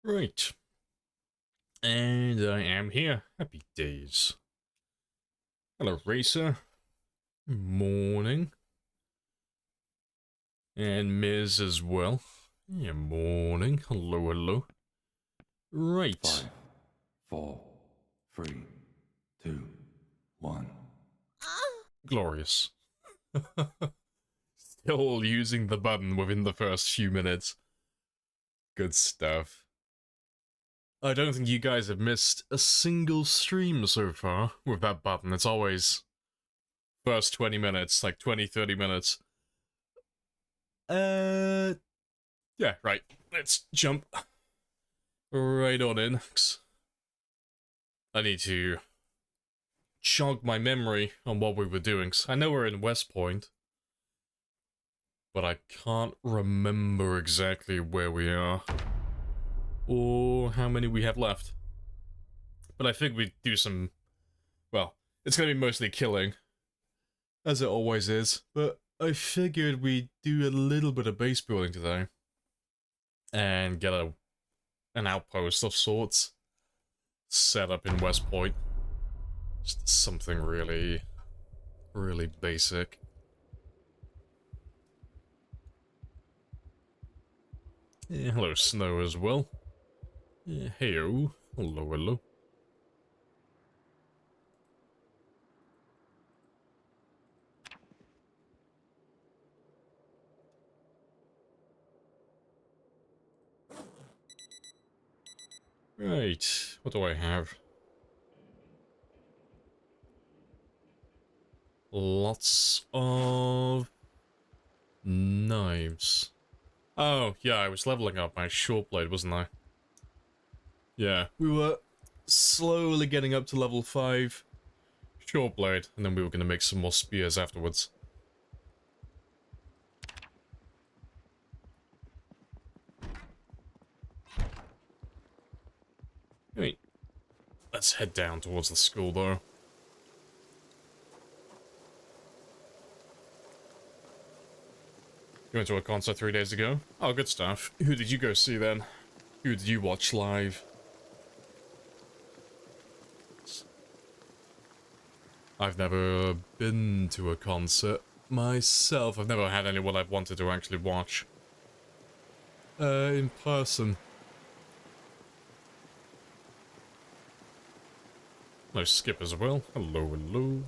Right. And I am here. Happy days. Hello, Racer. Morning. And Miz as well. Yeah, morning. Hello, hello. Right. 5, 4, 3, 2, 1. Glorious. Still using the button within the first few minutes. Good stuff. I don't think you guys have missed a single stream so far with that button. It's always first 20 minutes, like 20, 30 minutes. Yeah, right. Let's jump right on in. I need to jog my memory on what we were doing. I know we're in West Point, but I can't remember exactly where we are or how many we have left. But I think we do some, well, it's gonna be mostly killing, as it always is, but I figured we'd do a little bit of base building today and get an outpost of sorts set up in West Point. Just something really, really basic. Yeah, hello, Snow as well. Yeah, heyo. Hello, hello. Right, what do I have? Lots of knives. Oh, yeah, I was leveling up my short blade, wasn't I? Yeah, we were slowly getting up to level 5 short blade, and then we were going to make some more spears afterwards. Right, let's head down towards the school, though. You went to a concert 3 days ago? Oh, good stuff. Who did you go see then? Who did you watch live? I've never been to a concert myself. I've never had anyone I've wanted to actually watch in person. No, Skip as well. Hello, hello.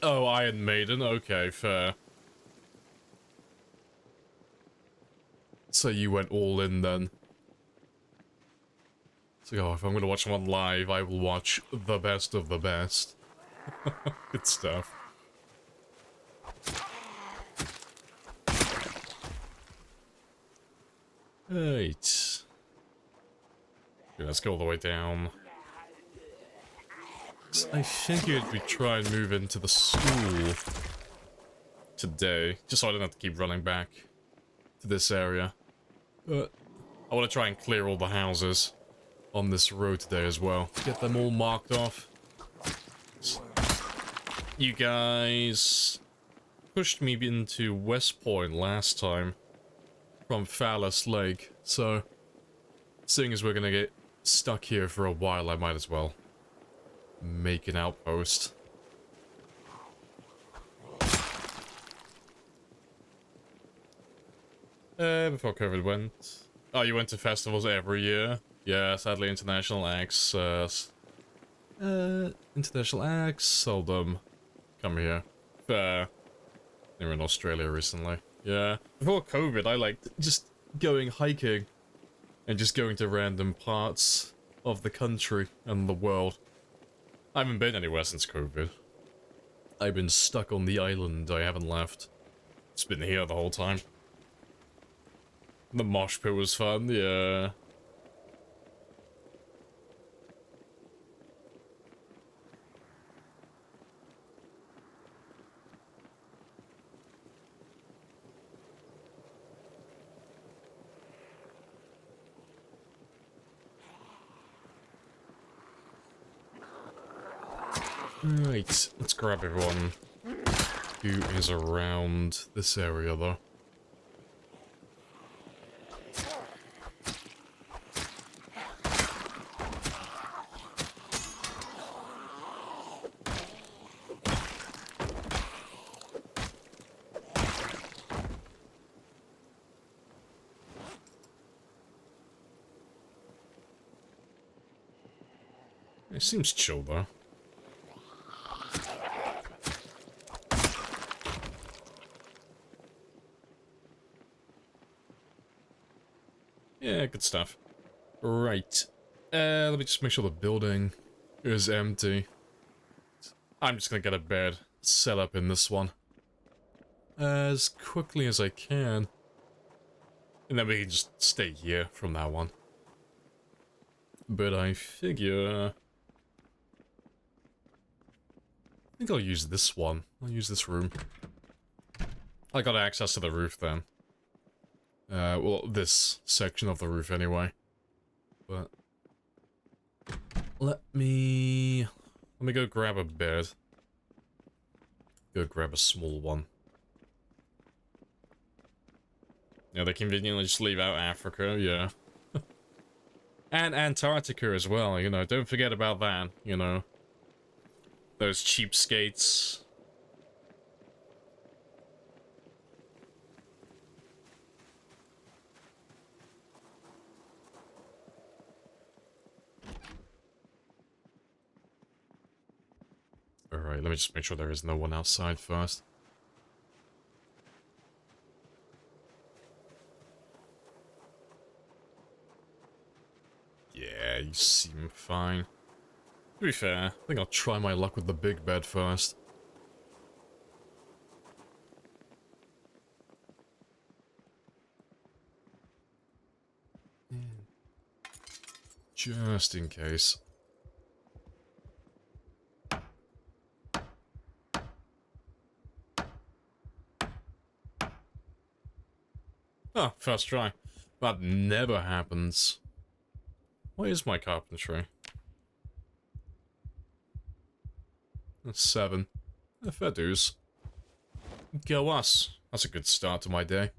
Oh, Iron Maiden. Okay, fair. So you went all in then. So, oh, if I'm gonna watch someone live, I will watch the best of the best. Good stuff. Right. Okay, let's go all the way down. I figured we'd try and move into the school today, just so I don't have to keep running back to this area. But I want to try and clear all the houses on this road today as well. Get them all marked off. You guys pushed me into West Point last time from Phallus Lake, so seeing as we're gonna get stuck here for a while, I might as well make an outpost. Before COVID went. Oh, you went to festivals every year? Yeah, sadly international acts, international acts seldom come here. Fair. They were in Australia recently. Yeah. Before COVID, I liked just going hiking and just going to random parts of the country and the world. I haven't been anywhere since COVID. I've been stuck on the island. I haven't left. It's been here the whole time. The mosh pit was fun, yeah. Right, let's grab everyone who is around this area, though. It seems chill though. Yeah, good stuff. Right. Let me just make sure the building is empty. I'm just gonna get a bed set up in this one as quickly as I can. And then we can just stay here from that one. But I figure... I think I'll use this one. I'll use this room. I got access to the roof then. Well, this section of the roof anyway. But... Let me go grab a bed. Go grab a small one. Yeah, they conveniently just leave out Africa, yeah. And Antarctica as well, you know, don't forget about that, you know. Those cheapskates. Alright, let me just make sure there is no one outside first. Yeah, you seem fine. To be fair, I think I'll try my luck with the big bed first. Just in case. Oh, first try. That never happens. What is my carpentry? That's 7. Fair dues. Go us. That's a good start to my day.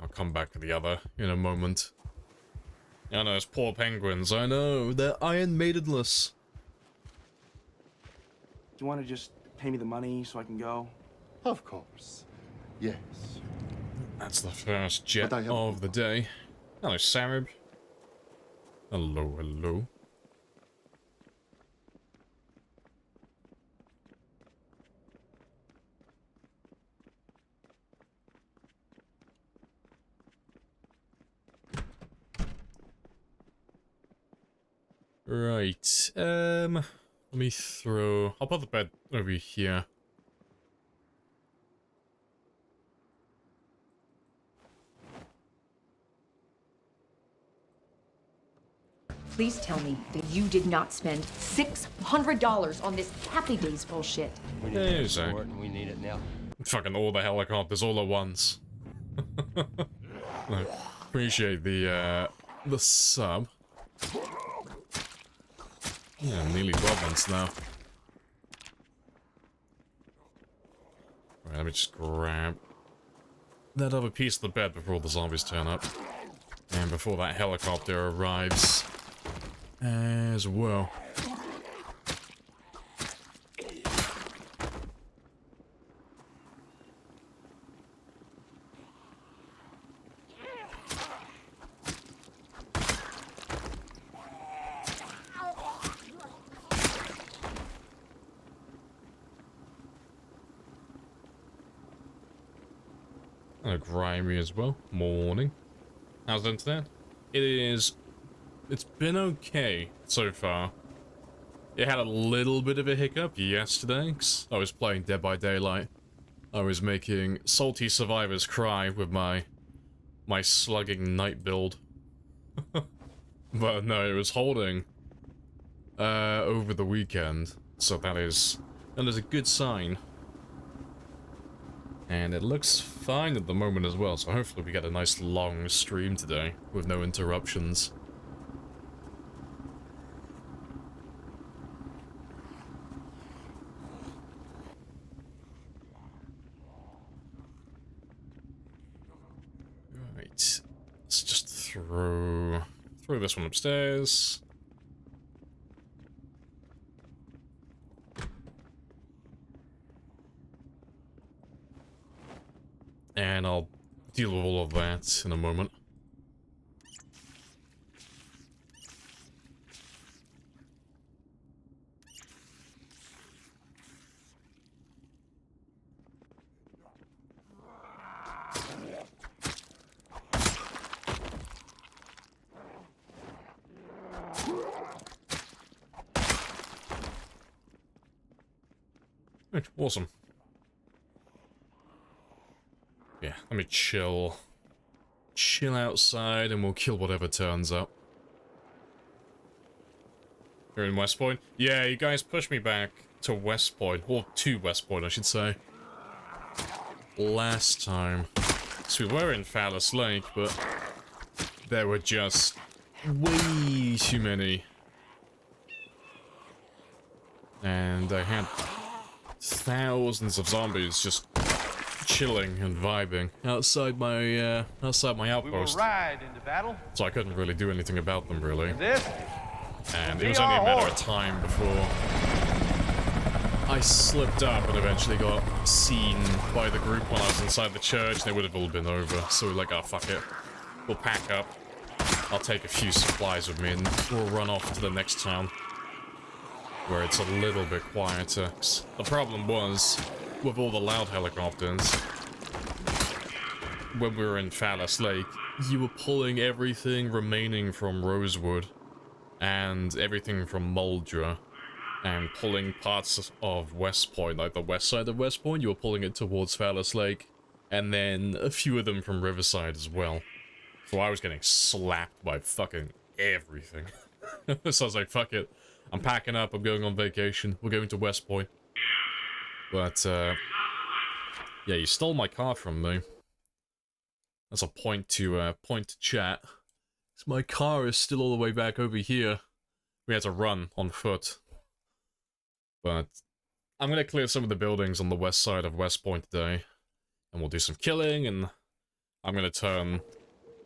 I'll come back for the other in a moment. I know, those poor penguins. I know, they're Iron Maidenless. Do you want to just pay me the money so I can go? Of course. Yes. That's the first jet But I have- of the day. Hello, Sarib. Hello, hello. Right, let me throw... I'll put the bed over here. Please tell me that you did not spend $600 on this Happy Days bullshit. We need Hey, to Zach. support and we need it now. Fucking all the helicopters all at once. Look, appreciate the sub. Yeah, nearly 12 months now. Right, let me just grab that other piece of the bed before the zombies turn up. And before that helicopter arrives as well. Grimy as well. Morning. How's the internet? It's been okay so far. It had a little bit of a hiccup yesterday, 'cause I was playing Dead by Daylight. I was making salty survivors cry with my slugging night build. But no, it was holding over the weekend, so that is a good sign. And it looks fine at the moment as well, so hopefully we get a nice long stream today with no interruptions. Right, let's just throw this one upstairs. And I'll deal with all of that in a moment. Right, awesome. Yeah, let me chill. Chill outside and we'll kill whatever turns up. You're in West Point? Yeah, you guys pushed me back to West Point. Or to West Point, I should say. Last time. So we were in Phallus Lake, but there were just way too many. And I had thousands of zombies just chilling and vibing outside my outpost. We will ride into battle. So I couldn't really do anything about them, really. This And it was only a matter of time before I slipped up and eventually got seen by the group when I was inside the church. They would have all been over. So we're like, oh, fuck it. We'll pack up. I'll take a few supplies with me and we'll run off to the next town, where it's a little bit quieter. The problem was, with all the loud helicopters, when we were in Phallus Lake, you were pulling everything remaining from Rosewood and everything from Muldra, and pulling parts of West Point, like the west side of West Point, you were pulling it towards Phallus Lake, and then a few of them from Riverside as well. So I was getting slapped by fucking everything. So I was like, fuck it. I'm packing up, I'm going on vacation, we're going to West Point. But, yeah, you stole my car from me. That's a point to chat. So my car is still all the way back over here. We had to run on foot. But I'm gonna clear some of the buildings on the west side of West Point today. And we'll do some killing, and I'm gonna turn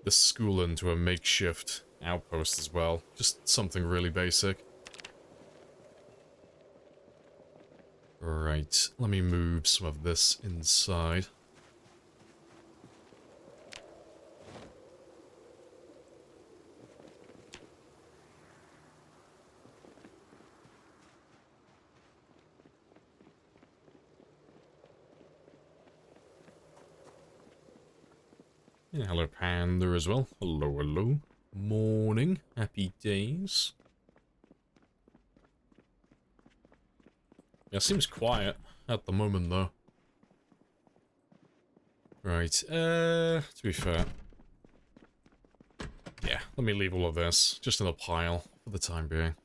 the school into a makeshift outpost as well. Just something really basic. Right, let me move some of this inside. Yeah, hello Panda as well. Hello, hello. Morning. Happy days. Yeah, seems quiet at the moment, though. Right, to be fair. Yeah, let me leave all of this just in a pile for the time being.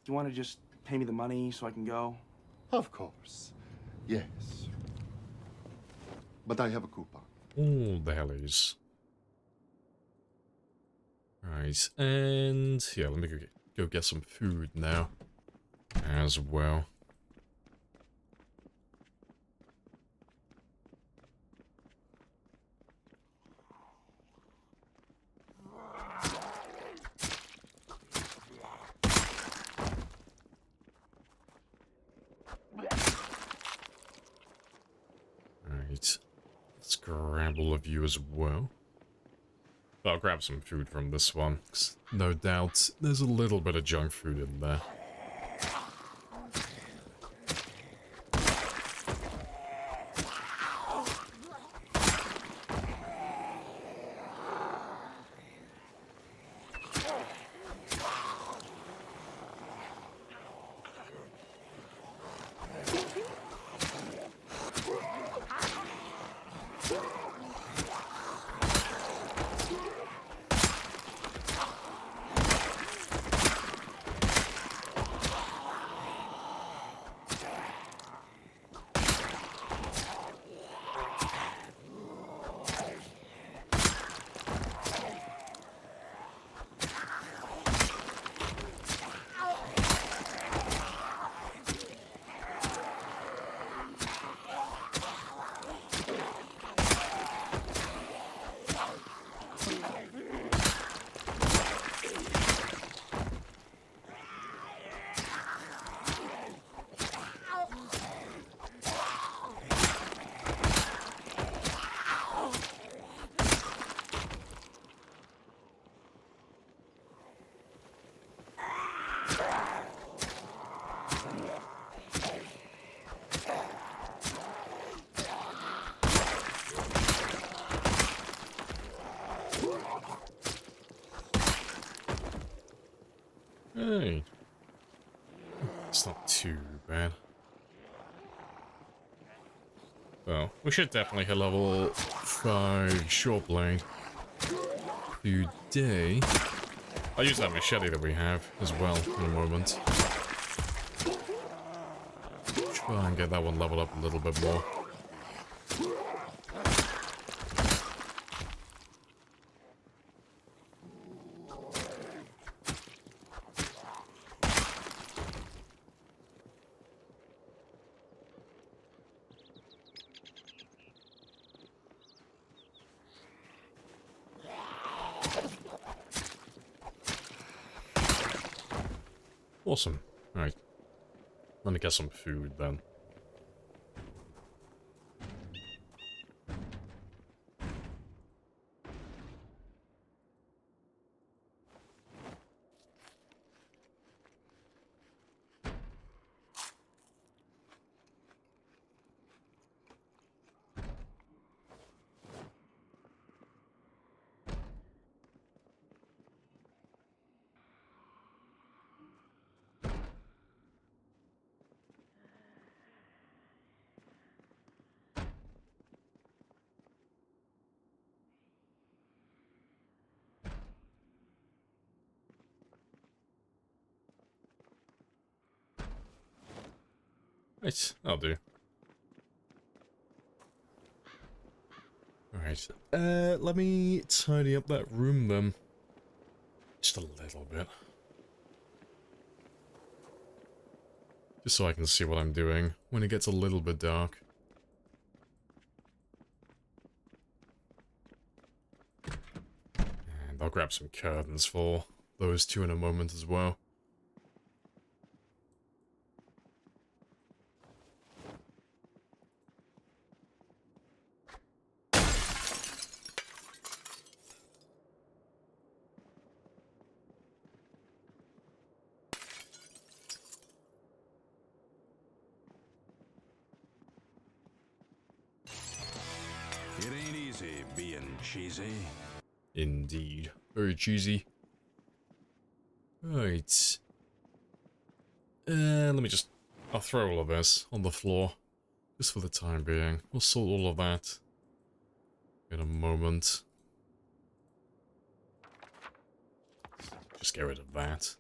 You want to just pay me the money so I can go? Of course. Yes. But I have a coupon. Oh, the hellies. Right, and yeah, let me go get some food now as well. Right, let's grab all of you as well. I'll grab some food from this one, 'cause no doubt there's a little bit of junk food in there. Hey. It's not too bad. Well, we should definitely hit level 5 short blade today. I'll use that machete that we have as well in a moment. Try and get that one leveled up a little bit more. Awesome. Alright. Let me get some food then. Right, I'll do. Alright, let me tidy up that room then. Just a little bit. Just so I can see what I'm doing when it gets a little bit dark. And I'll grab some curtains for those two in a moment as well. It ain't easy being cheesy. Indeed. Very cheesy. Right. Let me just... I'll throw all of this on the floor. Just for the time being. We'll sort all of that in a moment. Just get rid of that.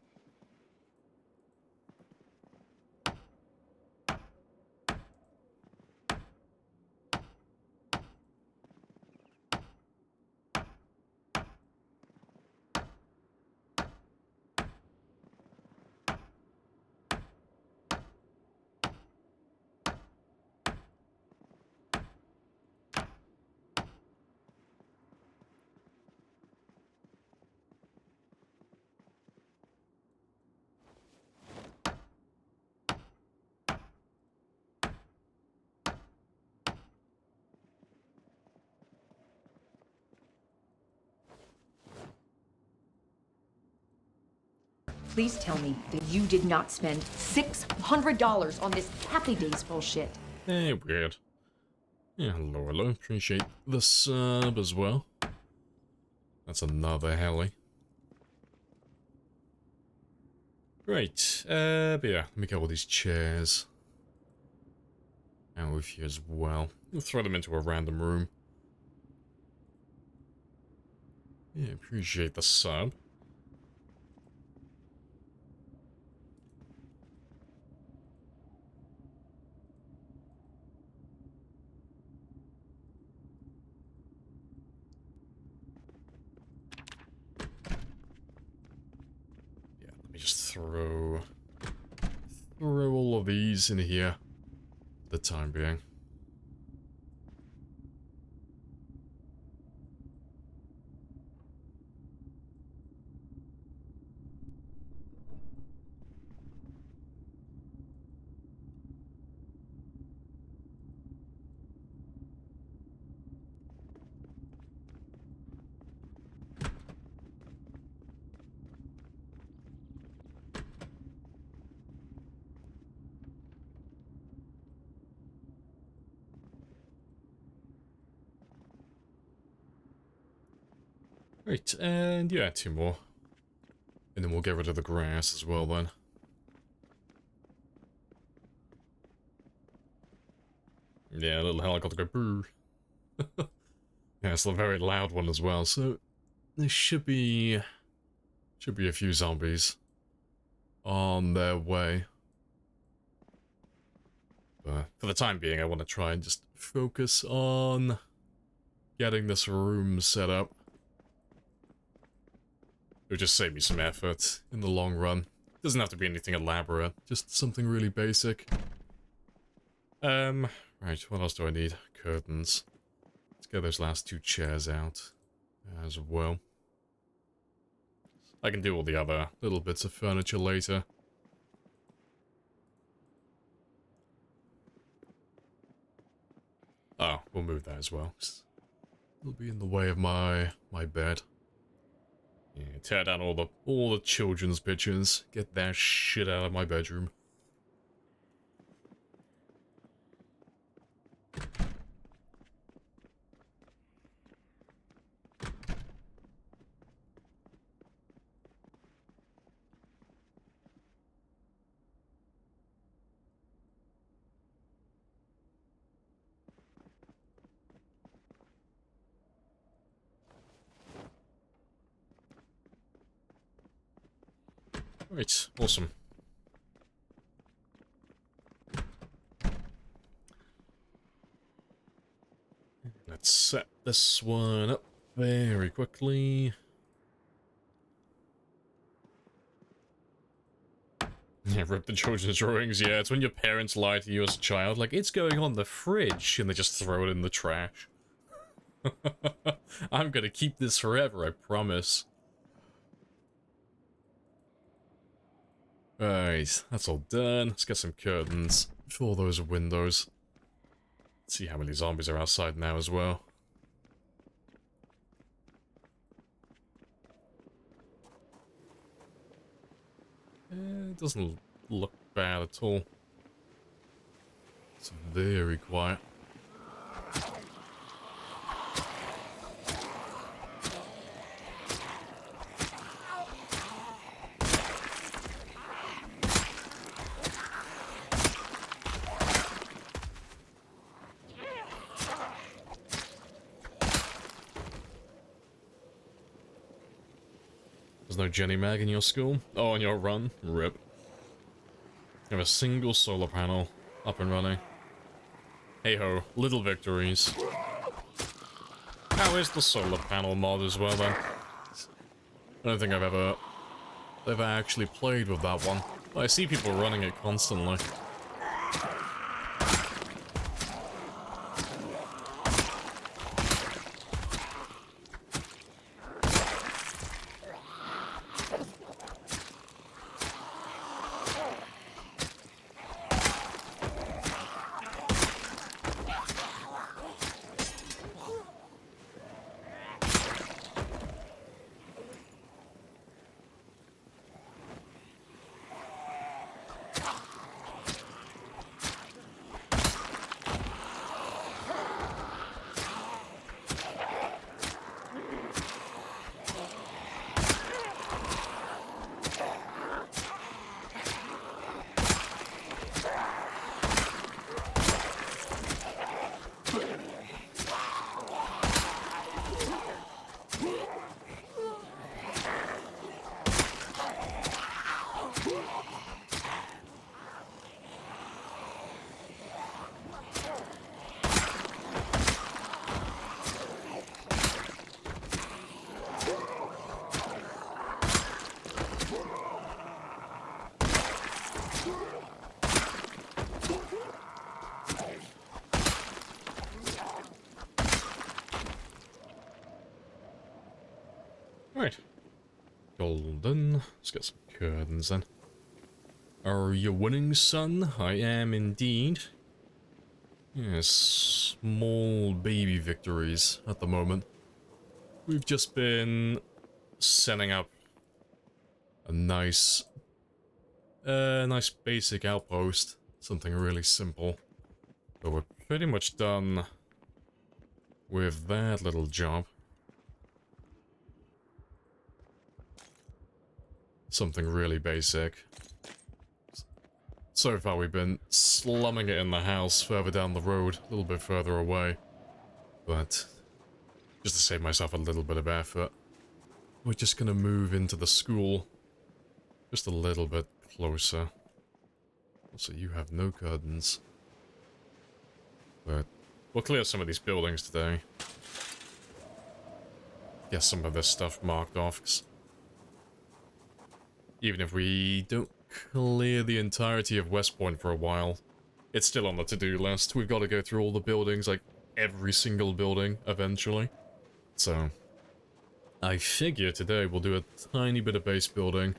Please tell me that you did not spend $600 on this Happy Days bullshit. Hey, weird. Yeah, hello, hello. Appreciate the sub as well. That's another heli. Right, but yeah, let me get all these chairs out with you as well. We'll throw them into a random room. Yeah, appreciate the sub. Yeah, let me just throw all of these in here for the time being. Right, and yeah, two more. And then we'll get rid of the grass as well then. Yeah, a little helicopter go brrr. Yeah, it's a very loud one as well, so there should be a few zombies on their way. But for the time being, I want to try and just focus on getting this room set up. It'll just save me some effort in the long run. Doesn't have to be anything elaborate, just something really basic. Right, what else do I need? Curtains. Let's get those last 2 chairs out as well. I can do all the other little bits of furniture later. Oh, we'll move that as well. It'll be in the way of my bed. Yeah, tear down all the children's pictures. Get that shit out of my bedroom. Right, awesome. Let's set this one up very quickly. Yeah, rip the children's drawings. Yeah, it's when your parents lie to you as a child. Like, it's going on the fridge, and they just throw it in the trash. I'm gonna keep this forever, I promise. Right, that's all done. Let's get some curtains for those windows. Let's see how many zombies are outside now as well. It doesn't look bad at all. It's very quiet. There's no Jenny Mag in your school? Oh, on your run? Rip. You have a single solar panel up and running. Hey ho, little victories. How is the solar panel mod as well then? I don't think I've ever actually played with that one. I see people running it constantly. Right. Golden. Let's get some curtains then. Are you winning, son? I am indeed. Yes, small baby victories at the moment. We've just been setting up a nice basic outpost. Something really simple. But we're pretty much done with that little job. something really basic. So far we've been slumming it in the house further down the road, a little bit further away. But just to save myself a little bit of effort, we're just gonna move into the school just a little bit closer. Also, you have no curtains. But we'll clear some of these buildings today. Get some of this stuff marked off, 'cause even if we don't clear the entirety of West Point for a while, it's still on the to-do list. We've got to go through all the buildings, like every single building, eventually. So, I figure today we'll do a tiny bit of base building,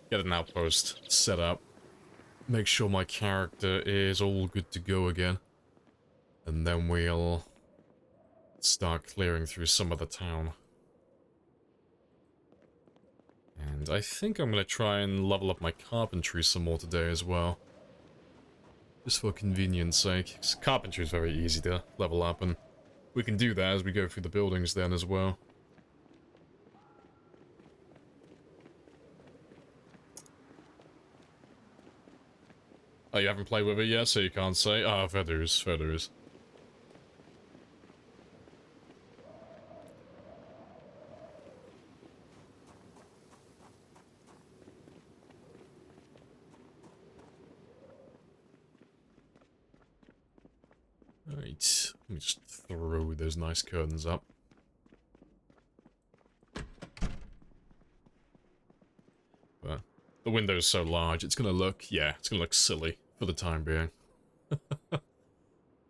get an outpost set up, make sure my character is all good to go again, and then we'll start clearing through some of the town. And I think I'm going to try and level up my carpentry some more today as well. Just for convenience sake. 'Cause carpentry is very easy to level up, and we can do that as we go through the buildings then as well. Oh, you haven't played with it yet, so you can't say? Ah, fair dues, fair dues. Right, let me just throw those nice curtains up. But the window's so large, it's gonna look, yeah, it's gonna look silly for the time being.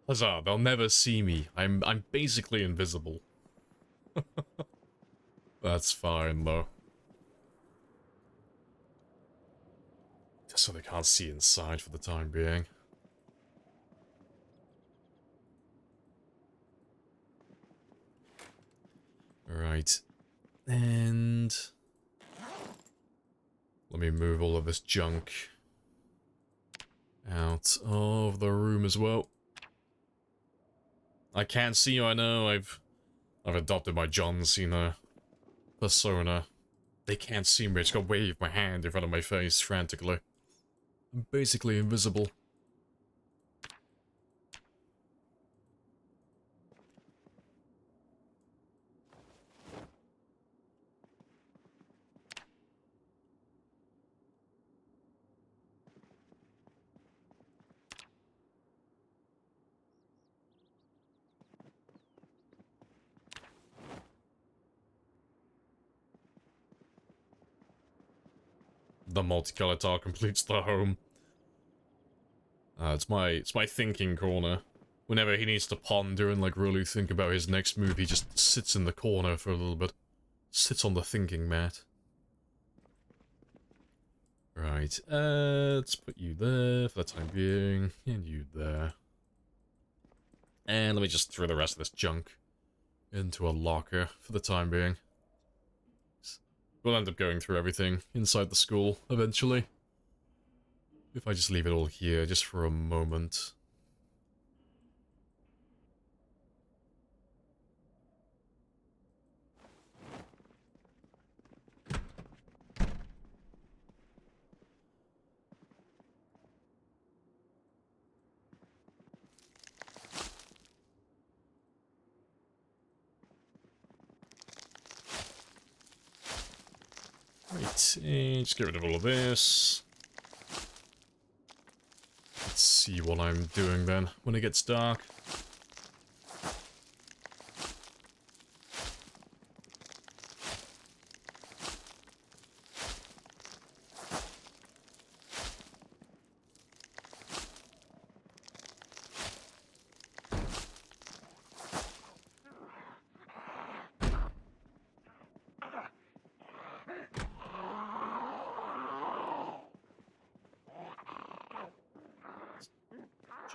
Huzzah, they'll never see me. I'm basically invisible. That's fine, though. Just so they can't see inside for the time being. Right. And let me move all of this junk out of the room as well. I can't see you, I know. I've adopted my John Cena persona. They can't see me, I just gotta wave my hand in front of my face frantically. I'm basically invisible. The multicolored tile completes the home. It's my thinking corner. Whenever he needs to ponder and like really think about his next move, he just sits in the corner for a little bit. Sits on the thinking mat. Right, let's put you there for the time being, and you there. And let me just throw the rest of this junk into a locker for the time being. We'll end up going through everything inside the school eventually. If I just leave it all here just for a moment. Right, and just get rid of all of this. Let's see what I'm doing then, when it gets dark.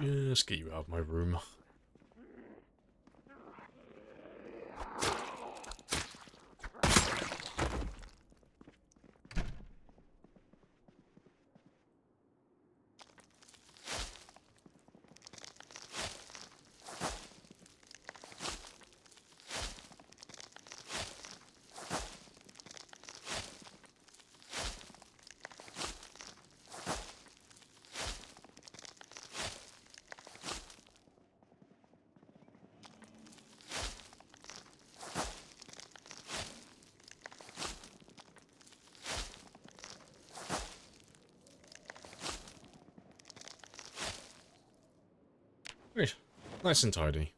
Just get you out of my room. Great. Nice and tidy.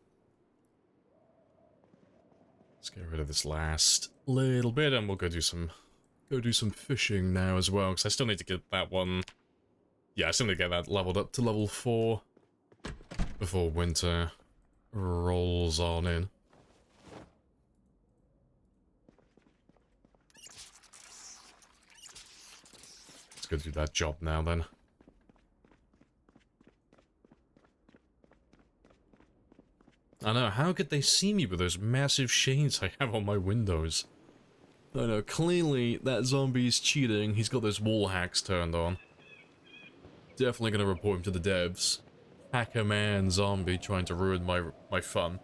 Let's get rid of this last little bit and we'll go do some fishing now as well, because I still need to get that one. Yeah, I still need to get that leveled up to level 4 before winter rolls on in. Let's go do that job now then. I know, how could they see me with those massive shades I have on my windows? I know, clearly that zombie's cheating. He's got those wall hacks turned on. Definitely gonna report him to the devs. Hacker man zombie trying to ruin my fun.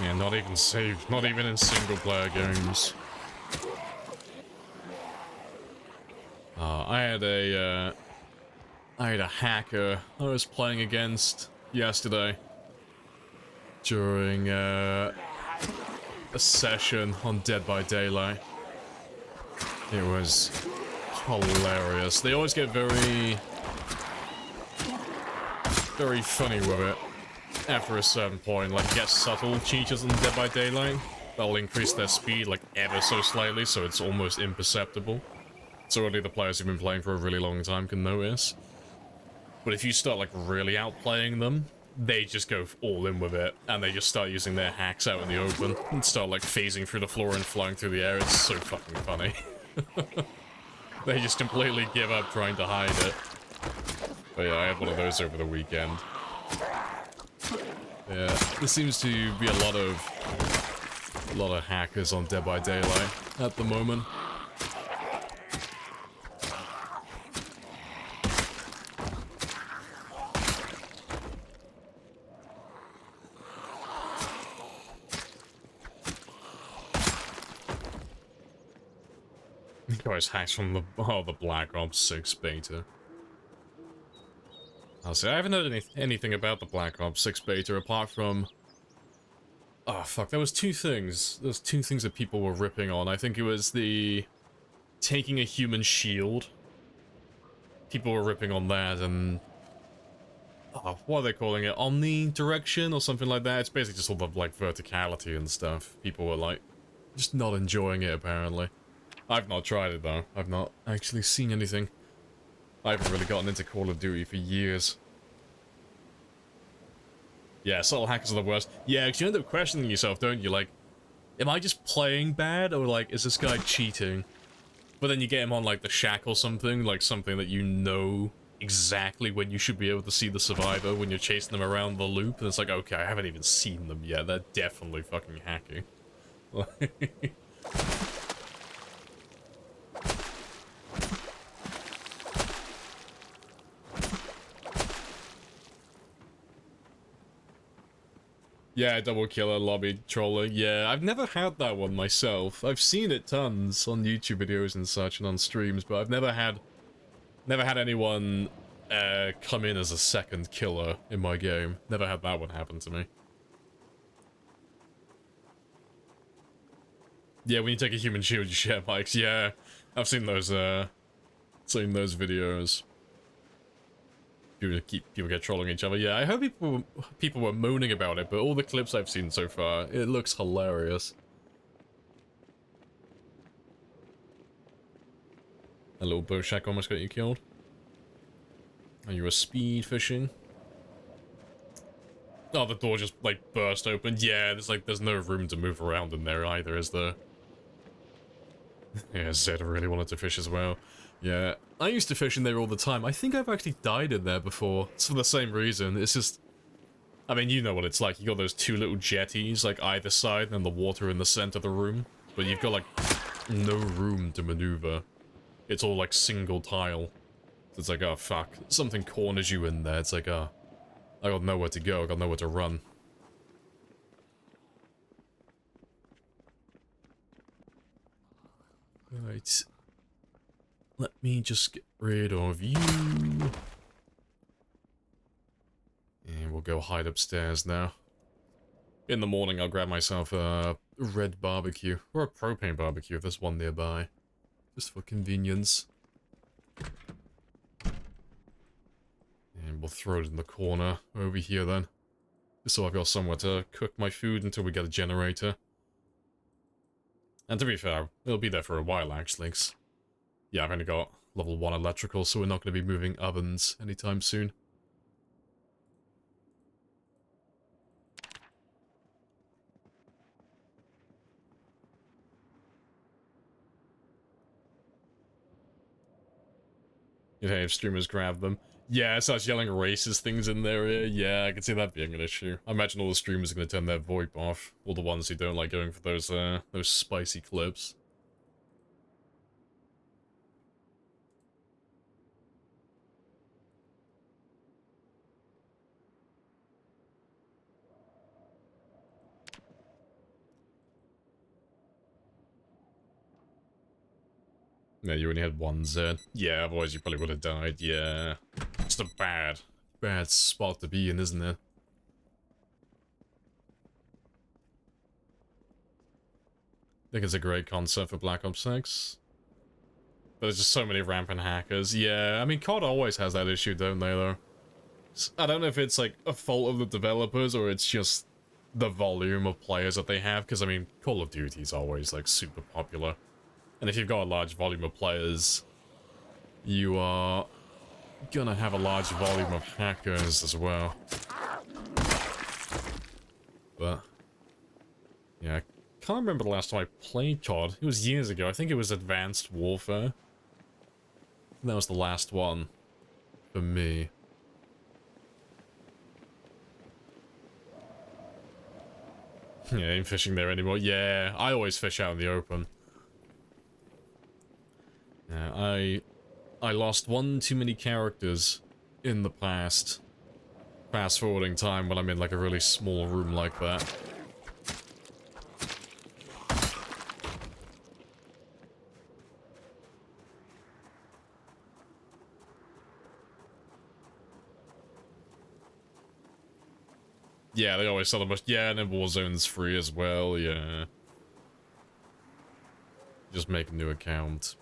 Yeah, not even saved, not even in single-player games. I had a hacker I was playing against yesterday during a session on Dead by Daylight. It was hilarious. They always get very funny with it. After a certain point, like, you get subtle cheaters in Dead by Daylight. They'll increase their speed, like, ever so slightly, so it's almost imperceptible. So only the players who've been playing for a really long time can notice. But if you start, like, really outplaying them, they just go all in with it, and they just start using their hacks out in the open, and start, like, phasing through the floor and flying through the air. It's so fucking funny. They just completely give up trying to hide it. But yeah, I had one of those over the weekend. Yeah, there seems to be a lot of hackers on Dead by Daylight at the moment. Guys hacks from the Black Ops 6 beta. I'll say I haven't heard anything about the Black Ops 6 beta apart from... Oh fuck, there was two things. There's two things that people were ripping on. I think it was the taking a human shield. People were ripping on that, and what are they calling it? Omnidirection or something like that? It's basically just all the like verticality and stuff. People were like just not enjoying it apparently. I've not tried it though. I've not actually seen anything. I haven't really gotten into Call of Duty for years. Yeah, subtle hackers are the worst. Yeah, because you end up questioning yourself, don't you? Like, am I just playing bad, or like, is this guy cheating? But then you get him on like the shack or something, like something that you know exactly when you should be able to see the survivor when you're chasing them around the loop, and it's like, okay, I haven't even seen them yet. They're definitely fucking hacking. Yeah, double killer lobby trolling. Yeah, I've never had that one myself. I've seen it tons on YouTube videos and such and on streams, but I've never had anyone come in as a second killer in my game. Never had that one happen to me. Yeah, when you take a human shield, you share mics. Yeah, I've seen those videos. People get trolling each other. Yeah, I heard people were moaning about it, but all the clips I've seen so far, it looks hilarious. A little bow shack almost got you killed. Are you a speed fishing? Oh, the door just like burst open. Yeah, there's no room to move around in there either, is there? Yeah, Zed really wanted to fish as well. Yeah, I used to fish in there all the time. I think I've actually died in there before. It's for the same reason. It's just... I mean, you know what it's like. You got those two little jetties, like, either side, and the water in the center of the room. But you've got, like, no room to maneuver. It's all, like, single tile. So it's like, oh, fuck. Something corners you in there. It's like, oh, I got nowhere to go. I got nowhere to run. Right. Let me just get rid of you. And we'll go hide upstairs now. In the morning, I'll grab myself a red barbecue, or a propane barbecue if there's one nearby. Just for convenience. And we'll throw it in the corner over here then. Just so I've got somewhere to cook my food until we get a generator. And to be fair, it'll be there for a while actually. 'Cause yeah, I've only got level 1 electrical, so we're not going to be moving ovens anytime soon. Hey, if streamers grab them. Yeah, it starts yelling racist things in their ear. Yeah, I can see that being an issue. I imagine all the streamers are going to turn their VoIP off. All the ones who don't like going for those spicy clips. Yeah, you only had one Z. Yeah, otherwise you probably would have died. Yeah. It's a bad spot to be in, isn't it? I think it's a great concept for Black Ops 6. But there's just so many rampant hackers. Yeah, I mean, COD always has that issue, don't they, though? I don't know if it's, like, a fault of the developers or it's just the volume of players that they have. Because, I mean, Call of Duty's always, like, super popular. And if you've got a large volume of players, you are gonna have a large volume of hackers as well. But yeah, I can't remember the last time I played COD. It was years ago. I think it was Advanced Warfare. That was the last one for me. Yeah, ain't fishing there anymore. Yeah, I always fish out in the open. Yeah, I lost one too many characters in the past. Fast forwarding time when I'm in like a really small room like that. Yeah, they always sell the most. Yeah, and then Warzone's free as well, yeah. Just make a new account.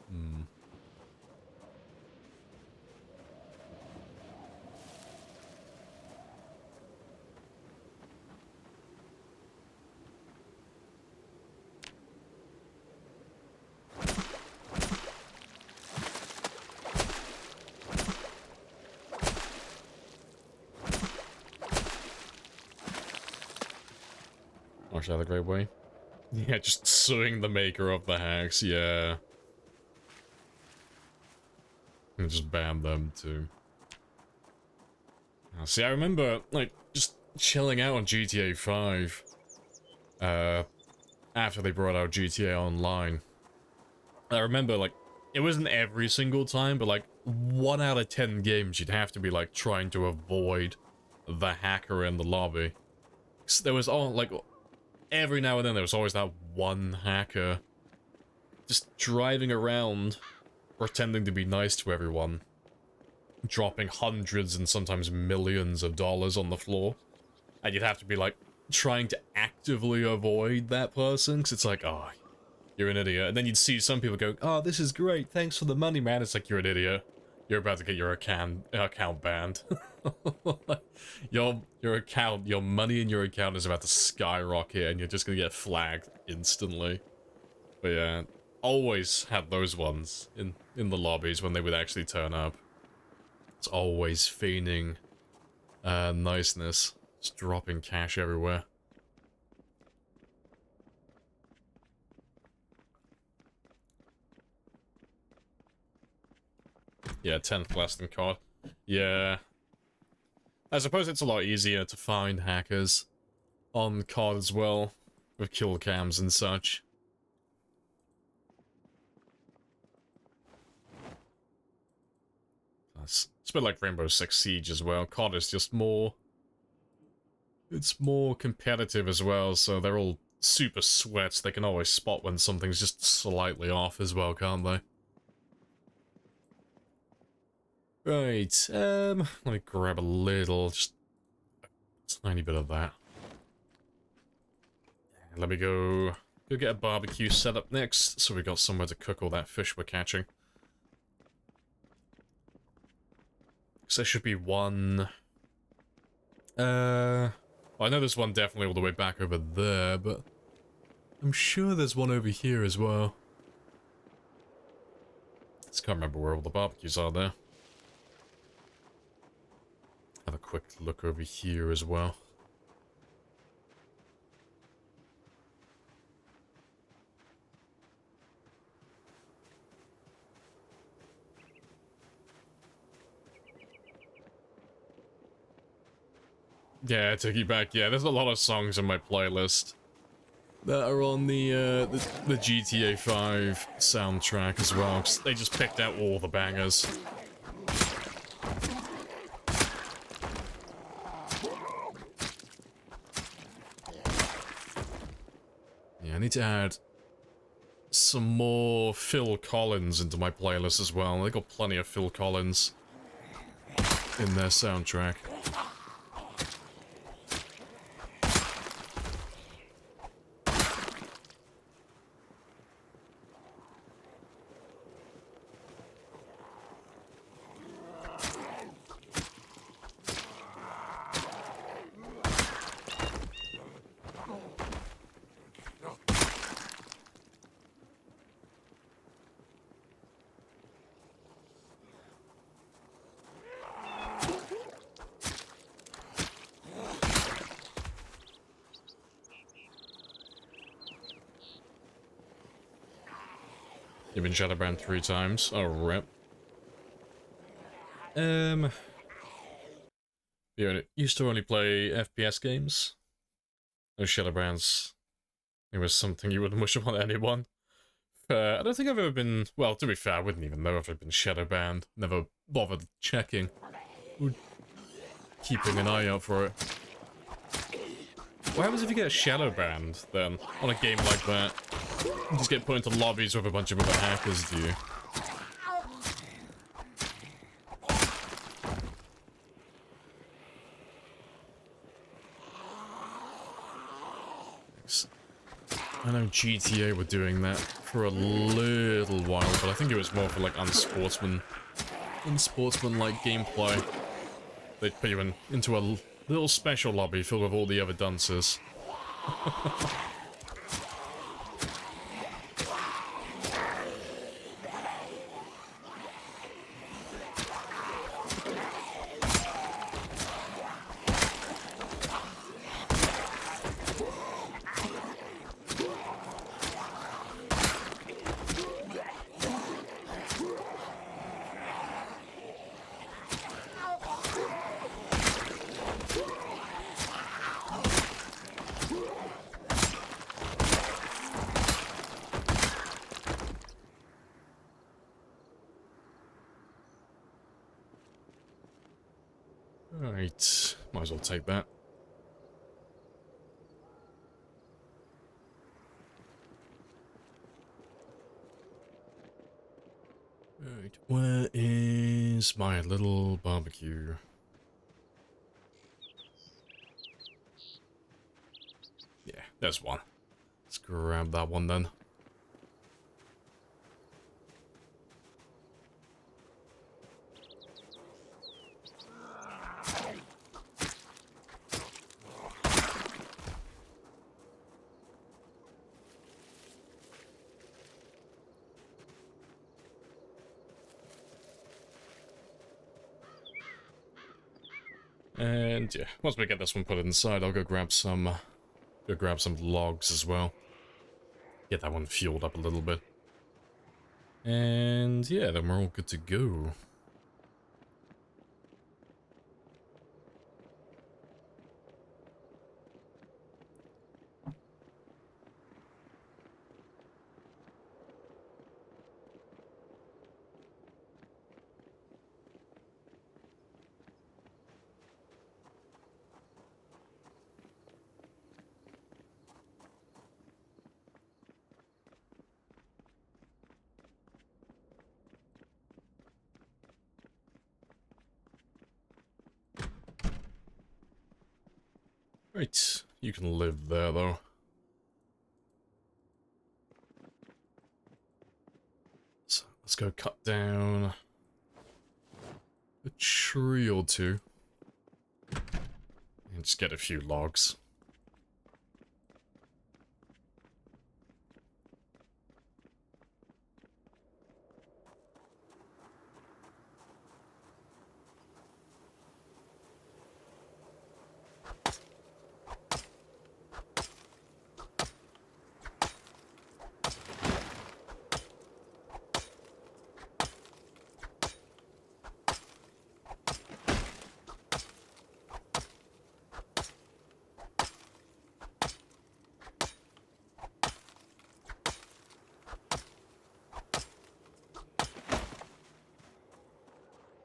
Actually, the great way. Yeah, just suing the maker of the hacks, yeah. And just ban them too. See, I remember, like, just chilling out on GTA 5. After they brought out GTA Online. I remember, like, it wasn't every single time, but, like, 1 out of 10 games you'd have to be, like, trying to avoid the hacker in the lobby. 'Cause there was all, like, every now and then there was always that one hacker just driving around, pretending to be nice to everyone, dropping hundreds and sometimes millions of dollars on the floor, and you'd have to be like trying to actively avoid that person because it's like, oh, you're an idiot. And then you'd see some people go, oh, this is great, thanks for the money, man. It's like, you're an idiot, you're about to get your account banned. your account, your money in your account is about to skyrocket and you're just gonna get flagged instantly. But yeah, always had those ones in the lobbies when they would actually turn up. It's always feigning niceness, just dropping cash everywhere. Yeah, 10th less than COD. Yeah. I suppose it's a lot easier to find hackers on COD as well, with kill cams and such. It's a bit like Rainbow Six Siege as well. COD is just more... It's more competitive as well, so they're all super sweats. They can always spot when something's just slightly off as well, can't they? Right, let me grab a little, just Tiny bit of that. Let me go get a barbecue set up next, so we got somewhere to cook all that fish we're catching. So there should be one... well, I know there's one definitely all the way back over there, but I'm sure there's one over here as well. Just can't remember where all the barbecues are there. Have a quick look over here as well. Yeah, take you back. Yeah, there's a lot of songs in my playlist that are on the GTA 5 soundtrack as well, 'cause they just picked out all the bangers. Yeah, I need to add some more Phil Collins into my playlist as well. They got plenty of Phil Collins in their soundtrack. You've been Shadowbound 3 times. Oh, rip. You used to only play FPS games? No Shadowbounds. It was something you wouldn't wish upon anyone. I don't think I've ever been... Well, to be fair, I wouldn't even know if I've been Shadowbound. Never bothered checking. Or keeping an eye out for it. What happens if you get Shadowbound, then, on a game like that? You just get put into lobbies with a bunch of other hackers, do you? I know GTA were doing that for a little while, but I think it was more for like unsportsmanlike gameplay. They'd put you into a little special lobby filled with all the other dunces. Right, might as well take that. Right, where is my little barbecue? Yeah, there's one. Let's grab that one then. And yeah, once we get this one put inside, I'll go grab some logs as well. Get that one fueled up a little bit. And yeah, then we're all good to go. Right, you can live there, though. So, let's go cut down a tree or two. And just get a few logs.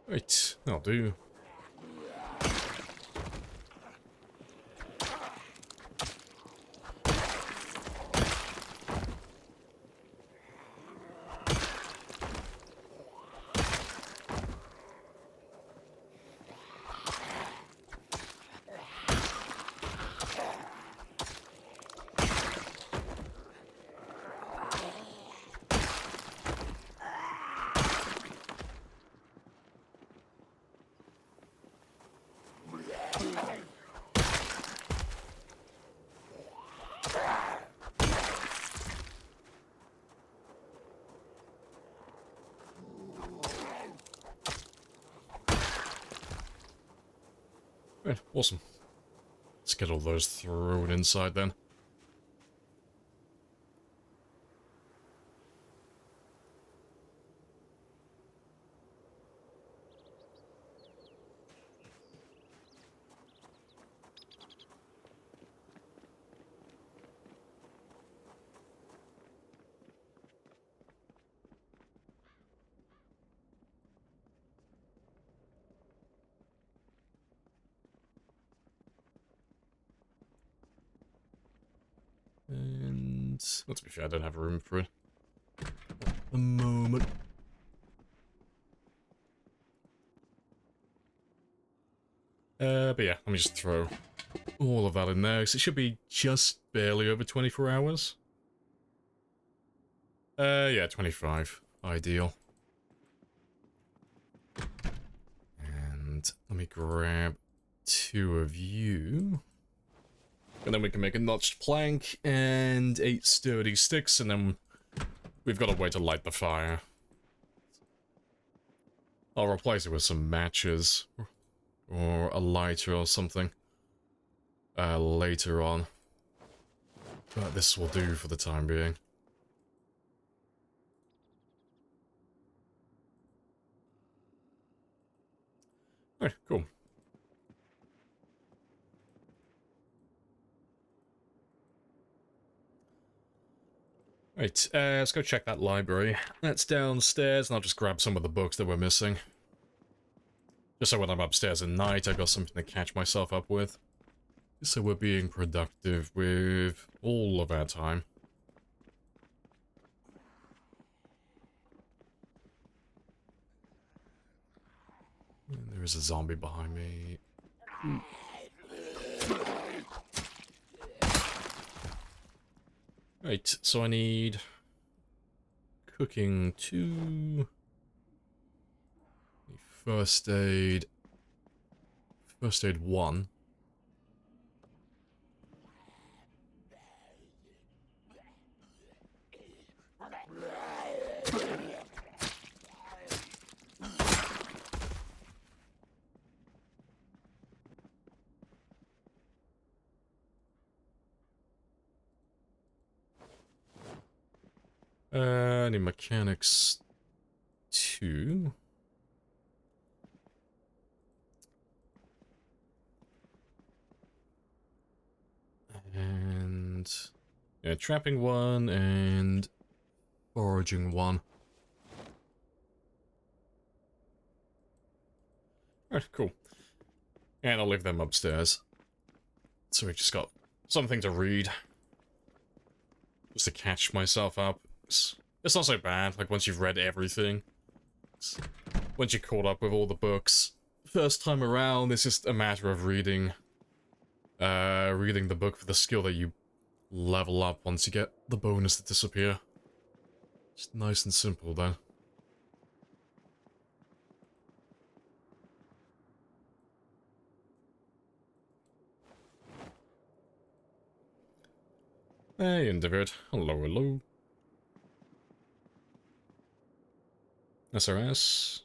Right, that'll do. Right, awesome. Let's get all those thrown inside then. And let's be fair, I don't have room for it at the moment. But yeah, let me just throw all of that in there, 'cause it should be just barely over 24 hours. Yeah, 25. Ideal. And let me grab 2 of you. And then we can make a notched plank and 8 sturdy sticks, and then we've got a way to light the fire. I'll replace it with some matches, or a lighter or something, later on. But this will do for the time being. Alright, cool. Right, let's go check that library. That's downstairs, and I'll just grab some of the books that we're missing. Just so when I'm upstairs at night, I've got something to catch myself up with. Just so we're being productive with all of our time. And there is a zombie behind me. Right, so I need cooking 2, first aid 1. I need mechanics 2. And yeah, trapping 1 and foraging 1. Alright, cool. And I'll leave them upstairs. So we just got something to read. Just to catch myself up. It's not so bad, like once you've read everything. Once you're caught up with all the books. First time around, it's just a matter of reading reading the book for the skill that you level up once you get the bonus to disappear. It's nice and simple then. Hey, Individ. Hello, hello. SRS.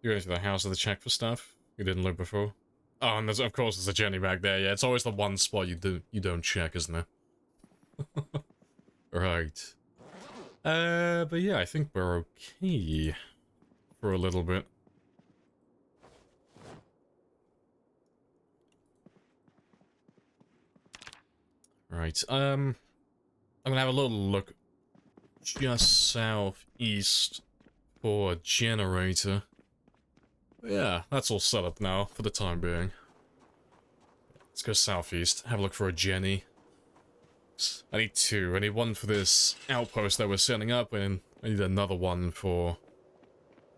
You're going to the house of the check for stuff you didn't look before. Oh, and of course there's a Jenny back there. Yeah, it's always the one spot you don't check, isn't it? Right. But yeah, I think we're okay for a little bit. Right. I'm gonna have a little look just southeast for a generator. Yeah, that's all set up now for the time being. Let's go southeast, have a look for a Jenny. I need two. I need one for this outpost that we're setting up, and I need another one for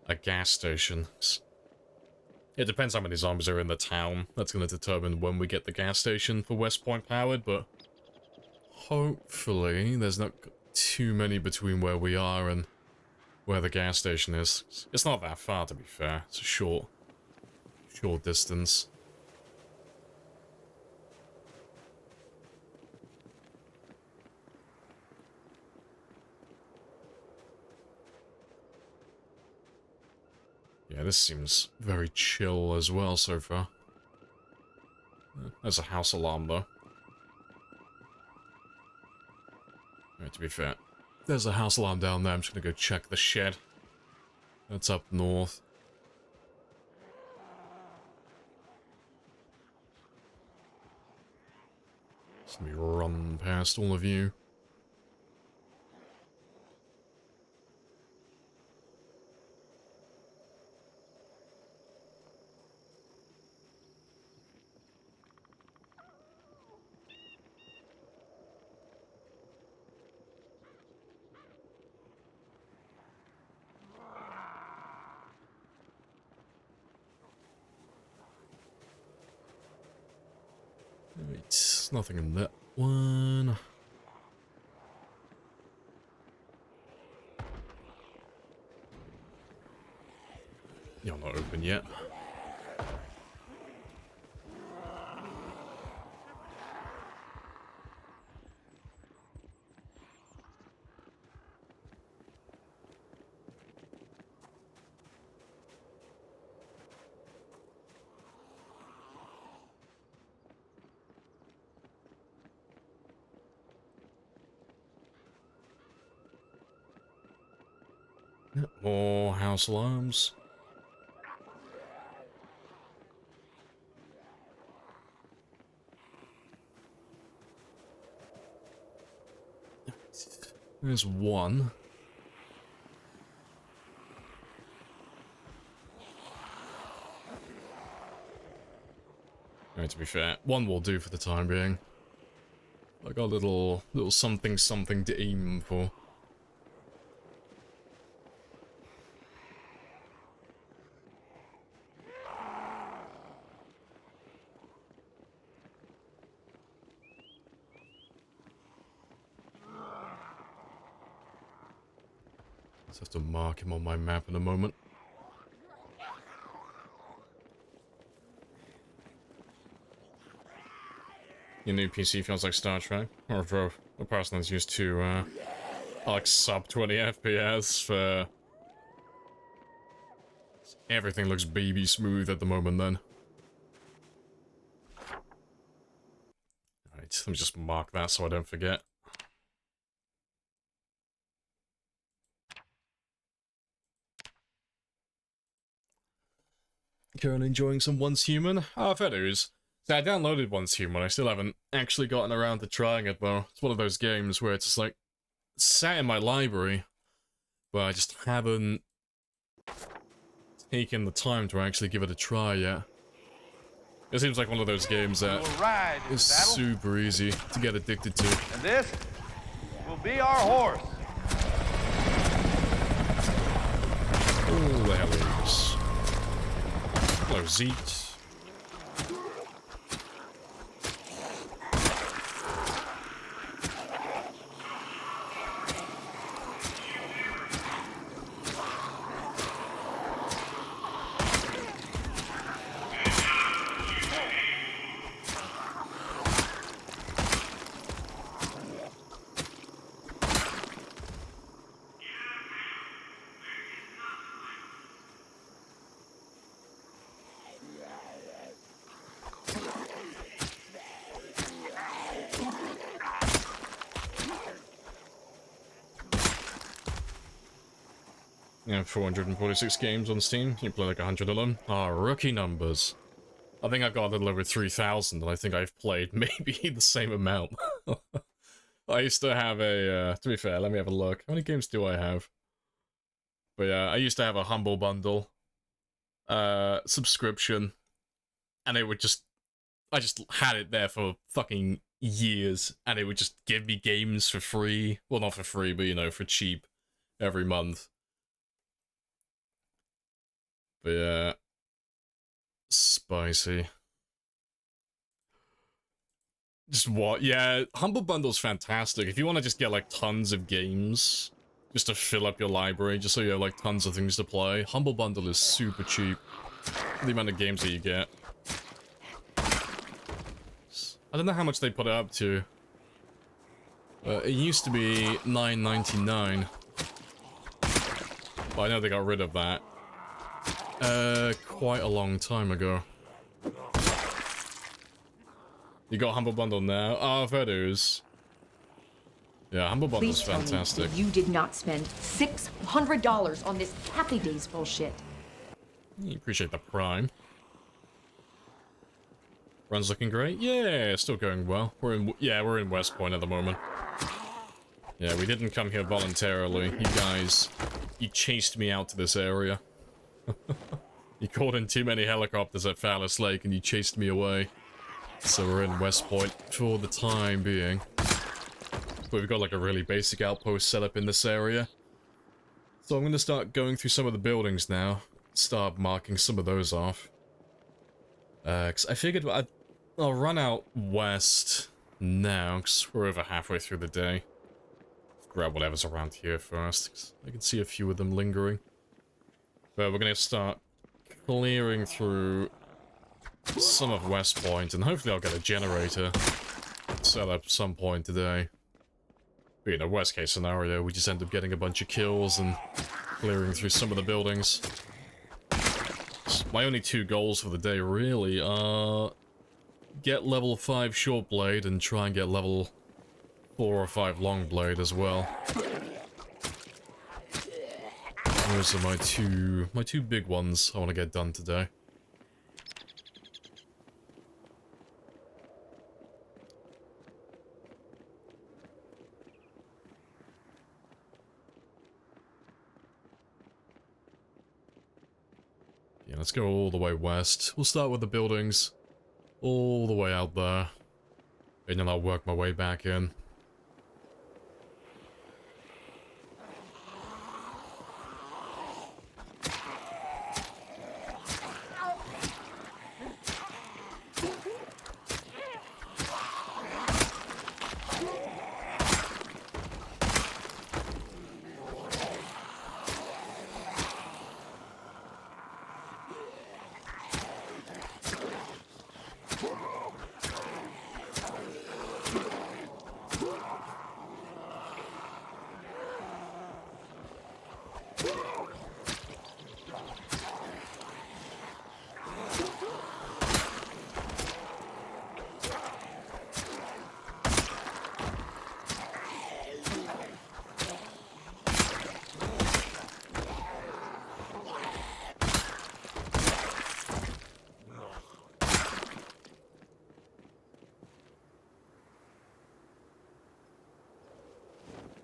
a gas station. It depends how many zombies are in the town. That's going to determine when we get the gas station for West Point powered, but hopefully there's not too many between where we are and where the gas station is. It's not that far, to be fair. It's a short distance. Yeah, this seems very chill as well so far. There's a house alarm, though. Right, to be fair, there's a house alarm down there. I'm just gonna go check the shed. That's up north. Just let me run past all of you. Right, nothing in that one. You're not open yet. More house alarms. There's one. Right, to be fair, one will do for the time being. Like a little something to aim for. Just have to mark him on my map in a moment. Your new PC feels like Star Trek, or for a person that's used to like sub 20 FPS. For everything looks baby smooth at the moment. Then, alright, let me just mark that so I don't forget. Currently enjoying some Once Human? Ah, fair news. So I downloaded Once Human, I still haven't actually gotten around to trying it though. It's one of those games where it's just like, sat in my library, but I just haven't taken the time to actually give it a try yet. It seems like one of those games that is super easy to get addicted to. And this will be our horse. Oh, the hell is. Hello, Zeet. Yeah, 446 games on Steam. You play like 100 of them. Ah, rookie numbers. I think I've got a little over 3,000, and I think I've played maybe the same amount. I used to have a, to be fair, let me have a look. How many games do I have? But yeah, I used to have a Humble Bundle subscription, and it would just, I just had it there for fucking years, and it would just give me games for free. Well, not for free, but you know, for cheap every month. But yeah, spicy. Just what? Yeah, Humble Bundle's fantastic. If you want to just get like tons of games, just to fill up your library, just so you have like tons of things to play, Humble Bundle is super cheap. The amount of games that you get. I don't know how much they put it up to. It used to be $9.99. But I know they got rid of that. Quite a long time ago. You got Humble Bundle now? Oh, Vedos. Yeah, Humble Bundle's Please tell me fantastic. that you did not spend $600 on this Happy Days bullshit. You appreciate the prime. Run's looking great. Yeah, still going well. We're in West Point at the moment. Yeah, we didn't come here voluntarily. You guys, you chased me out to this area. You called in too many helicopters at Phallus Lake and you chased me away. So we're in West Point for the time being. But we've got like a really basic outpost set up in this area. So I'm going to start going through some of the buildings now. Start marking some of those off. 'Cause I figured I'll run out west now, because we're over halfway through the day. Grab whatever's around here first, 'cause I can see a few of them lingering. But we're going to start clearing through some of West Point, and hopefully I'll get a generator set up some point today. But in a worst case scenario, we just end up getting a bunch of kills and clearing through some of the buildings. My only two goals for the day really are get level 5 short blade and try and get level 4 or 5 long blade as well. Those are my two big ones I want to get done today. Yeah, let's go all the way west. We'll start with the buildings all the way out there, and then I'll work my way back in.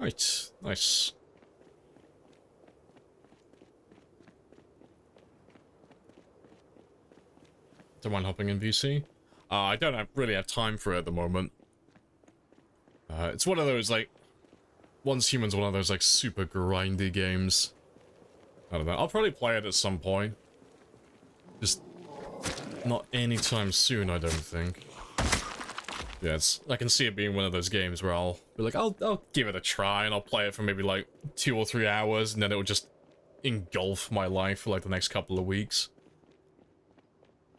Right, nice. Don't mind hopping in VC. I don't really have time for it at the moment. It's one of those, like, Once Human's one of those, like, super grindy games. I don't know, I'll probably play it at some point. Just not anytime soon, I don't think. Yeah, I can see it being one of those games where I'll be like, I'll give it a try, and I'll play it for maybe like 2 or 3 hours, and then it will just engulf my life for like the next couple of weeks.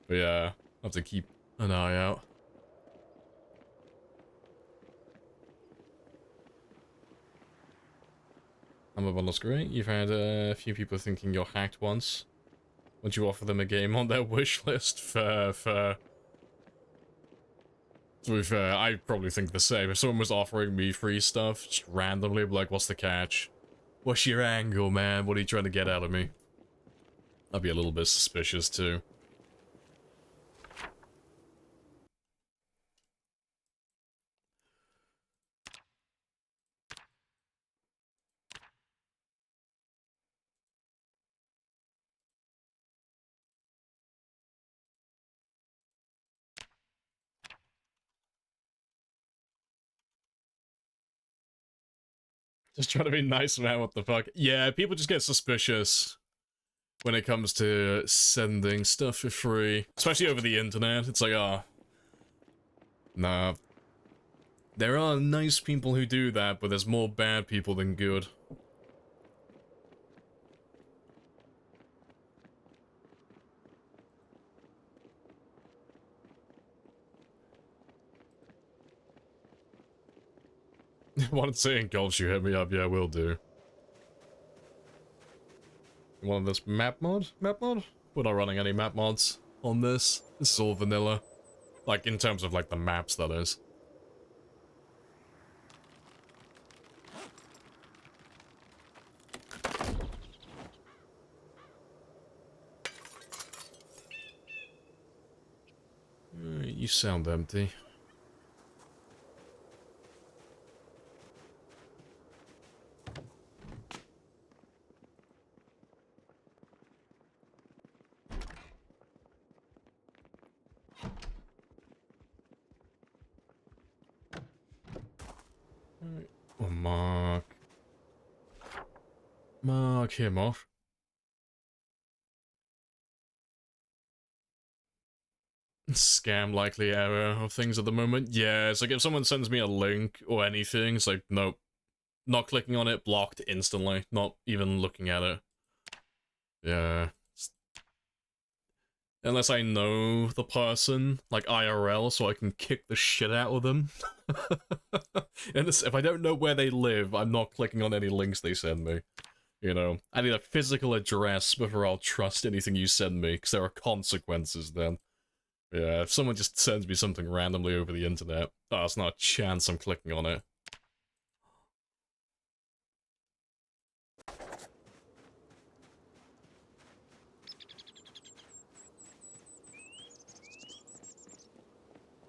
But yeah, I'll have to keep an eye out. Humble Bundle's great. You've had a few people thinking you're hacked once. Would you offer them a game on their wish list? Fair. To be fair, I probably think the same. If someone was offering me free stuff, just randomly, I'd be like, what's the catch? What's your angle, man? What are you trying to get out of me? I'd be a little bit suspicious, too. Just trying to be nice, man, what the fuck? Yeah, people just get suspicious when it comes to sending stuff for free. Especially over the internet. It's like, ah... Nah. There are nice people who do that, but there's more bad people than good. Want to say in Gulch, you hit me up? Yeah, will do. You want this map mod? Map mod? We're not running any map mods on this. This is all vanilla. Like, in terms of, like, the maps, that is. You sound empty. Oh, Mark. Mark him off. Scam likely error of things at the moment. Yeah, it's like if someone sends me a link or anything, it's like, nope. Not clicking on it, blocked instantly. Not even looking at it. Yeah. Unless I know the person, like IRL, so I can kick the shit out of them. And this, if I don't know where they live, I'm not clicking on any links they send me. You know, I need a physical address before I'll trust anything you send me, because there are consequences then. Yeah, if someone just sends me something randomly over the internet, there's not a chance I'm clicking on it.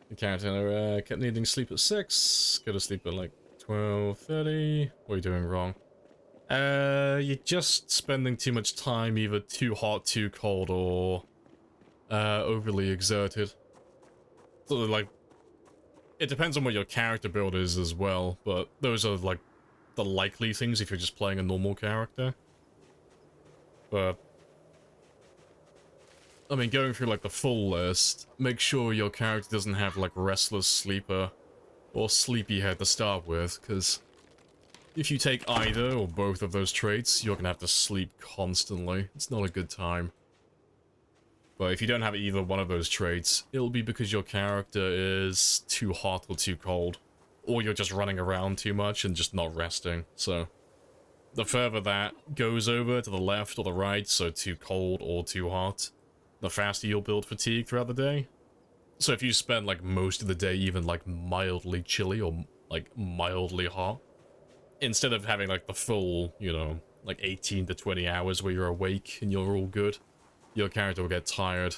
The character kept needing sleep at 6, go to sleep at like 12:30. What are you doing wrong? You're just spending too much time either too hot, too cold, or overly exerted. So, like, it depends on what your character build is as well, but those are, like, the likely things if you're just playing a normal character. But, I mean, going through, like, the full list, make sure your character doesn't have, like, restless sleeper or sleepyhead to start with, because if you take either or both of those traits, you're gonna have to sleep constantly. It's not a good time. But if you don't have either one of those traits, it'll be because your character is too hot or too cold. Or you're just running around too much and just not resting, so... The further that goes over to the left or the right, so too cold or too hot, the faster you'll build fatigue throughout the day. So if you spend, like, most of the day even, like, mildly chilly or, like, mildly hot, instead of having, like, the full, you know, like, 18 to 20 hours where you're awake and you're all good, your character will get tired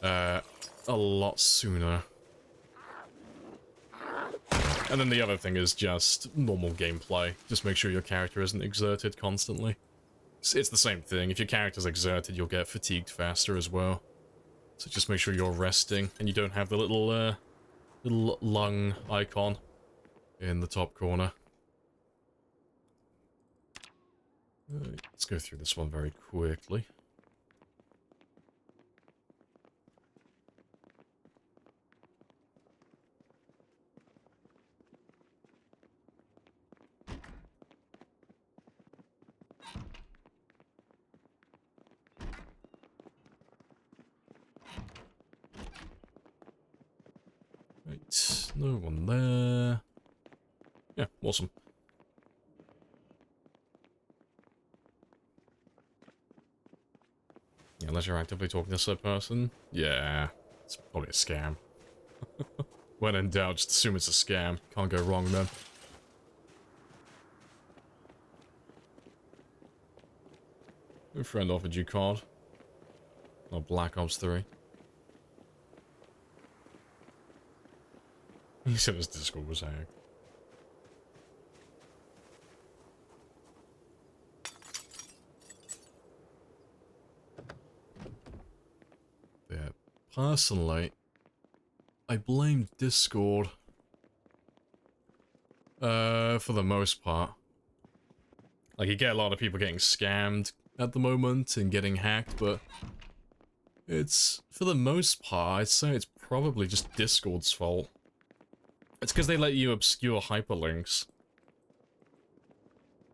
a lot sooner. And then the other thing is just normal gameplay. Just make sure your character isn't exerted constantly. It's the same thing. If your character's exerted, you'll get fatigued faster as well. So just make sure you're resting and you don't have the little lung icon in the top corner. Let's go through this one very quickly. Right, no one there. Yeah, awesome. Yeah, unless you're actively talking to said person. Yeah, it's probably a scam. When in doubt, just assume it's a scam. Can't go wrong then. A friend offered you COD. Or Black Ops 3. He said his Discord was hacked. Yeah, personally, I blame Discord. For the most part. Like, you get a lot of people getting scammed at the moment and getting hacked, but it's, for the most part, I'd say it's probably just Discord's fault. It's because they let you obscure hyperlinks.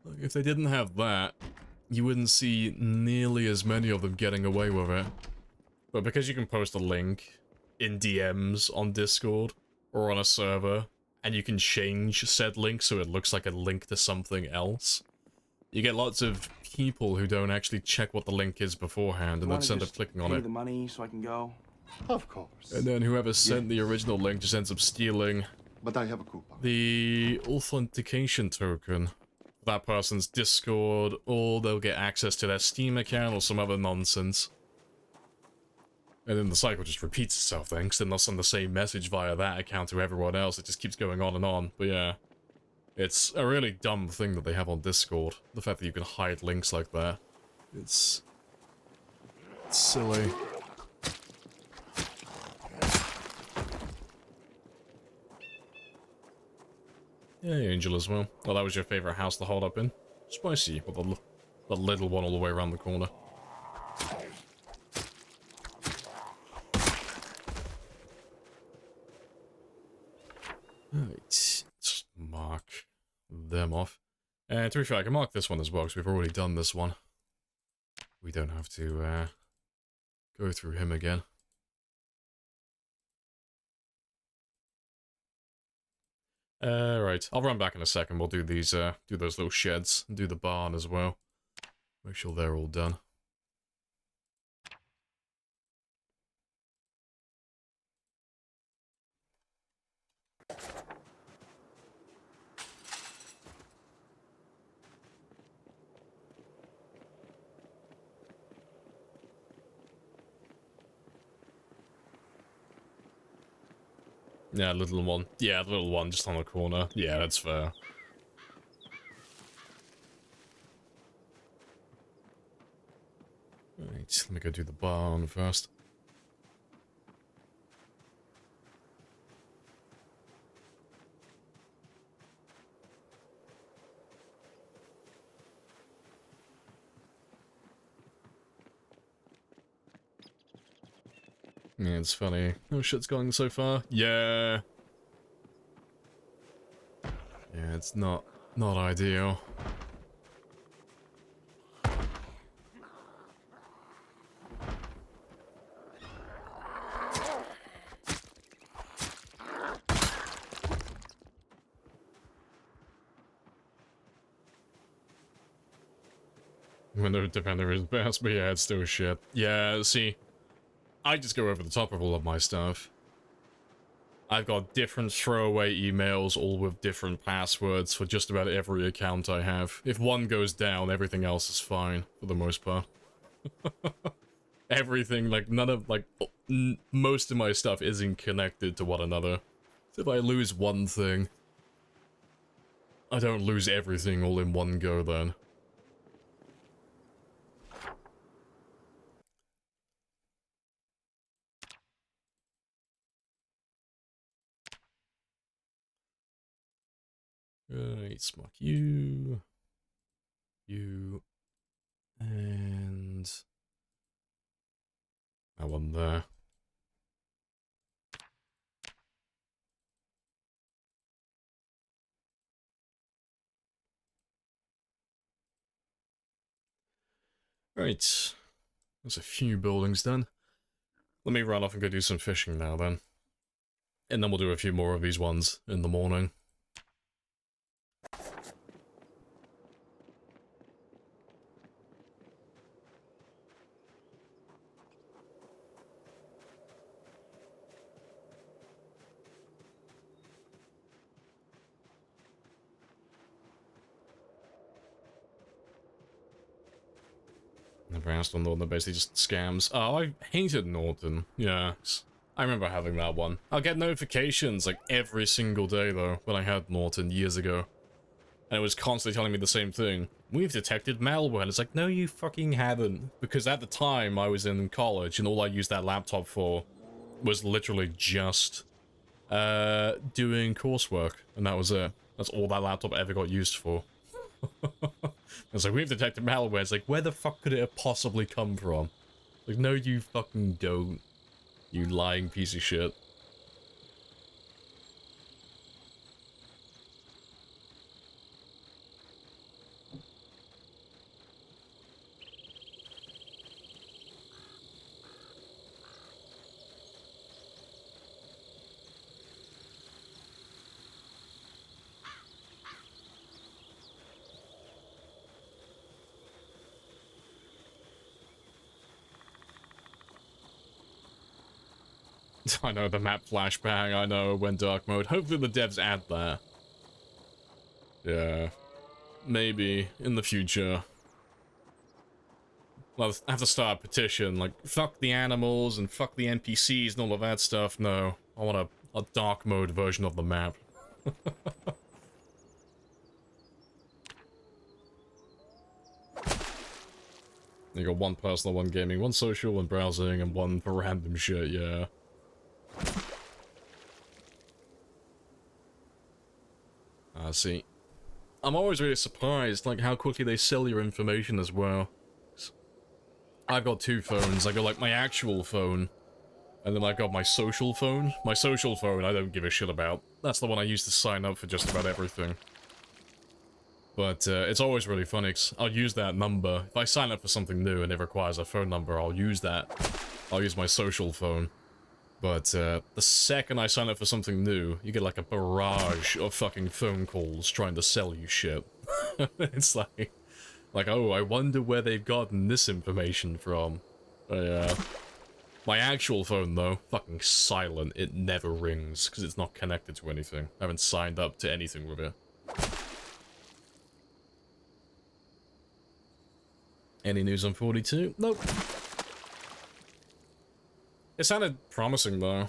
Like, if they didn't have that, you wouldn't see nearly as many of them getting away with it. But because you can post a link in DMs on Discord or on a server, and you can change said link so it looks like a link to something else, you get lots of people who don't actually check what the link is beforehand and then end up clicking on pay me it. the money so I can go? Of course. And then whoever sent the Yes. original link just ends up stealing But I have a coupon. the authentication token for that person's Discord, or they'll get access to their Steam account or some other nonsense. And then the cycle just repeats itself then, because then they'll send the same message via that account to everyone else. It just keeps going on and on. But yeah, it's a really dumb thing that they have on Discord. The fact that you can hide links like that. It's silly. Yeah, Angel as well. Oh, that was your favorite house to hold up in? Spicy, with the little one all the way around the corner. Alright, let's mark them off. And to be fair, I can mark this one as well, because we've already done this one. We don't have to go through him again. Right, I'll run back in a second. We'll do these, do those little sheds, and do the barn as well. Make sure they're all done. Yeah, little one. Yeah, the little one just on the corner. Yeah, that's fair. Right, let me go do the barn first. Yeah, it's funny. Oh, shit's going so far. Yeah. Yeah, it's not ideal. Window Defender is best, but yeah, it's still shit. Yeah, see, I just go over the top of all of my stuff. I've got different throwaway emails, all with different passwords for just about every account I have. If one goes down, everything else is fine, for the most part. Everything, like, none of, like, most of my stuff isn't connected to one another. So if I lose one thing, I don't lose everything all in one go then. Right, smock you, and that one there. Right, there's a few buildings done. Let me run off and go do some fishing now then. And then we'll do a few more of these ones in the morning. comparison on Norton that basically just scams. Oh, I hated Norton. Yeah. I remember having that one. I'll get notifications like every single day though when I had Norton years ago. And it was constantly telling me the same thing. We've detected malware. And it's like, no you fucking haven't. Because at the time I was in college and all I used that laptop for was literally just doing coursework. And that was it. That's all that laptop ever got used for. It's like, we've detected malware. It's like, where the fuck could it have possibly come from? Like, no you fucking don't. You lying piece of shit. I know, the map flashbang, I know, when dark mode. Hopefully the devs add that. Yeah. Maybe, in the future. Well, I have to start a petition, like, fuck the animals and fuck the NPCs and all of that stuff. No, I want a dark mode version of the map. You got one personal, one gaming, one social, one browsing, and one for random shit, yeah. See. I'm always really surprised, like, how quickly they sell your information as well. I've got two phones. I got, like, my actual phone, and then I've got my social phone. My social phone I don't give a shit about. That's the one I use to sign up for just about everything. But, it's always really funny, 'cause I'll use that number. If I sign up for something new and it requires a phone number, I'll use that. I'll use my social phone. But, the second I sign up for something new, you get like a barrage of fucking phone calls trying to sell you shit. It's like, oh, I wonder where they've gotten this information from. My actual phone, though, fucking silent. It never rings, because it's not connected to anything. I haven't signed up to anything with it. Any news on 42? Nope. It sounded promising, though.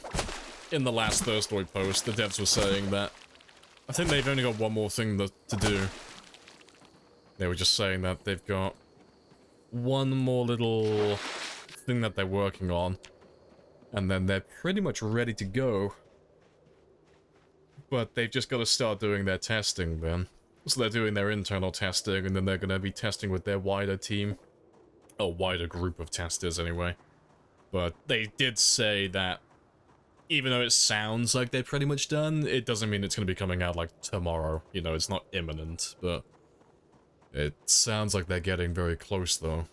In the last Thirstoid post, the devs were saying that I think they've only got one more thing to do. They were just saying that they've got one more little thing that they're working on, and then they're pretty much ready to go. But they've just got to start doing their testing then. So they're doing their internal testing, and then they're going to be testing with their wider team. A wider group of testers, anyway. But they did say that even though it sounds like they're pretty much done, it doesn't mean it's going to be coming out, like, tomorrow. You know, it's not imminent, but it sounds like they're getting very close, though.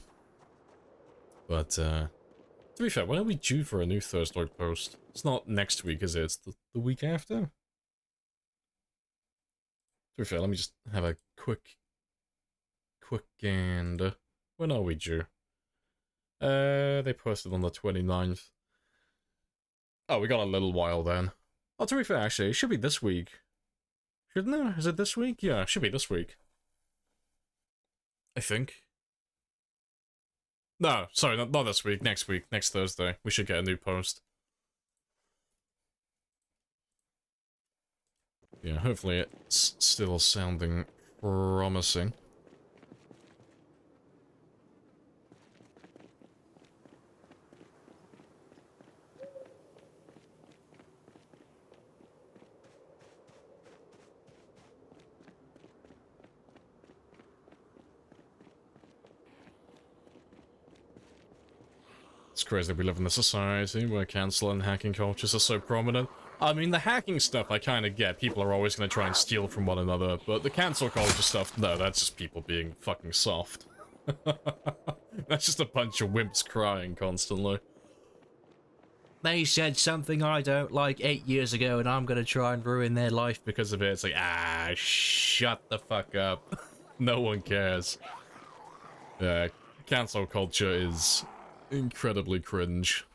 But, to be fair, when are we due for a new Thirstoid post? It's not next week, is it? It's the week after? To be fair, let me just have a quick gander. When are we due? They posted on the 29th. Oh, we got a little while then. Oh, to be fair, actually, it should be this week. Shouldn't it? Is it this week? Yeah, it should be this week. I think. No, sorry, not this week. Next week. Next Thursday. We should get a new post. Yeah, hopefully it's still sounding promising. It's crazy we live in a society where cancel and hacking cultures are so prominent. I mean, the hacking stuff I kind of get. People are always going to try and steal from one another, but the cancel culture stuff, no, that's just people being fucking soft. That's just a bunch of wimps crying constantly. They said something I don't like 8 years ago, and I'm going to try and ruin their life because of it. It's like, ah, shut the fuck up. No one cares. Yeah, cancel culture is incredibly cringe.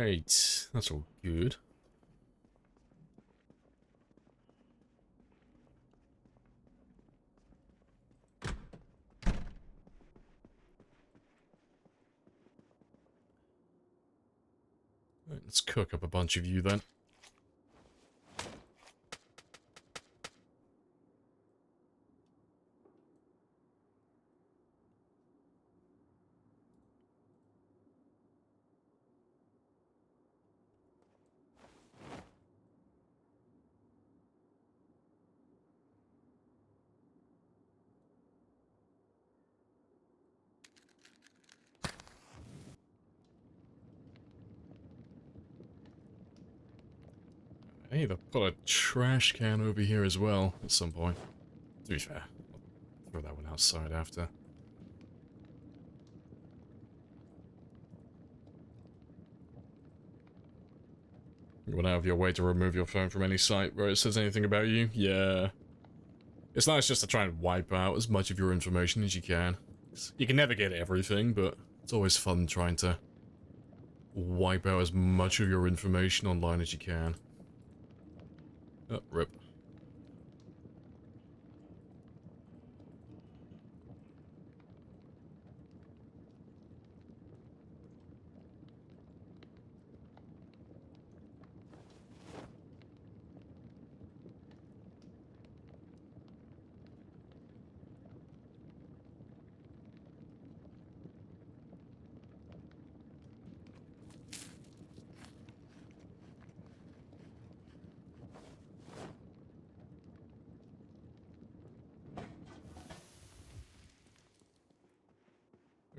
Right, that's all good. Right, let's cook up a bunch of you then. Hey, they'll put a trash can over here as well at some point. To be fair, I'll throw that one outside after. You want to have your way to remove your phone from any site where it says anything about you? Yeah. It's nice just to try and wipe out as much of your information as you can. You can never get everything, but it's always fun trying to wipe out as much of your information online as you can. Oh, rip.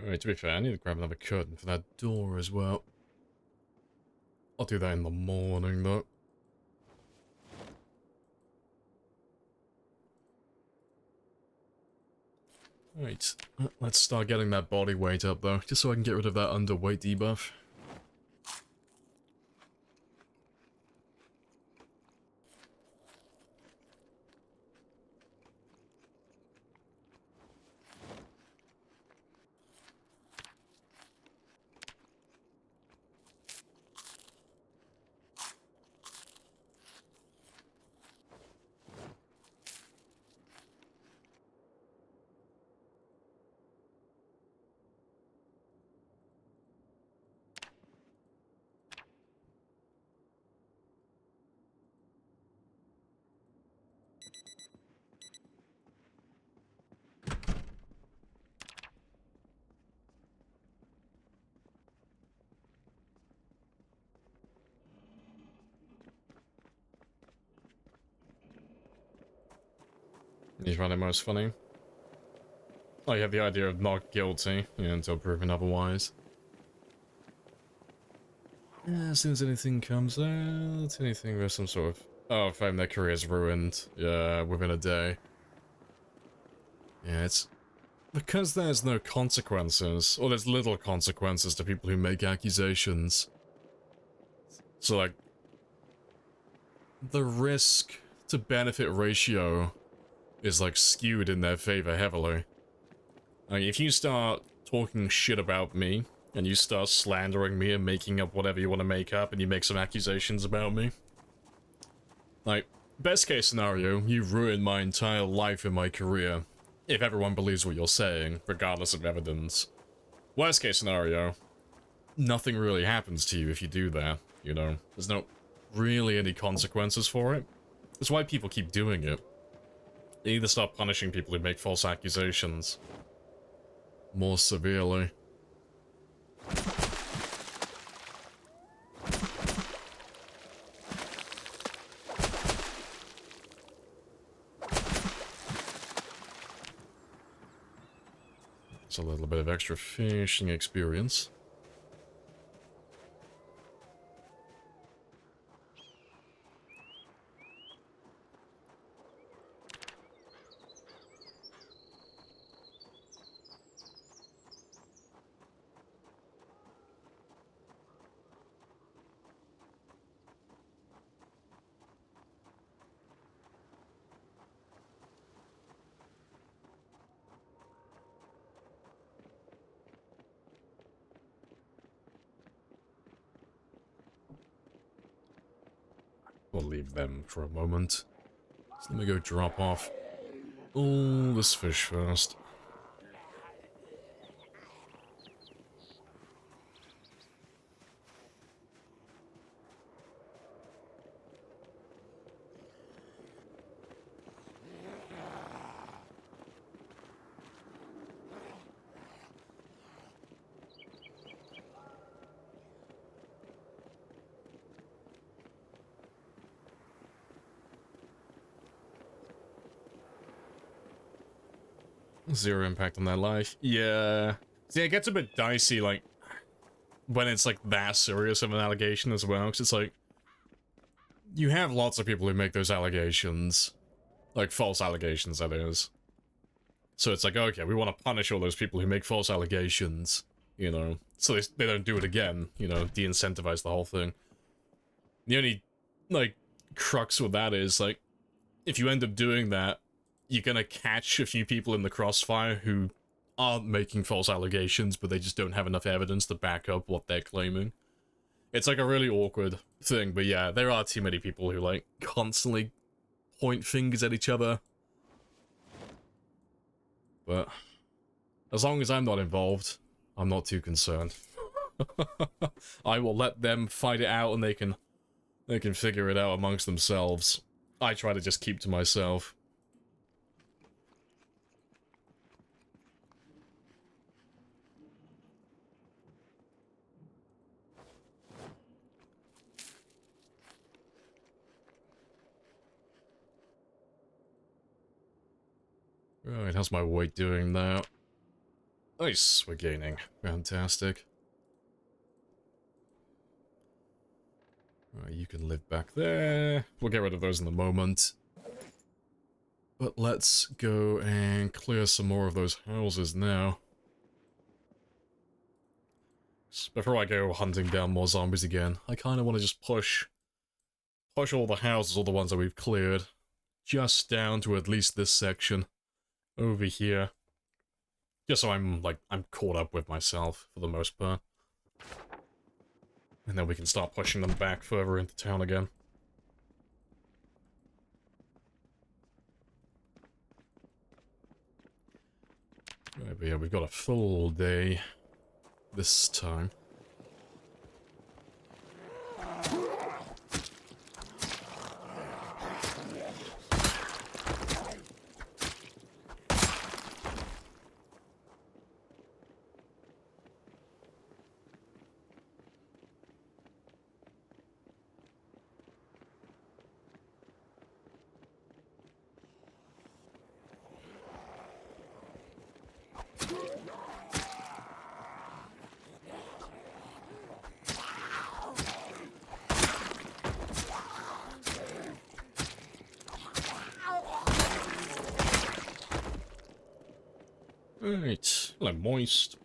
Alright, to be fair, I need to grab another curtain for that door as well. I'll do that in the morning, though. Right, let's start getting that body weight up, though, just so I can get rid of that underweight debuff. You find it most funny? Oh, you have the idea of not guilty, until proven otherwise. As soon as anything comes out, anything with some sort of... Oh, fame, their career's ruined, within a day. Yeah, it's... Because there's no consequences, or there's little consequences to people who make accusations. So, like... The risk to benefit ratio is, like, skewed in their favor heavily. Like, if you start talking shit about me, and you start slandering me and making up whatever you want to make up, and you make some accusations about me, like, best case scenario, you ruin my entire life and my career, if everyone believes what you're saying, regardless of evidence. Worst case scenario, nothing really happens to you if you do that, you know? There's no really any consequences for it. That's why people keep doing it. They either start punishing people who make false accusations more severely. It's a little bit of extra fishing experience. rather leave them for a moment. So let me go drop off all this fish first. Zero impact on their life. Yeah. See, it gets a bit dicey, like, when it's, like, that serious of an allegation as well, because it's like, you have lots of people who make those allegations. Like, false allegations, that is. So it's like, okay, we want to punish all those people who make false allegations, you know, so they don't do it again, you know, de-incentivize the whole thing. The only, like, crux with that is, like, if you end up doing that, you're gonna catch a few people in the crossfire who aren't making false allegations, but they just don't have enough evidence to back up what they're claiming. It's like a really awkward thing, but yeah, there are too many people who, like, constantly point fingers at each other. But as long as I'm not involved, I'm not too concerned. I will let them fight it out and they can figure it out amongst themselves. I try to just keep to myself. Right, how's my weight doing now? Nice, we're gaining. Fantastic. Right, you can live back there. We'll get rid of those in a moment. But let's go and clear some more of those houses now. Before I go hunting down more zombies again, I kind of want to just push all the houses, all the ones that we've cleared, just down to at least this section over here. Just so I'm caught up with myself for the most part. And then we can start pushing them back further into town again. Right, but yeah, we've got a full day this time. Right, hello Moist.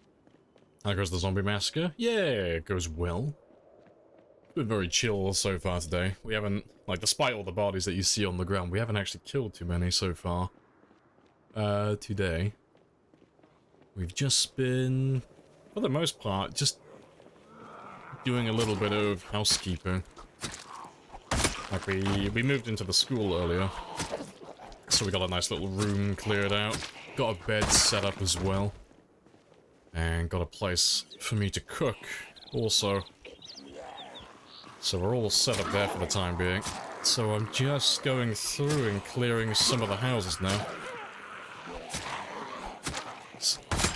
How goes the zombie massacre? Yeah, it goes well. It's been very chill so far today. We haven't, like, despite all the bodies that you see on the ground, we haven't actually killed too many so far. Today. We've just been, for the most part, just doing a little bit of housekeeping. Like, we moved into the school earlier, so we got a nice little room cleared out. Got a bed set up as well. And got a place for me to cook also. So we're all set up there for the time being. So I'm just going through and clearing some of the houses now.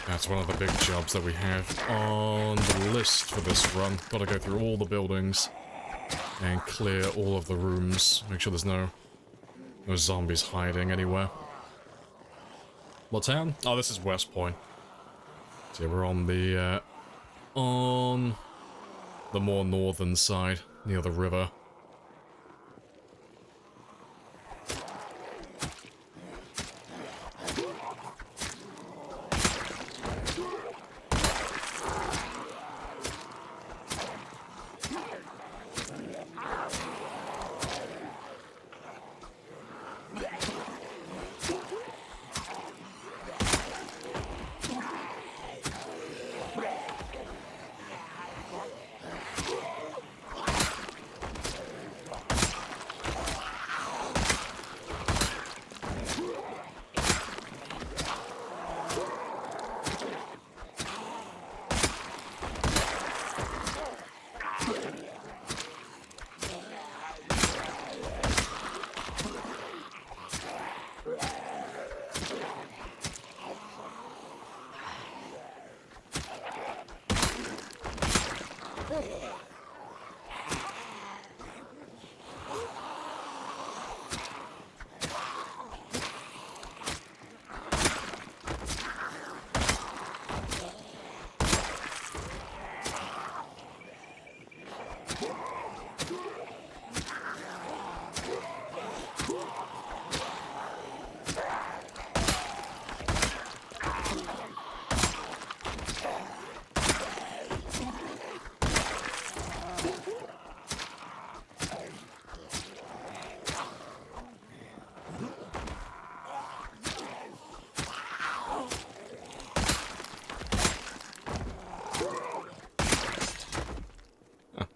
That's one of the big jobs that we have on the list for this run. Gotta go through all the buildings and clear all of the rooms. Make sure there's no zombies hiding anywhere. What town? Oh, this is West Point. So we're on the more northern side, near the river.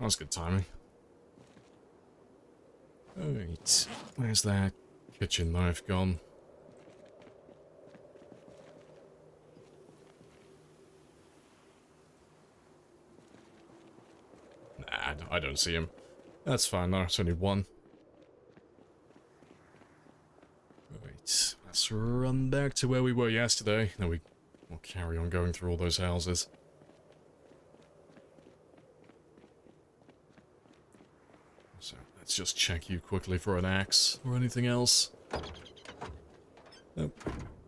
That's good timing. Alright, where's that kitchen knife gone? Nah, I don't see him. That's fine, though. It's only one. Right, let's run back to where we were yesterday. Then we'll carry on going through all those houses. So, let's just check you quickly for an axe or anything else. Nope.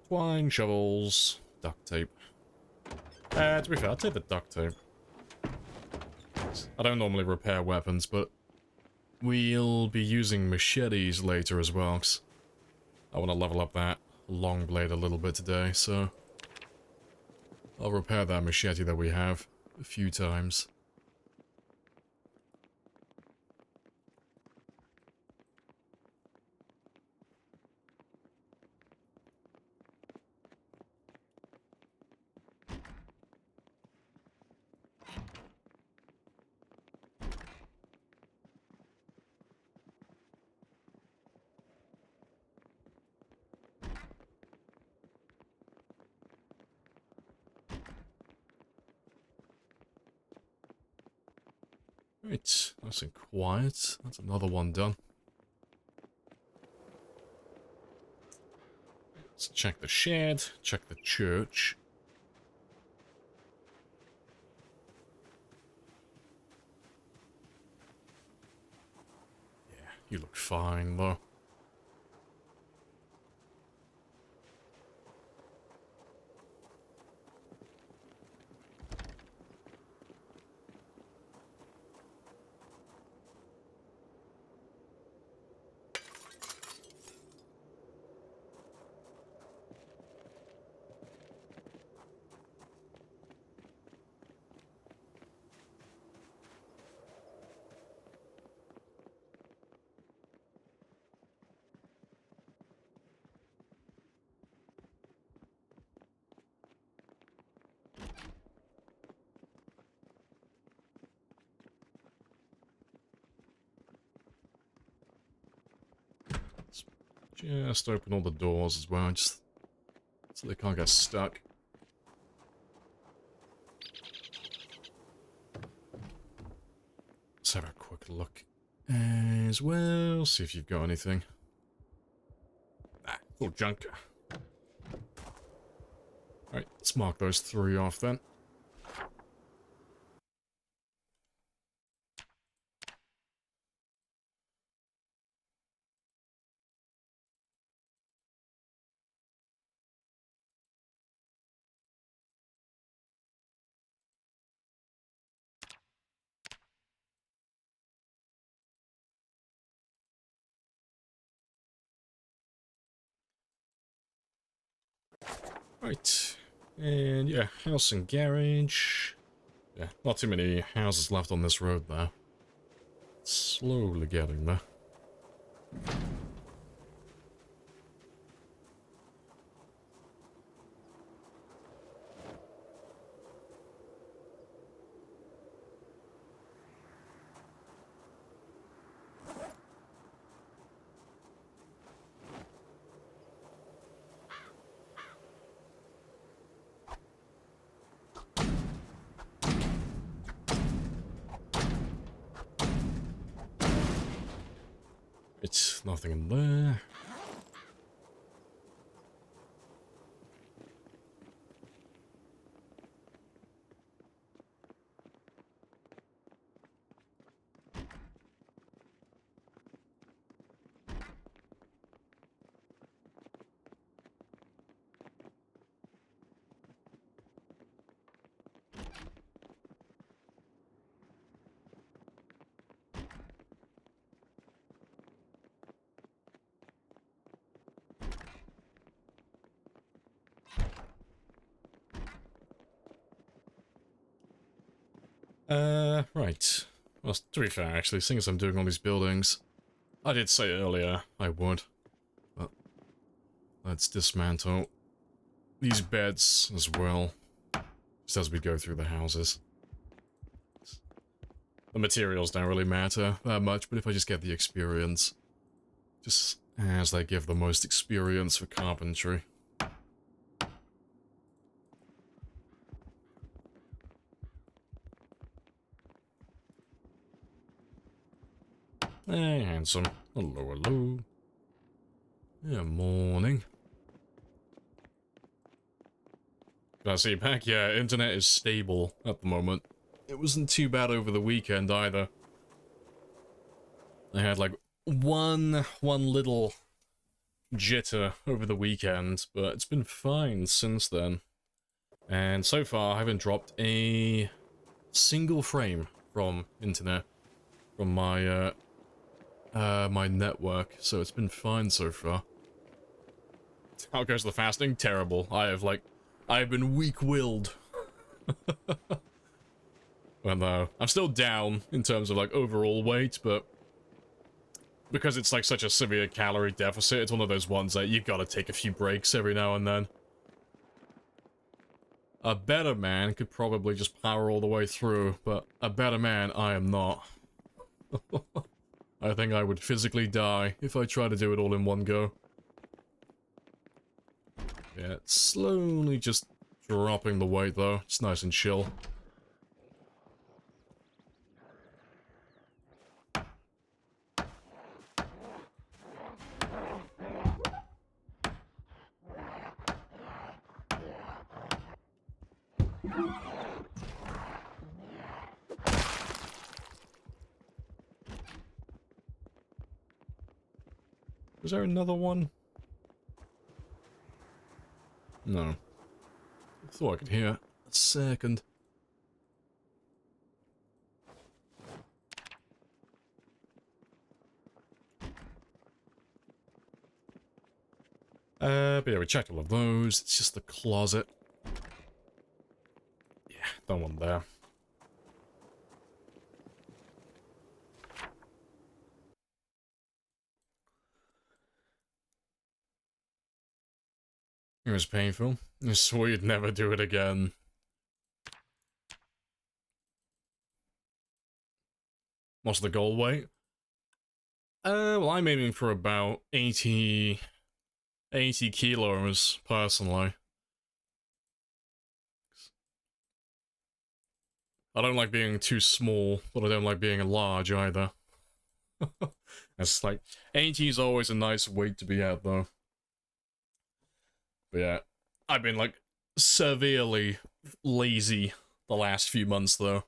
Twine, shovels, duct tape. To be fair, I'll take the duct tape. I don't normally repair weapons, but we'll be using machetes later as well, 'cause I want to level up that long blade a little bit today, so I'll repair that machete that we have a few times. Right, nice and quiet. That's another one done. Let's check the shed, check the church. Yeah, you look fine though. Just open all the doors as well, just so they can't get stuck. Let's have a quick look as well, see if you've got anything. Ah, all junk. Alright, let's mark those 3 off then. Right, and yeah, house and garage. Yeah, not too many houses left on this road now. Slowly getting there. It's nothing in there. Right. Well, to be fair, actually, seeing as I'm doing all these buildings, I did say earlier I would, but let's dismantle these beds as well, just as we go through the houses. the materials don't really matter that much, but if I just get the experience, just as they give the most experience for carpentry. Hey, handsome. Hello, hello. Yeah, morning. I see back, yeah, internet is stable at the moment. It wasn't too bad over the weekend either. I had like one little jitter over the weekend, but it's been fine since then. And so far, I haven't dropped a single frame from internet, from my my network, so it's been fine so far. How goes the fasting? Terrible. I've been weak-willed. Well, no, I'm still down in terms of like overall weight, but because it's like such a severe calorie deficit, it's one of those ones that you gotta take a few breaks every now and then. A better man could probably just power all the way through, but a better man I am not. I think I would physically die if I tried to do it all in one go. Yeah, it's slowly just dropping the weight though. It's nice and chill. Was there another one? No. I thought I could hear it. A second. But yeah, we checked all of those. It's just the closet. Yeah, don't want there. It was painful. I swore you'd never do it again. What's the goal weight? Well, I'm aiming for about 80 kilos, personally. I don't like being too small, but I don't like being large either. It's like, 80 is always a nice weight to be at, though. But yeah, I've been, like, severely lazy the last few months, though.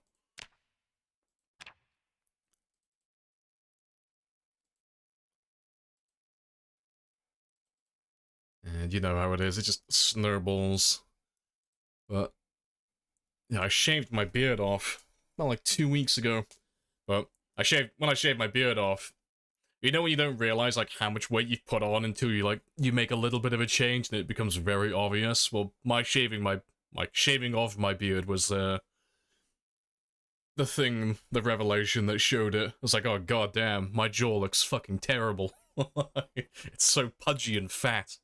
And you know how it is, it just snowballs. But, yeah, I shaved my beard off, not like 2 weeks ago. But, when I shaved my beard off, you know when you don't realize, like, how much weight you've put on until you make a little bit of a change and it becomes very obvious? Well, shaving off my beard was, the revelation that showed it. I was like, oh goddamn, my jaw looks fucking terrible. It's so pudgy and fat.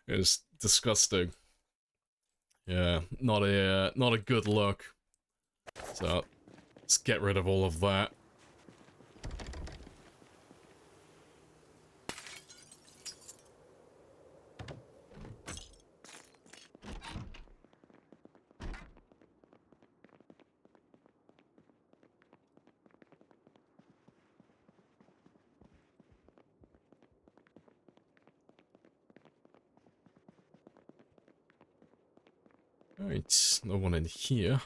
It's disgusting. Yeah, not a good look. So, let's get rid of all of that. Alright, no one in here.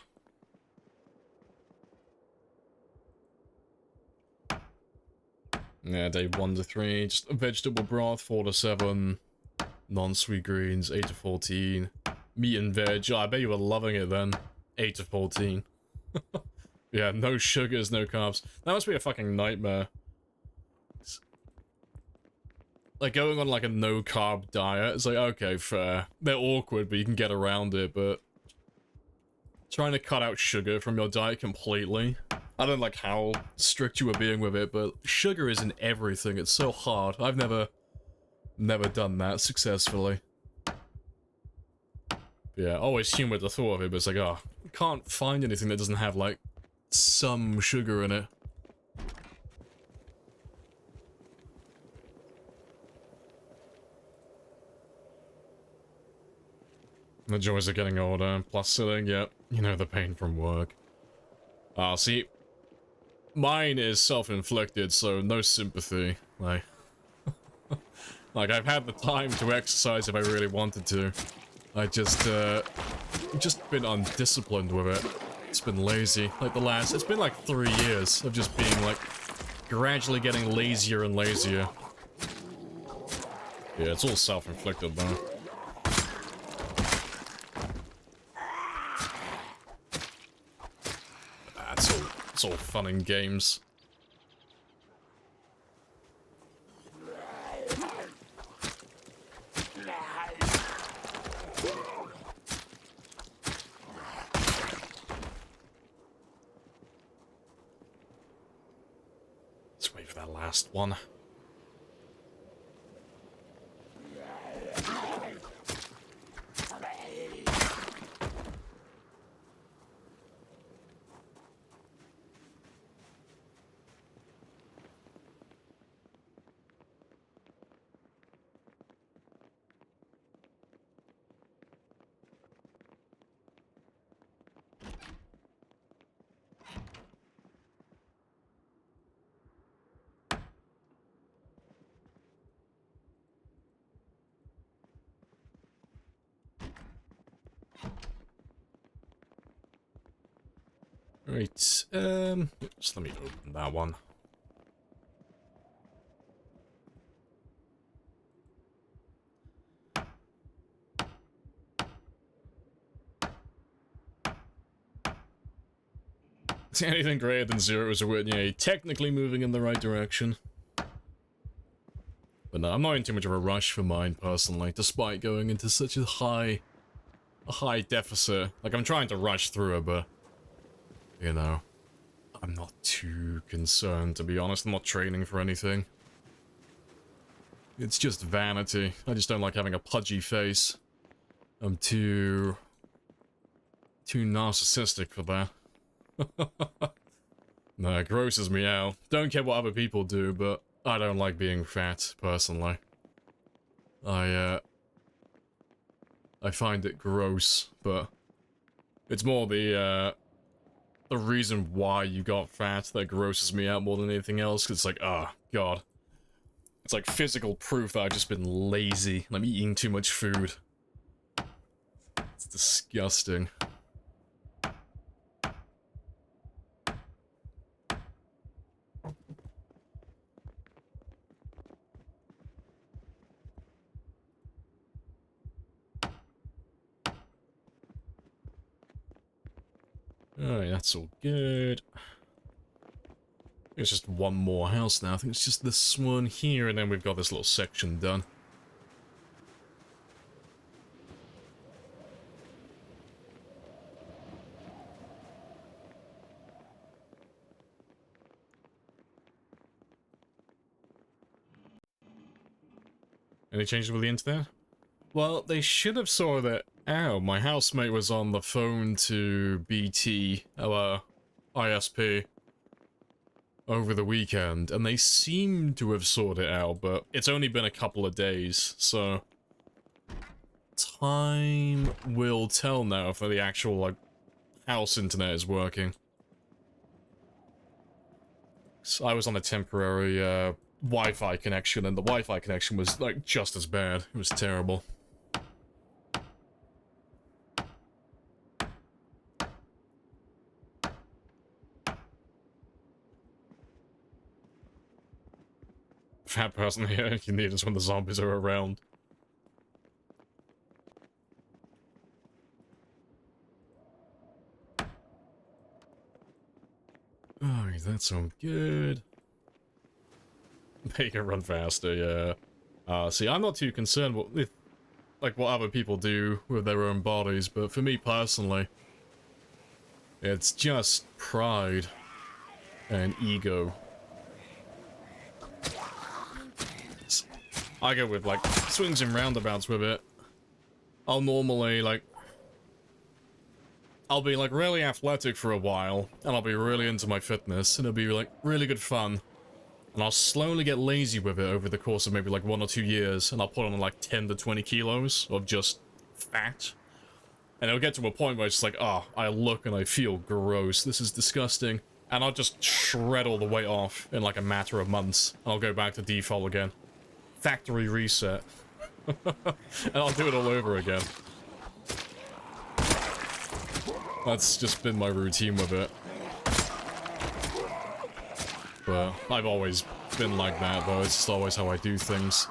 Yeah, day 1 to 3, just vegetable broth, 4 to 7, non-sweet greens, 8 to 14, meat and veg. Oh, I bet you were loving it then. 8 to 14. Yeah, no sugars, no carbs. That must be a fucking nightmare. Like, going on, like, a no-carb diet, it's like, okay, fair. They're awkward, but you can get around it, but trying to cut out sugar from your diet completely. I don't like how strict you were being with it, but sugar is in everything. It's so hard. I've never done that successfully. Yeah, always humor the thought of it, but it's like, oh, I can't find anything that doesn't have, like, some sugar in it. The joys of getting older, plus sitting, yep, you know, the pain from work. See, mine is self-inflicted, so no sympathy, like... like, I've had the time to exercise if I really wanted to. I just been undisciplined with it. It's been lazy, like it's been like 3 years of just being, like, gradually getting lazier and lazier. Yeah, it's all self-inflicted, though. It's all fun and games. Let's wait for that last one. Right, just let me open that one. Anything greater than 0 is a win. Yeah, technically moving in the right direction. But no, I'm not in too much of a rush for mine, personally, despite going into such a high deficit. Like, I'm trying to rush through it, but, you know, I'm not too concerned, to be honest. I'm not training for anything. It's just vanity. I just don't like having a pudgy face. I'm too narcissistic for that. No, it grosses me out. Don't care what other people do, but I don't like being fat, personally. I find it gross, but it's more the reason why you got fat that grosses me out more than anything else, 'cause it's like, oh, God. It's like physical proof that I've just been lazy, and I'm eating too much food. It's disgusting. Alright, that's all good. It's just one more house now. I think it's just this one here, and then we've got this little section done. Any changes with the internet? Well, they should have saw that. Ow, my housemate was on the phone to BT, our ISP, over the weekend, and they seem to have sorted it out, but it's only been a couple of days, so time will tell now if the actual, like, house internet is working. So I was on a temporary, Wi-Fi connection, and the Wi-Fi connection was, like, just as bad. It was terrible. Fat person here, you need us when the zombies are around. Alright, that's all good. They can run faster, yeah. See, I'm not too concerned with, like, what other people do with their own bodies, but for me personally, it's just pride and ego. I go with, like, swings and roundabouts with it. I'll normally, like, I'll be like really athletic for a while, and I'll be really into my fitness, and it'll be like really good fun. And I'll slowly get lazy with it over the course of maybe like 1 or 2 years, and I'll put on like 10 to 20 kilos of just fat. And it'll get to a point where it's like, oh, I look and I feel gross, this is disgusting. And I'll just shred all the weight off in like a matter of months, and I'll go back to default again. Factory reset. And I'll do it all over again. That's just been my routine with it. But I've always been like that, though. It's just always how I do things.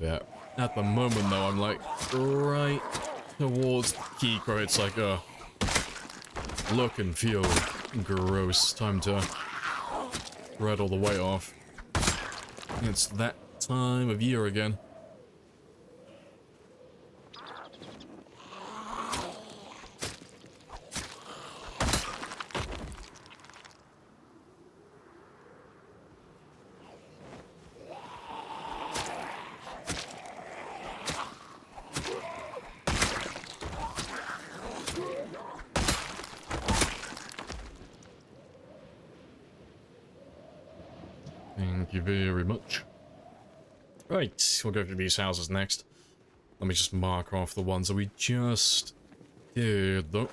Yeah. At the moment, though, I'm like right towards the peak where it's like, look and feel gross. Time to shred all the weight off. It's that time of year again. Thank you very much. Right, we'll go through these houses next. Let me just mark off the ones that we just did, though.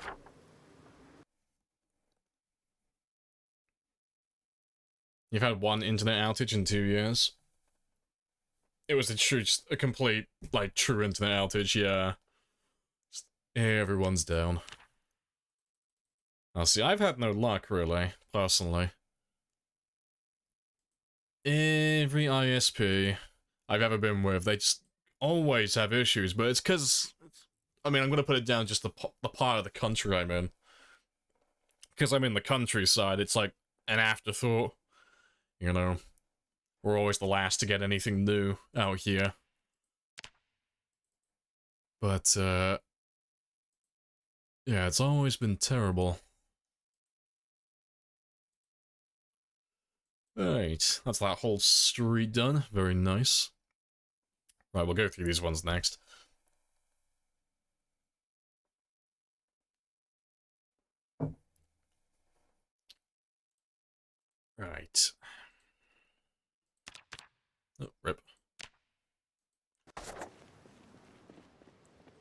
You've had one internet outage in 2 years. It was just a complete, like, true internet outage, yeah. Just everyone's down. Now, see, I've had no luck, really, personally. Every ISP I've ever been with, they just always have issues, but it's because, I mean, I'm going to put it down just the part of the country I'm in. Because I'm in the countryside, it's like an afterthought, you know. We're always the last to get anything new out here. But, yeah, it's always been terrible. Right, that's that whole street done. Very nice. Right, we'll go through these ones next. Right. Oh, rip.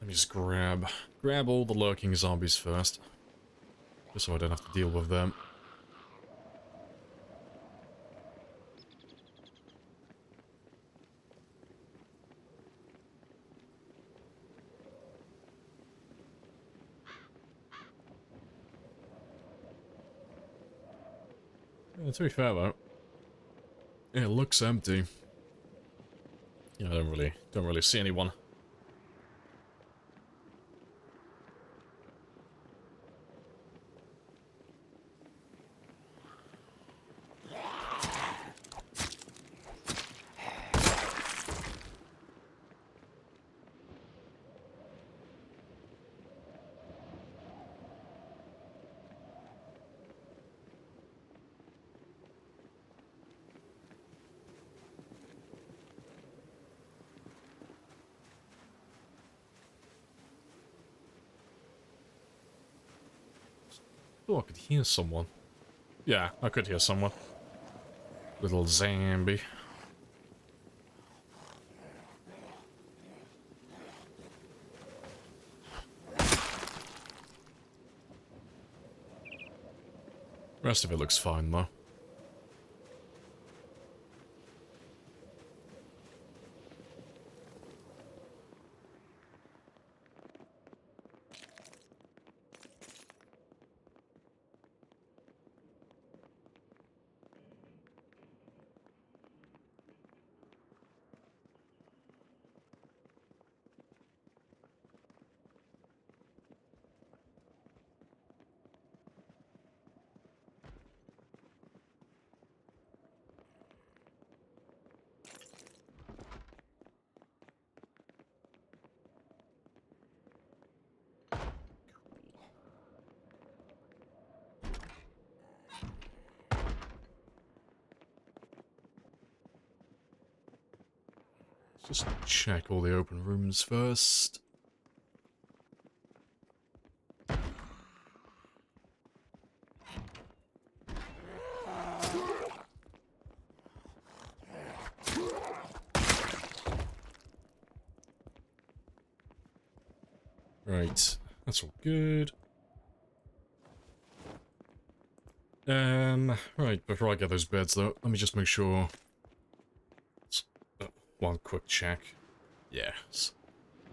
Let me just grab all the lurking zombies first. Just so I don't have to deal with them. Yeah, to be fair though, it looks empty. Yeah, I don't really see anyone. Oh, I could hear someone. Yeah, I could hear someone. Little zombie. Rest of it looks fine, though. Just check all the open rooms first. Right, that's all good. Right, before I get those beds though, let me just make sure. One quick check. Yes.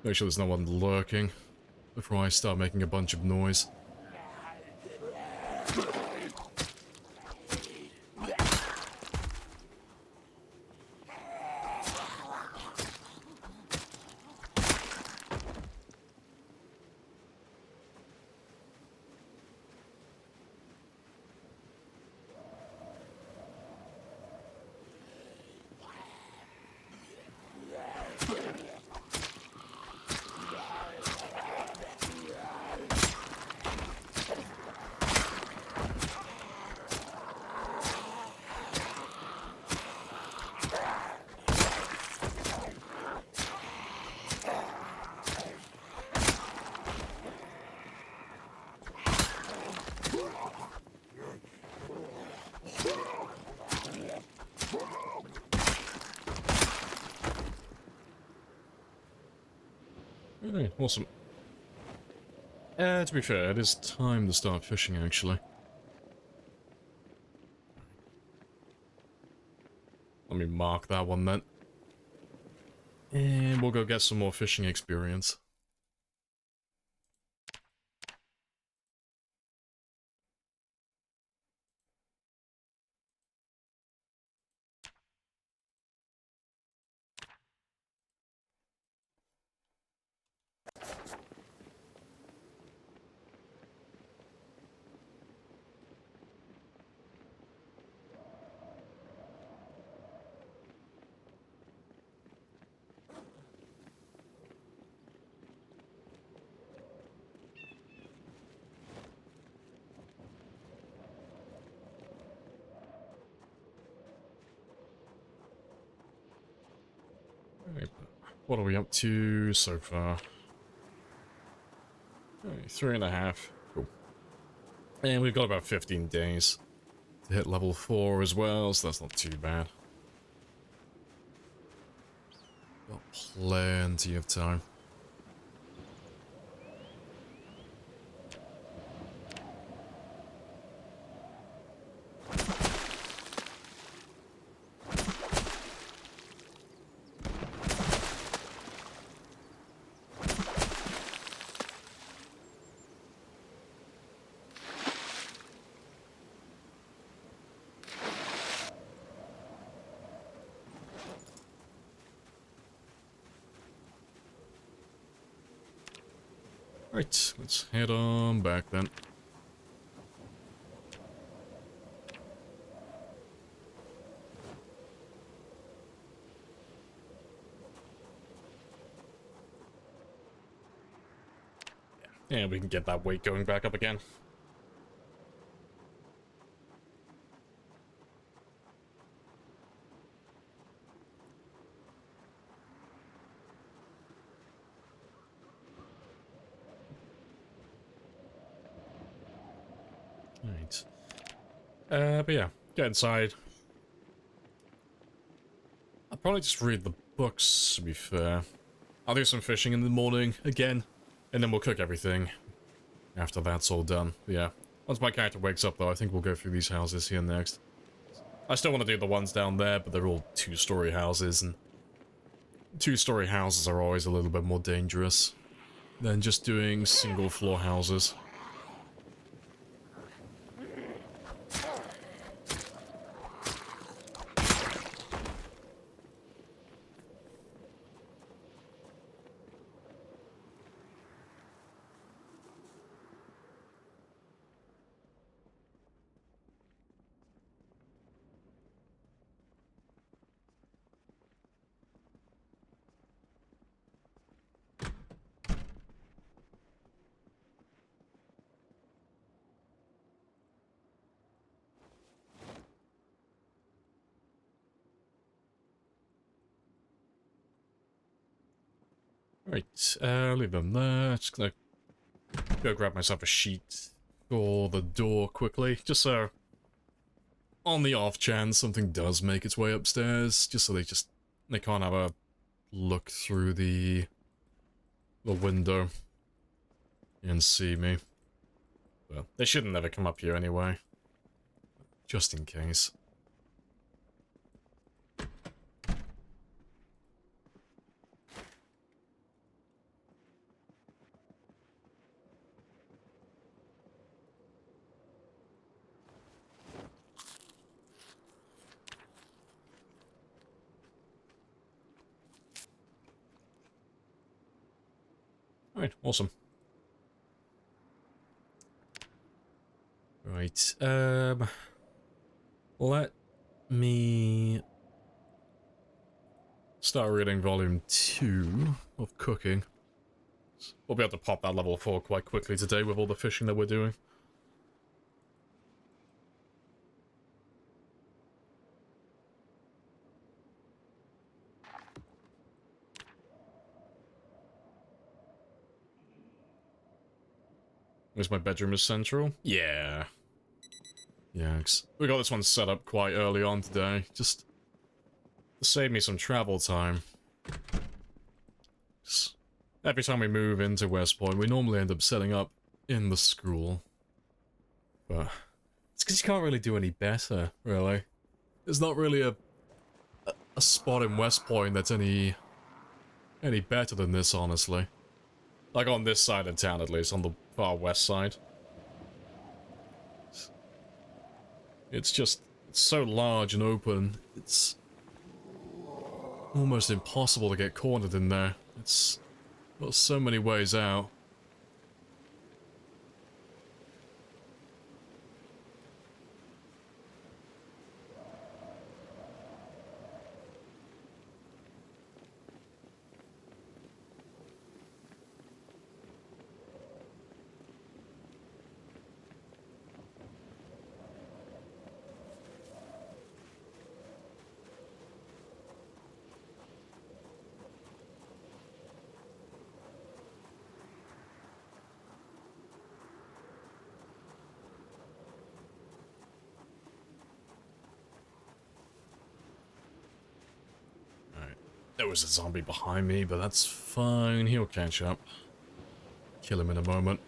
Make sure there's no one lurking before I start making a bunch of noise. Okay, awesome. To be fair, it is time to start fishing, actually. Let me mark that one then. And we'll go get some more fishing experience. Right, what are we up to so far? Okay, 3.5. Cool. And we've got about 15 days to hit level 4 as well, so that's not too bad. Got plenty of time. Right, let's head on back then. Yeah, we can get that weight going back up again. Right. But yeah, get inside. I'll probably just read the books, to be fair. I'll do some fishing in the morning, again, and then we'll cook everything after that's all done. But yeah, once my character wakes up, though, I think we'll go through these houses here next. I still want to do the ones down there, but they're all two-story houses, and two-story houses are always a little bit more dangerous than just doing single-floor houses. Right, leave them there. Just gonna go grab myself a sheet for the door quickly, just so on the off chance something does make its way upstairs, just so they can't have a look through the window and see me. Well, they shouldn't ever come up here anyway, just in case. Alright, awesome. Right, let me start reading volume 2 of Cooking. We'll be able to pop that level 4 quite quickly today with all the fishing that we're doing. Is my bedroom is central? Yeah. Yeah, we got this one set up quite early on today, just to save me some travel time. Every time we move into West Point, we normally end up setting up in the school. But it's because you can't really do any better, really. There's not really a spot in West Point that's any better than this, honestly. Like on this side of town, at least, on the far west side. It's just so large and open, it's almost impossible to get cornered in there. It's got so many ways out. There was a zombie behind me, but that's fine. He'll catch up. Kill him in a moment.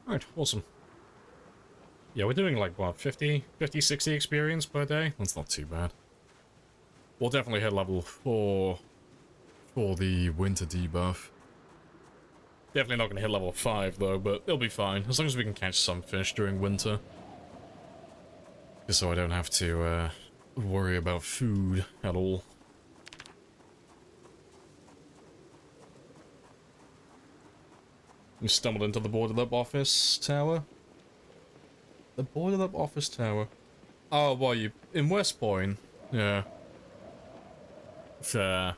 Alright, awesome. Yeah, we're doing like, what, 50, 60 experience per day? That's not too bad. We'll definitely hit level 4 for the winter debuff. Definitely not going to hit level 5 though, but it'll be fine, as long as we can catch some fish during winter. Just so I don't have to worry about food at all. You stumbled into the boarded up office tower? The boarded up office tower? Oh, well, you in West Point? Yeah. Fair.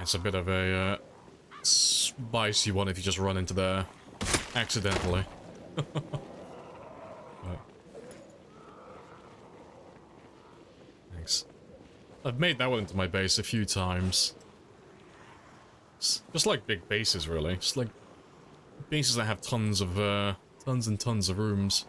It's a bit of a spicy one if you just run into there accidentally. Thanks. I've made that one into my base a few times. Just like big bases, really. Just like bases that have tons and tons of rooms.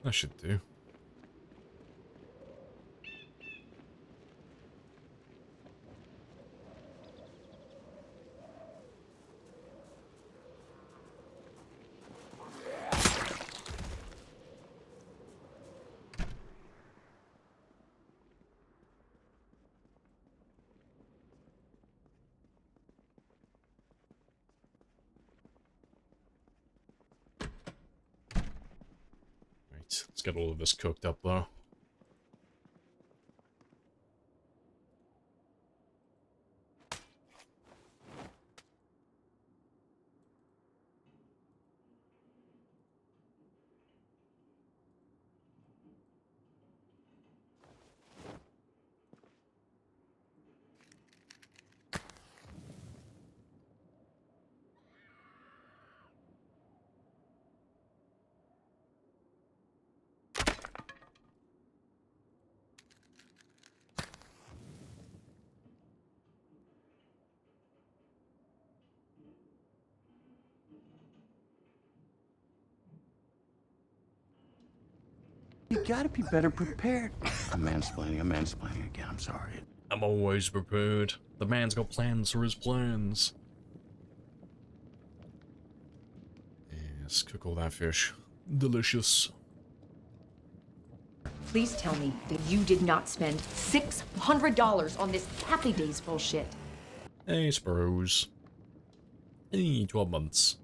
That should do. Let's get all of this cooked up, though. You gotta be better prepared. I'm mansplaining again, I'm sorry. I'm always prepared. The man's got plans for his plans. Yes, cook all that fish. Delicious. Please tell me that you did not spend $600 on this Happy Days bullshit. Hey, Sparrows. Hey, 12 months.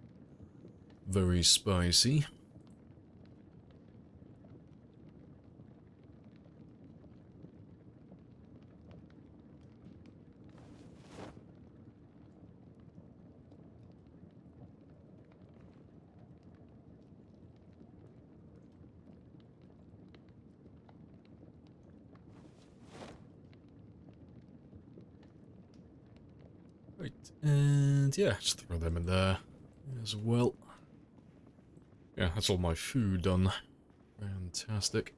Very spicy. Right, and yeah, just throw them in there as well. Yeah, that's all my food done. Fantastic.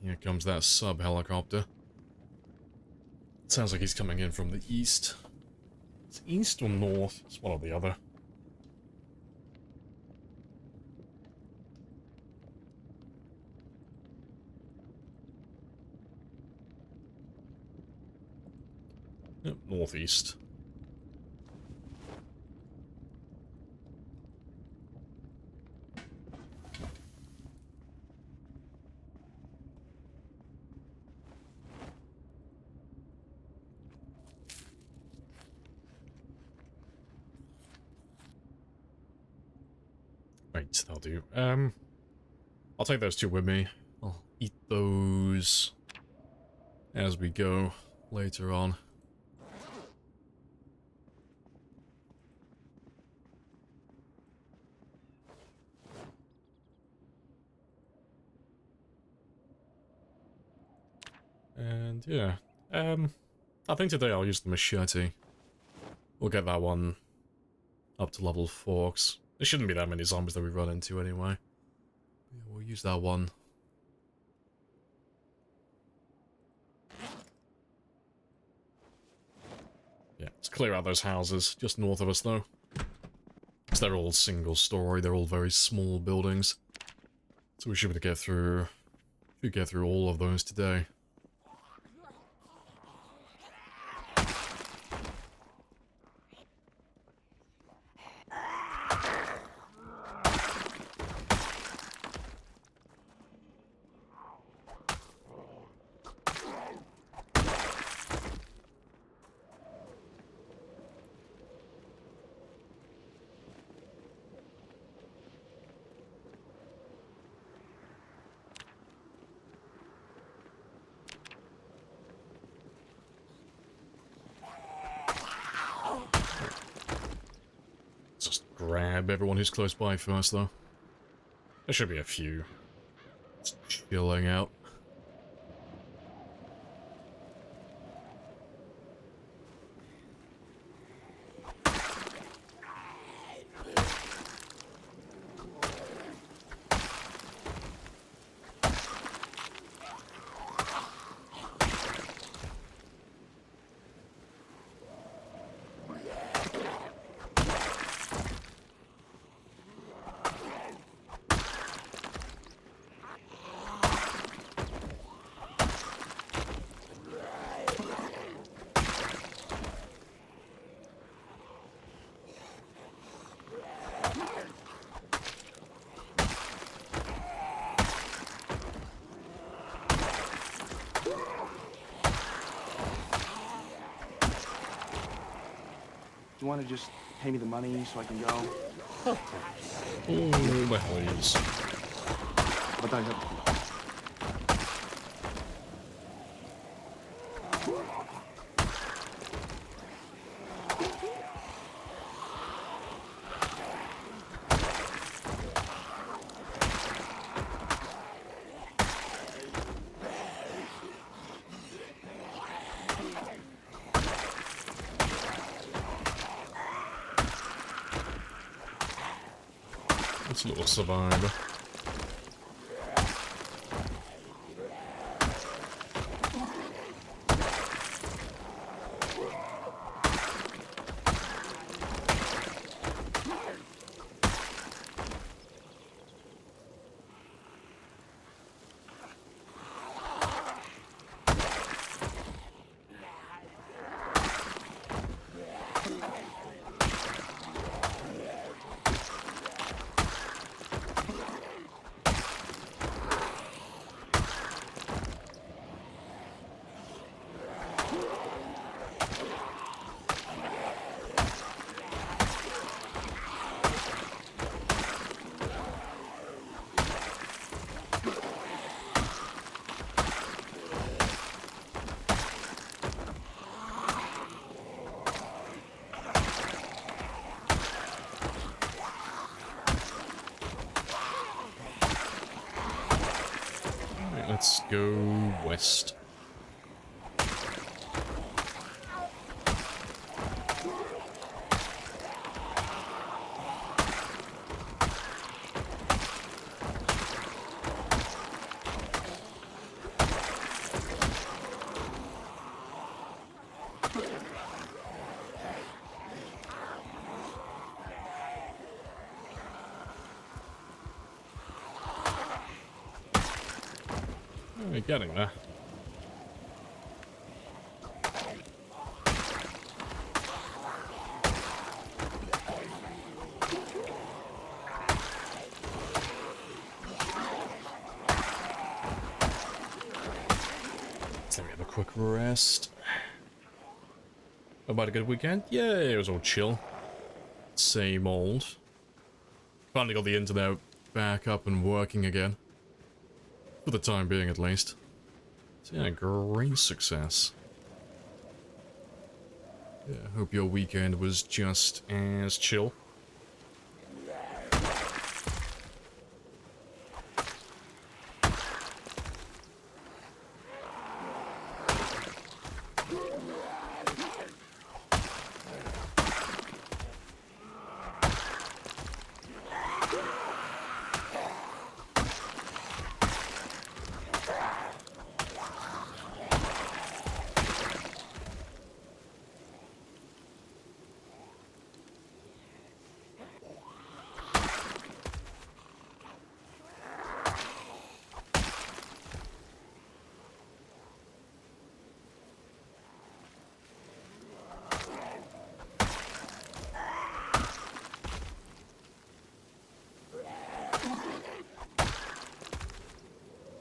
Here comes that sub-helicopter. Sounds like he's coming in from the east. It's east or north? It's one or the other. Yep, northeast. Right, that'll do. I'll take those two with me. I'll eat those as we go later on. And yeah, I think today I'll use the machete. We'll get that one up to level 4, 'cause there shouldn't be that many zombies that we run into anyway. Yeah, we'll use that one. Yeah, let's clear out those houses, just north of us though. 'Cause they're all single story, they're all very small buildings. So we should be able to get through all of those today. Grab everyone who's close by first, though. There should be a few. Just chilling out. Do you want to just pay me the money so I can go? Oh, my holes. But I have a cool boss. It's a little survivor. Alright, let's go west. We're getting there. Let's have a quick rest. About a good weekend? Yeah, it was all chill. Same old. Finally got the internet back up and working again. For the time being, at least. So yeah, great success. Yeah, hope your weekend was just as chill.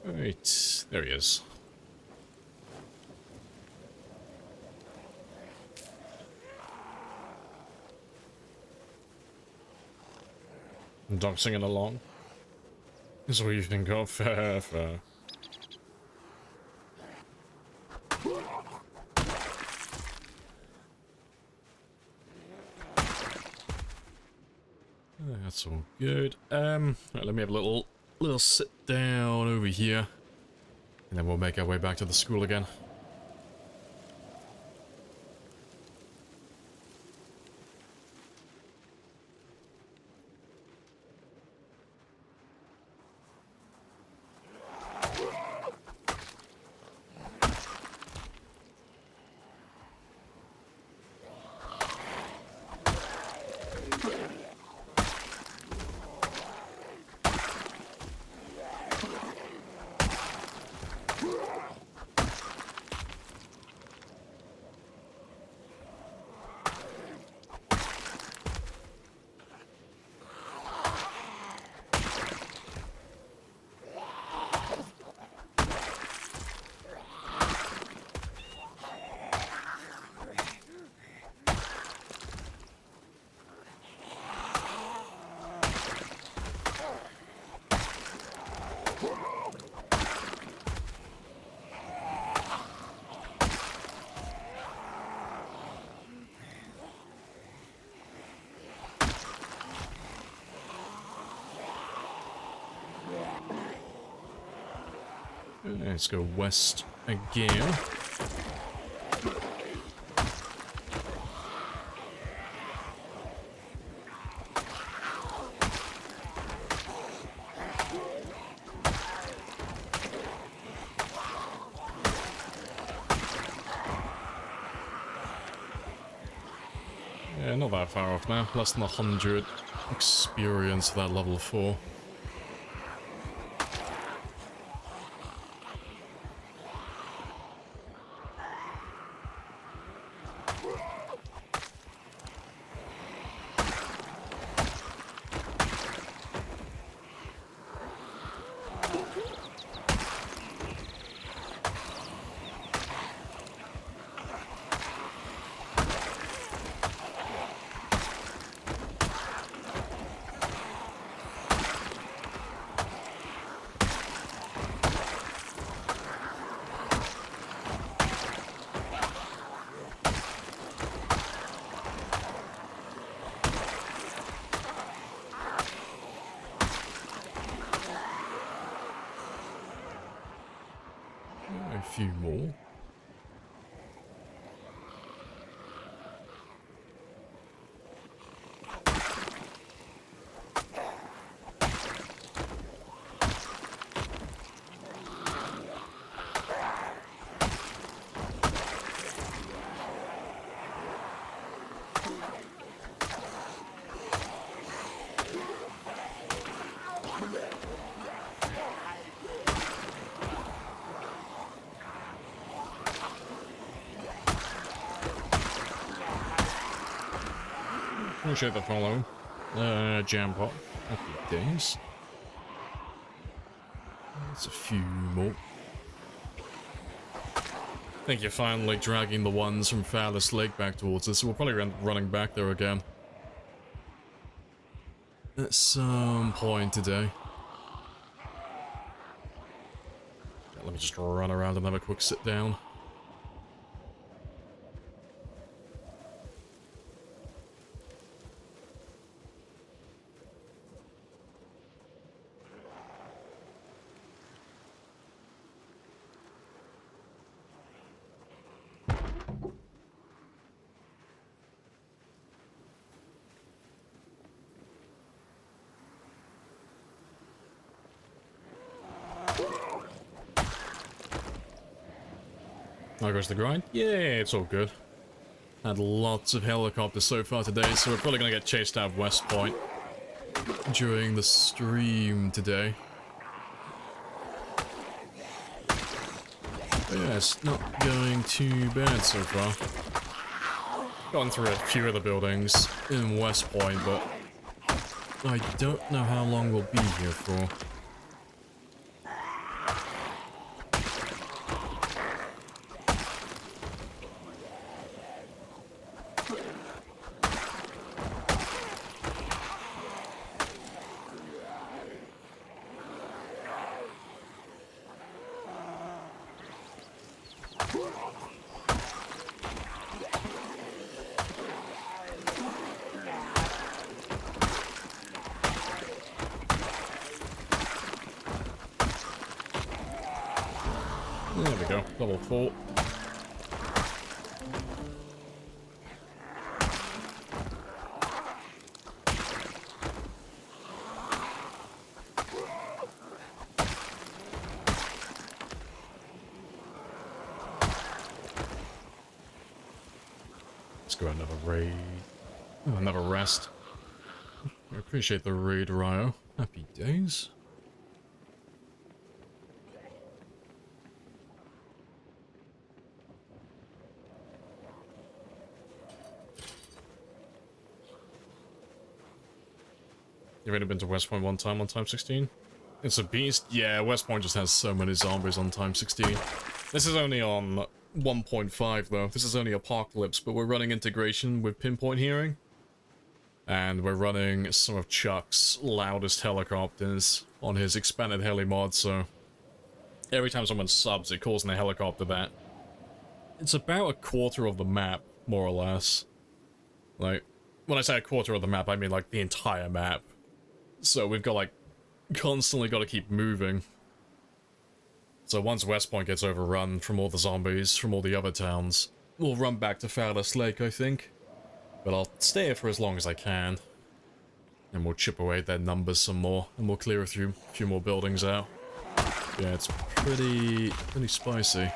Right, there he is. Dog singing along. Is what you think of? Fair. That's all good. Right, let me have a little sit down over here, and then we'll make our way back to the school again. let's go west again. Yeah, not that far off now. Less than 100 experience for that level 4. A few more. Appreciate the follow. Jam pot. Happy days. That's a few more. I think you're finally dragging the ones from Farthest Lake back towards us, so we'll probably end up running back there again. At some point today. Yeah, let me just run around and have a quick sit down. There goes the grind. Yeah, it's all good. Had lots of helicopters so far today, so we're probably gonna get chased out of West Point during the stream today. But yeah, it's not going too bad so far. Gone through a few of the buildings in West Point, but I don't know how long we'll be here for. There we go, level 4. Let's go another raid. Oh, another rest. I appreciate the raid, Ryo. Happy days. You've already been to West Point one time on time 16? It's a beast? Yeah, West Point just has so many zombies on time 16. This is only on 1.5 though. This is only Apocalypse, but we're running integration with Pinpoint Hearing. And we're running some of Chuck's loudest helicopters on his expanded heli mod, so every time someone subs, it calls in a helicopter that. It's about a quarter of the map, more or less. Like, when I say a quarter of the map, I mean like the entire map. So we've got like, constantly got to keep moving. So once West Point gets overrun from all the zombies from all the other towns, we'll run back to Phallus Lake, I think. But I'll stay here for as long as I can. And we'll chip away at their numbers some more, and we'll clear a few more buildings out. Yeah, it's pretty spicy.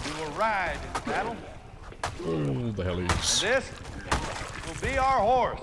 We will ride in the battle, Oh, the hell and is. this will be our horse.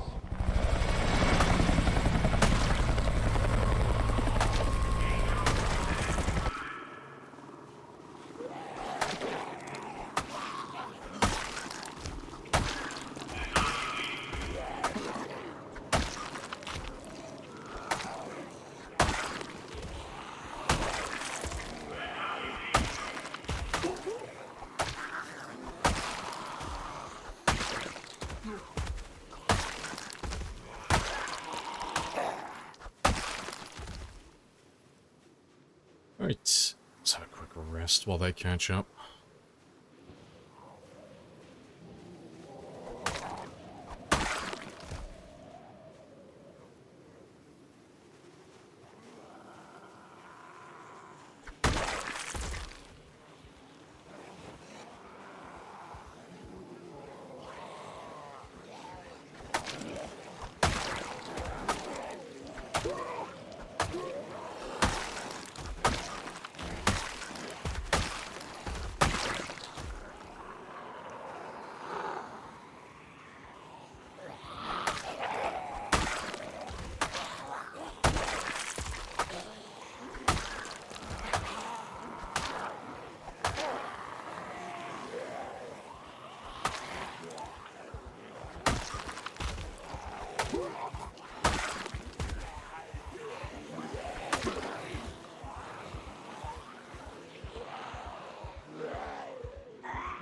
Alright, let's have a quick rest while they catch up.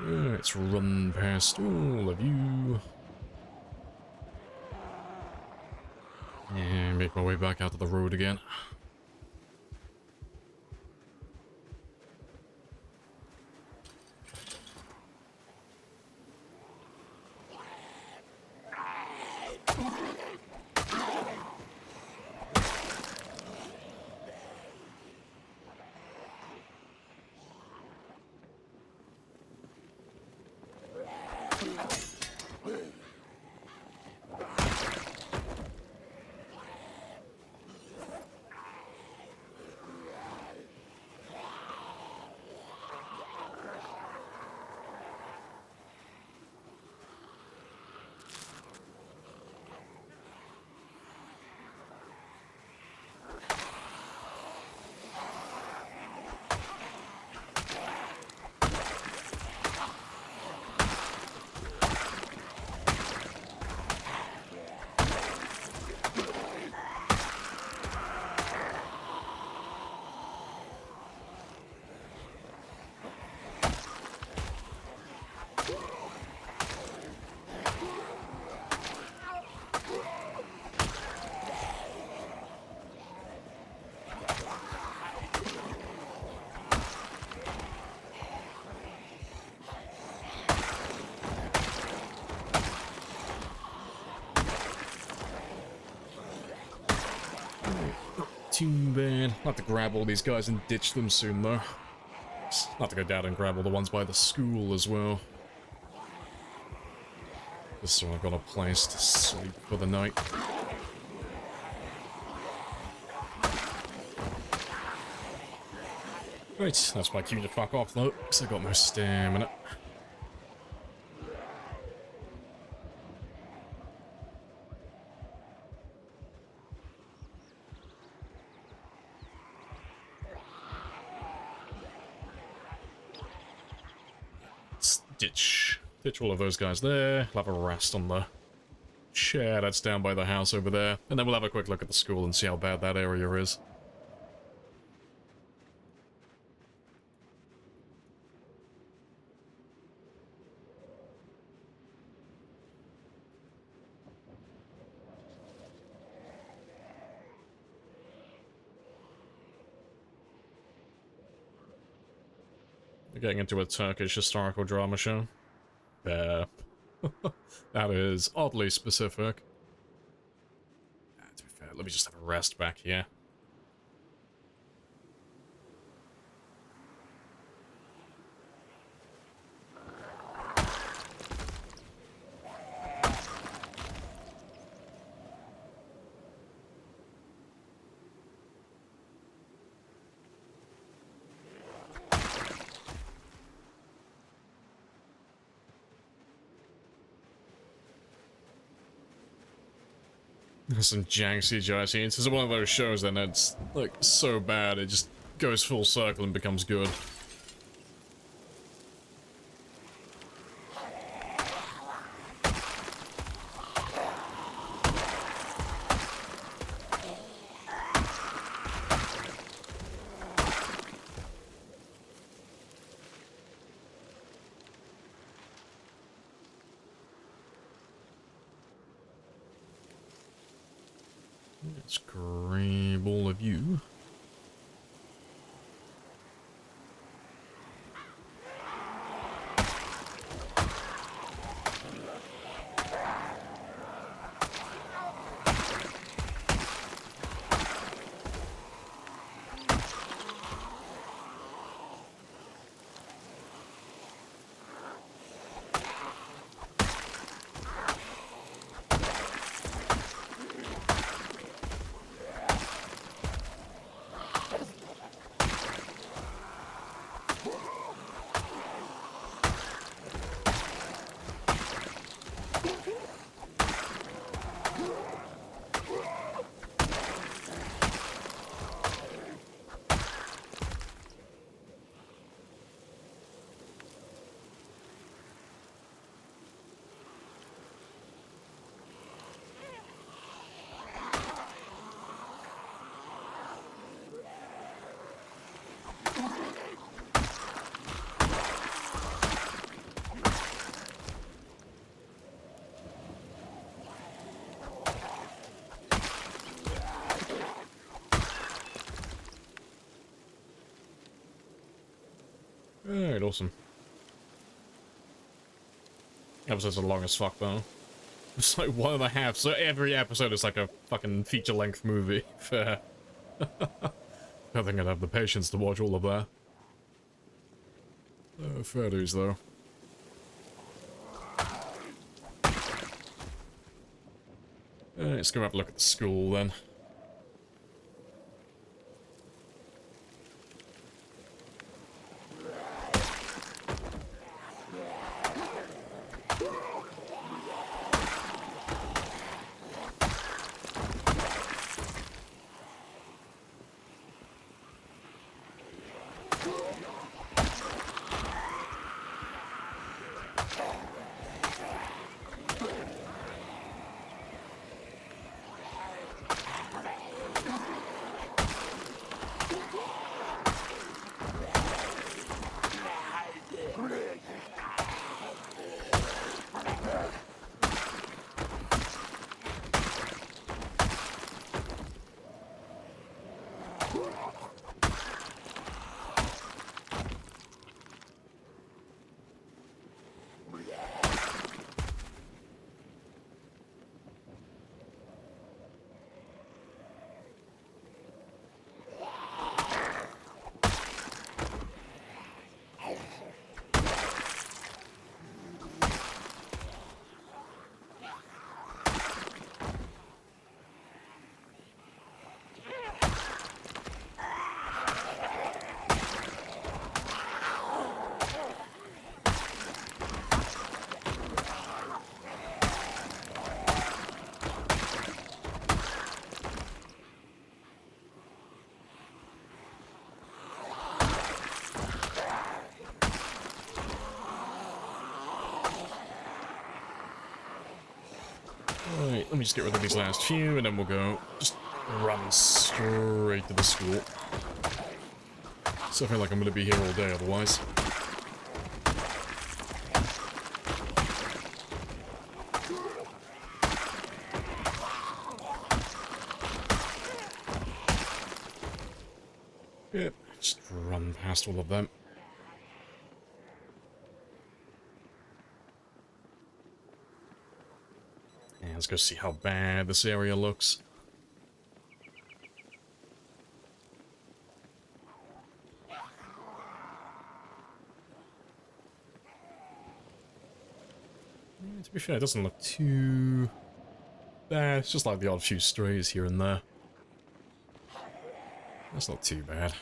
Let's run past all of you. And make my way back out to the road again. Too bad. I'll have to grab all these guys and ditch them soon, though. I'll have to go down and grab all the ones by the school as well. Just so I've got a place to sleep for the night. Right, that's my cue to fuck off, though, because I got no stamina. Ditch Ditch all of those guys there. We'll have a rest on the chair that's down by the house over there. And then we'll have a quick look at the school and see how bad that area is. We're getting into a Turkish historical drama show. That is oddly specific. To be fair, let me just have a rest back here. Some jank CGI scenes. This is one of those shows that it's like so bad it just goes full circle and becomes good. Let's grab all of you. Alright, awesome. Episodes are long as fuck, though. It's like 1.5, so every episode is like a fucking feature-length movie. Fair. I don't think I'd have the patience to watch all of that. Fair dues, though. Let's go have a look at the school, then. me just get rid of these last few, and then we'll go just run straight to the school. So I feel like I'm gonna be here all day otherwise. Yep, just run past all of them. And let's go see how bad this area looks. To be fair, it doesn't look too bad. It's just like the odd few strays here and there. That's not too bad.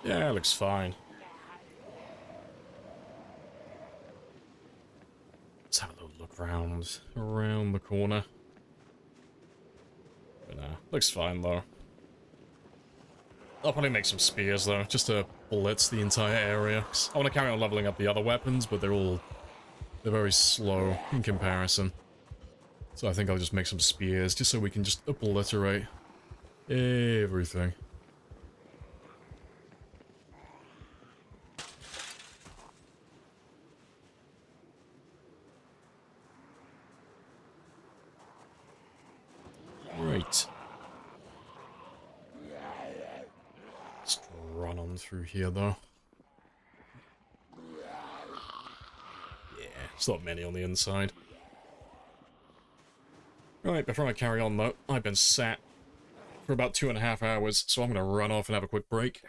Yeah, it looks fine. Let's have a little look around the corner. But looks fine though. I'll probably make some spears though, just to blitz the entire area. 'Cause I want to carry on leveling up the other weapons, but they're very slow in comparison. So I think I'll just make some spears, just so we can just obliterate everything. Right. Just run on through here, though. Yeah, there's not many on the inside. Right, before I carry on, though, I've been sat for about 2.5 hours, so I'm going to run off and have a quick break.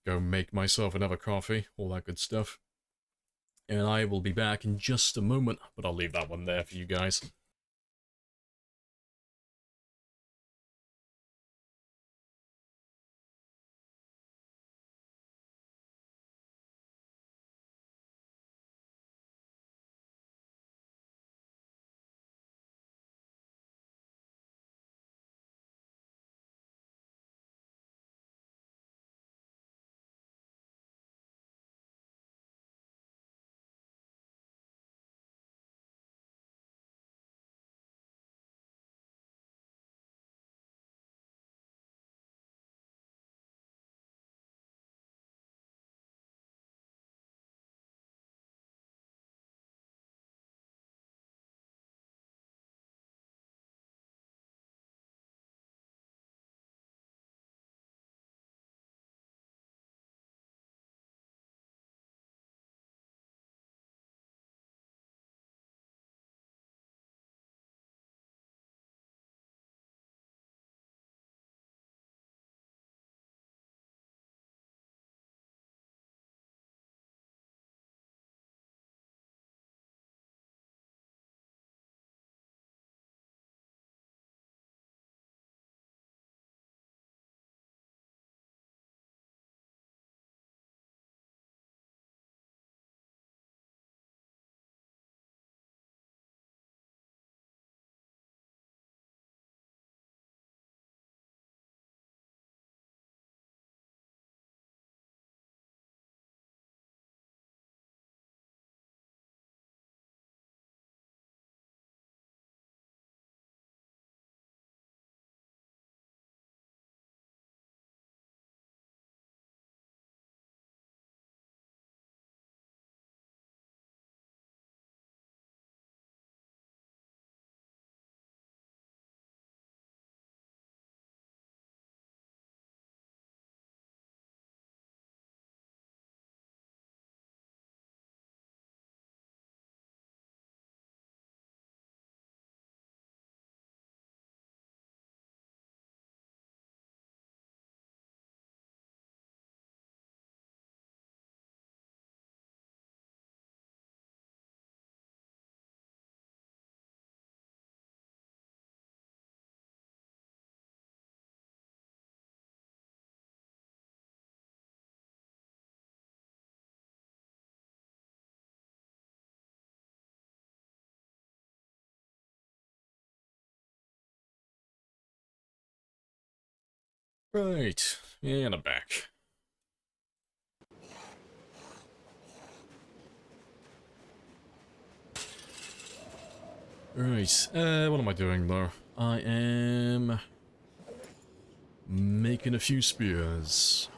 Go make myself another coffee, all that good stuff. And I will be back in just a moment, but I'll leave that one there for you guys. Right, And I'm back. Right, what am I doing though? I am making a few spears.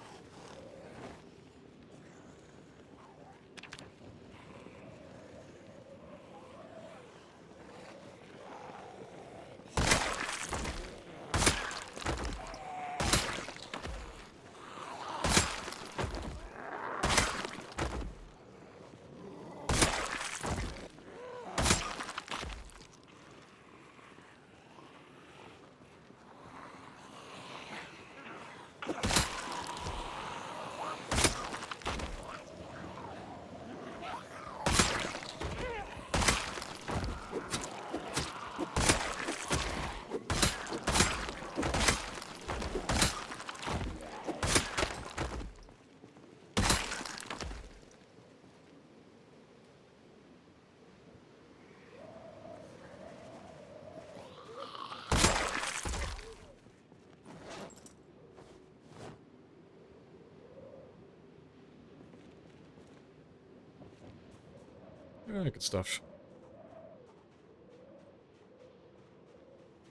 Good stuff.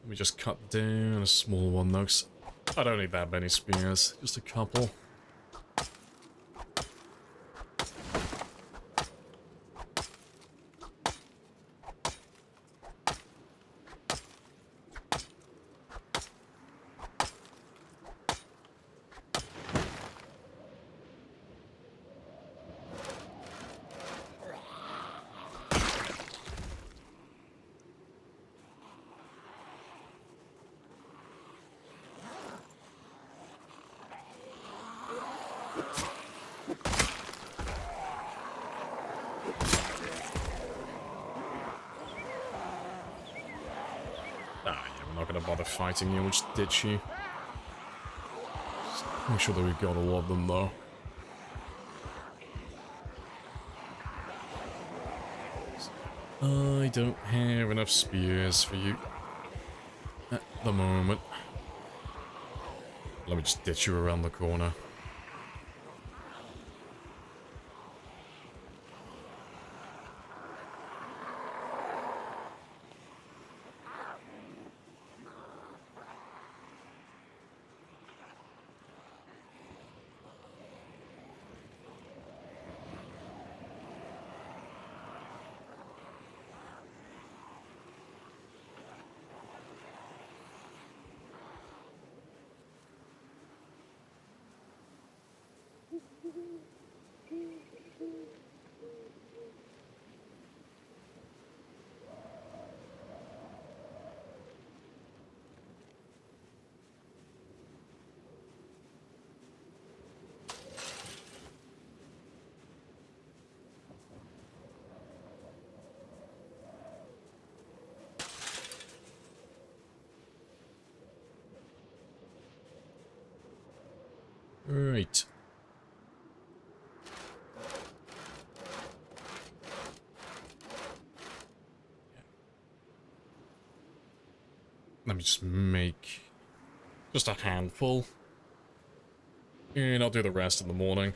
Let me just cut down a small one though, 'cause I don't need that many spears, just a couple. Ah, yeah, we're not gonna bother fighting you, we'll just ditch you. Just make sure that we've got all of them, though. I don't have enough spears for you at the moment. Let me just ditch you around the corner. Right. Let me just make just a handful. And I'll do the rest in the morning.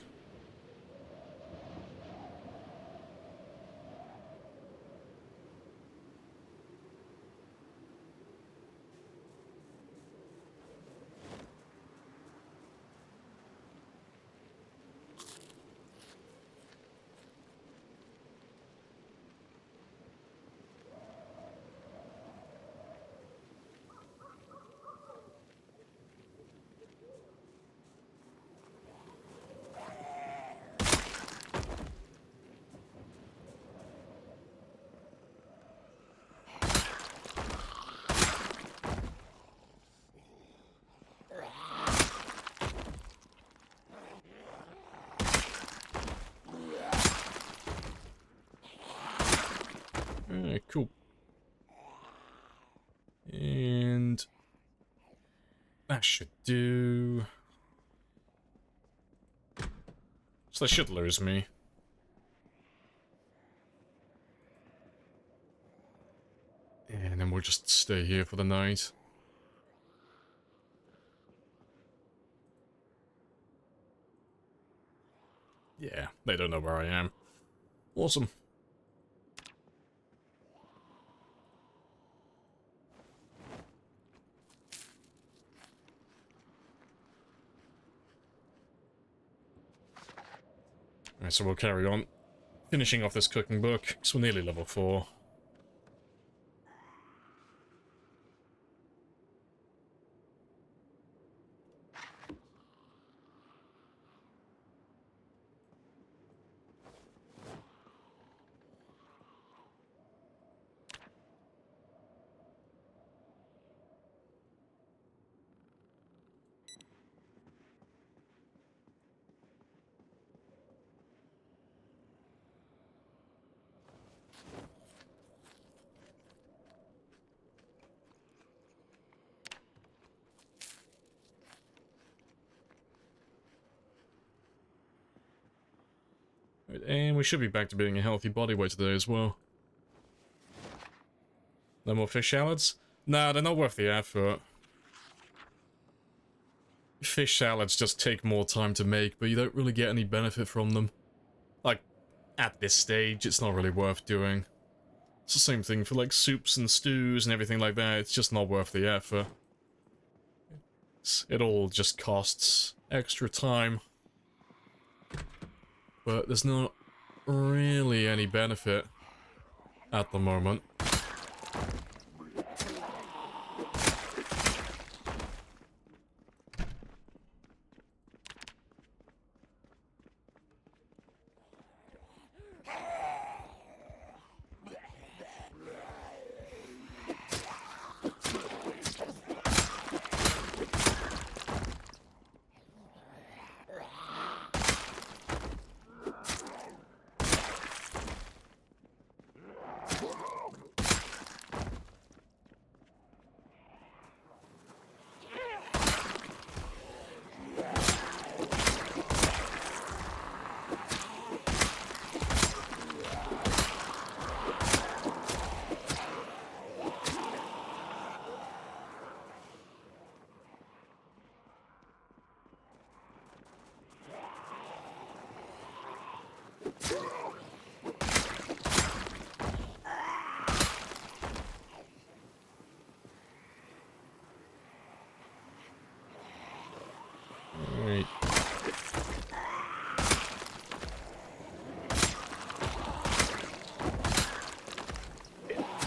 Alright, cool. And that should do. So they should lose me. And then we'll just stay here for the night. Yeah, they don't know where I am. Awesome. Alright, so we'll carry on. Finishing off this cooking book, because we're nearly level 4. Right, and we should be back to being a healthy body weight today as well. No more fish salads? Nah, they're not worth the effort. Fish salads just take more time to make, but you don't really get any benefit from them. Like, at this stage, it's not really worth doing. It's the same thing for, like, soups and stews and everything like that. It's just not worth the effort. It all just costs extra time. But there's not really any benefit at the moment. Alright.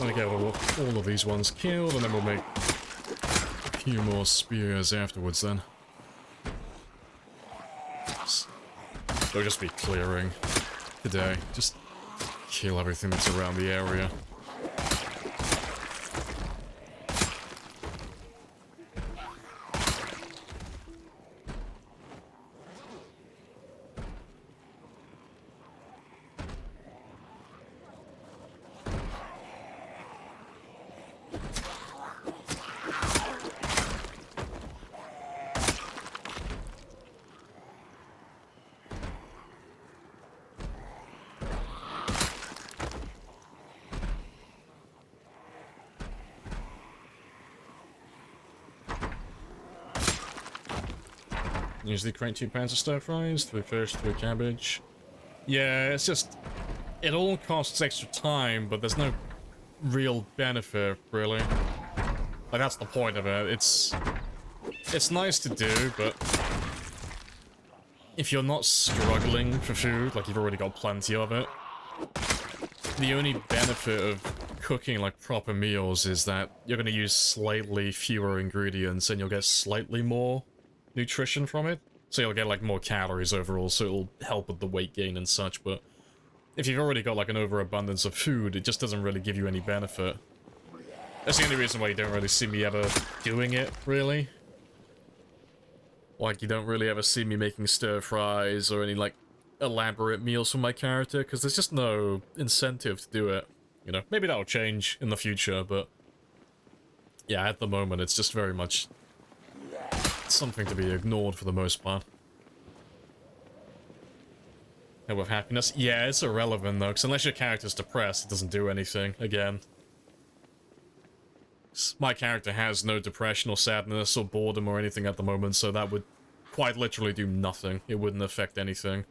I'll get all of these ones killed, and then we'll make a few more spears afterwards then. They'll just be clearing today. Just kill everything that's around the area. Usually create 2 pounds of stir fries, 3 fish, 3 cabbage. Yeah, it's just... It all costs extra time, but there's no real benefit, really. Like, that's the point of it. It's nice to do, but... If you're not struggling for food, like you've already got plenty of it, the only benefit of cooking, like, proper meals is that you're gonna use slightly fewer ingredients and you'll get slightly more nutrition from it, so you'll get like more calories overall, so it'll help with the weight gain and such. But if you've already got like an overabundance of food, it just doesn't really give you any benefit. That's the only reason why you don't really see me ever doing it, really. Like, you don't really ever see me making stir fries or any like elaborate meals for my character, because there's just no incentive to do it. You know, maybe that'll change in the future, but yeah, at the moment it's just very much something to be ignored for the most part. And with happiness, yeah, it's irrelevant though, because unless your character's depressed, it doesn't do anything, again. My character has no depression or sadness or boredom or anything at the moment, so that would quite literally do nothing. It wouldn't affect anything.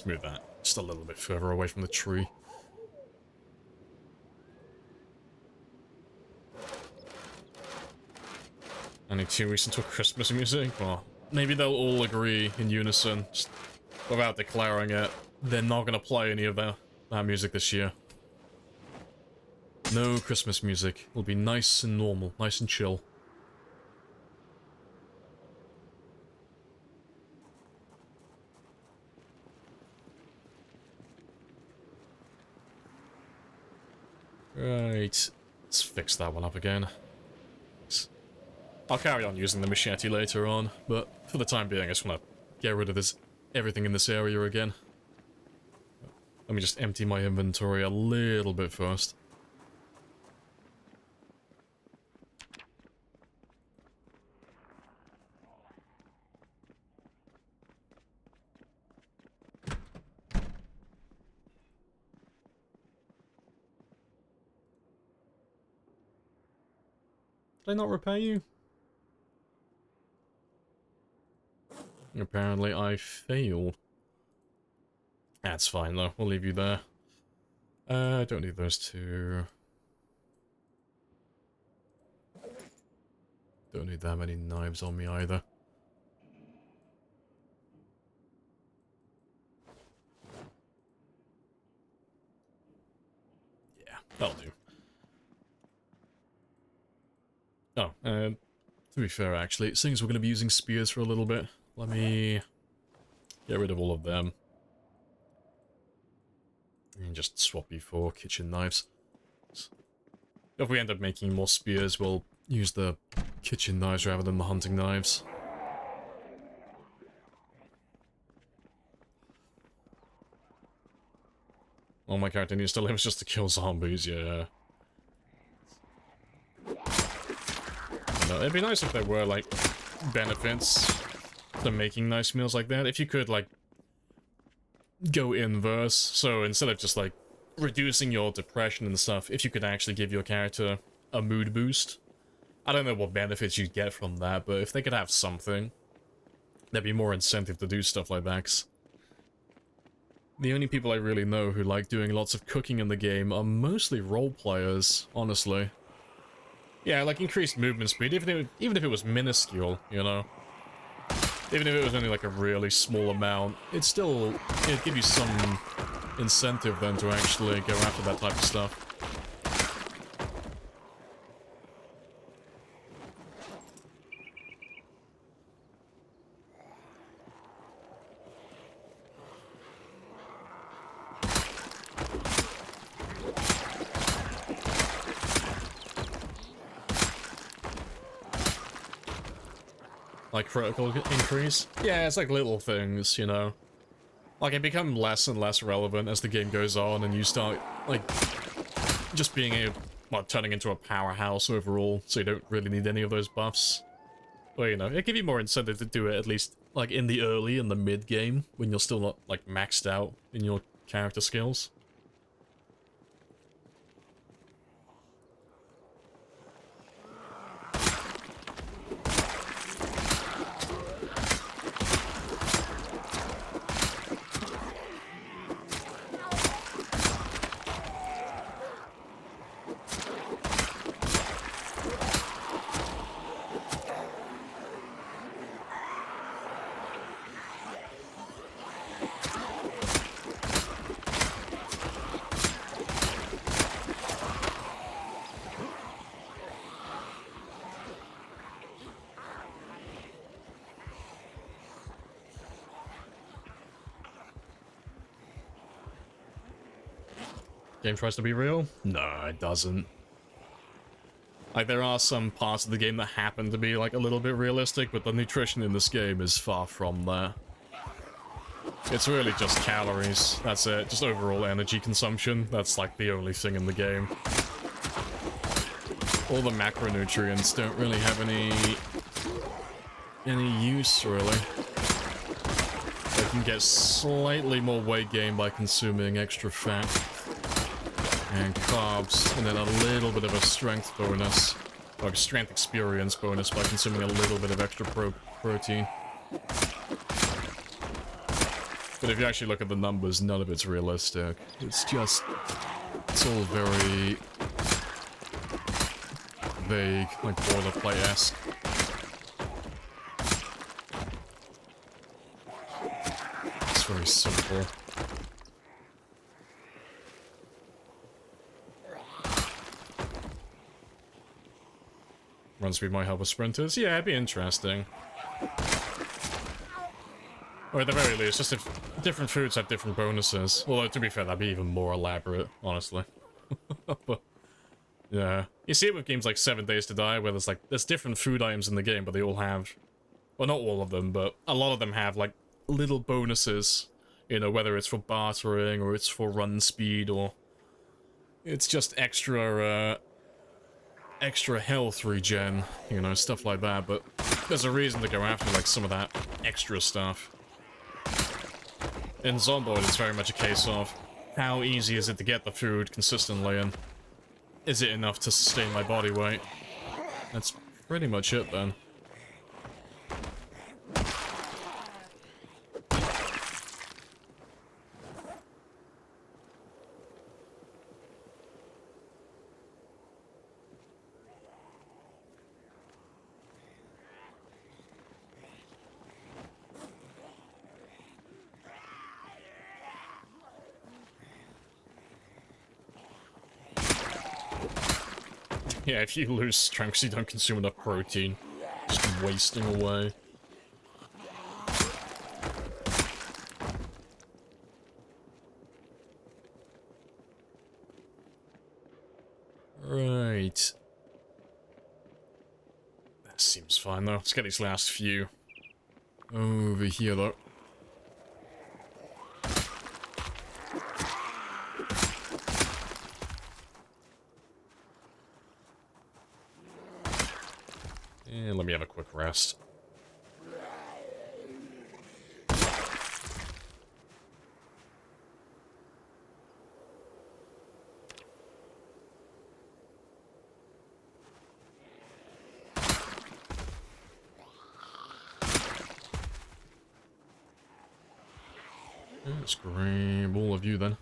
Let's move that just a little bit further away from the tree. Only 2 weeks until Christmas music? Well, maybe they'll all agree in unison, just without declaring it. They're not going to play any of that music this year. No Christmas music. It'll be nice and normal, nice and chill. Right, let's fix that one up again. I'll carry on using the machete later on, but for the time being I just want to get rid of everything in this area again. Let me just empty my inventory a little bit first. Did I not repair you? Apparently I failed. That's fine though, we'll leave you there. I don't need those two. Don't need that many knives on me either. Yeah, that'll do. Oh, to be fair actually, it seems we're going to be using spears for a little bit. Let me get rid of all of them. And just swap you for kitchen knives. If we end up making more spears, we'll use the kitchen knives rather than the hunting knives. Oh, my character needs to live just to kill zombies, yeah. No, it'd be nice if there were, like, benefits to making nice meals like that. If you could, like, go inverse, so instead of just, like, reducing your depression and stuff, if you could actually give your character a mood boost. I don't know what benefits you'd get from that, but if they could have something, there'd be more incentive to do stuff like that. 'Cause the only people I really know who like doing lots of cooking in the game are mostly role players, honestly. Yeah, like increased movement speed, even if it was minuscule, you know? Even if it was only like a really small amount, it'd give you some incentive then to actually go after that type of stuff. Like critical increase? Yeah, it's like little things, you know. Like, it becomes less and less relevant as the game goes on and you start, like, just being turning into a powerhouse overall, so you don't really need any of those buffs. Well, you know, it gives you more incentive to do it, at least, like, in the early and the mid-game, when you're still not, like, maxed out in your character skills. Game tries to be real? No, it doesn't. Like, there are some parts of the game that happen to be, like, a little bit realistic, but the nutrition in this game is far from that. It's really just calories, that's it. Just overall energy consumption, that's, like, the only thing in the game. All the macronutrients don't really have any use, really. They can get slightly more weight gain by consuming extra fat and carbs, and then a little bit of a strength bonus, or a strength experience bonus by consuming a little bit of extra protein. But if you actually look at the numbers, none of it's realistic. It's just... It's all very... vague, like boilerplate-esque. It's very simple. Run speed might help with sprinters. Yeah, it'd be interesting. Or at the very least, just if different foods have different bonuses. Although, to be fair, that'd be even more elaborate, honestly. But, yeah. You see it with games like 7 Days to Die, where there's different food items in the game, but they all have... Well, not all of them, but a lot of them have, like, little bonuses. You know, whether it's for bartering, or it's for run speed, or... It's just extra health regen, you know, stuff like that, but there's a reason to go after, like, some of that extra stuff. In Zomboid, it's very much a case of how easy is it to get the food consistently, and is it enough to sustain my body weight? That's pretty much it, then. Yeah, if you lose strength, you don't consume enough protein. Just wasting away. Right. That seems fine, though. Let's get these last few. Over here, though. And let me have a quick rest. Let's grab all of you then.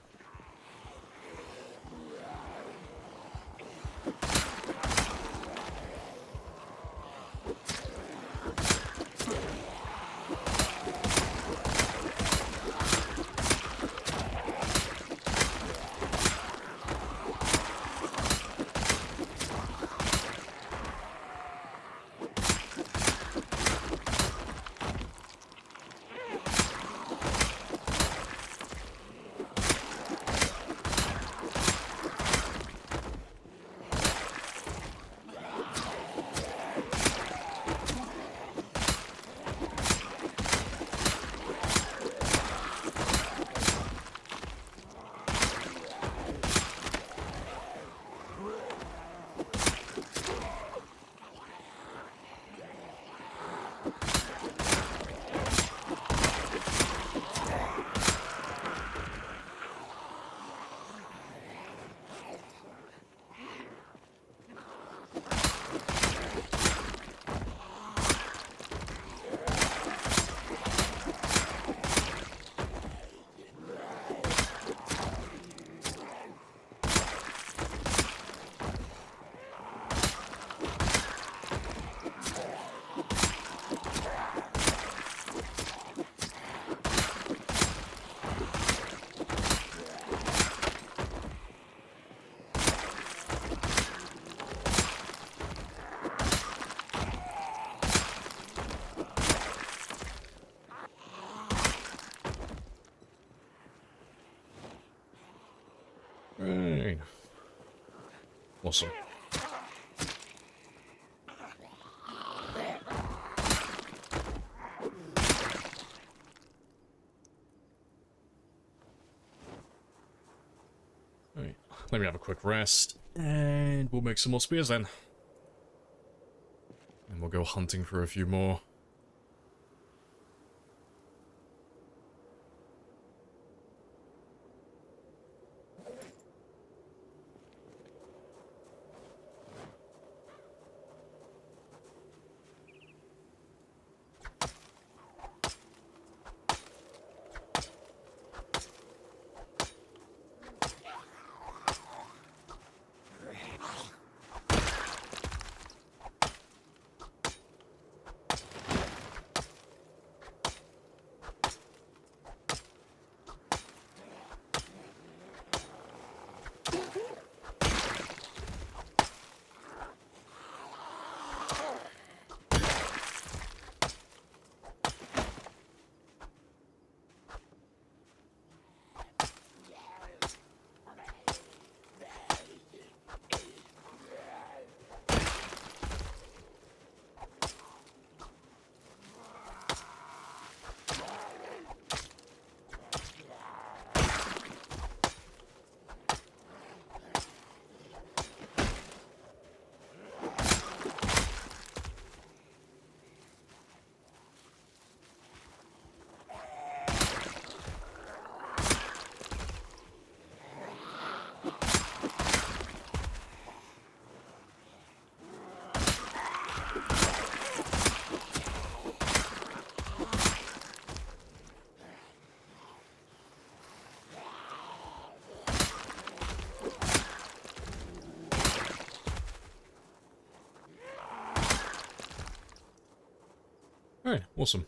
Right. Awesome. Alright, let me have a quick rest, and we'll make some more spears then. And we'll go hunting for a few more. Alright, awesome.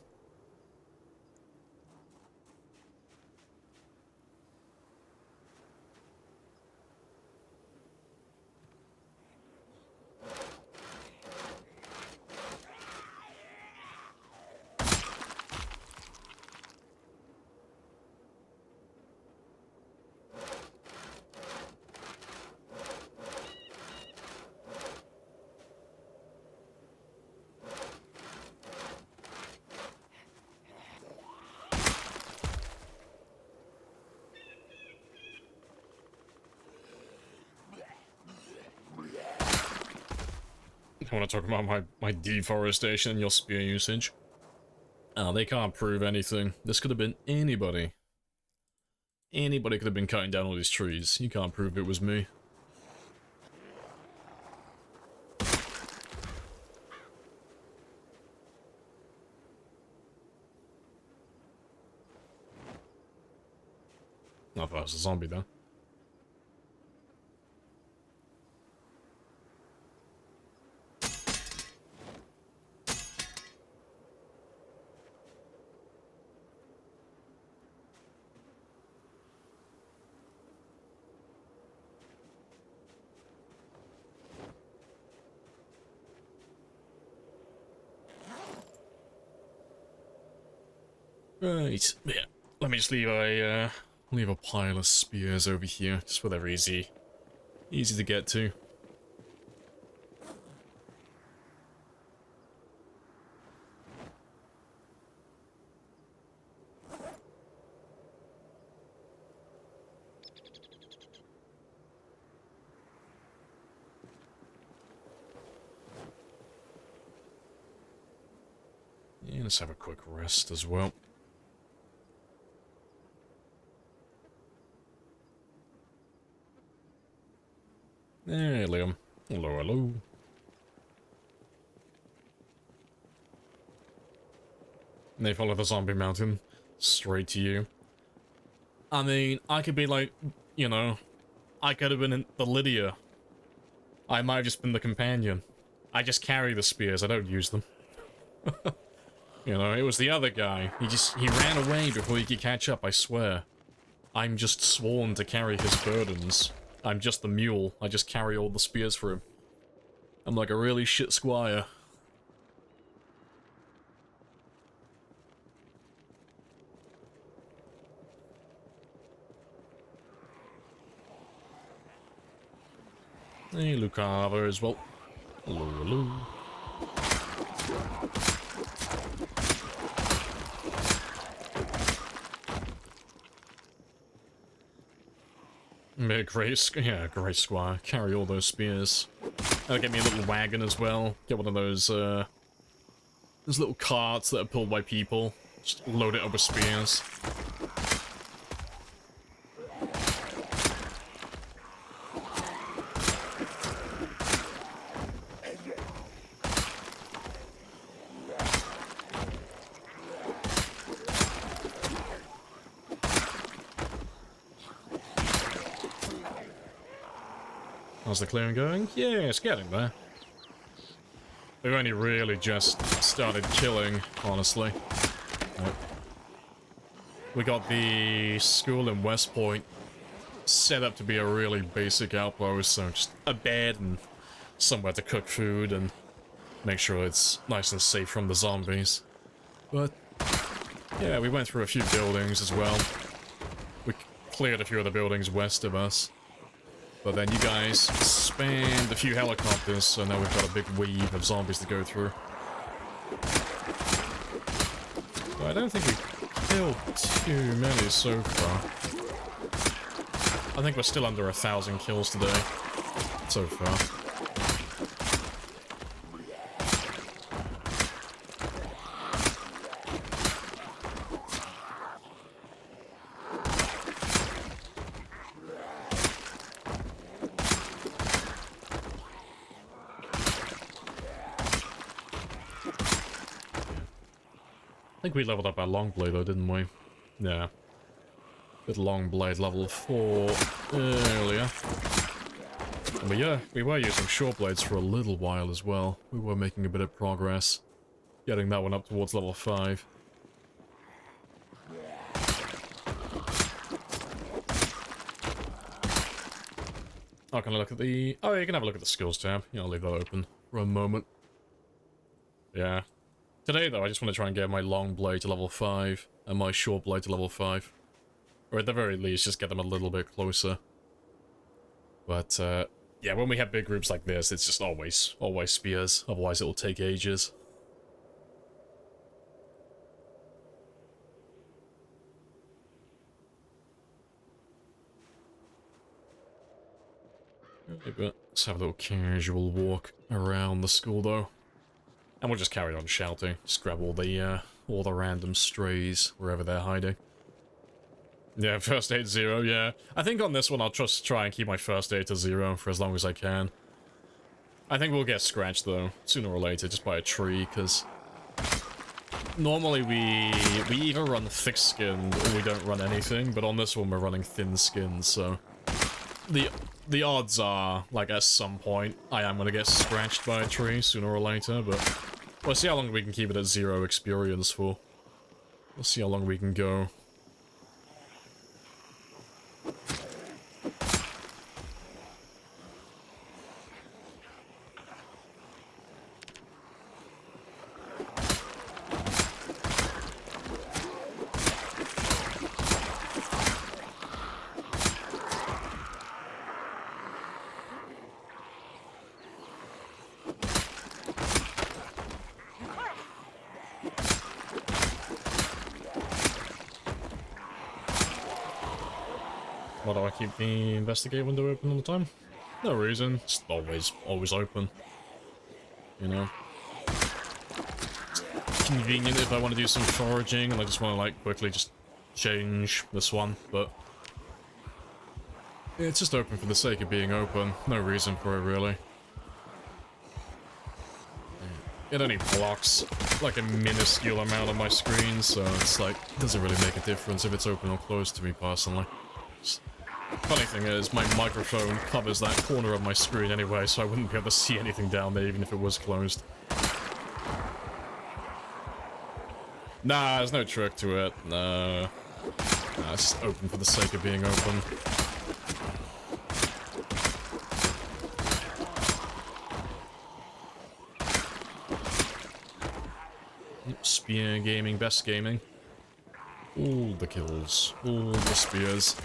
I want to talk about my deforestation and your spear usage. Oh, they can't prove anything. This could have been anybody. Anybody could have been cutting down all these trees. You can't prove it was me. Not if I was a zombie, though. Right, yeah. Let me just leave a pile of spears over here, just where they're easy to get to. Yeah, let's have a quick rest as well. Hey, Liam. Hello, hello. And they follow the zombie mountain straight to you. I mean, I could be like, you know, I could have been in the Lydia. I might have just been the companion. I just carry the spears, I don't use them. You know, it was the other guy. He ran away before he could catch up, I swear. I'm just sworn to carry his burdens. I'm just the mule. I just carry all the spears for him. I'm like a really shit squire. Hey, Lucava as well. Hello, hello. Great squire. Carry all those spears. That'll get me a little wagon as well. Get one of those little carts that are pulled by people. Just load it up with spears. How's the clearing going? Yeah, it's getting there. We've only really just started killing, honestly. We got the school in West Point set up to be a really basic outpost, so just a bed and somewhere to cook food and make sure it's nice and safe from the zombies. But, yeah, we went through a few buildings as well. We cleared a few of the buildings west of us. But then you guys spammed a few helicopters, so now we've got a big weave of zombies to go through. But I don't think we killed too many so far. I think we're still under 1,000 kills today, so far. I think we leveled up our long blade though, didn't we? Yeah. Good long blade level 4 earlier. But yeah, we were using short blades for a little while as well. We were making a bit of progress. getting that one up towards level 5. Oh, can I look at the... Oh, you can have a look at the skills tab. Yeah, I'll leave that open for a moment. Yeah. Today, though, I just want to try and get my long blade to level 5 and my short blade to level 5. Or at the very least, just get them a little bit closer. But, yeah, when we have big groups like this, it's just always spears. Otherwise, it'll take ages. Okay, but let's have a little casual walk around the school, though. And we'll just carry on shouting. Just grab all the random strays, wherever they're hiding. Yeah, first aid 0, yeah. I think on this one I'll just try and keep my first aid to 0 for as long as I can. I think we'll get scratched, though, sooner or later, just by a tree, because... Normally we either run thick-skinned or we don't run anything, but on this one we're running thin-skinned, so... The odds are, like, at some point, I am gonna get scratched by a tree sooner or later, but... We'll see how long we can keep it at 0 experience for. We'll see how long we can go. Why do I keep the investigate window open all the time? No reason. It's always open. You know? It's convenient if I want to do some foraging and I just want to, like, quickly just change this one, but... It's just open for the sake of being open. No reason for it, really. It only blocks, like, a minuscule amount of my screen, so it's like, doesn't really make a difference if it's open or closed to me, personally. Funny thing is, my microphone covers that corner of my screen anyway, so I wouldn't be able to see anything down there even if it was closed. Nah, there's no trick to it. No. Nah, it's just open for the sake of being open. Spear gaming, best gaming. All the kills, all the spears.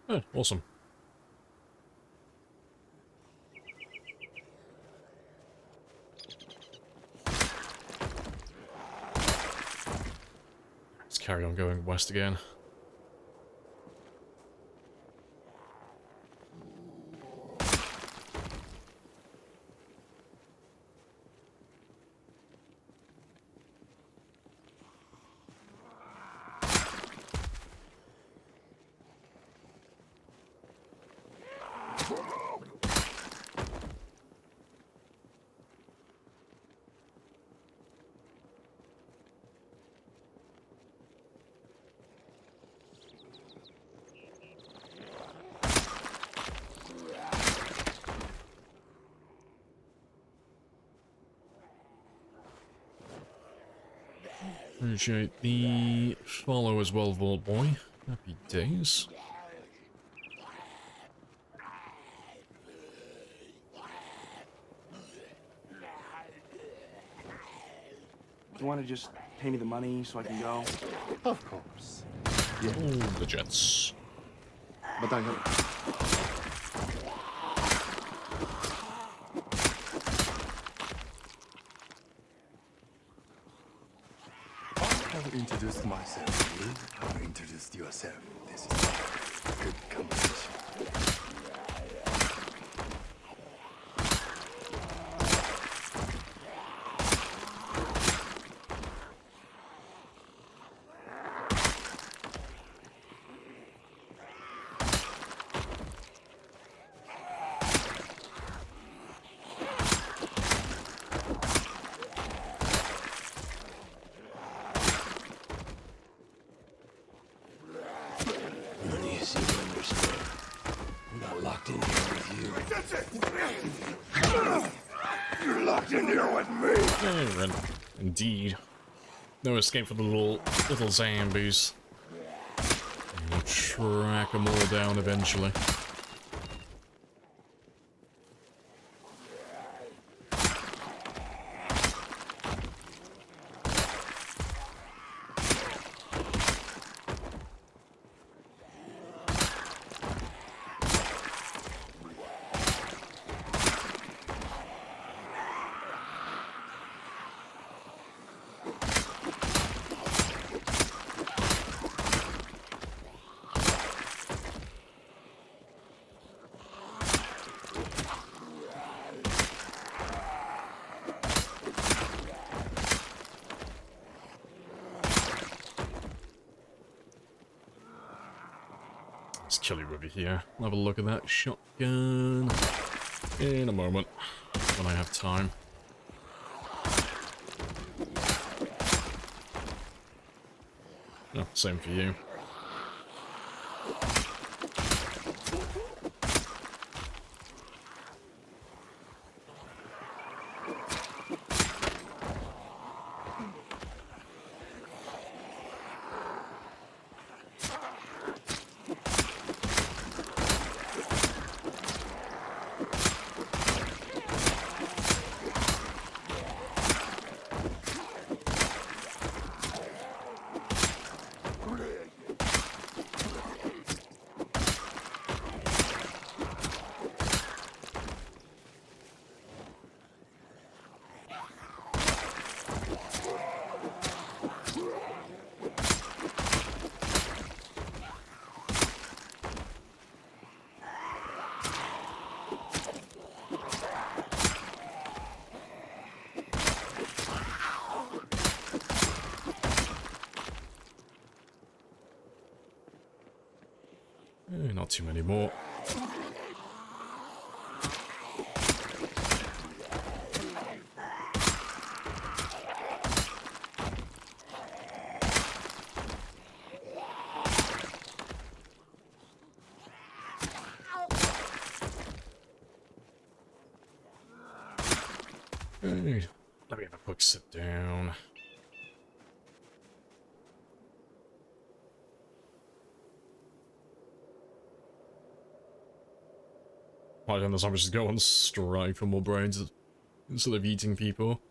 Oh, awesome. Let's carry on going west again. Appreciate the follow as well, Vault Boy. Happy days. You want to just pay me the money so I can go? Of course. Oh, the jets. Bắt tay không? I've introduced myself. You have introduced yourself. This is good conversation. Indeed. No escape for the little zombies. We'll track them all down eventually. Let's kill you over here. Have a look at that shotgun in a moment when I have time. Oh, same for you. Not too many more. Right. Let me have a quick sit down. Why don't the zombies just go on strike for more brains instead of eating people?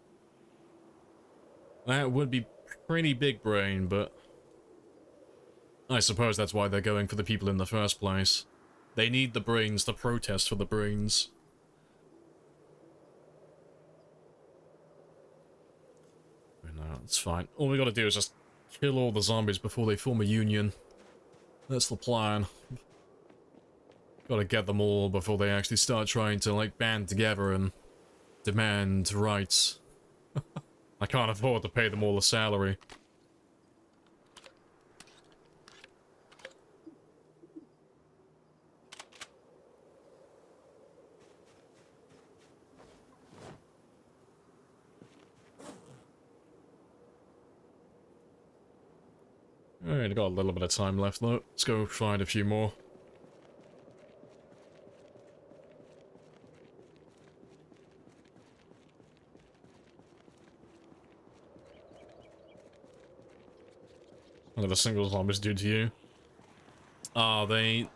That would be pretty big brain, but I suppose that's why they're going for the people in the first place. They need the brains to protest for the brains. But no, it's fine. All we gotta do is just kill all the zombies before they form a union. That's the plan. Gotta get them all before they actually start trying to, like, band together and demand rights. I can't afford to pay them all a salary. Alright, got a little bit of time left though. Let's go find a few more. What do the single zombies do to you? Oh, they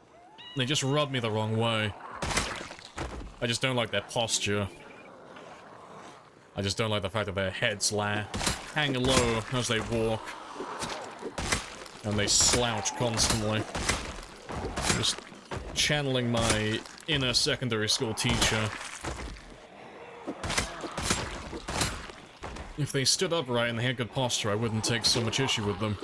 just rub me the wrong way. I just don't like their posture. I just don't like the fact that their heads hang low as they walk. And they slouch constantly. Just channeling my inner secondary school teacher. If they stood upright and they had good posture, I wouldn't take so much issue with them.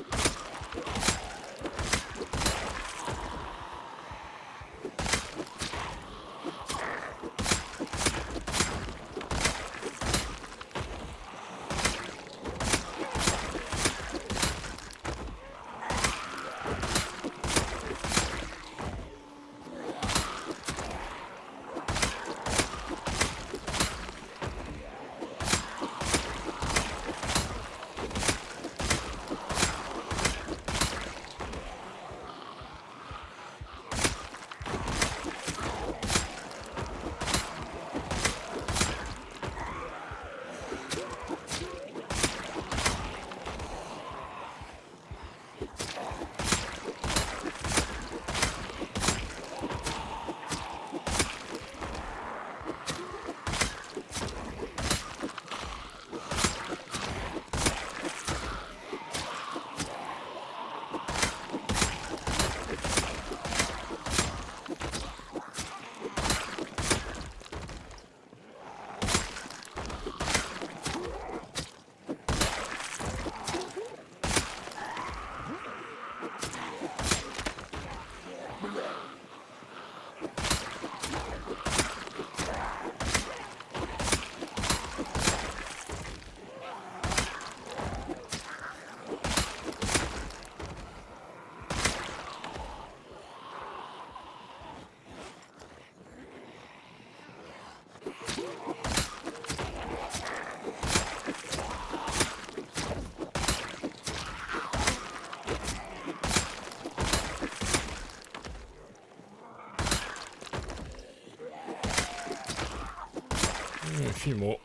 A few more.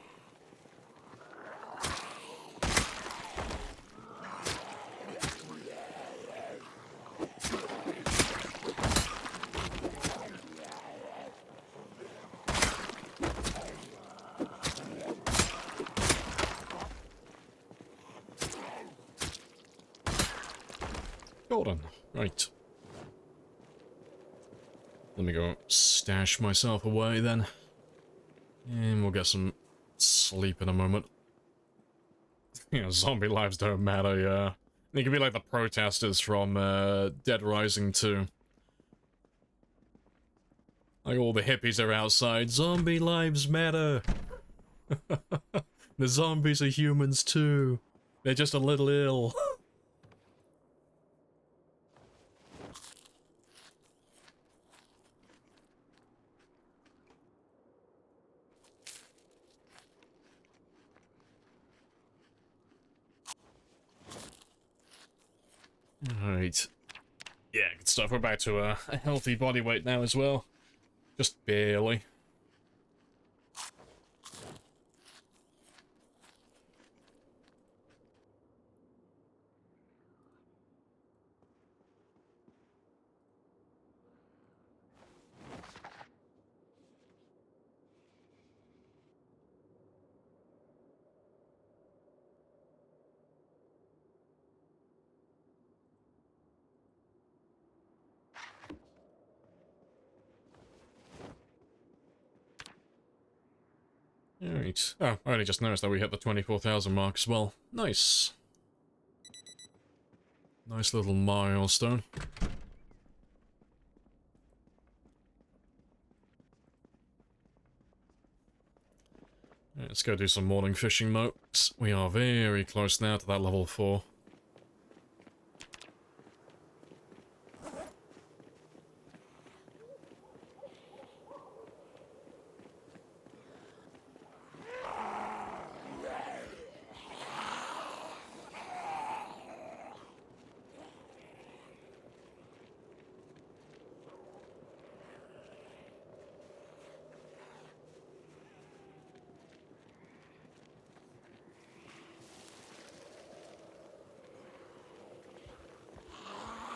Golden. Right. Let me go stash myself away then. And we'll get some sleep in a moment. You know, zombie lives don't matter, yeah. They can be like the protesters from Dead Rising 2. Like all the hippies are outside. Zombie lives matter! The zombies are humans too. They're just a little ill. Alright. Yeah, good stuff. We're back to a healthy body weight now as well. Just barely. Alright. Oh, I only just noticed that we hit the 24,000 mark as well. Nice. Nice little milestone. Let's go do some morning fishing notes. We are very close now to that level 4.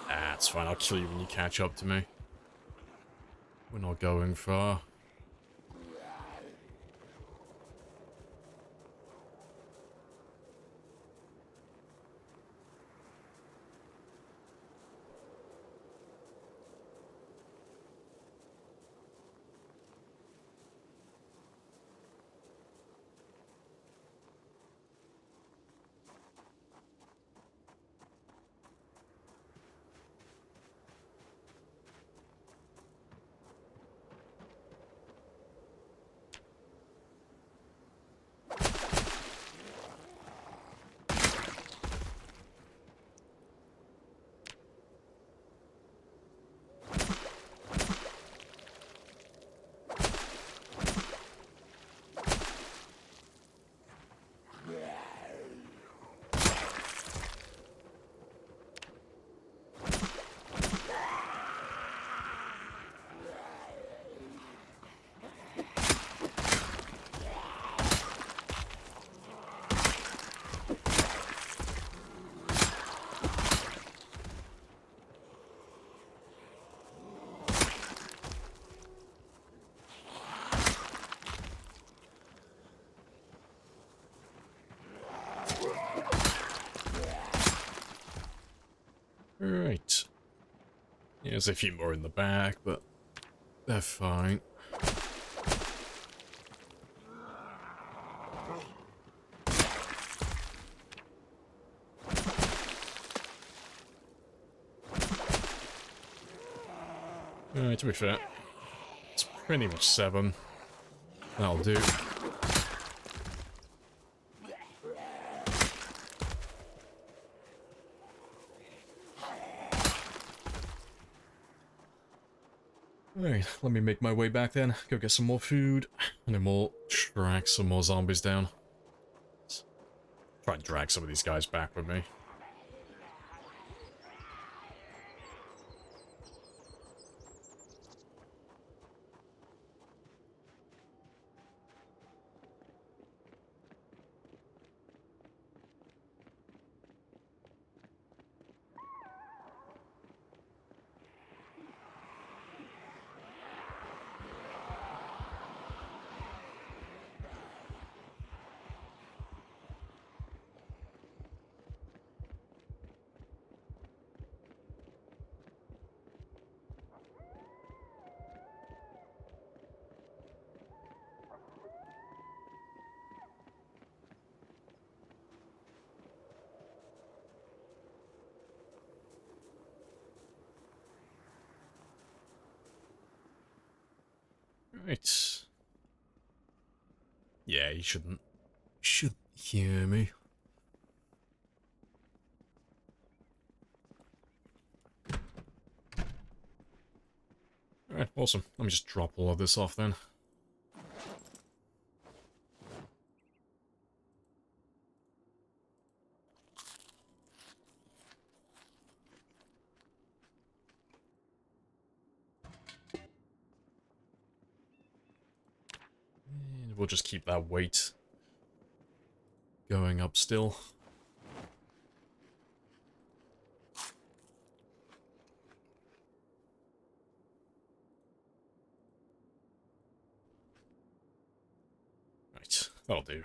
That's fine, I'll kill you when you catch up to me. We're not going far. Right. Yeah, there's a few more in the back, but they're fine. Alright, to be fair, it's pretty much 7. That'll do. Alright, let me make my way back then, go get some more food, and then we'll track some more zombies down. Try and drag some of these guys back with me. Right. Yeah, you shouldn't hear me. Alright, awesome. Let me just drop all of this off then. And we'll just keep that weight going up still. Right, that'll do.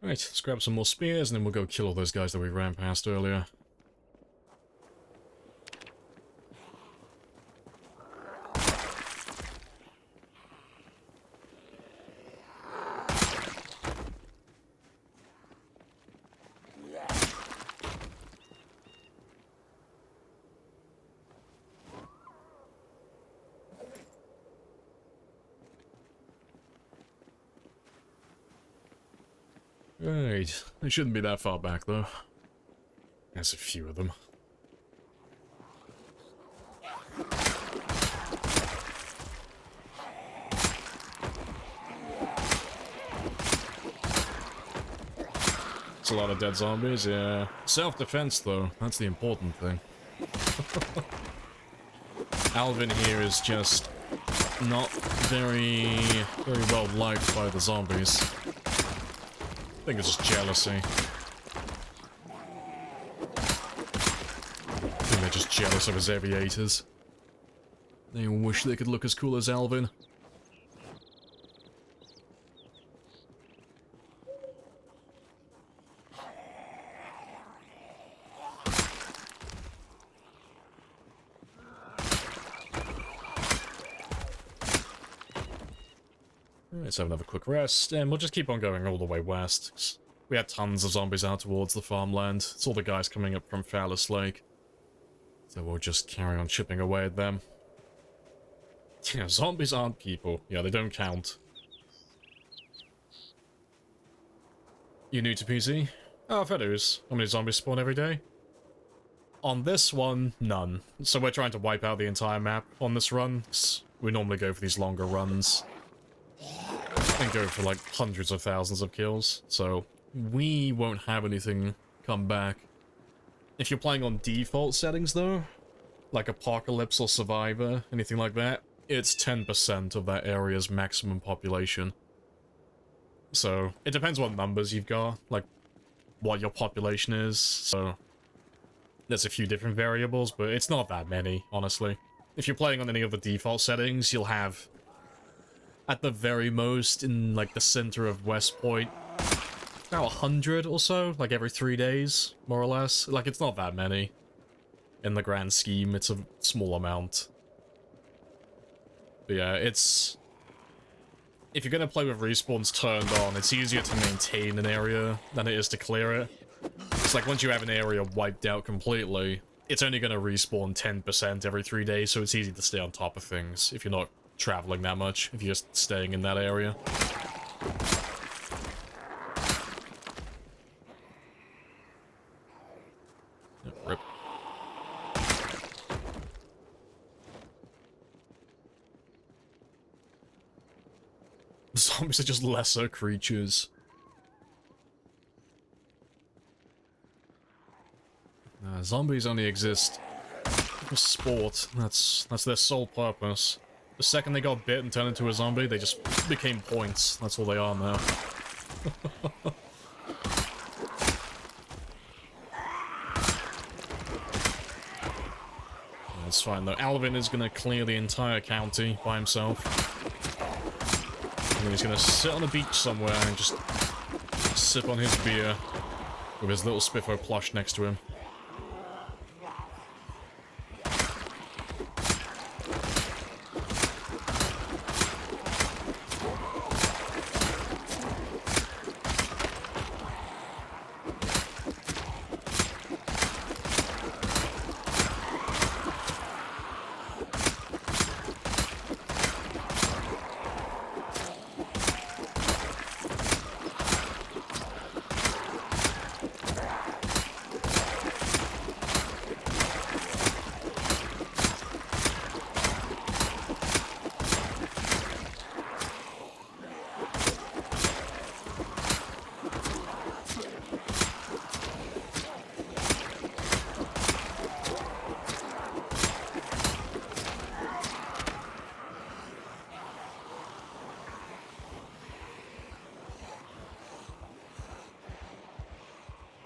Right, let's grab some more spears and then we'll go kill all those guys that we ran past earlier. Right, they shouldn't be that far back though. There's a few of them. It's a lot of dead zombies, yeah. Self-defense though, that's the important thing. Alvin here is just not very well liked by the zombies. I think it's just jealousy. I think they're just jealous of his aviators. They wish they could look as cool as Alvin. Let's have another quick rest, and we'll just keep on going all the way west. We had tons of zombies out towards the farmland. It's all the guys coming up from Phallus Lake. So we'll just carry on chipping away at them. Yeah, zombies aren't people. Yeah, they don't count. You new to PC? Oh, fair dues. How many zombies spawn every day? On this one, none. So we're trying to wipe out the entire map on this run. We normally go for these longer runs. And go for like hundreds of thousands of kills, so we won't have anything come back. If you're playing on default settings though, like Apocalypse or Survivor, anything like that, it's 10% of that area's maximum population. So it depends what numbers you've got, like what your population is, so there's a few different variables, but it's not that many, honestly. If you're playing on any of the default settings, you'll have, at the very most, in like the center of West Point, about 100 or so, like every 3 days, more or less. Like, it's not that many. In the grand scheme, it's a small amount. But yeah, it's... if you're gonna play with respawns turned on, it's easier to maintain an area than it is to clear it. It's like, once you have an area wiped out completely, it's only gonna respawn 10% every 3 days, so it's easy to stay on top of things if you're not traveling that much, if you're just staying in that area. Rip. Zombies are just lesser creatures. Zombies only exist for sport. That's their sole purpose. The second they got bit and turned into a zombie, they just became points. That's all they are now. That's fine though. Alvin is gonna clear the entire county by himself. And then he's gonna sit on a beach somewhere and just sip on his beer with his little Spiffo plush next to him.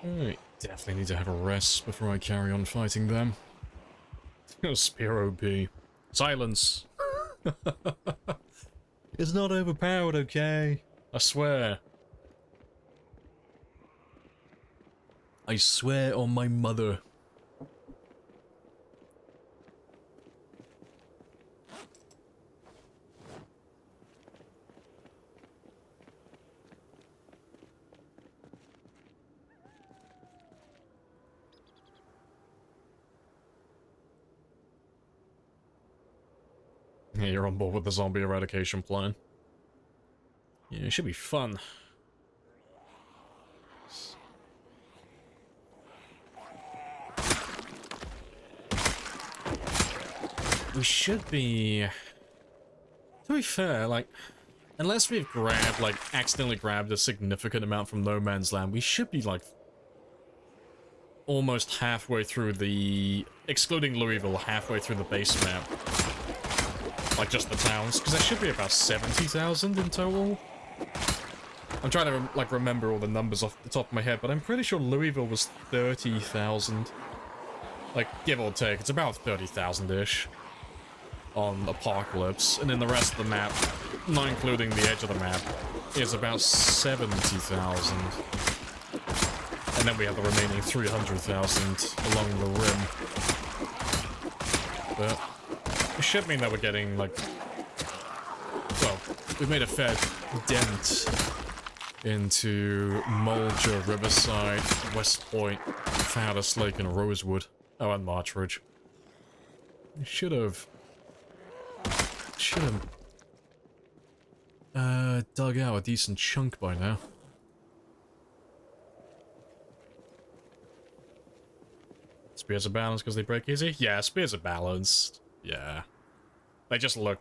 I definitely need to have a rest before I carry on fighting them. Spear OP. Silence! It's not overpowered, okay? I swear. I swear on my mother. Yeah, you're on board with the zombie eradication plan. Yeah, it should be fun. We should be... to be fair, like... unless we've grabbed, like, accidentally grabbed a significant amount from No Man's Land, we should be, like... almost halfway through the... excluding Louisville, halfway through the base map. Like, just the towns, because there should be about 70,000 in total. I'm trying to, like, remember all the numbers off the top of my head, but I'm pretty sure Louisville was 30,000. Like, give or take, it's about 30,000-ish on Apocalypse, and then the rest of the map, not including the edge of the map, is about 70,000. And then we have the remaining 300,000 along the rim. But... it should mean that we're getting, like... well, we've made a fair dent into Mulger, Riverside, West Point, Fairest Lake, and Rosewood. Oh, and Marchridge. We should have dug out a decent chunk by now. Spears are balanced because they break easy? Yeah, spears are balanced. Yeah. They just look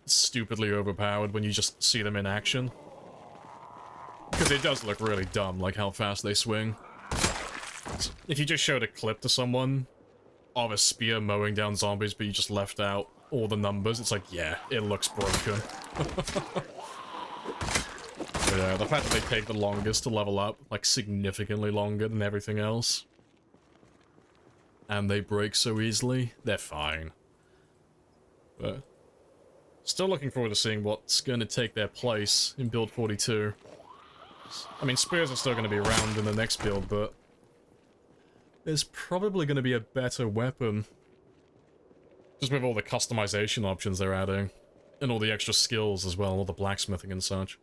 stupidly overpowered when you just see them in action. Because it does look really dumb, like how fast they swing. If you just showed a clip to someone of a spear mowing down zombies, but you just left out all the numbers, it's like, yeah, it looks broken. Yeah, the fact that they take the longest to level up, like significantly longer than everything else. and they break so easily, they're fine. But still looking forward to seeing what's going to take their place in build 42. I mean, spears are still going to be around in the next build, but there's probably going to be a better weapon. Just with all the customization options they're adding. And all the extra skills as well, all the blacksmithing and such.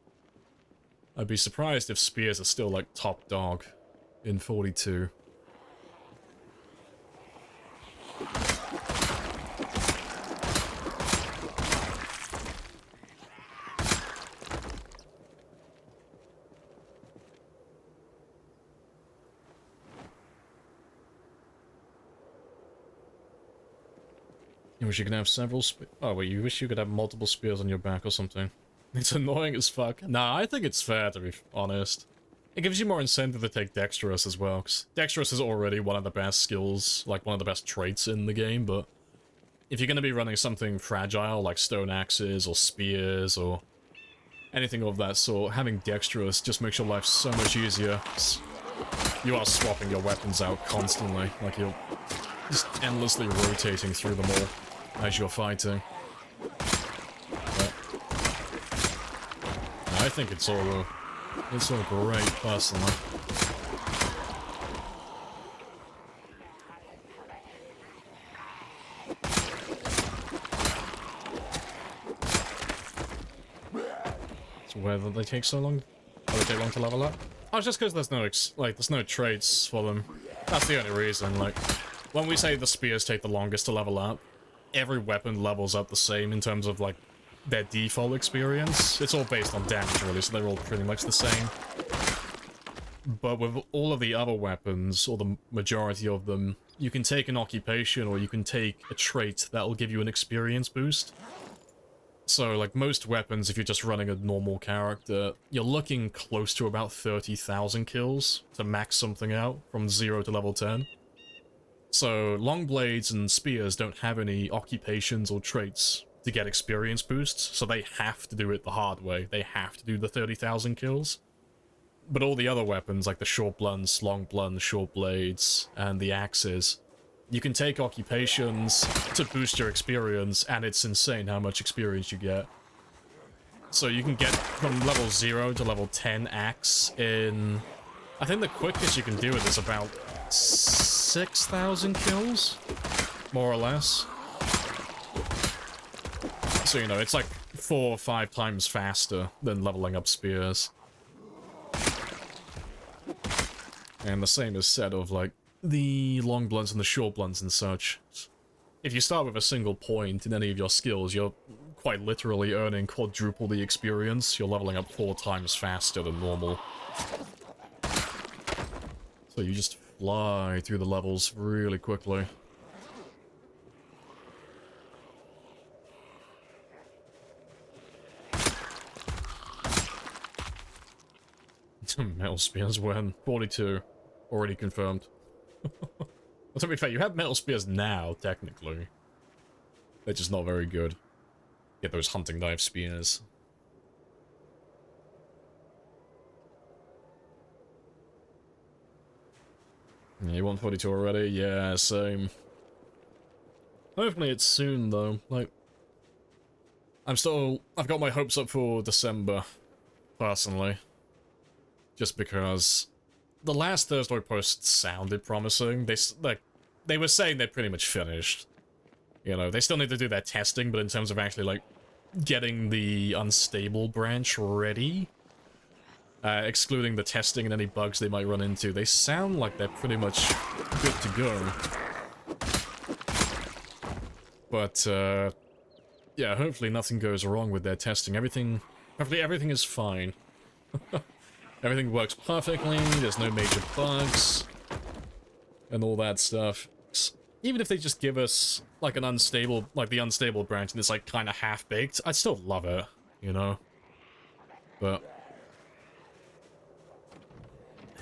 I'd be surprised if spears are still, like, top dog in 42. You wish you could have several oh wait, you wish you could have multiple spears on your back or something. It's annoying as fuck. Nah, I think it's fair, to be honest. It gives you more incentive to take Dexterous as well, because Dexterous is already one of the best skills, like one of the best traits in the game, but if you're going to be running something fragile, like stone axes or spears or anything of that sort, having Dexterous just makes your life so much easier. You are swapping your weapons out constantly, like you're just endlessly rotating through them all as you're fighting. But I think it's all great, personally. So whether they take so long, or they take long to level up? Oh, it's just because there's no there's no traits for them. That's the only reason. Like, when we say the spears take the longest to level up, every weapon levels up the same in terms of, like, their default experience. It's all based on damage, really, so they're all pretty much the same. But with all of the other weapons, or the majority of them, you can take an occupation or you can take a trait that will give you an experience boost. So, like, most weapons, if you're just running a normal character, you're looking close to about 30,000 kills to max something out from 0 to level 10. So, long blades and spears don't have any occupations or traits to get experience boosts, so they have to do it the hard way. They have to do the 30,000 kills. But all the other weapons, like the short blunts, long blunts, short blades, and the axes, you can take occupations to boost your experience, and it's insane how much experience you get. So you can get from level 0 to level 10 axe in... I think the quickest you can do it is about 6,000 kills, more or less. So, you know, it's like 4 or 5 times faster than leveling up spears. And the same is said of, like, the long blunts and the short blunts and such. If you start with a single point in any of your skills, you're quite literally earning quadruple the experience. You're leveling up 4 times faster than normal. So you just fly through the levels really quickly. Metal spears when? 42. Already confirmed. Well, to be fair, you have metal spears now, technically. They're just not very good. Get those hunting knife spears. Yeah, you want 42 already? Yeah, same. Hopefully it's soon, though. Like, I've got my hopes up for December, personally. Just because the last Thursday post sounded promising. They were saying they're pretty much finished. You know, they still need to do their testing, but in terms of actually, like, getting the unstable branch ready, excluding the testing and any bugs they might run into, they sound like they're pretty much good to go. But, yeah, hopefully nothing goes wrong with their testing. Hopefully everything is fine. Everything works perfectly, there's no major bugs, and all that stuff. Even if they just give us, like, the unstable branch and it's, like, kind of half-baked, I'd still love it, you know? But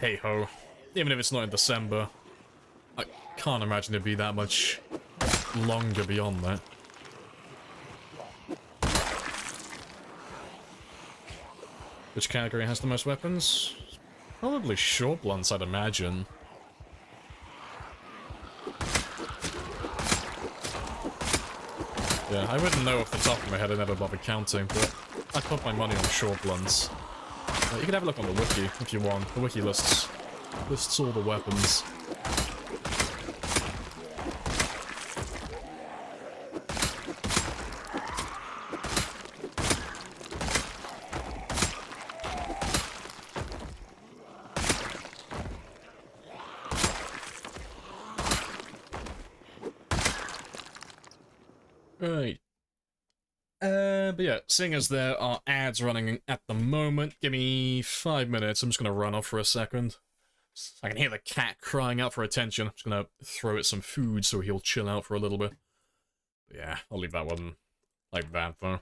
hey-ho. Even if it's not in December, I can't imagine it'd be that much longer beyond that. Which category has the most weapons? Probably short blunts, I'd imagine. Yeah, I wouldn't know off the top of my head, I never bothered counting, but I put my money on short blunts. You can have a look on the wiki if you want. The wiki lists all the weapons. Right. But yeah, seeing as there are ads running at the moment, give me 5 minutes. I'm just gonna run off for a second. I can hear the cat crying out for attention. I'm just gonna throw it some food so he'll chill out for a little bit. But yeah, I'll leave that one like that though.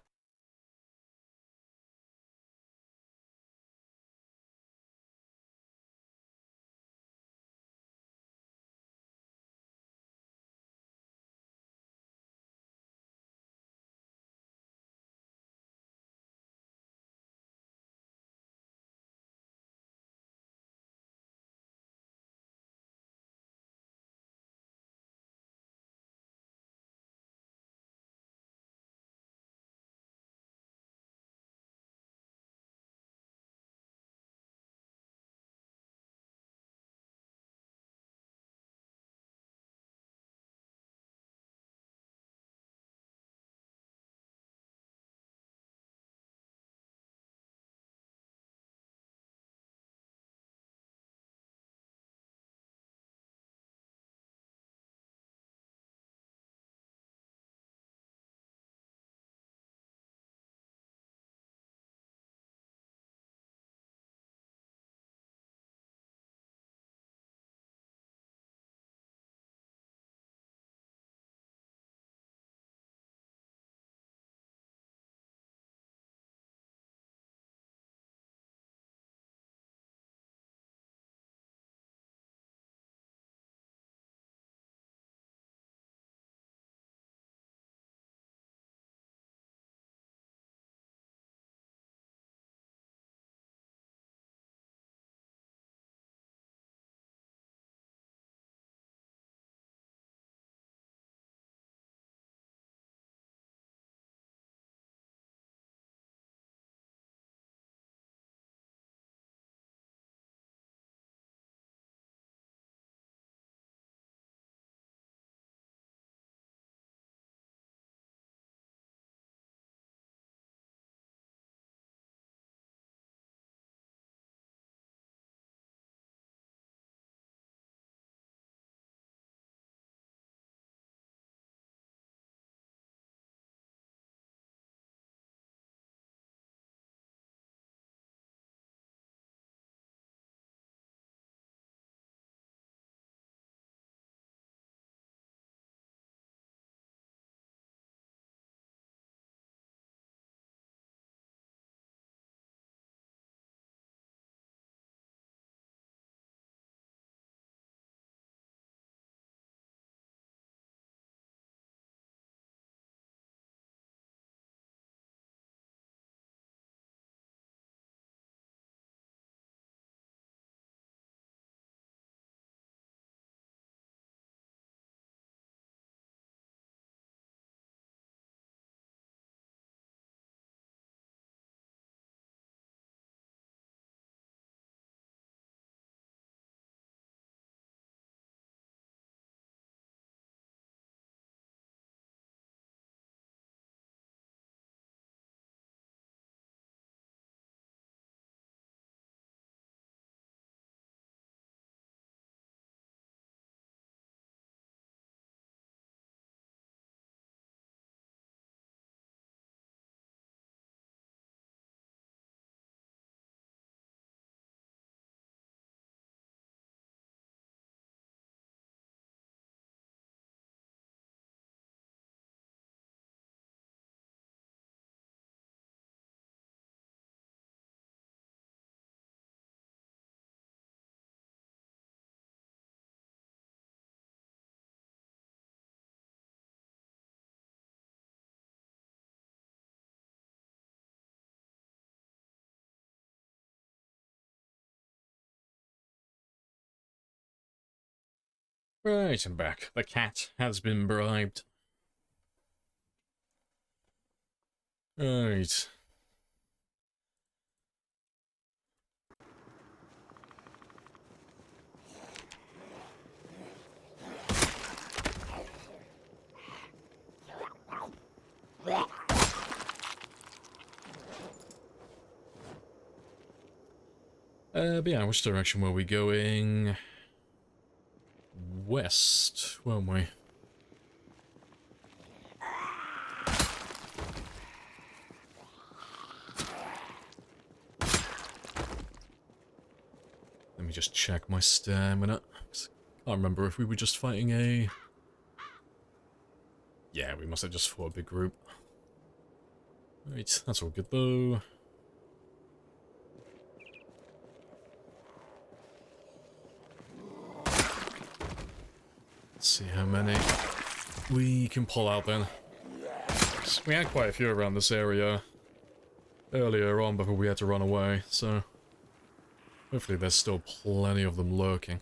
Right, I'm back. The cat has been bribed. Right. But yeah, which direction were we going? West, weren't we? Let me just check my stamina. I can't remember if we were just fighting a... Yeah, we must have just fought a big group. Right, that's all good though. Let's see how many we can pull out then. We had quite a few around this area earlier on before we had to run away, so hopefully there's still plenty of them lurking.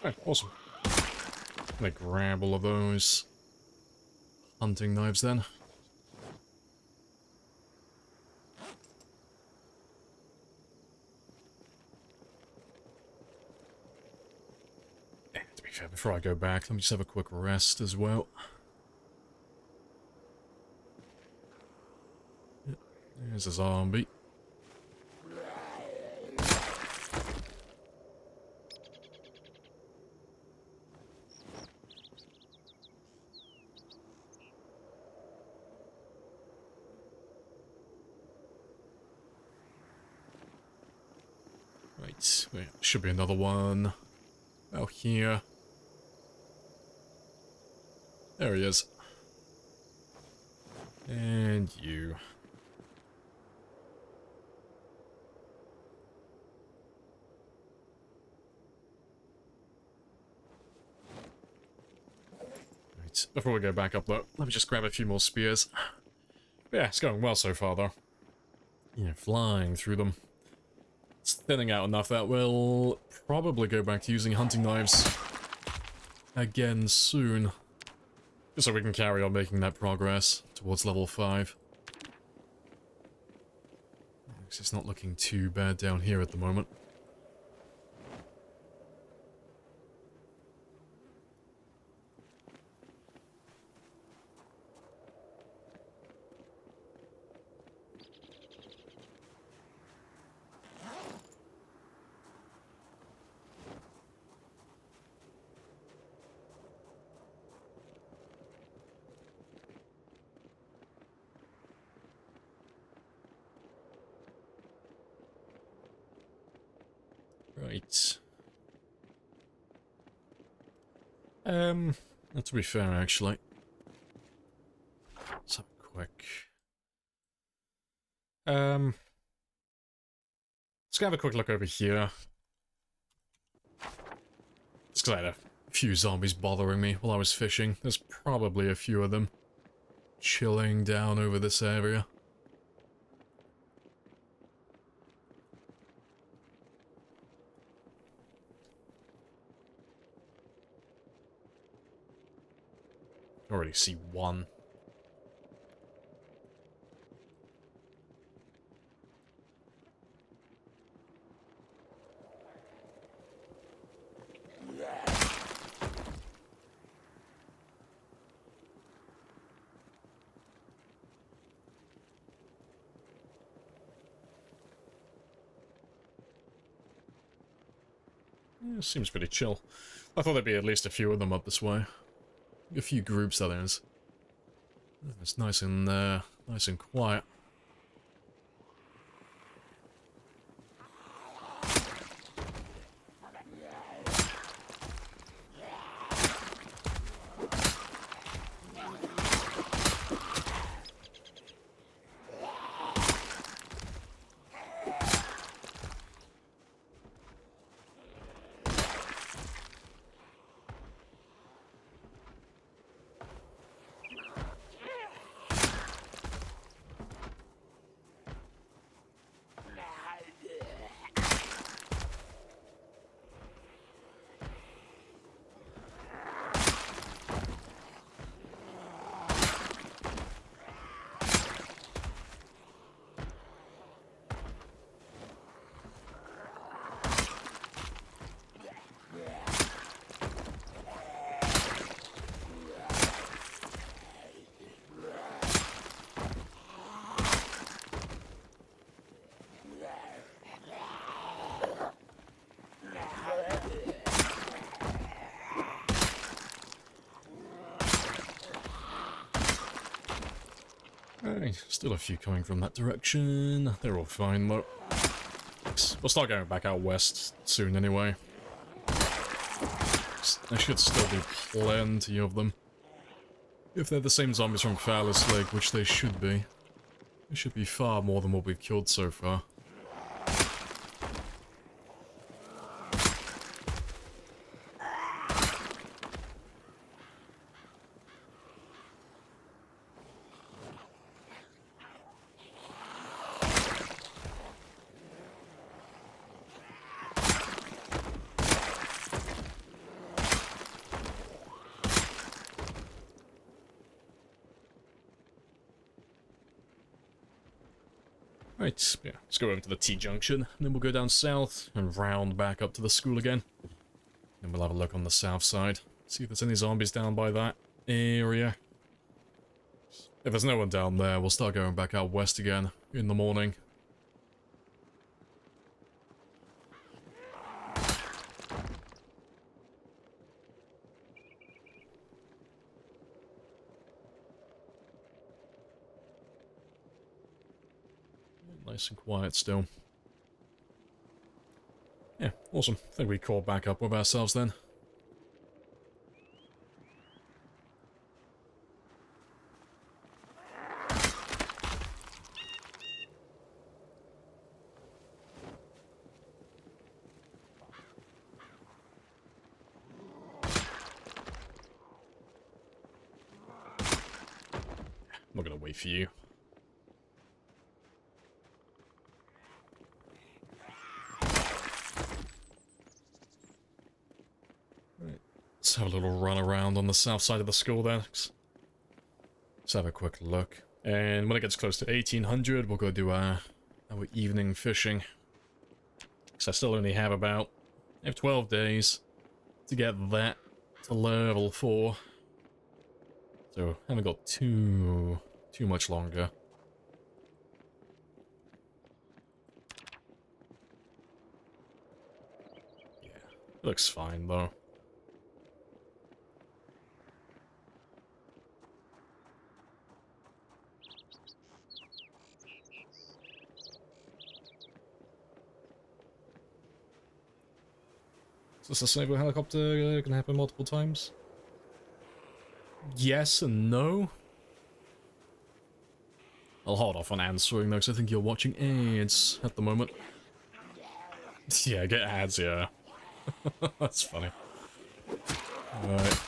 Right, awesome. Let me grab all of those hunting knives then. Yeah, to be fair, before I go back, let me just have a quick rest as well. Yep, there's a zombie. Right, there should be another one out here. There he is. And you. Right, before we go back up though, let me just grab a few more spears. Yeah, it's going well so far though. Yeah, flying through them. It's thinning out enough that we'll probably go back to using hunting knives again soon. Just so we can carry on making that progress towards level 5. It's not looking too bad down here at the moment. To be fair, actually. Let's have a quick... let's have a quick look over here. Just because I had a few zombies bothering me while I was fishing. There's probably a few of them chilling down over this area. I already see one. Yeah, seems pretty chill. I thought there'd be at least a few of them up this way. A few groups, that is. It's nice and quiet. Hey, still a few coming from that direction. They're all fine though. We'll start going back out west soon anyway. There should still be plenty of them. If they're the same zombies from Fowler's Lake, which they should be. There should be far more than what we've killed so far. Right, yeah, let's go over to the T-junction, and then we'll go down south and round back up to the school again. Then we'll have a look on the south side, see if there's any zombies down by that area. If there's no one down there, we'll start going back out west again in the morning. Nice and quiet still. Yeah, awesome. I think we caught back up with ourselves then. I'm not gonna wait for you. Let's have a little run around on the south side of the school then. Let's have a quick look. And when it gets close to 1800, we'll go do our evening fishing. Because I still only have I have 12 days to get that to level 4. So, I haven't got too much longer. Yeah, it looks fine though. Is this a sniper helicopter? Can happen multiple times? yes and no. I'll hold off on answering though, because I think you're watching ads at the moment. Yeah, get ads, yeah. That's funny. Alright.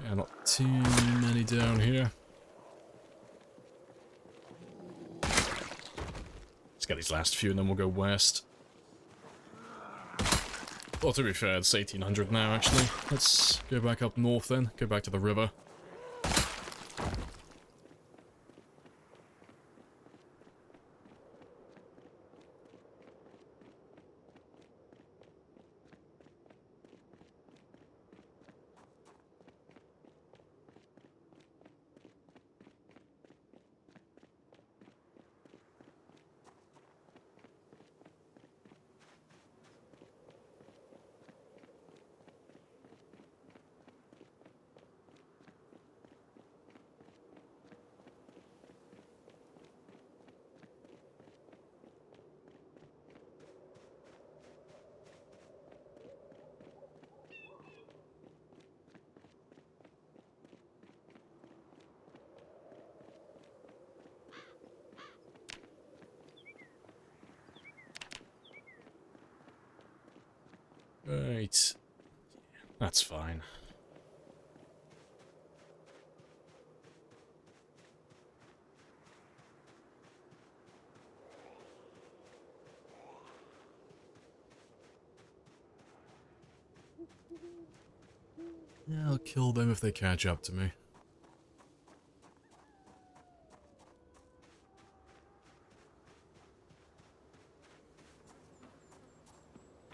Yeah, not too many down here. Let's get these last few and then we'll go west. Well, to be fair, it's 1800 now, actually. Let's go back up north then. Go back to the river. Right. That's fine. Yeah, I'll kill them if they catch up to me.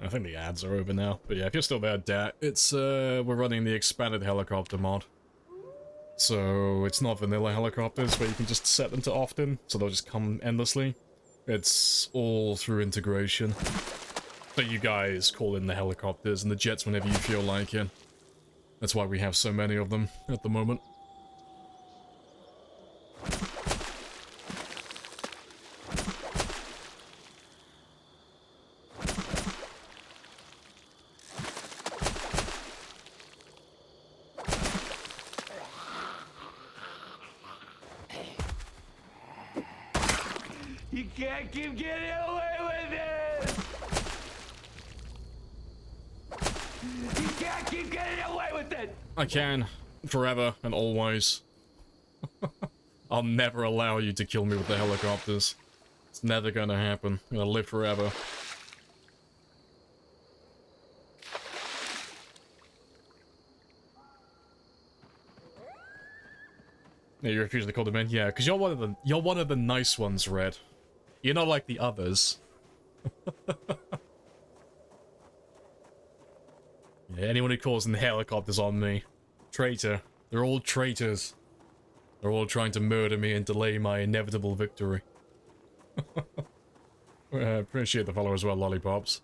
I think the ads are over now. But yeah, if you're still there, Dad, it's, we're running the expanded helicopter mod. So, it's not vanilla helicopters where you can just set them to often, so they'll just come endlessly. It's all through integration. So you guys call in the helicopters and the jets whenever you feel like it. That's why we have so many of them at the moment. You can't keep getting away with it! You can't keep getting away with it! I can. Forever and always. I'll never allow you to kill me with the helicopters. It's never gonna happen. I'm gonna live forever. Yeah, you refuse to call them in? Yeah, because you're one of the nice ones, Red. You're not like the others. Yeah, anyone who calls in the helicopters on me. Traitor. They're all traitors. They're all trying to murder me and delay my inevitable victory. Appreciate the follow as well, Lollipops.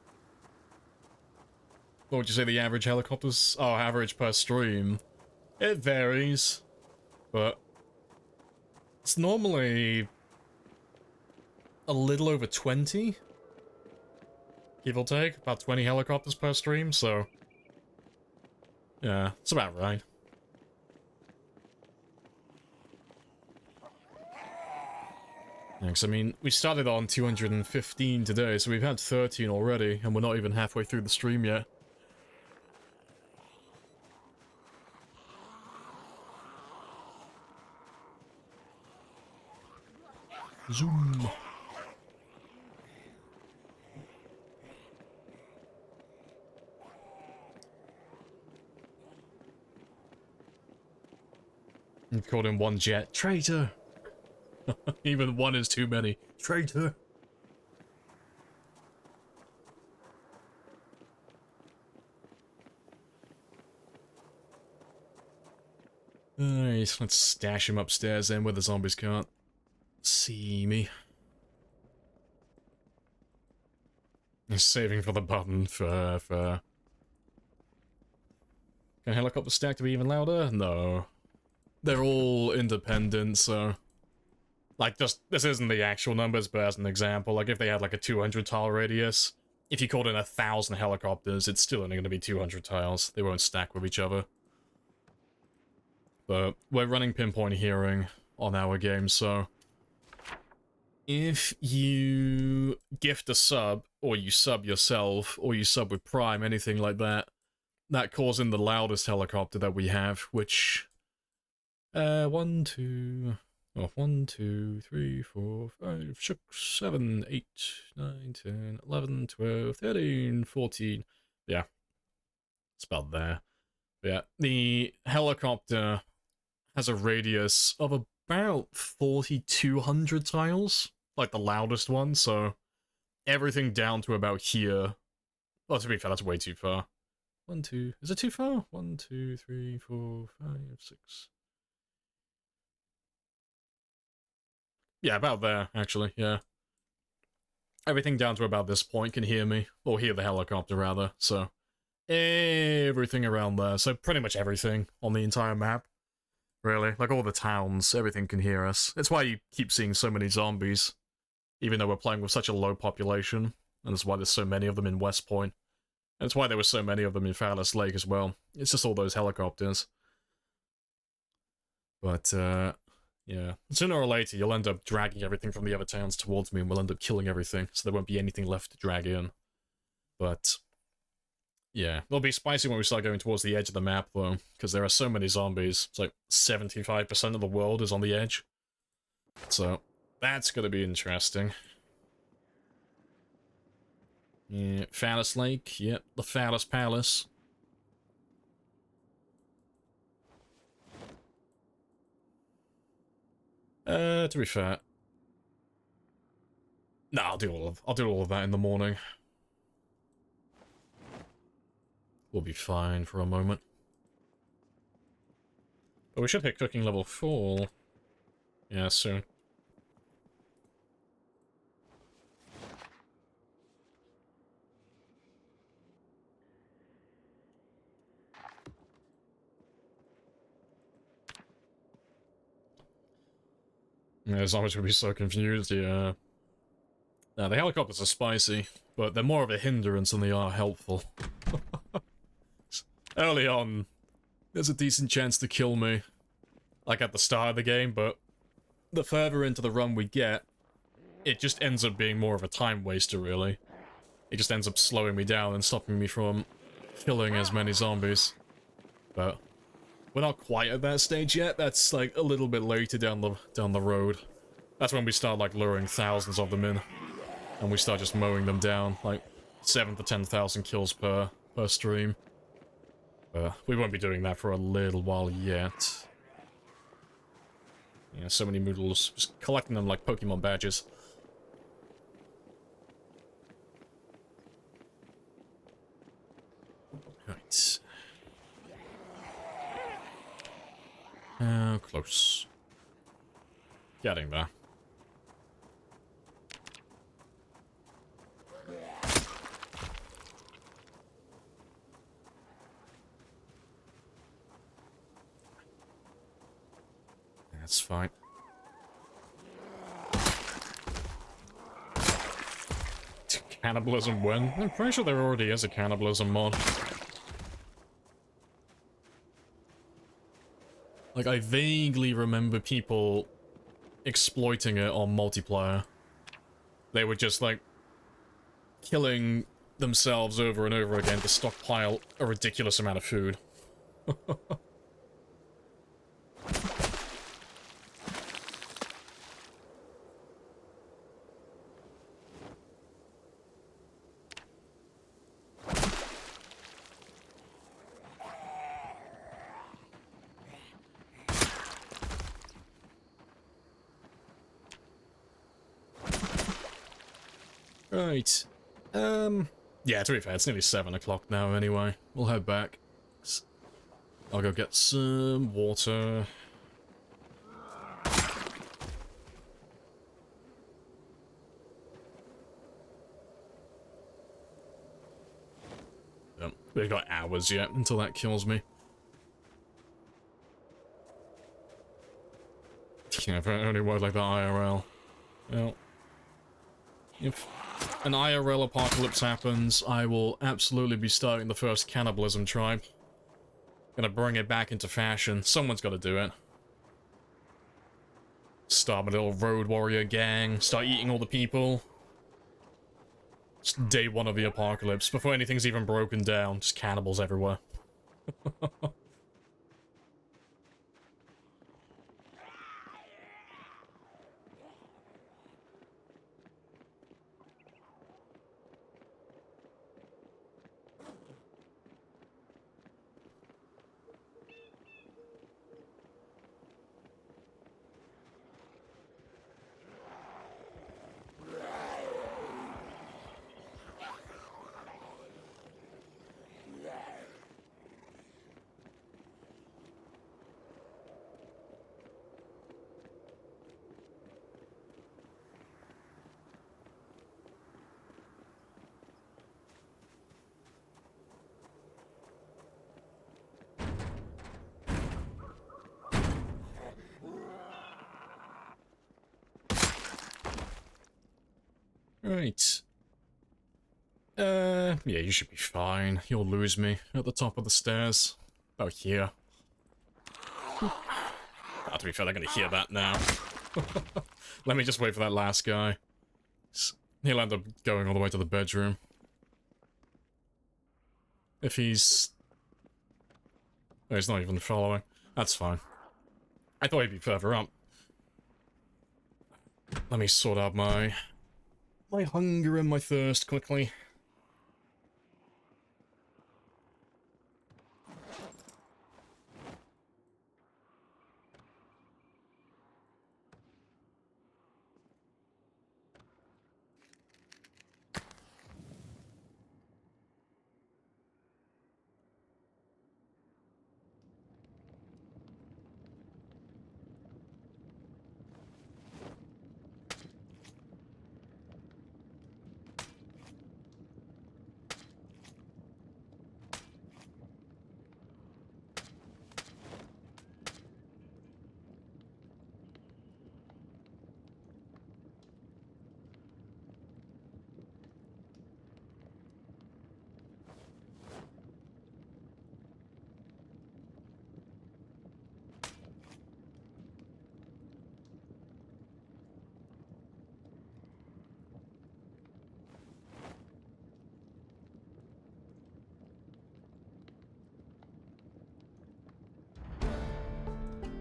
What would you say the average helicopters? Oh, average per stream. It varies. But it's normally a little over 20. Give or take. About 20 helicopters per stream, so yeah, it's about right. Thanks. I mean, we started on 215 today, so we've had 13 already, and we're not even halfway through the stream yet. Zoom. You've called him one jet. Traitor! Even one is too many. Traitor! Alright, let's stash him upstairs then where the zombies can't see me. Saving for the button for... Can helicopter stack to be even louder? No. They're all independent, so... Like, just, this isn't the actual numbers, but as an example, like, if they had, like, a 200 tile radius, if you called in 1,000 helicopters, it's still only going to be 200 tiles. They won't stack with each other. But we're running pinpoint hearing on our game, so... If you gift a sub, or you sub yourself, or you sub with Prime, anything like that, that calls in the loudest helicopter that we have, which... 1, 2... Oh, 1, 2, 3, 4, 5, 6, 7, 8, 9, 10, 11, 12, 13, 14. Yeah. It's about there. But yeah, the helicopter has a radius of about 4,200 tiles. Like the loudest one, so everything down to about here. Well, to be fair, that's way too far. 1, 2... Is it too far? 1, 2, 3, 4, 5, 6... Yeah, about there, actually, yeah. Everything down to about this point can hear me. Or hear the helicopter, rather, so... Everything around there. So pretty much everything on the entire map. Really. Like all the towns, everything can hear us. It's why you keep seeing so many zombies. Even though we're playing with such a low population. And that's why there's so many of them in West Point. And it's why there were so many of them in Phallus Lake as well. It's just all those helicopters. But, yeah. Sooner or later, you'll end up dragging everything from the other towns towards me, and we'll end up killing everything, so there won't be anything left to drag in. But, yeah. It'll be spicy when we start going towards the edge of the map, though, because there are so many zombies. It's like 75% of the world is on the edge. So, that's gonna be interesting. Yeah, Phallus Lake, yep, the Phallus Palace. To be fair. No, I'll do all of that in the morning. We'll be fine for a moment. But we should hit cooking level 4. Yeah, soon. Yeah, zombies would be so confused, yeah. Now, the helicopters are spicy, but they're more of a hindrance than they are helpful. Early on, there's a decent chance to kill me, like at the start of the game, but the further into the run we get, it just ends up being more of a time waster, really. It just ends up slowing me down and stopping me from killing as many zombies. But we're not quite at that stage yet. That's like a little bit later down the road. That's when we start like luring thousands of them in, and we start just mowing them down, like 7 to 10,000 kills per stream. We won't be doing that for a little while yet. Yeah, so many moodles, just collecting them like Pokemon badges. Right. How close? Getting there. That's fine. Cannibalism when? I'm pretty sure there already is a cannibalism mod. Like, I vaguely remember people exploiting it on multiplayer. They were just, like, killing themselves over and over again to stockpile a ridiculous amount of food. Right. Yeah, to be fair, it's nearly 7 o'clock now anyway. We'll head back. I'll go get some water. We've got hours yet until that kills me. Yeah, if it only worked like the IRL. Well, if an IRL apocalypse happens, I will absolutely be starting the first cannibalism tribe. Gonna bring it back into fashion. Someone's gotta do it. Start my little road warrior gang, start eating all the people. Just day one of the apocalypse, before anything's even broken down, just cannibals everywhere. Right. Yeah, you should be fine. You'll lose me at the top of the stairs. About here. To be fair, they're gonna hear that now. Let me just wait for that last guy. He'll end up going all the way to the bedroom. If he's... Oh, he's not even following. That's fine. I thought he'd be further up. Let me sort out my hunger and my thirst quickly.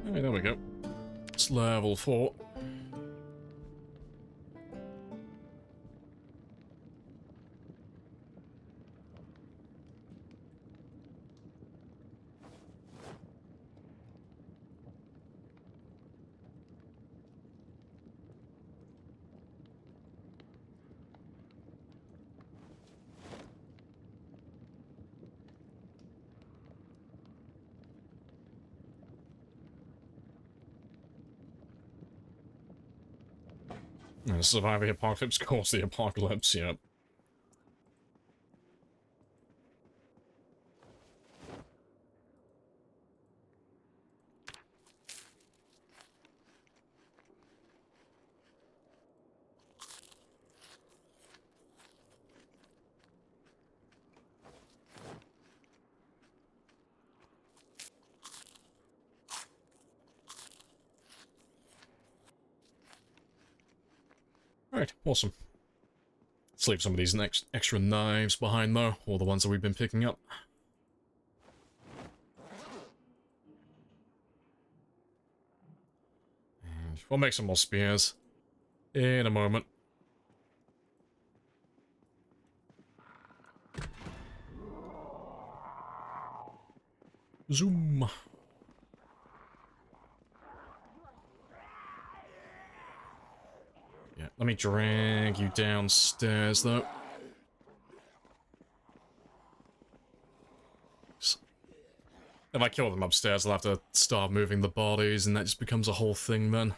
Alright, there we go. It's level 4. Survive the apocalypse, cause the apocalypse, yep. Alright, awesome. Let's leave some of these extra knives behind, though, all the ones that we've been picking up. And we'll make some more spears in a moment. Zoom. Yeah, let me drag you downstairs, though. If I kill them upstairs, I'll have to start moving the bodies, and that just becomes a whole thing then.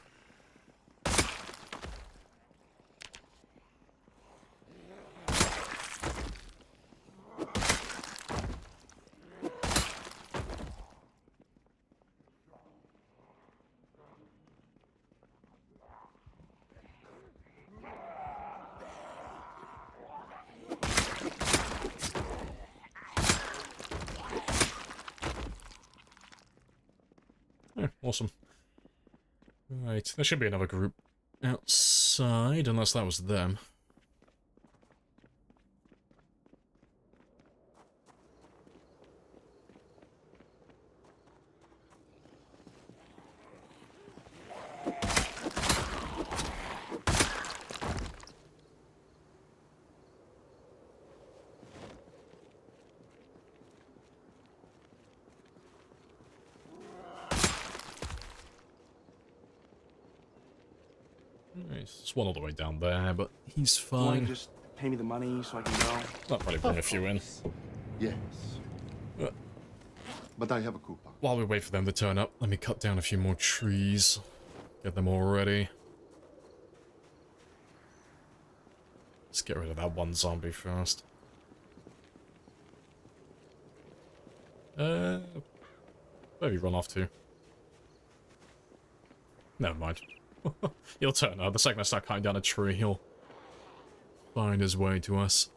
Awesome. Right, there should be another group outside, unless that was them. There's one all the way down there, but he's You want fine. to just pay me the money so I can go? I'll probably bring a few in. Yes. Uh, But I have a coupon. While we wait for them to turn up, let me cut down a few more trees. Get them all ready. Let's get rid of that one zombie first. Where have you run off to? Never mind. He'll turn up. The second I start cutting down a tree, he'll find his way to us.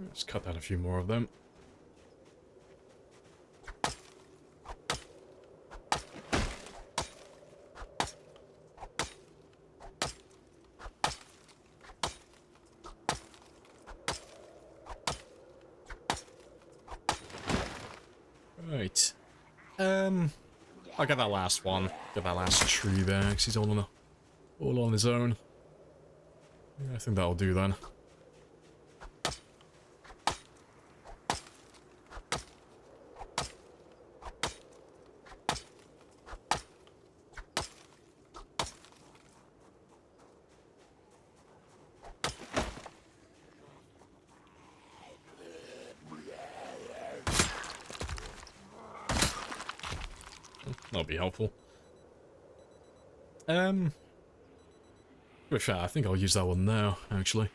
Let's cut down a few more of them. Right. I'll get that last one. Get that last tree there, because he's all on his own. Yeah, I think that'll do then. That'll be helpful. To be fair, I think I'll use that one now, actually.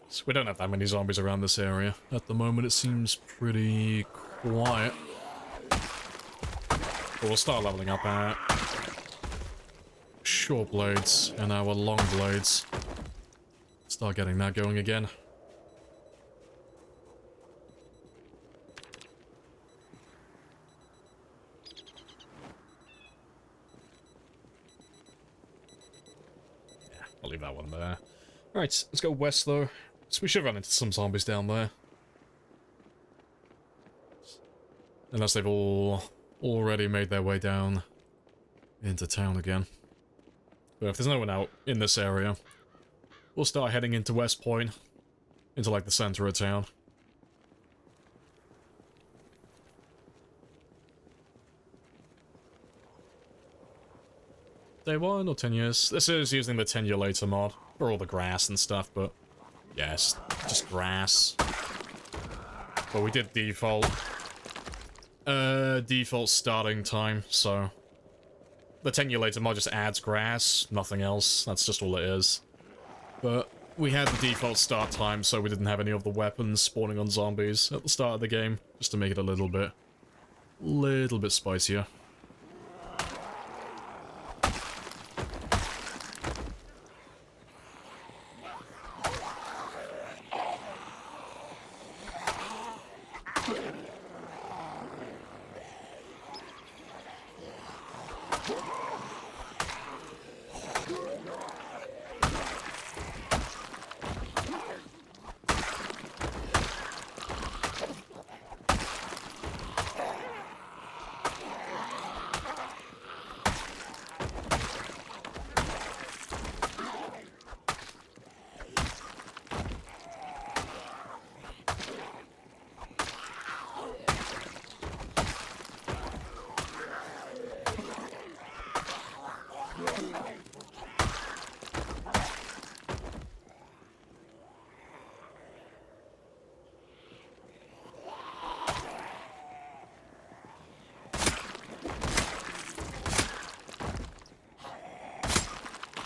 So we don't have that many zombies around this area. At the moment, it seems pretty quiet. But we'll start leveling up our short blades and our long blades. Start getting that going again. I'll leave that one there. Right, let's go west though. So we should run into some zombies down there. Unless they've all already made their way down into town again. But if there's no one out in this area, we'll start heading into West Point. Into like the center of town. Day 1 or 10 years? This is using the 10 year later mod for all the grass and stuff, but yes, just grass. But we did default starting time, so the 10 year later mod just adds grass, nothing else. That's just all it is. But we had the default start time, so we didn't have any of the weapons spawning on zombies at the start of the game, just to make it a little bit spicier.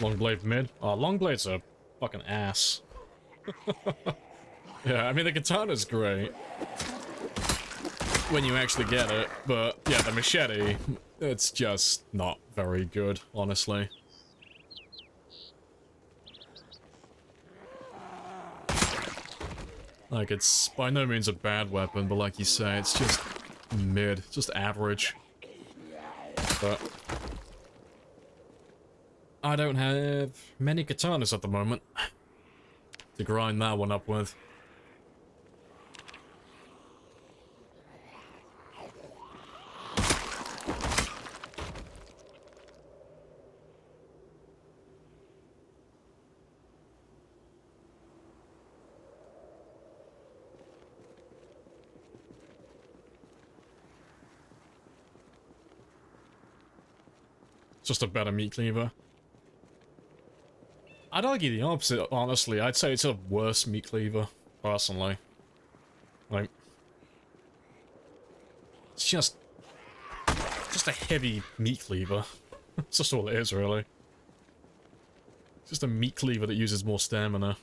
Long blade mid. Oh, long blade's a fucking ass. Yeah, I mean, the katana's great when you actually get it, but yeah, the machete, it's just not very good, honestly. Like, it's by no means a bad weapon, but like you say, it's just mid, just average. But I don't have many katanas at the moment to grind that one up with. Just a better meat cleaver. I'd argue the opposite, honestly. I'd say it's a worse meat cleaver, personally. Like, it's just a heavy meat cleaver. That's just all it is, really. It's just a meat cleaver that uses more stamina.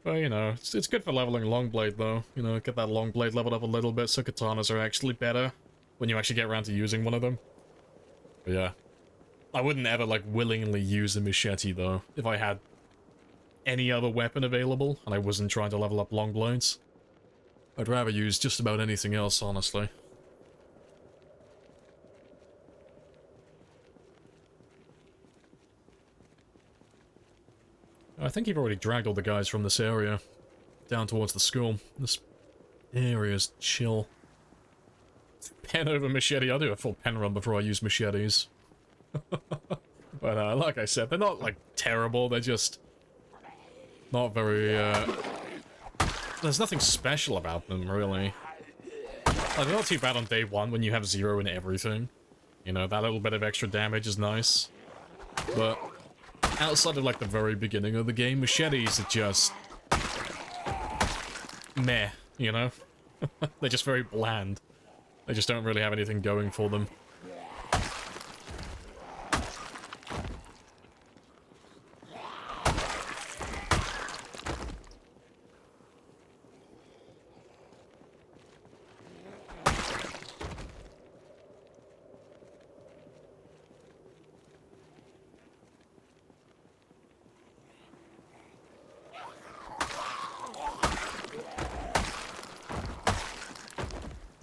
But, you know, it's good for leveling long blade, though. You know, get that long blade leveled up a little bit so katanas are actually better when you actually get around to using one of them. But yeah. I wouldn't ever, like, willingly use a machete, though, if I had any other weapon available and I wasn't trying to level up long blades. I'd rather use just about anything else, honestly. I think you've already dragged all the guys from this area down towards the school. This area's chill. Pen over machete. I'll do a full pen run before I use machetes. But like I said, they're not like terrible, they're just not very there's nothing special about them, really. Like, they're not too bad on day one when you have 0 in everything. You know, that little bit of extra damage is nice. But outside of like the very beginning of the game, machetes are just meh, you know? They're just very bland. They just don't really have anything going for them.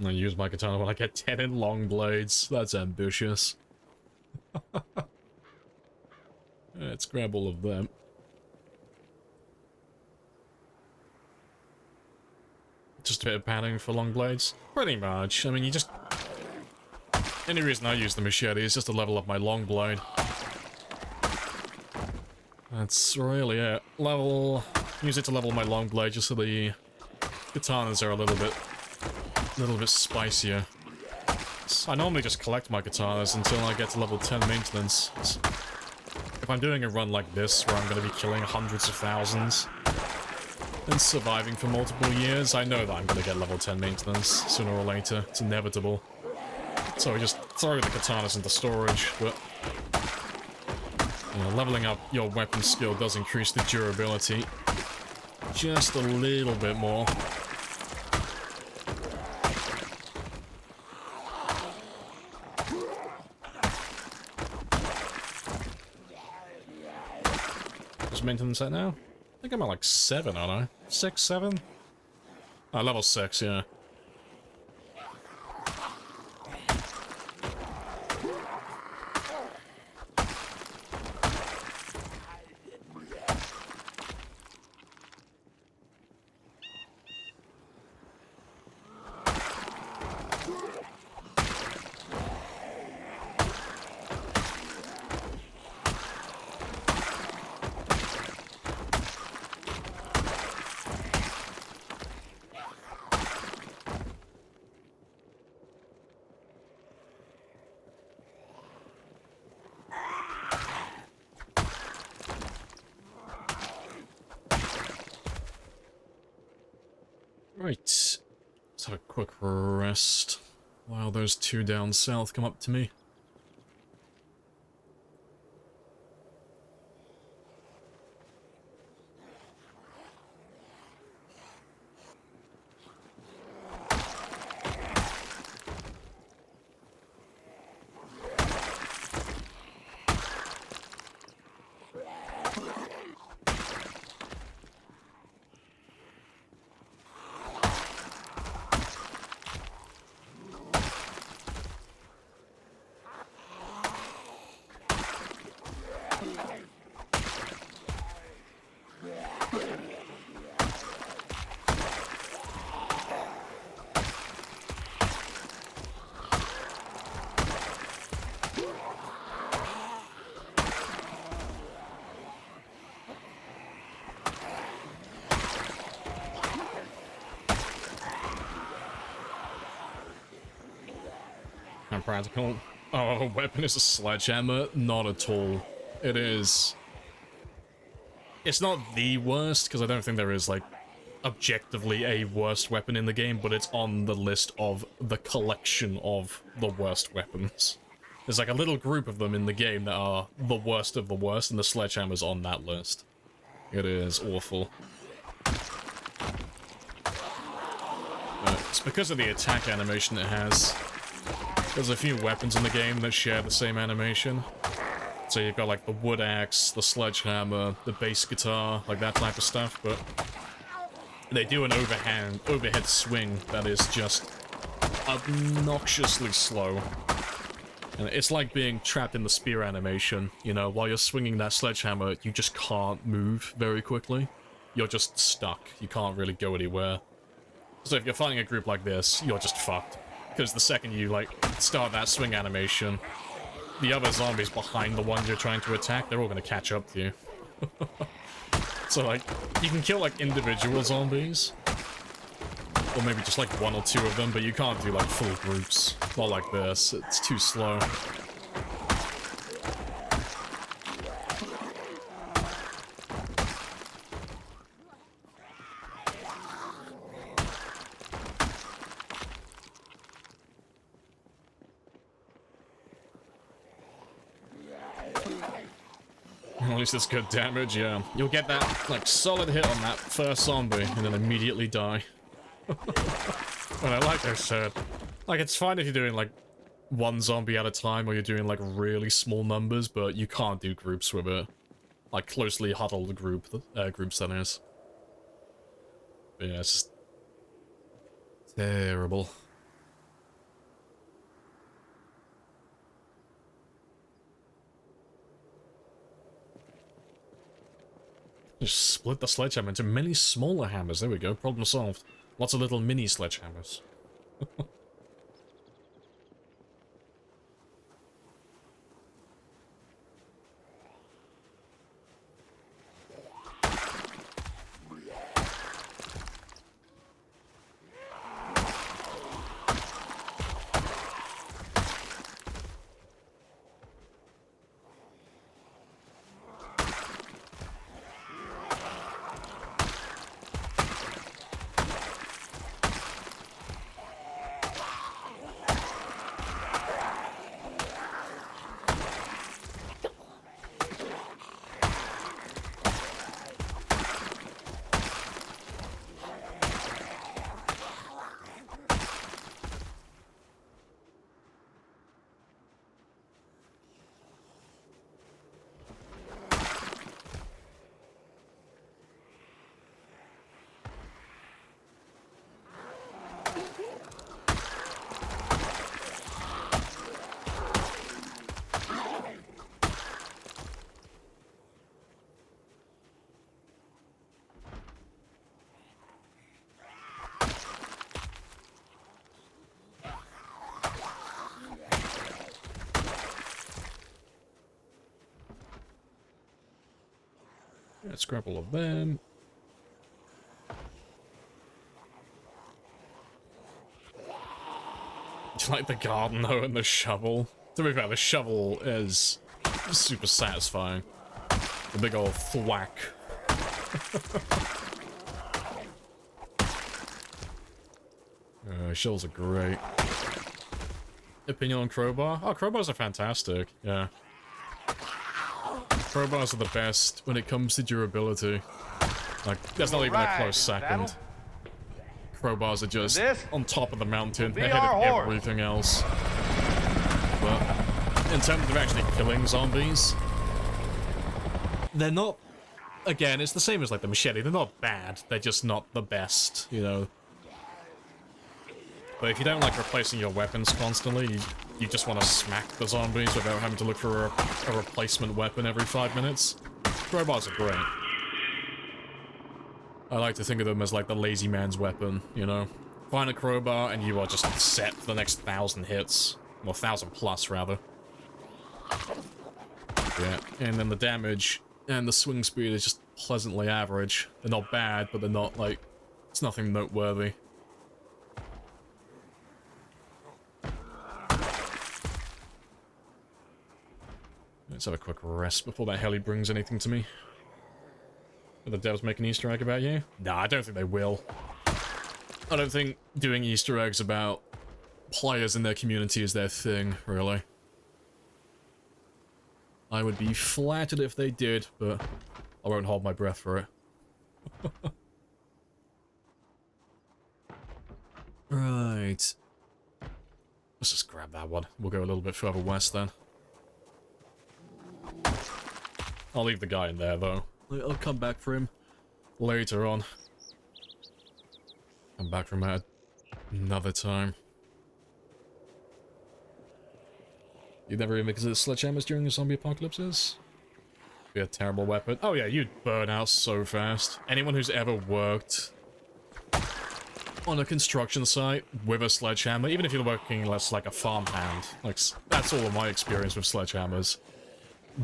I use my katana when I get 10 in long blades. That's ambitious. Let's grab all of them. Just a bit of padding for long blades? Pretty much. I mean, you just... Any reason I use the machete is just to level up my long blade. That's really it. Use it to level my long blade just so the katanas are a little bit spicier. I normally just collect my katanas until I get to level 10 maintenance. If I'm doing a run like this, where I'm going to be killing hundreds of thousands and surviving for multiple years, I know that I'm going to get level 10 maintenance sooner or later. It's inevitable. So I just throw the katanas into storage, but... You know, leveling up your weapon skill does increase the durability just a little bit more. Maintenance at now? I think I'm at like 7, aren't I? 6, 7? Oh, level 6, yeah. Right, let's have a quick rest while those two down south come up to me. practical weapon is a sledgehammer. Not at all. It is. It's not the worst, because I don't think there is, like, objectively a worst weapon in the game, but it's on the list of the collection of the worst weapons. There's like a little group of them in the game that are the worst of the worst, and the sledgehammer's on that list. It is awful. It's because of the attack animation it has. There's a few weapons in the game that share the same animation. So you've got like the wood axe, the sledgehammer, the bass guitar, like that type of stuff, but they do an overhead swing that is just obnoxiously slow. And it's like being trapped in the spear animation, you know, while you're swinging that sledgehammer, you just can't move very quickly. You're just stuck. You can't really go anywhere. So if you're fighting a group like this, you're just fucked. Because the second you, like, start that swing animation, the other zombies behind the ones you're trying to attack, they're all gonna catch up to you. So, like, you can kill, like, individual zombies. Or maybe just, like, one or two of them, but you can't do, like, full groups. Not like this. It's too slow. At least it's good damage, yeah. You'll get that, like, solid hit on that first zombie, and then immediately die. But like I said, like, it's fine if you're doing, like, one zombie at a time, or you're doing, like, really small numbers, but you can't do groups with it. Like, closely huddled groups, that is. But yeah, it's just terrible. Just split the sledgehammer into many smaller hammers. There we go. Problem solved. Lots of little mini sledgehammers. Let's grab all of them. Do you like the garden hoe and the shovel? To be fair, the shovel is super satisfying. The big old thwack. Shovels are great. Opinion on crowbar? Oh, crowbars are fantastic, yeah. Crowbars are the best when it comes to durability. Like, there's not even a close second. Crowbars are just on top of the mountain, ahead of everything else. But in terms of actually killing zombies, they're not... Again, it's the same as like the machete. They're not bad. They're just not the best, you know. But if you don't like replacing your weapons constantly, you just want to smack the zombies without having to look for a replacement weapon every 5 minutes, crowbars are great. I like to think of them as like the lazy man's weapon, you know? Find a crowbar and you are just set for the next 1,000 hits. Well, 1,000 plus, rather. Yeah, and then the damage and the swing speed is just pleasantly average. They're not bad, but they're not, like, it's nothing noteworthy. Let's have a quick rest before that heli brings anything to me. Will the devs make an Easter egg about you? Nah, I don't think they will. I don't think doing Easter eggs about players in their community is their thing, really. I would be flattered if they did, but I won't hold my breath for it. Right. Let's just grab that one. We'll go a little bit further west then. I'll leave the guy in there, though. I'll come back for him later on. Come back from that another time. You never even considered sledgehammers during the zombie apocalypses? Be a terrible weapon. Oh yeah, you'd burn out so fast. Anyone who's ever worked on a construction site with a sledgehammer, even if you're working less like a farmhand, like that's all of my experience with sledgehammers.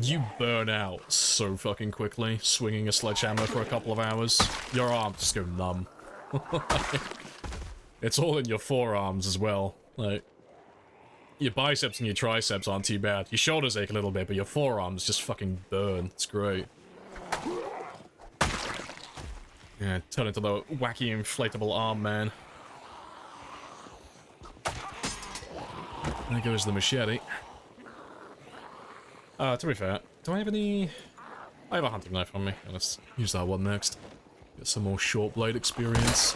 You burn out so fucking quickly swinging a sledgehammer for a couple of hours. Your arms just go numb. It's all in your forearms as well. Like, your biceps and your triceps aren't too bad. Your shoulders ache a little bit, but your forearms just fucking burn. It's great. Yeah, turn into the wacky inflatable arm man. There goes the machete. To be fair, do I have any... I have a hunting knife on me. Let's use that one next. Get some more short blade experience.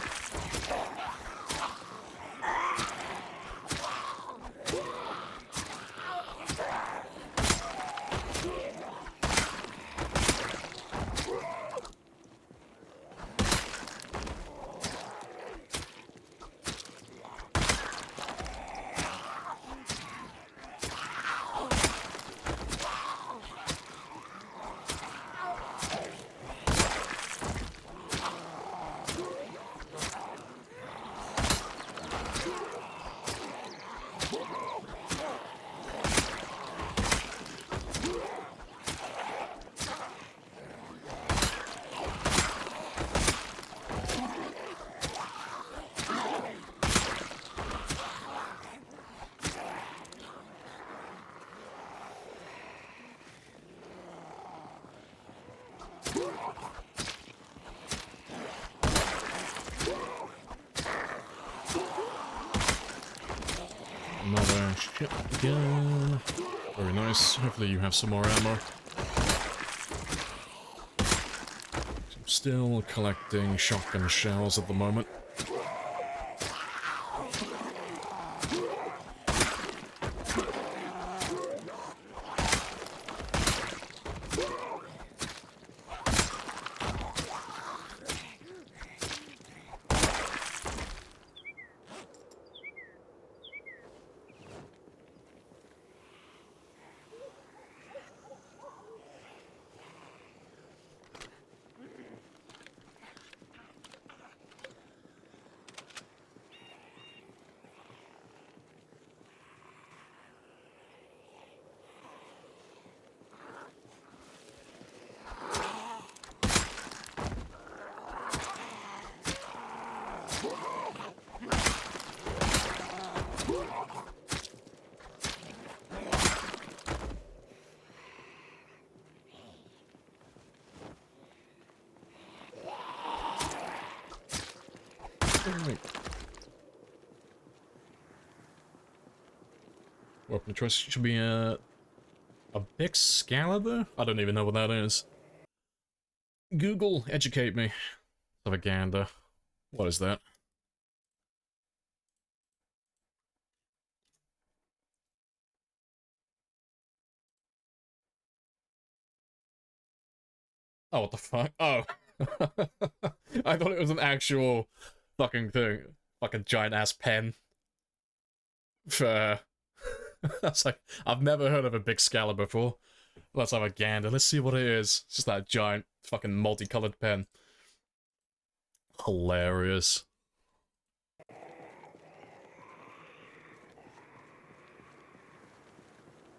Another shotgun. Very nice. Hopefully you have some more ammo. I'm still collecting shotgun shells at the moment. Weapon of choice should be a big Excalibur? I don't even know what that is. Google, educate me. Have a gander. What is that? Oh, what the fuck? Oh. I thought it was an actual fucking thing. Like a giant ass pen. For... That's like, I've never heard of a big Excalibur before. Let's have a gander. Let's see what it is. It's just that giant fucking multicolored pen. Hilarious.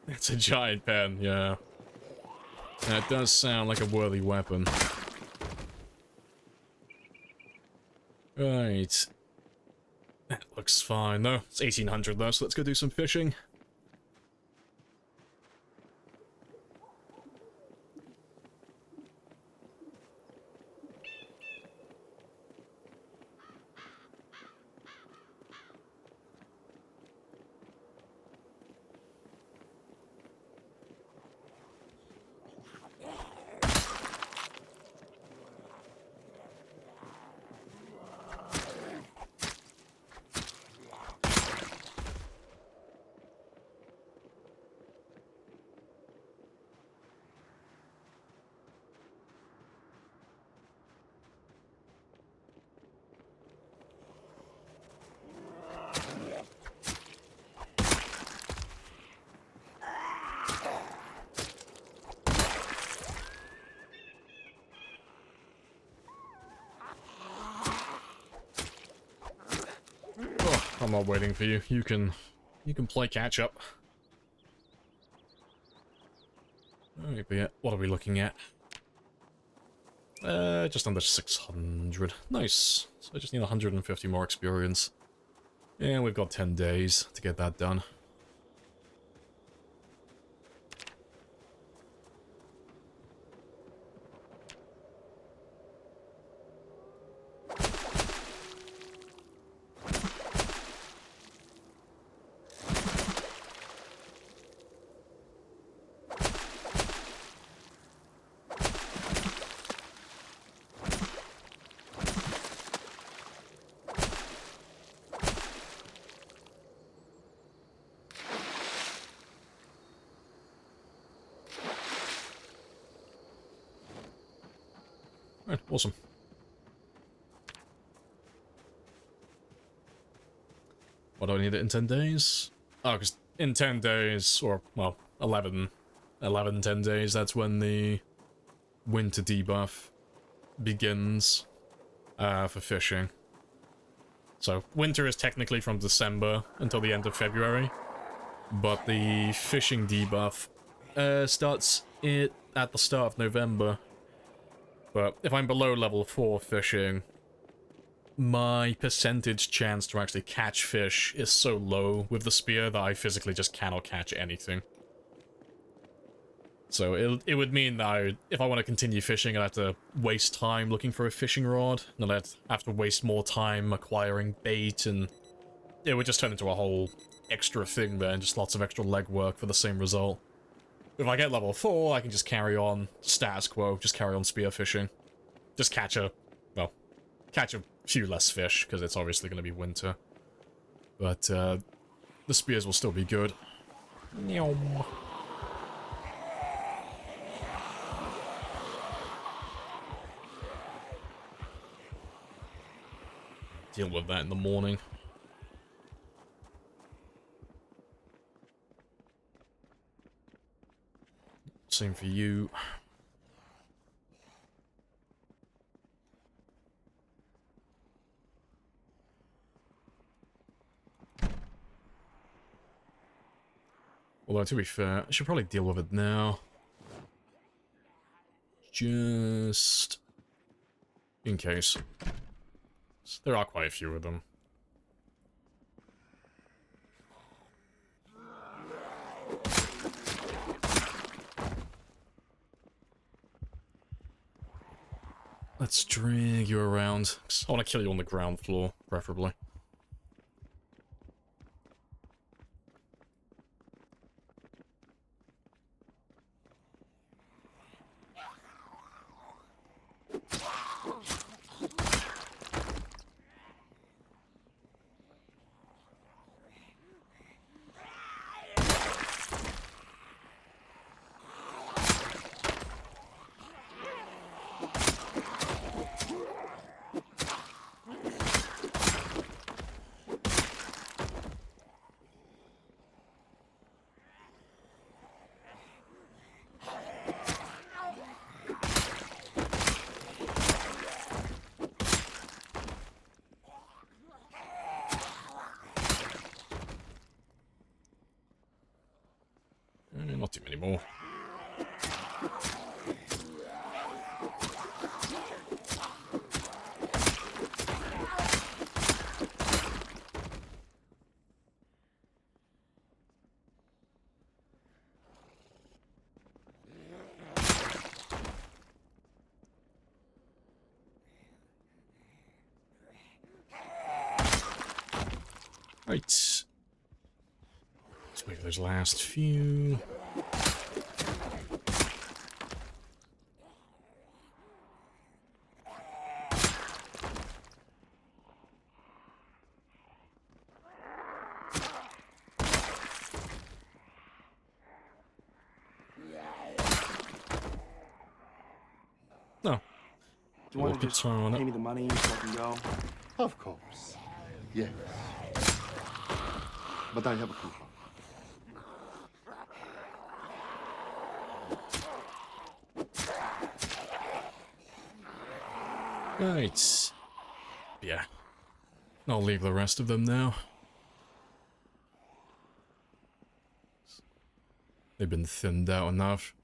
It's a giant pen, yeah. That does sound like a worthy weapon. Right. That looks fine, though. It's 1800, though, so let's go do some fishing. I'm not waiting for you. You can play catch up. Alright, but yeah, what are we looking at? Just under 600. Nice. So I just need 150 more experience. And we've got 10 days to get that done. Alright, awesome. What do I need it in 10 days? Oh, because in 10 days, or, well, 10 days, that's when the winter debuff begins for fishing. So, winter is technically from December until the end of February, but the fishing debuff starts at the start of November. But if I'm below level 4 fishing, my percentage chance to actually catch fish is so low with the spear that I physically just cannot catch anything. So it would mean that if I want to continue fishing, I'd have to waste time looking for a fishing rod, and I'd have to waste more time acquiring bait, and it would just turn into a whole extra thing there, and just lots of extra legwork for the same result. If I get level 4, I can just carry on status quo, just carry on spearfishing. Just catch a few less fish, because it's obviously going to be winter. But, the spears will still be good. Nyom. Deal with that in the morning. Same for you. Although, to be fair, I should probably deal with it now. Just in case. There are quite a few of them. Let's drag you around. I want to kill you on the ground floor, preferably. Not too many more. Right. Let's wait for those last few. No. Do you want to just time on it. pay me the money so I can go? Of course. Yes. But I have a coupon. Right. Yeah. I'll leave the rest of them now. They've been thinned out enough.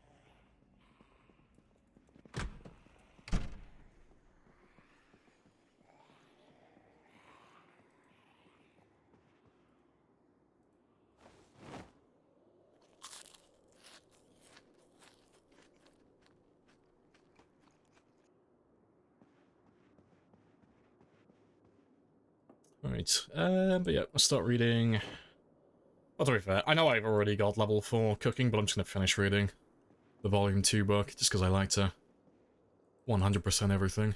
Right, but yeah, I'll start reading. Well, to be fair, I know I've already got level 4 cooking, but I'm just gonna finish reading the Volume 2 book, just because I like to 100% everything.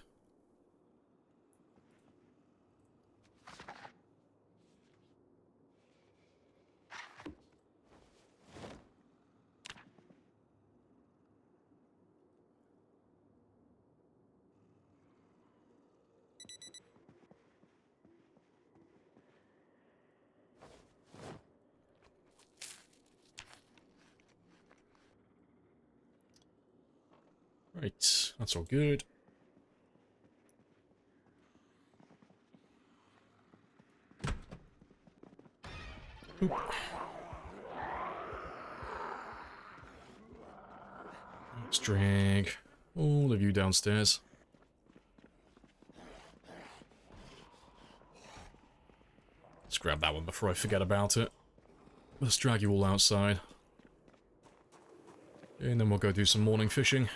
Right, that's all good. Oop. Let's drag all of you downstairs. Let's grab that one before I forget about it. Let's drag you all outside. And then we'll go do some morning fishing.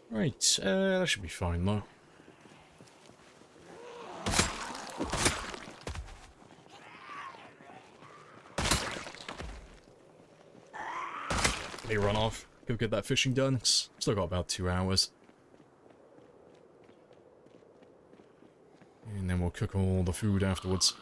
Right, that should be fine though. Let me run off, go get that fishing done. Still got about 2 hours. And then we'll cook all the food afterwards.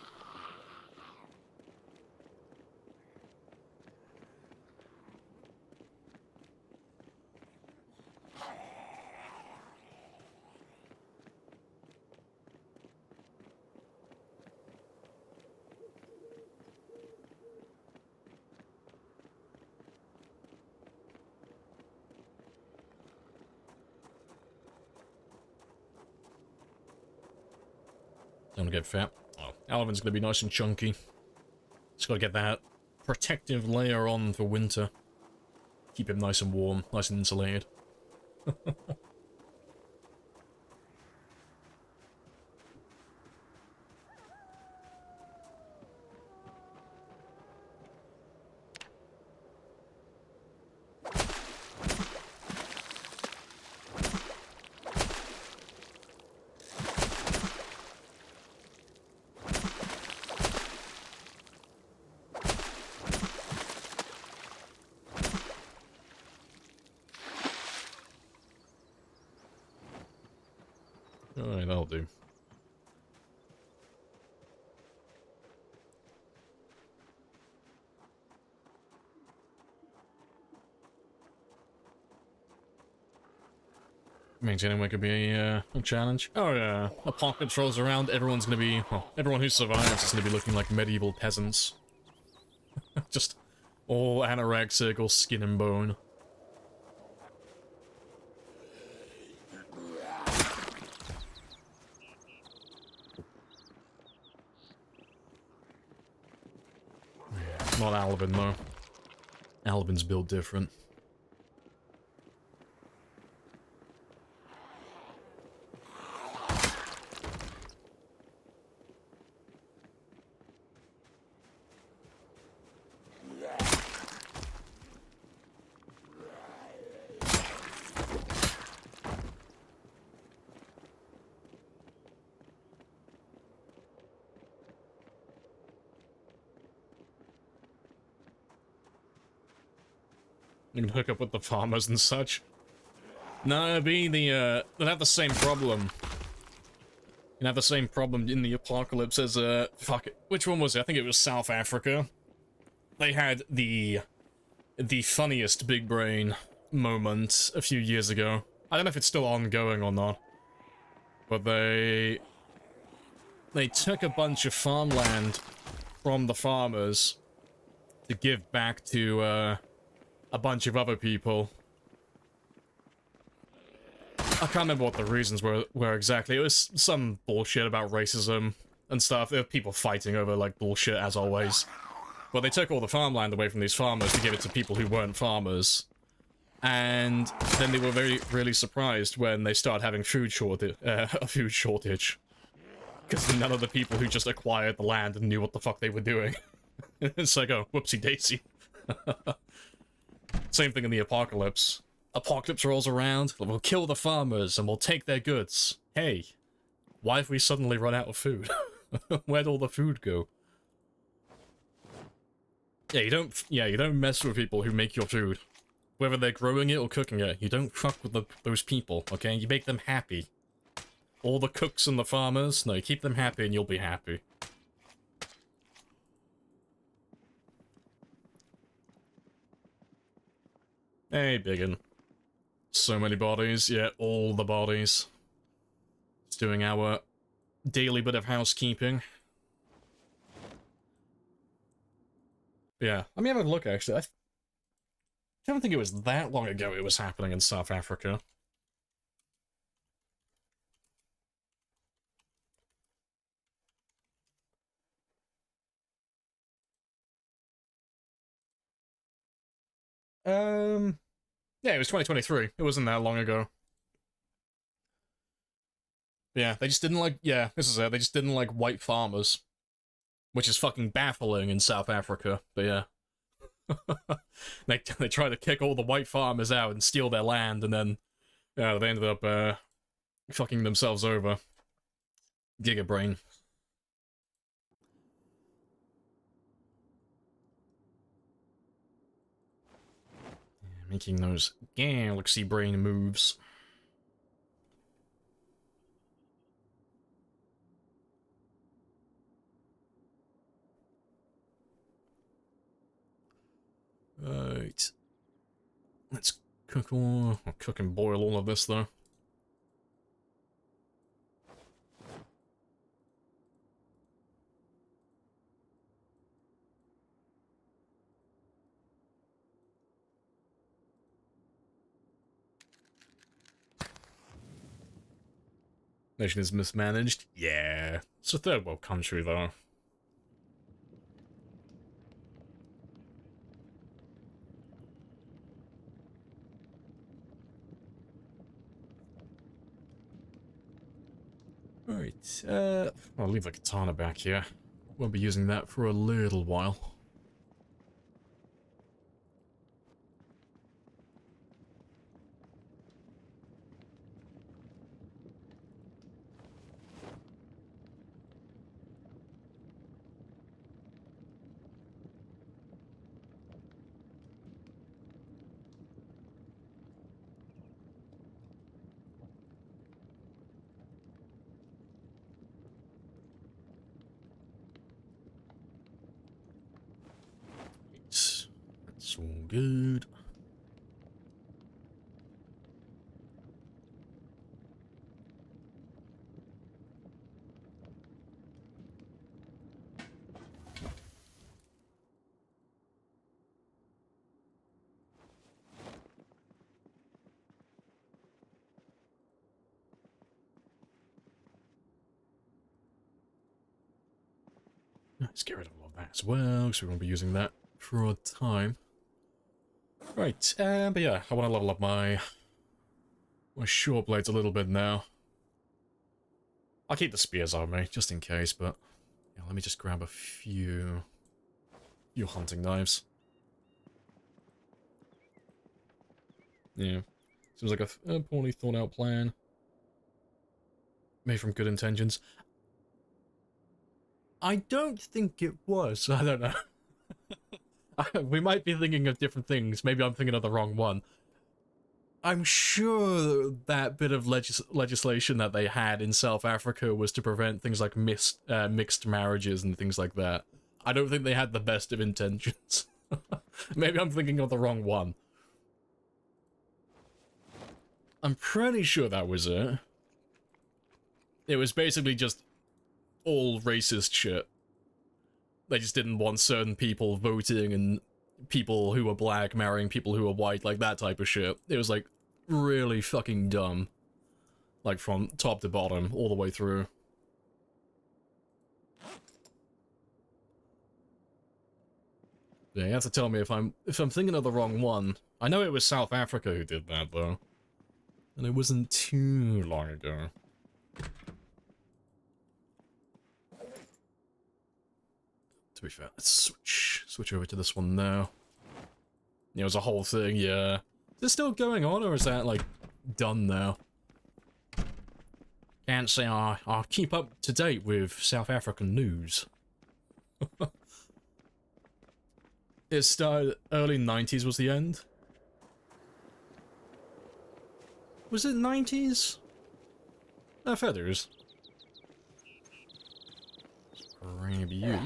Don't get fat. Oh, Alvin's gonna be nice and chunky. Just gotta get that protective layer on for winter. Keep him nice and warm, nice and insulated. Alright, that'll do. Maintaining what could be a challenge. Oh yeah, apocalypse rolls around, everyone's gonna be, well, everyone who survives is gonna be looking like medieval peasants. Just all anorexic, all skin and bone. Not Alvin, though. Alvin's built different. You can hook up with the farmers and such. No, it'd be the, they'd have the same problem. You'd have the same problem in the apocalypse as, fuck it. Which one was it? I think it was South Africa. They had the funniest big brain moment a few years ago. I don't know if it's still ongoing or not. But they took a bunch of farmland from the farmers to give back to, a bunch of other people. I can't remember what the reasons were exactly. It was some bullshit about racism and stuff. There were people fighting over, like, bullshit, as always. But they took all the farmland away from these farmers to give it to people who weren't farmers. And then they were really surprised when they started having a food shortage. Because none of the people who just acquired the land knew what the fuck they were doing. It's like, oh, whoopsie daisy. Same thing in the apocalypse. Apocalypse rolls around, we'll kill the farmers and we'll take their goods. Hey, why have we suddenly run out of food? Where'd all the food go? Yeah, you don't mess with people who make your food. Whether they're growing it or cooking it, you don't fuck with those people, okay? You make them happy. All the cooks and the farmers, no, you keep them happy and you'll be happy. Hey, biggin. So many bodies, yeah, all the bodies. It's doing our daily bit of housekeeping. Yeah, let me have a look, actually. I don't think it was that long ago it was happening in South Africa. Yeah, it was 2023. It wasn't that long ago. Yeah, they just didn't like, yeah, this is it. They just didn't like white farmers. Which is fucking baffling in South Africa, but yeah. they try to kick all the white farmers out and steal their land, and then, yeah, they ended up, fucking themselves over. Gigabrain. Making those galaxy brain moves. Right. Let's cook and boil all of this, though. Nation is mismanaged? Yeah. It's a third world country, though. Right, I'll leave the katana back here. Won't be using that for a little while. That's all good. Let's get rid of all of that as well, because we won't be using that for a time. Right, but yeah, I want to level up my short blades a little bit now. I'll keep the spears on me, just in case, but yeah, let me just grab a few hunting knives. Yeah, seems like a poorly thought out plan. Made from good intentions. I don't think it was. I don't know. We might be thinking of different things. Maybe I'm thinking of the wrong one. I'm sure that bit of legislation that they had in South Africa was to prevent things like mixed marriages and things like that. I don't think they had the best of intentions. Maybe I'm thinking of the wrong one. I'm pretty sure that was it. It was basically just all racist shit. They just didn't want certain people voting and people who were black marrying people who were white, like that type of shit. It was like really fucking dumb. Like from top to bottom, all the way through. Yeah, you have to tell me if I'm thinking of the wrong one. I know it was South Africa who did that though. And it wasn't too long ago. To be fair, let's switch over to this one now. It was a whole thing, yeah. Is this still going on, or is that, like, done now? Can't say I keep up to date with South African news. It started early 90s was the end? Was it 90s? Feathers. Grab you.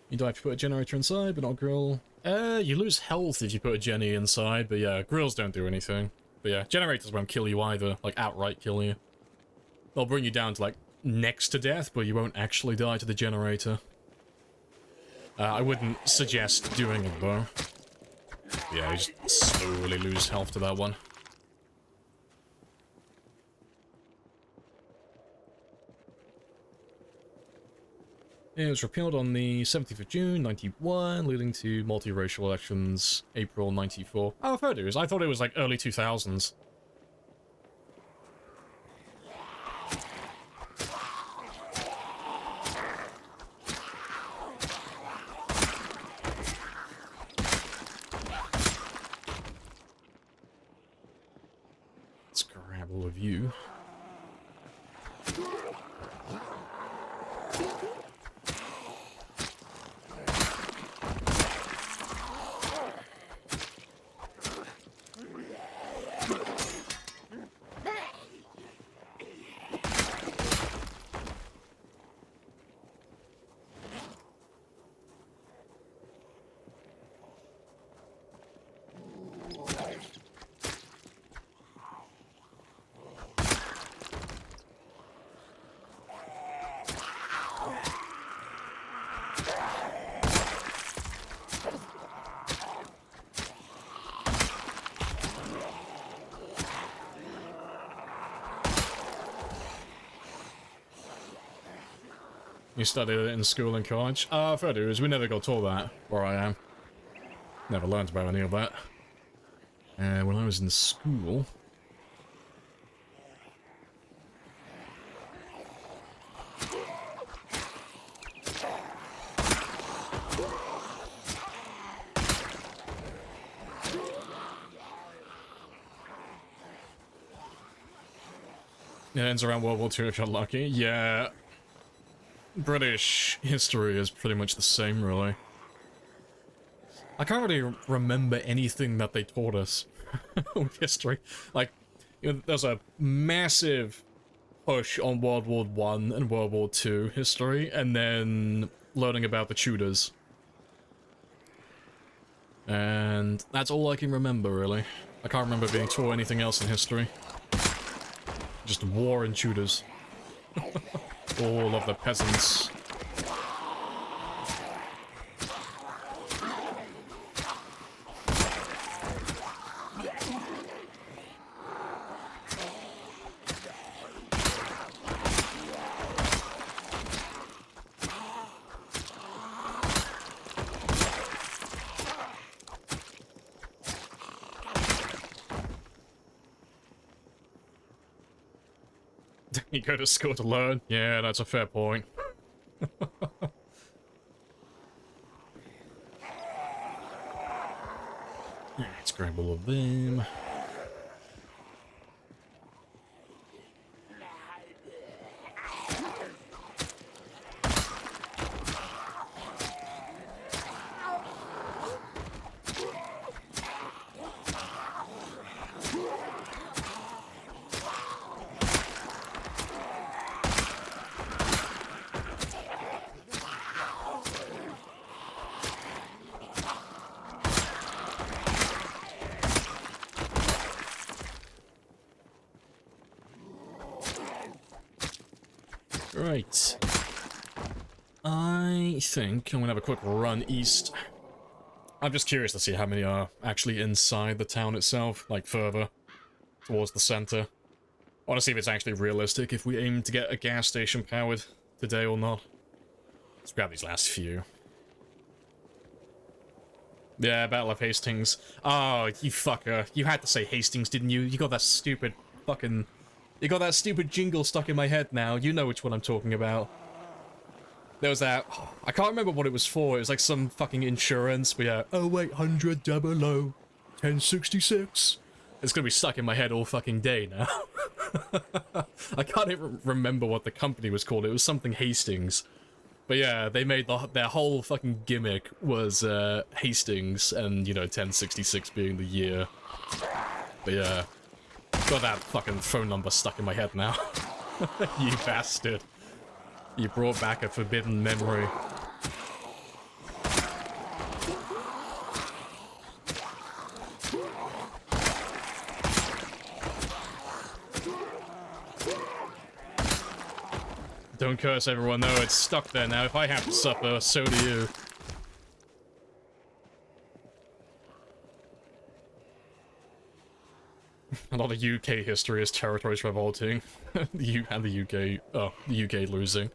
You die if you put a generator inside, but not grill. You lose health if you put a Jenny inside, but yeah, grills don't do anything. But yeah, generators won't kill you either, like outright kill you. They'll bring you down to like next to death, but you won't actually die to the generator. I wouldn't suggest doing it though. Yeah, you just slowly lose health to that one. It was repealed on the 17th of June, 91, leading to multiracial elections, April 94. Oh, I've heard it was. I thought it was like early 2000s. Let's grab all of you. You studied it in school and college? Fair dues, we never got taught that, where I am. Never learned about any of that. When I was in school... It ends around World War II if you're lucky. Yeah. British history is pretty much the same, really. I can't really remember anything that they taught us with history. Like, you know, there's a massive push on World War I and World War II history, and then learning about the Tudors. And that's all I can remember, really. I can't remember being taught anything else in history. Just war and Tudors. All of the peasants. You go to school to learn? Yeah, that's a fair point. Let's grab all of them. Right. I think I'm gonna have a quick run east. I'm just curious to see how many are actually inside the town itself, like further towards the center. I want to see if it's actually realistic if we aim to get a gas station powered today or not. Let's grab these last few. Yeah, Battle of Hastings. Oh, you fucker. You had to say Hastings, didn't you? You got that stupid fucking... You got that stupid jingle stuck in my head now. You know which one I'm talking about. There was that... I can't remember what it was for. It was like some fucking insurance. But yeah, 0800 00 1066. It's gonna be stuck in my head all fucking day now. I can't even remember what the company was called. It was something Hastings. But yeah, they made their whole fucking gimmick was Hastings and, you know, 1066 being the year. But yeah, got that fucking phone number stuck in my head now. You bastard. You brought back a forbidden memory. Don't curse everyone, though. It's stuck there now. If I have to suffer, so do you. A lot of UK history is territories revolting. The UK... Oh, the UK losing.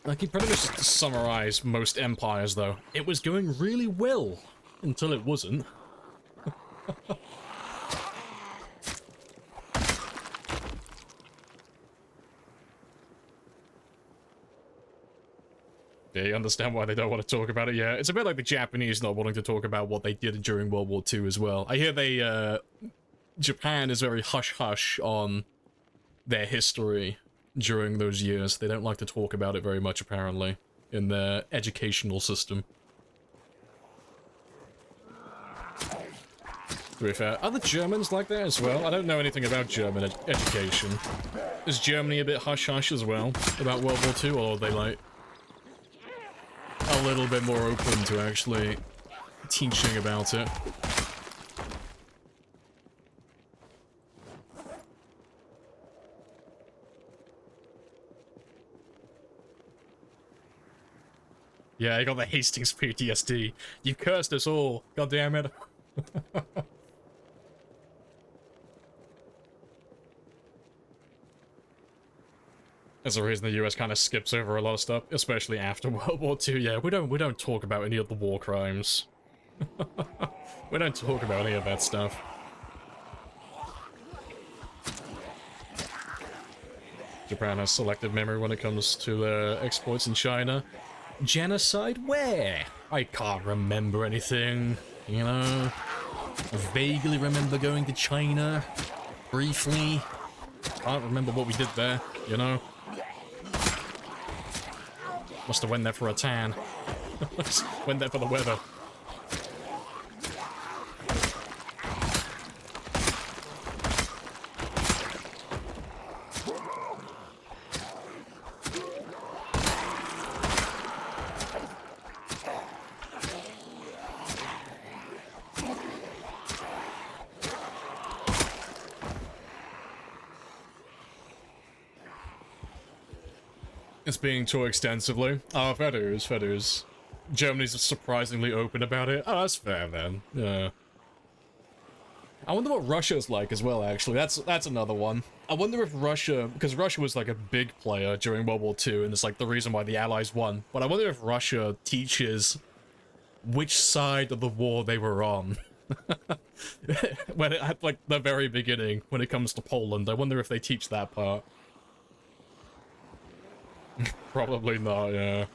I can pretty much summarize most empires, though. It was going really well, until it wasn't. Yeah, you understand why they don't want to talk about it, yeah. It's a bit like the Japanese not wanting to talk about what they did during World War II as well. I hear they, Japan is very hush-hush on their history during those years. They don't like to talk about it very much, apparently, in their educational system. To be fair, are the Germans like that as well? I don't know anything about German education. Is Germany a bit hush-hush as well about World War II, or are they, like, a little bit more open to actually teaching about it? Yeah, I got the Hastings PTSD. You cursed us all. God damn it. That's the reason the US kind of skips over a lot of stuff, especially after World War II. Yeah, we don't talk about any of the war crimes. We don't talk about any of that stuff. Japan has selective memory when it comes to exploits in China. Genocide? Where? I can't remember anything, you know? I vaguely remember going to China, briefly. Can't remember what we did there, you know? Must have went there for a tan. Went there for the weather. It's being taught extensively. Oh, feathers. Germany's surprisingly open about it. Oh, that's fair then. Yeah. I wonder what Russia's like as well, actually. That's another one. I wonder if Russia, because Russia was like a big player during World War II, and it's like the reason why the Allies won. But I wonder if Russia teaches which side of the war they were on. When it, at like the very beginning, when it comes to Poland, I wonder if they teach that part. Probably not, yeah.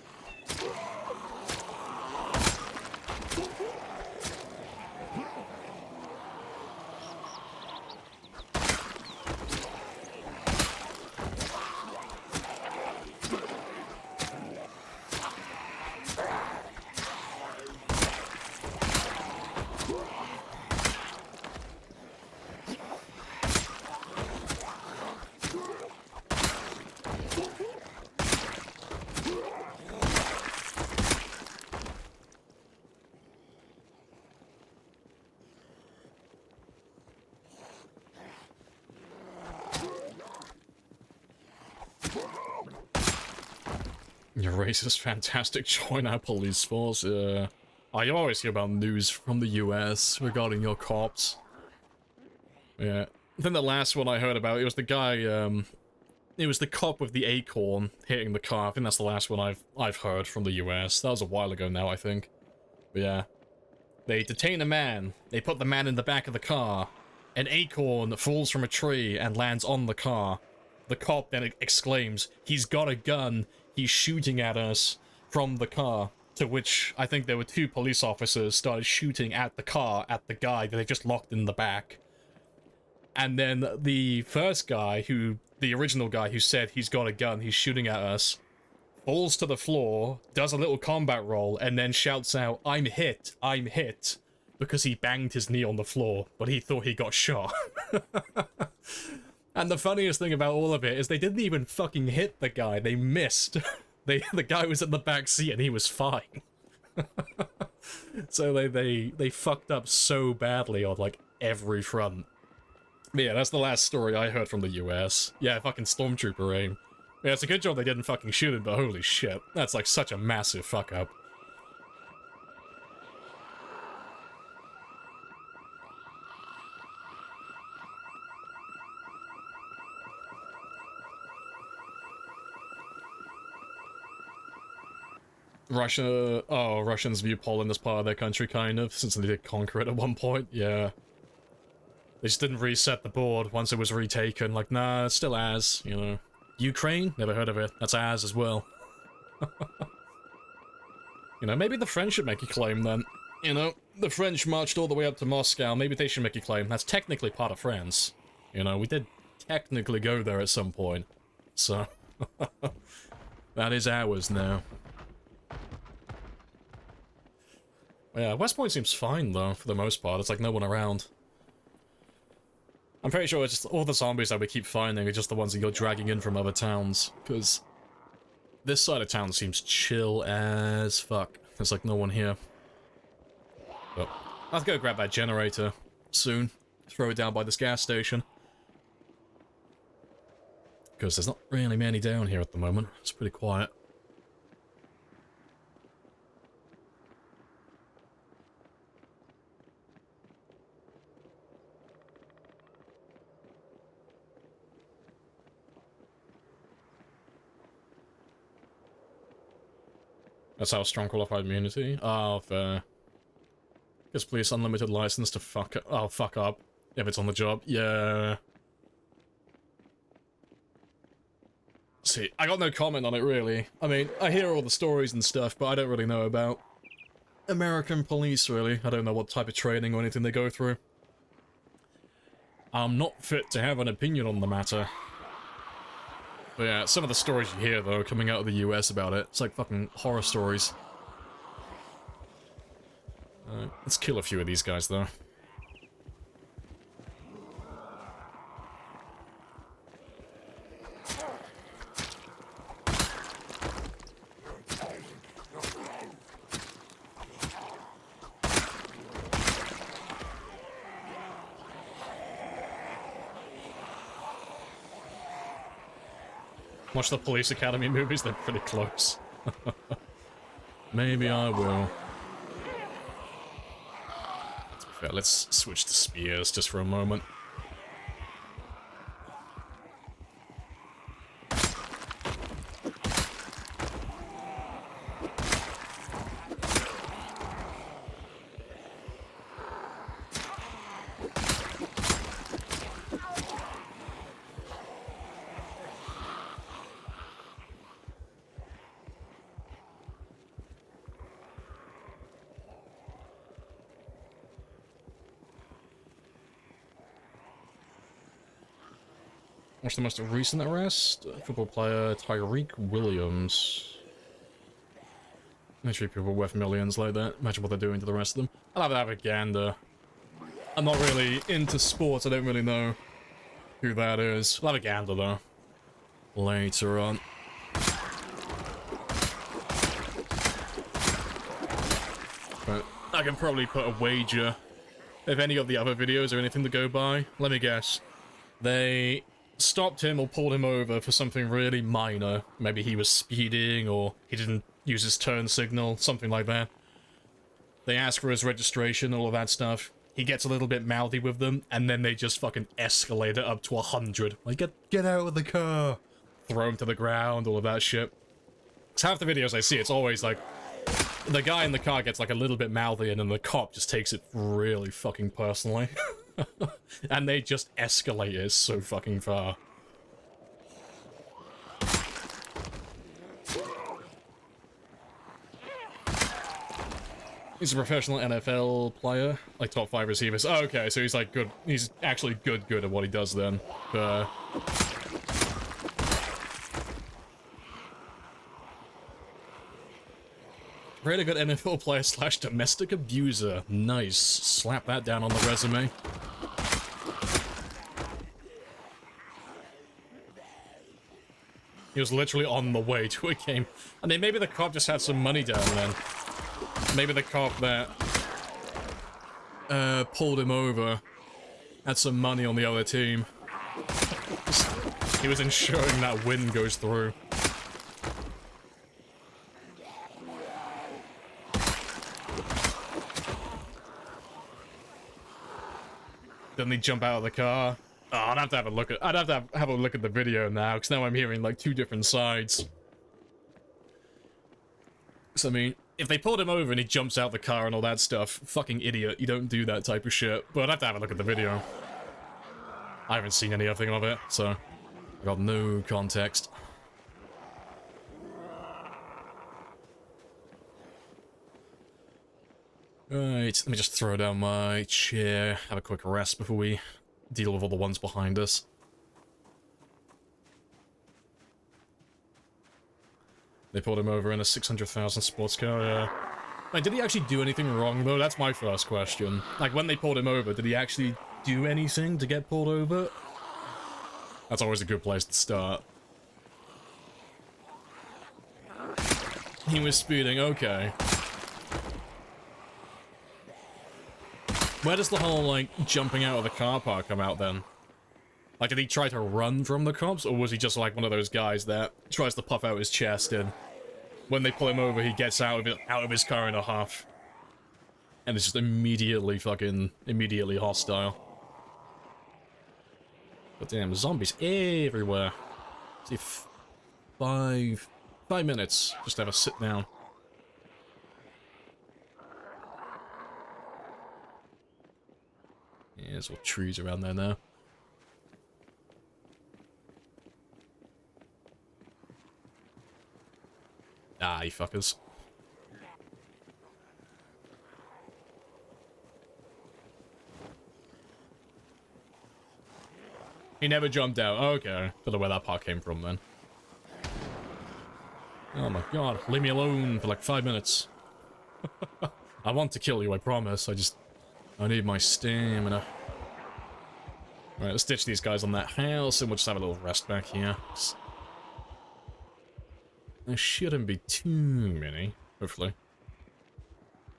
Your racist, fantastic, join our police force. Oh, you always hear about news from the US regarding your cops. Yeah. I think the last one I heard about, it was the guy, it was the cop with the acorn hitting the car. I think that's the last one I've heard from the US. That was a while ago now, I think. But yeah. They detain a man. They put the man in the back of the car. An acorn falls from a tree and lands on the car. The cop then exclaims, "He's got a gun. He's shooting at us," from the car. To which I think there were 2 police officers started shooting at the car, at the guy that they just locked in the back. And then the first guy, the original guy who said he's got a gun, he's shooting at us, falls to the floor, does a little combat roll, and then shouts out, I'm hit," because he banged his knee on the floor, but he thought he got shot. And the funniest thing about all of it is they didn't even fucking hit the guy, they missed. The guy was in the back seat and he was fine. So they fucked up so badly on, like, every front. But yeah, that's the last story I heard from the US. Yeah, fucking stormtrooper aim. Yeah, it's a good job they didn't fucking shoot him, but holy shit. That's like such a massive fuck up. Russians view Poland as part of their country, kind of, since they did conquer it at one point, yeah. They just didn't reset the board once it was retaken, like, nah, it's still ours, you know. Ukraine? Never heard of it. That's ours as well. You know, maybe the French should make a claim then. You know, the French marched all the way up to Moscow, maybe they should make a claim. That's technically part of France. You know, we did technically go there at some point. So, that is ours now. Yeah, West Point seems fine though, for the most part. It's like no one around. I'm pretty sure it's just all the zombies that we keep finding are just the ones that you're dragging in from other towns, because this side of town seems chill as fuck. There's like no one here. But I'll go grab that generator soon. Throw it down by this gas station. Because there's not really many down here at the moment. It's pretty quiet. That's how strong qualified immunity. Oh, fair. Gives police unlimited license to fuck up if it's on the job. Yeah. See, I got no comment on it really. I mean, I hear all the stories and stuff, but I don't really know about American police really. I don't know what type of training or anything they go through. I'm not fit to have an opinion on the matter. But yeah, some of the stories you hear, though, coming out of the US about it, it's like fucking horror stories. Let's kill a few of these guys, though. Watch the Police Academy movies, they're pretty close. Maybe I will. To be fair, let's switch to spears just for a moment. What's the most recent arrest? Football player Tyreek Williams. They treat people worth millions like that. Imagine what they're doing to the rest of them. I'll have a gander. I'm not really into sports, I don't really know who that is. I'll have a gander though. Later on. But I can probably put a wager if any of the other videos are anything to go by. Let me guess. They stopped him or pulled him over for something really minor. Maybe he was speeding or he didn't use his turn signal, something like that. They ask for his registration, all of that stuff. He gets a little bit mouthy with them, and then they just fucking escalate it up to 100. Like, get out of the car! Throw him to the ground, all of that shit. Because half the videos I see, it's always like, the guy in the car gets like a little bit mouthy, and then the cop just takes it really fucking personally. And they just escalate it so fucking far. He's a professional NFL player, like top 5 receivers. Oh, okay, so he's like good. He's actually good at what he does then. Really good NFL player / domestic abuser. Nice. Slap that down on the resume. He was literally on the way to a game. I mean, maybe the cop just had some money down then. Maybe the cop that pulled him over had some money on the other team. He was ensuring that win goes through. Then they jump out of the car. Oh, I'd have to have a look at the video now, because now I'm hearing like 2 different sides. So I mean, if they pulled him over and he jumps out the car and all that stuff, fucking idiot, you don't do that type of shit. But I'd have to have a look at the video. I haven't seen anything of it, so I got no context. Right, let me just throw down my chair, have a quick rest before we deal with all the ones behind us. They pulled him over in a 600,000 sports car, yeah. Like, did he actually do anything wrong, though? That's my first question. Like, when they pulled him over, did he actually do anything to get pulled over? That's always a good place to start. He was speeding, okay. Where does the whole, like, jumping out of the car park come out, then? Like, did he try to run from the cops, or was he just, like, one of those guys that tries to puff out his chest, and when they pull him over, he gets out of his car in a huff? And it's just immediately hostile. But damn, zombies everywhere. See, 5 minutes, just have a sit down. Yeah, there's all trees around there now. Ah, you fuckers. He never jumped out. Okay. Don't know where that part came from then. Oh my god. Leave me alone for like 5 minutes. I want to kill you, I promise. I need my stamina. Alright, let's ditch these guys on that house and we'll just have a little rest back here. There shouldn't be too many, hopefully.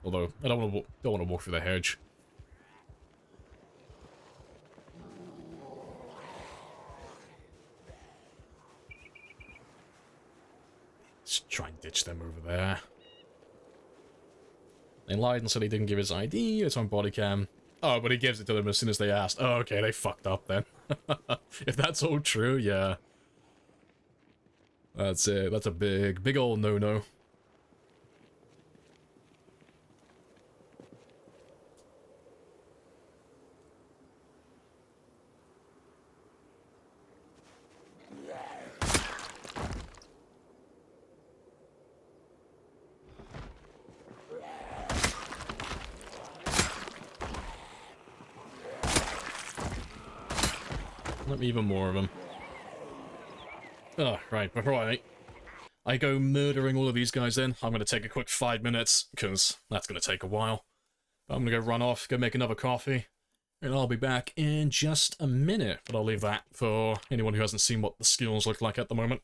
Although, I don't want to walk through the hedge. Let's try and ditch them over there. They lied and said he didn't give his ID, it's on body cam. Oh, but he gives it to them as soon as they asked. Oh, okay, they fucked up then. If that's all true, yeah. That's it. That's a big old no-no. Let me even more of them. Oh, right, before I go murdering all of these guys then, I'm going to take a quick 5 minutes, because that's going to take a while. I'm going to go run off, go make another coffee, and I'll be back in just a minute. But I'll leave that for anyone who hasn't seen what the skills look like at the moment.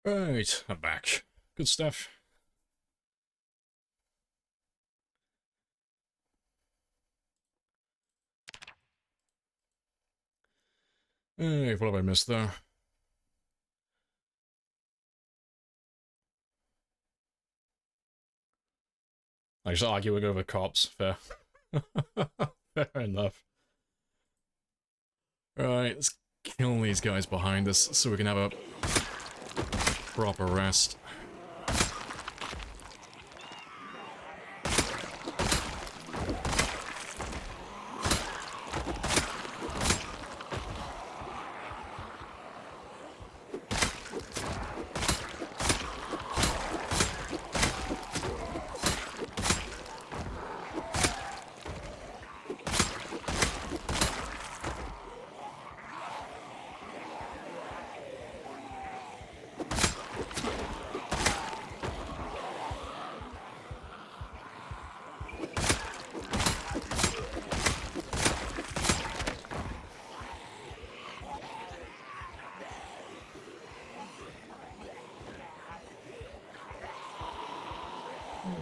Right, I'm back. Good stuff. Hey, what have I missed there? I just arguing over cops. Fair. Fair enough. Alright, let's kill these guys behind us so we can have a proper rest.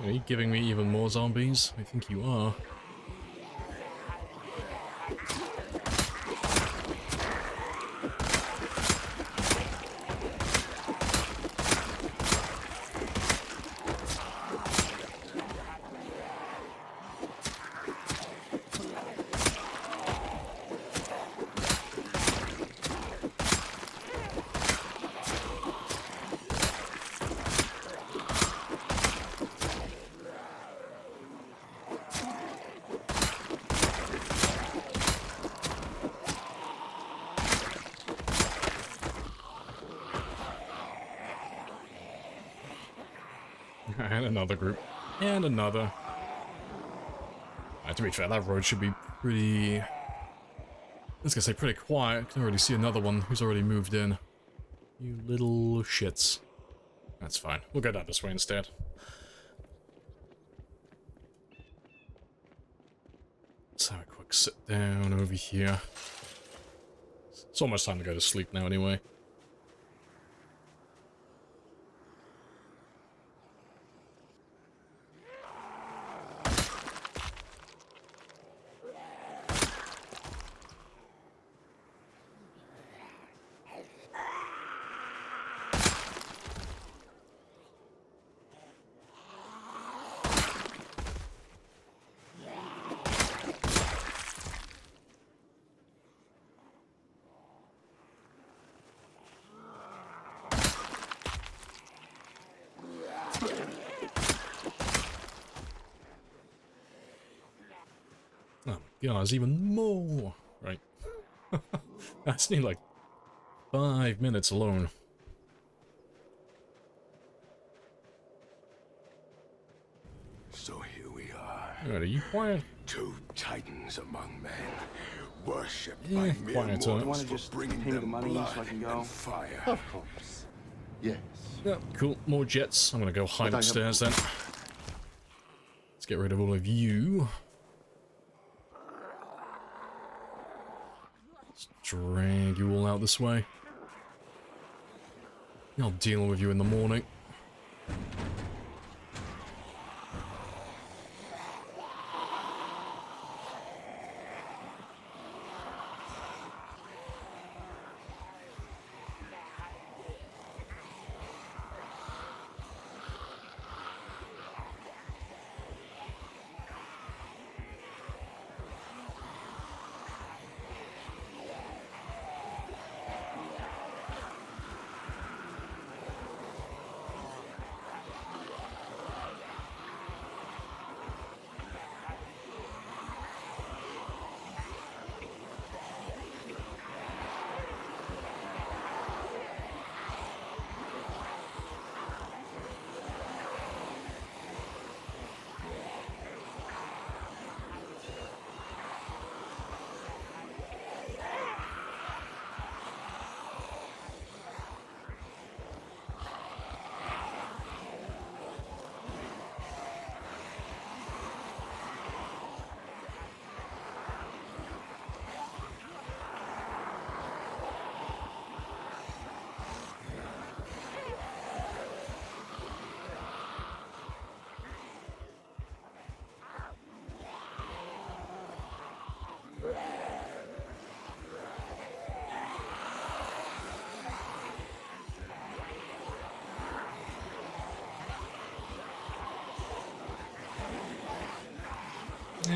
Are you giving me even more zombies? I think you are. And another group. And another. To be fair, that road should be pretty... I was gonna say pretty quiet. I can already see another one who's already moved in. You little shits. That's fine. We'll go down this way instead. Let's have a quick sit down over here. It's almost time to go to sleep now anyway. Oh my god, there's even more! Right. That's nearly like 5 minutes alone. So here we are. Alright, are you quiet? Two titans among men, worshipped Yeah, by mere quiet, You mortals want to for just bringing pay me the them money blood so I can go? and fire. Of course. Yes. Yep, cool. More jets. I'm gonna go hide But I have- upstairs then. Let's get rid of all of you. Let's drag you all out this way. I'll deal with you in the morning.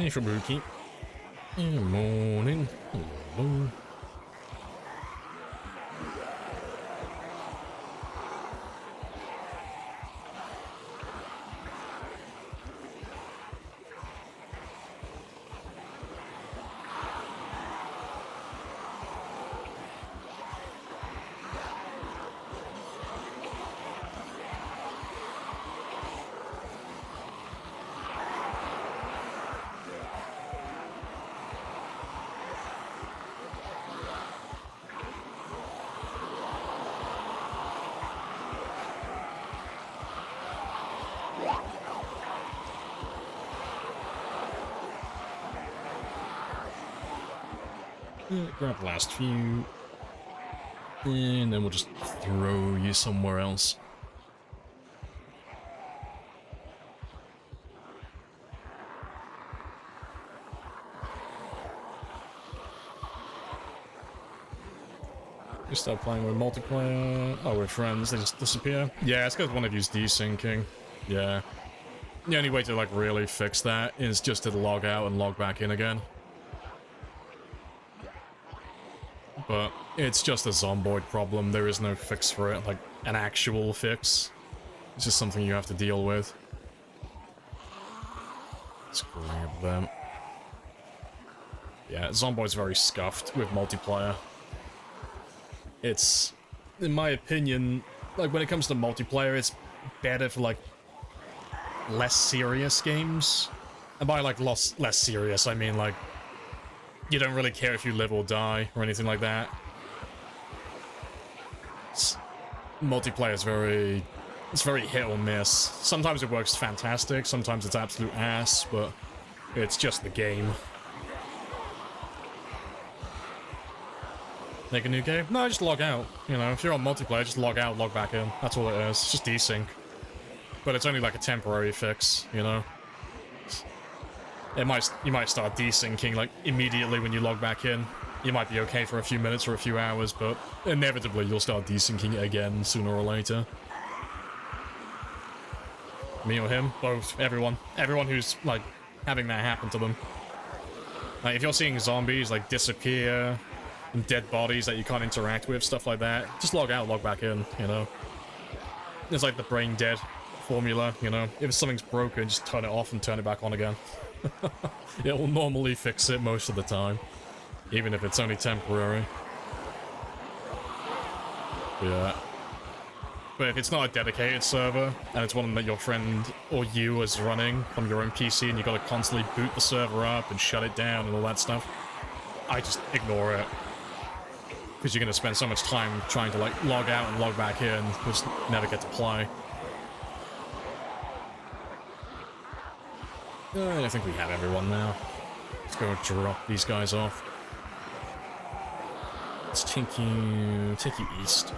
Hey, Fabuki. Good morning. Hello. Grab the last few. And then we'll just throw you somewhere else. You start playing with multiplayer. Oh, with friends, they just disappear. Yeah, it's because one of you's desyncing. Yeah. The only way to, like, really fix that is just to log out and log back in again. But it's just a zomboid problem. There is no fix for it, like an actual fix. It's just something you have to deal with. Let's grab them. Yeah, Zomboid's very scuffed with multiplayer. It's, in my opinion, like when it comes to multiplayer, it's better for like less serious games. And by like less serious, I mean like you don't really care if you live or die or anything like that. Multiplayer is very hit or miss. Sometimes it works fantastic, sometimes it's absolute ass, but it's just the game. Make a new game? No, just log out. You know, if you're on multiplayer, just log out, log back in. That's all it is. It's just desync. But it's only like a temporary fix, you know? You might start desyncing like immediately when you log back in. You might be okay for a few minutes or a few hours, but inevitably you'll start desyncing again sooner or later. Me or him? Both. Everyone. Everyone who's, like, having that happen to them. Like, if you're seeing zombies, like, disappear, and dead bodies that you can't interact with, stuff like that, just log out, log back in, you know? It's like the brain dead formula, you know? If something's broken, just turn it off and turn it back on again. It will normally fix it most of the time. Even if it's only temporary. Yeah. But if it's not a dedicated server, and it's one that your friend or you is running from your own PC, and you gotta constantly boot the server up and shut it down and all that stuff, I just ignore it. Because you're gonna spend so much time trying to, like, log out and log back in, just never get to play. I think we have everyone now. Let's go drop these guys off. Let's take you east.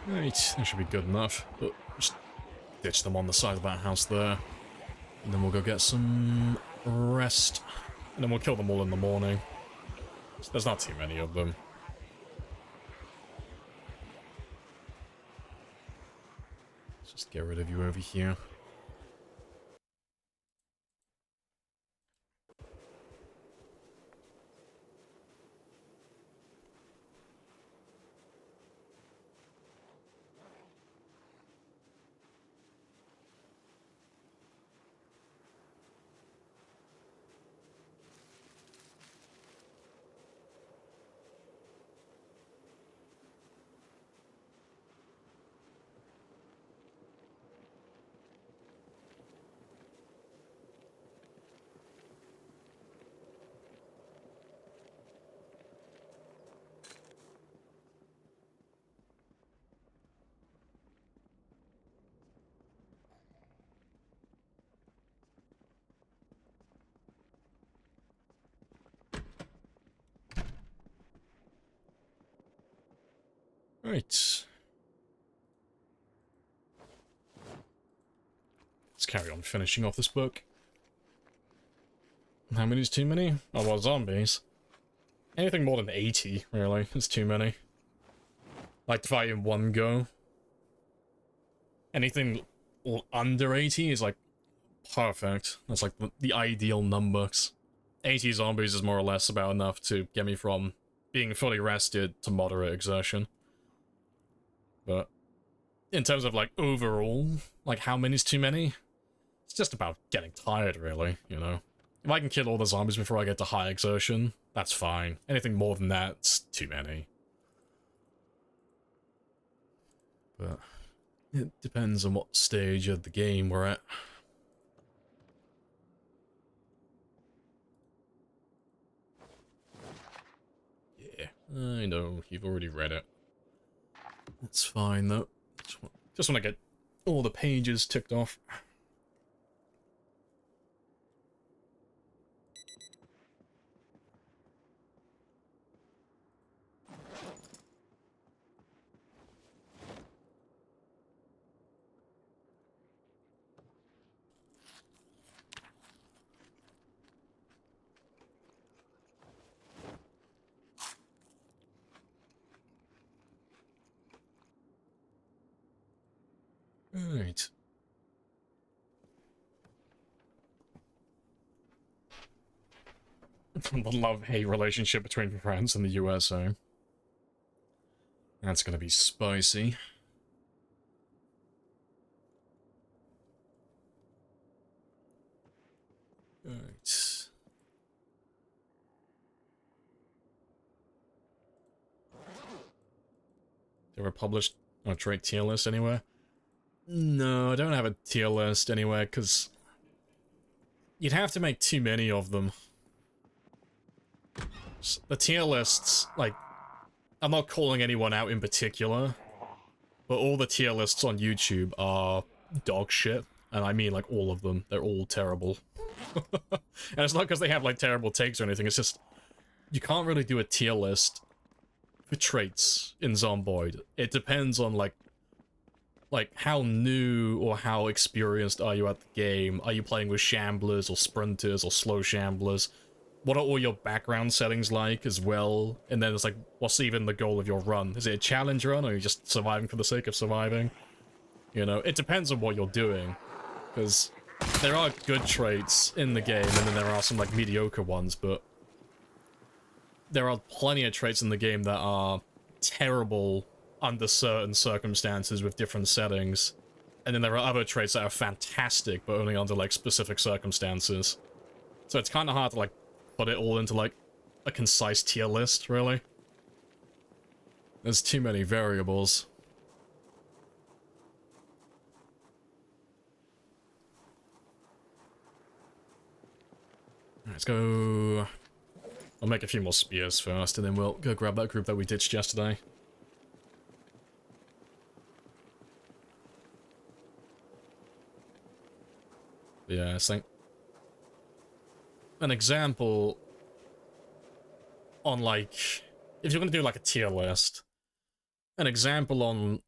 Right, that should be good enough. But just ditch them on the side of that house there. And then we'll go get some rest. And then we'll kill them all in the morning. So there's not too many of them. Let's just get rid of you over here. Right. Let's carry on finishing off this book. How many is too many? Oh, well, zombies. Anything more than 80, really, is too many. Like to fight in one go. Anything under 80 is like perfect. That's like the ideal numbers. 80 zombies is more or less about enough to get me from being fully rested to moderate exertion. But in terms of like overall, like how many is too many? It's just about getting tired, really, you know? If I can kill all the zombies before I get to high exertion, that's fine. Anything more than that's too many. But it depends on what stage of the game we're at. Yeah, I know, you've already read it. That's fine, though. Just want to get all the pages ticked off. Right. The love-hate relationship between France and the USA. That's gonna be spicy. Right. They were published on a trade tier list anywhere? No, I don't have a tier list anywhere, because you'd have to make too many of them. The tier lists, like, I'm not calling anyone out in particular, but all the tier lists on YouTube are dog shit, and I mean, like, all of them. They're all terrible. And it's not because they have, like, terrible takes or anything, it's just, you can't really do a tier list for traits in Zomboid. It depends on, like, how new or how experienced are you at the game? Are you playing with shamblers or sprinters or slow shamblers? What are all your background settings like as well? And then it's like, what's even the goal of your run? Is it a challenge run, or are you just surviving for the sake of surviving? You know, it depends on what you're doing. Because there are good traits in the game, and then there are some, like, mediocre ones, but there are plenty of traits in the game that are terrible under certain circumstances with different settings. And then there are other traits that are fantastic, but only under, like, specific circumstances. So it's kind of hard to, like, put it all into, like, a concise tier list, really. There's too many variables. Let's go... I'll make a few more spears first, and then we'll go grab that group that we ditched yesterday. Yeah, I think... An example on, like, if you're gonna do, like, a tier list, an example on,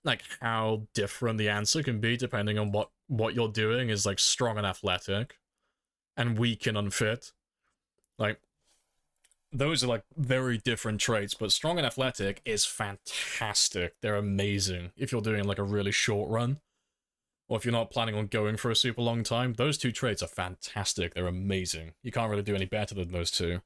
like, how different the answer can be depending on what you're doing is, like, strong and athletic, and weak and unfit. Like, those are, like, very different traits, but strong and athletic is fantastic. They're amazing if you're doing, like, a really short run. Or if you're not planning on going for a super long time, those two traits are fantastic. They're amazing. You can't really do any better than those two.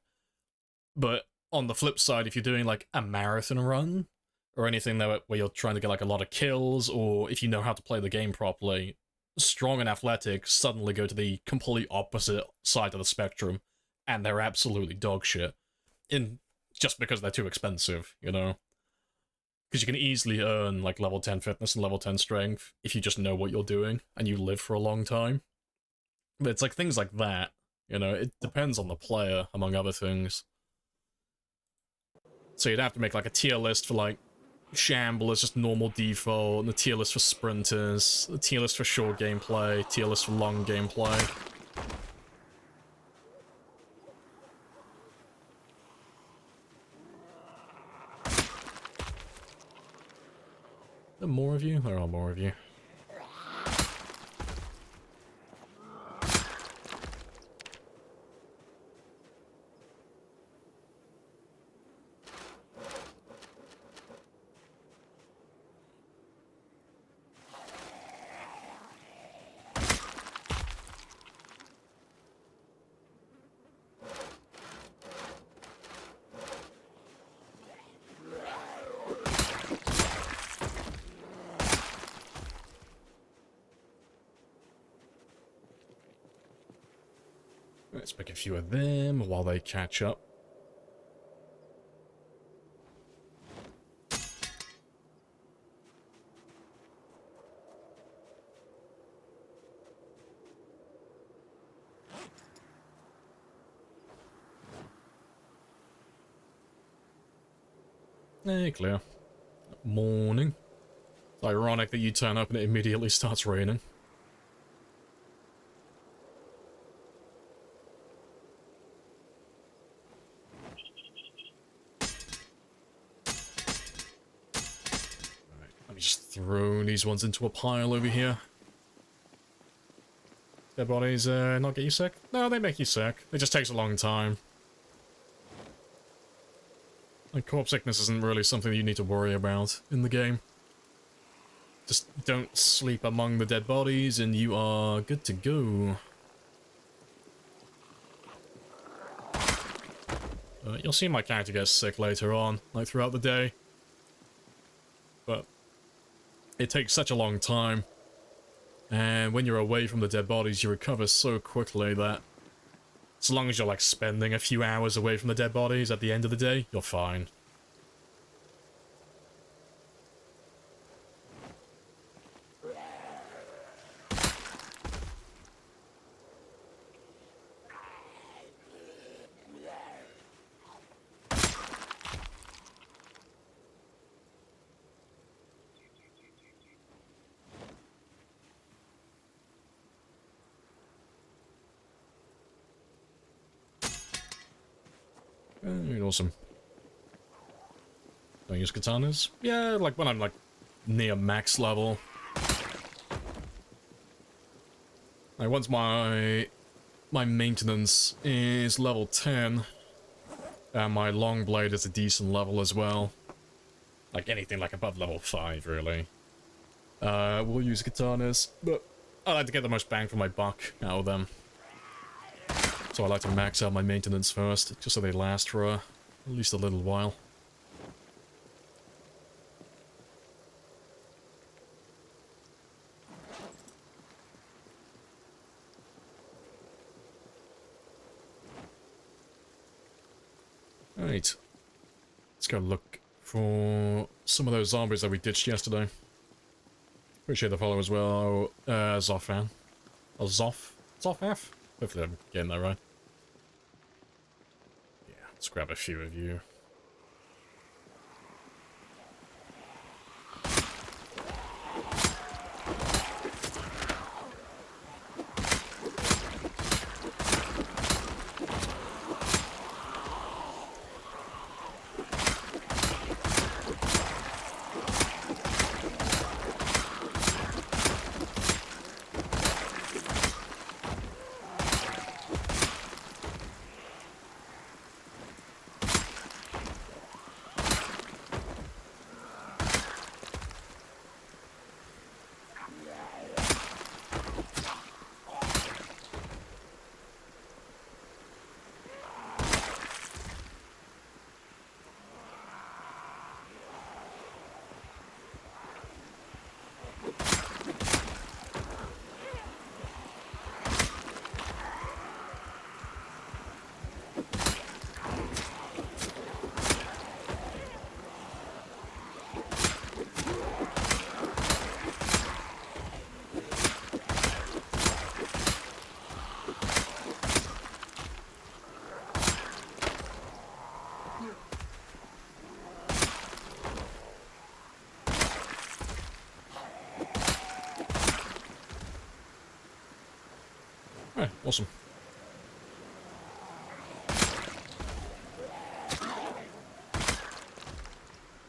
But on the flip side, if you're doing, like, a marathon run, or anything where you're trying to get, like, a lot of kills, or if you know how to play the game properly, strong and athletic suddenly go to the complete opposite side of the spectrum, and they're absolutely dog shit. Just because they're too expensive, you know? Because you can easily earn, like, level 10 fitness and level 10 strength if you just know what you're doing, and you live for a long time. But it's like things like that, you know, it depends on the player, among other things. So you'd have to make, like, a tier list for, like, shamblers, just normal default, and the tier list for sprinters, the tier list for short gameplay, tier list for long gameplay. There more of you? There are more of you. Let's pick a few of them while they catch up. Clear. Morning. It's ironic that you turn up and it immediately starts raining. Let me just throw these ones into a pile over here. Dead bodies not get you sick? No, they make you sick. It just takes a long time. Like, corpse sickness isn't really something that you need to worry about in the game. Just don't sleep among the dead bodies and you are good to go. You'll see my character get sick later on, like throughout the day. But it takes such a long time. And when you're away from the dead bodies, you recover so quickly that as long as you're like spending a few hours away from the dead bodies at the end of the day, you're fine. Awesome. Don't use katanas? Yeah, like when I'm like near max level. Like once my maintenance is level 10, and my long blade is a decent level as well. Like anything like above level 5, really. We'll use katanas, but I like to get the most bang for my buck out of them. So I like to max out my maintenance first, just so they last for at least a little while. Alright. Let's go look for some of those zombies that we ditched yesterday. Appreciate the follow as well, Zoffan. Or Zoff? Zoff-F? Hopefully I'm getting that right. Yeah, let's grab a few of you. Alright, awesome.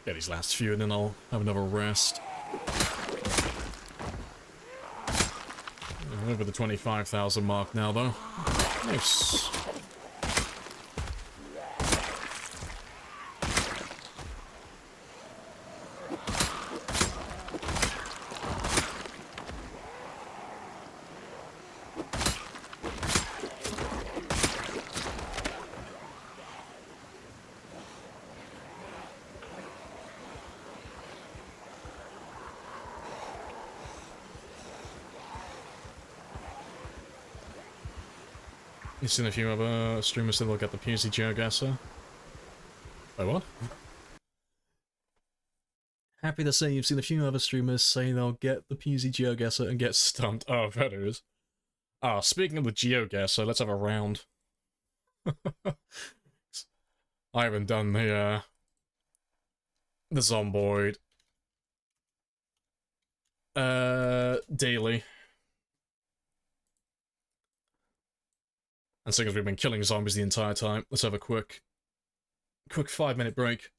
Get these last few and then I'll have another rest. Over the 25,000 mark now, though. Nice. You've seen a few other streamers that look at the PNC geogasser. Wait, what? Happy to say you've seen a few other streamers say they'll get the PNC geogasser and get stumped. Oh, that is. Ah, speaking of the geogasser, let's have a round. I haven't done the Zomboid daily. And seeing as we've been killing zombies the entire time, let's have a quick 5-minute break.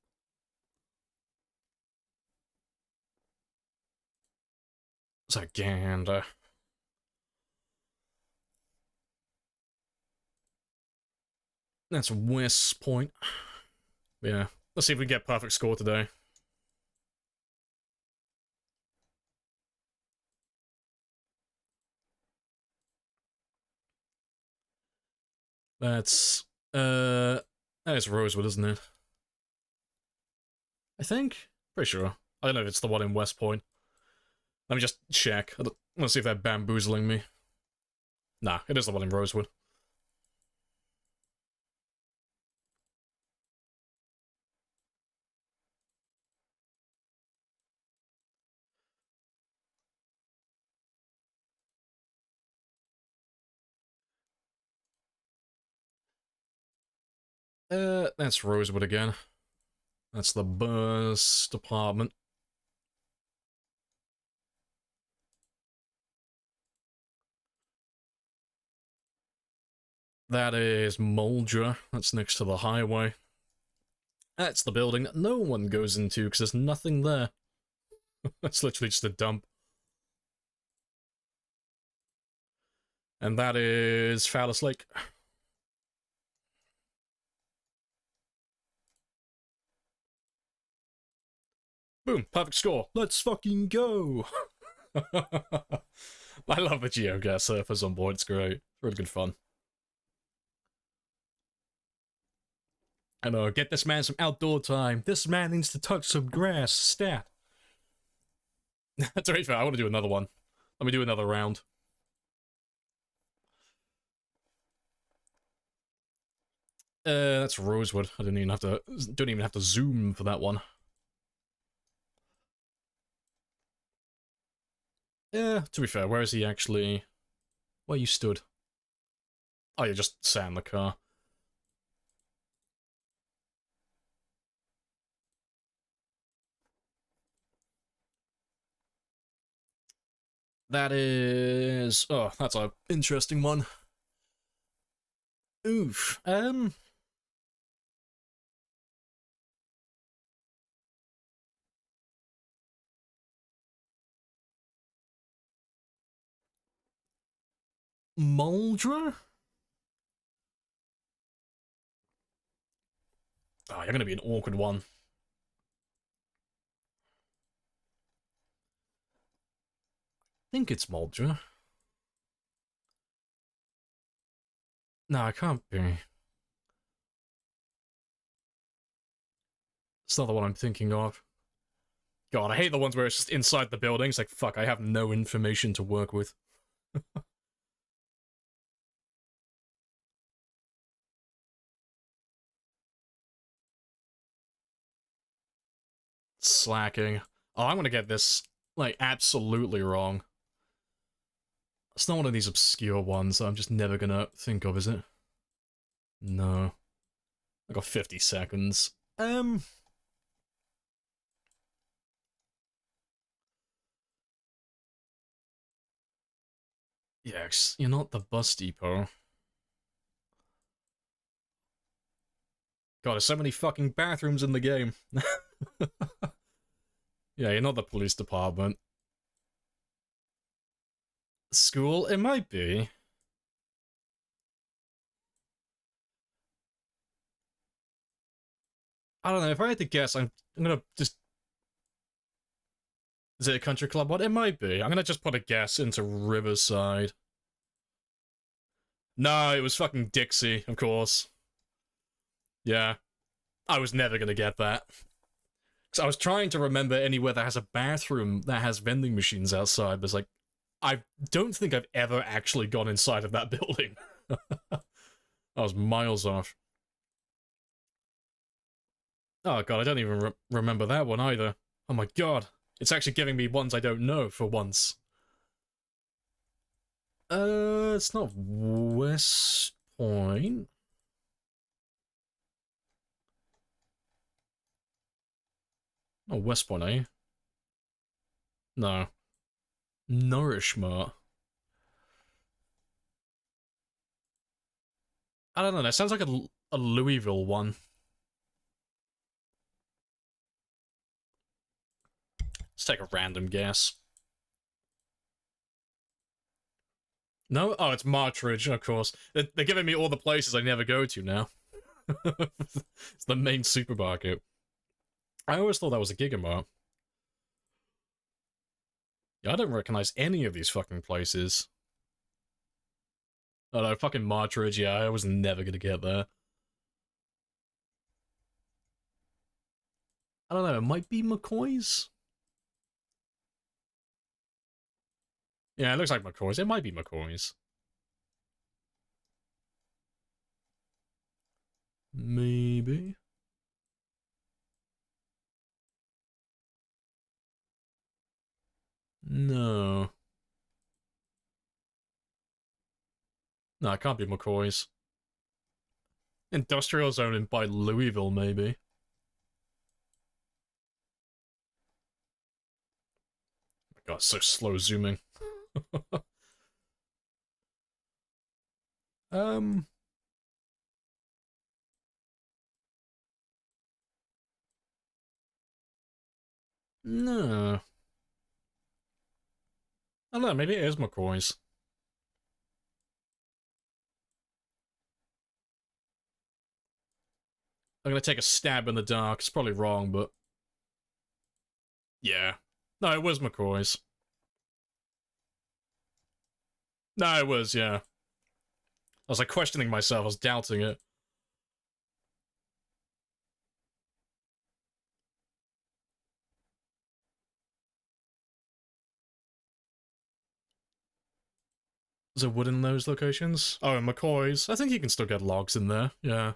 So gander. That's West Point. Yeah, let's see if we get perfect score today. That's Rosewood, isn't it? I think? Pretty sure. I don't know if it's the one in West Point. Let me just check. Let's see if they're bamboozling me. Nah, it is the one in Rosewood. That's Rosewood again. That's the bus department. That is Muldra. That's next to the highway. That's the building that no one goes into because there's nothing there. That's literally just a dump. And that is Phallus Lake. Boom, perfect score. Let's fucking go. I love the GeoGuessr surfers on board. It's great. It's really good fun. I know, get this man some outdoor time. This man needs to touch some grass. Stat. To be fair, I want to do another one. Let me do another round. That's Rosewood. I don't even have to zoom for that one. Yeah, to be fair, where is he actually? Where you stood? Oh, you just sat in the car. That is... Oh, that's an interesting one. Oof. Muldra? Oh, you're gonna be an awkward one. I think it's Muldra. No, it can't be. It's not the one I'm thinking of. God, I hate the ones where it's just inside the building. It's like, fuck, I have no information to work with. Slacking. Oh, I'm gonna get this, like, absolutely wrong. It's not one of these obscure ones that I'm just never gonna think of, is it? No. I got 50 seconds. Yes, you're not the bus depot. God, there's so many fucking bathrooms in the game. Yeah, you're not the police department. School? It might be. I don't know, if I had to guess, I'm gonna just... Is it a country club? What? It might be. I'm gonna just put a guess into Riverside. No, it was fucking Dixie, of course. Yeah. I was never gonna get that. Because I was trying to remember anywhere that has a bathroom that has vending machines outside, but it's like, I don't think I've ever actually gone inside of that building. I was miles off. Oh god, I don't even remember that one either. Oh my god. It's actually giving me ones I don't know for once. It's not West Point. Oh, West Point, eh? No. Nourishmart. I don't know, that sounds like a Louisville one. Let's take a random guess. No? Oh, it's Martridge, of course. They're giving me all the places I never go to now. It's the main supermarket. I always thought that was a Gigamart. Yeah, I don't recognize any of these fucking places. Oh no, fucking Martridge, yeah, I was never gonna get there. I don't know, it might be McCoy's? Yeah, it looks like McCoy's. It might be McCoy's. Maybe. No. No, it can't be McCoy's. Industrial zone in by Louisville, maybe. Oh god, so slow zooming. um... No. I don't know, maybe it is McCoy's. I'm gonna take a stab in the dark. It's probably wrong, but... Yeah. No, it was McCoy's. No, it was, yeah. I was like questioning myself, I was doubting it. Is there wood in those locations? Oh, and McCoy's. I think you can still get logs in there, yeah.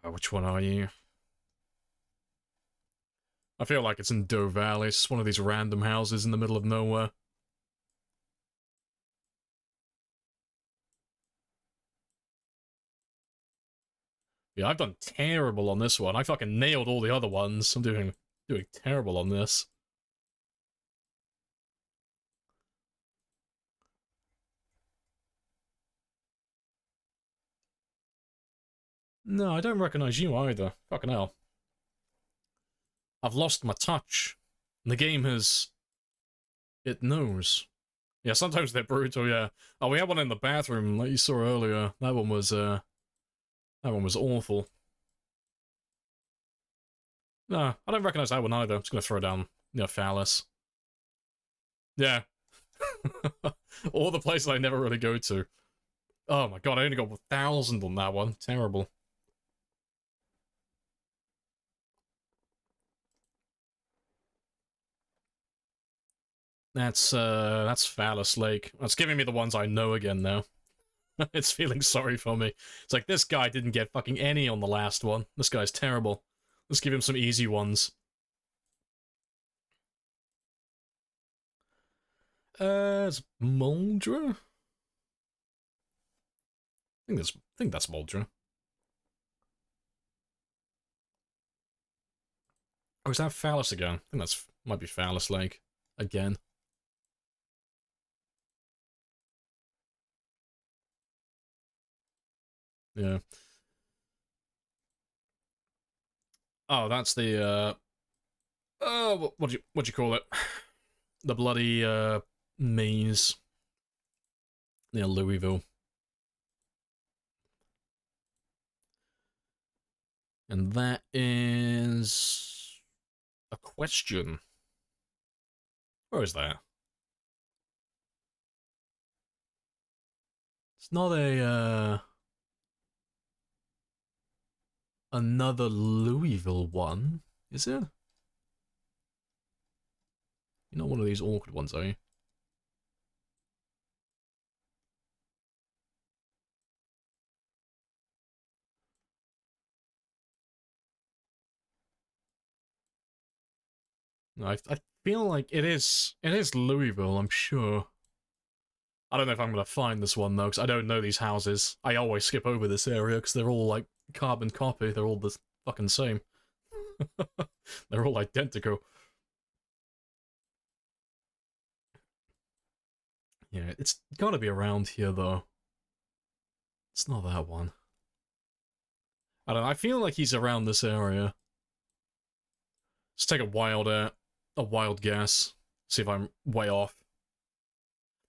Which one are you? I feel like it's in Doe Valley. It's one of these random houses in the middle of nowhere. Yeah, I've done terrible on this one. I fucking nailed all the other ones. I'm doing terrible on this. No, I don't recognize you either. Fucking hell. I've lost my touch. And the game has... It knows. Yeah, sometimes they're brutal, yeah. Oh, we had one in the bathroom, like you saw earlier. That one was awful. No, I don't recognize that one either. I'm just gonna throw down, Phallus. Yeah. All the places I never really go to. Oh my god, I only got 1,000 on that one. Terrible. That's Phallus Lake. It's giving me the ones I know again now. It's feeling sorry for me. It's like, this guy didn't get fucking any on the last one. This guy's terrible. Let's give him some easy ones. It's Moldra? I think that's Moldra. Or is that Phallus again? I think might be Phallus Lake. Again. Yeah. Oh, that's the, what do you call it? The bloody, maze near Louisville. And that is a question. Where is that? It's not a, another Louisville one, is it? You're not one of these awkward ones, are you? No, I feel like it is Louisville, I'm sure. I don't know if I'm gonna find this one though, because I don't know these houses. I always skip over this area because they're all like carbon copy. They're all the fucking same. They're all identical. Yeah, it's gotta be around here though. It's not that one. I don't know. I feel like he's around this area. Let's take a wild guess. See if I'm way off.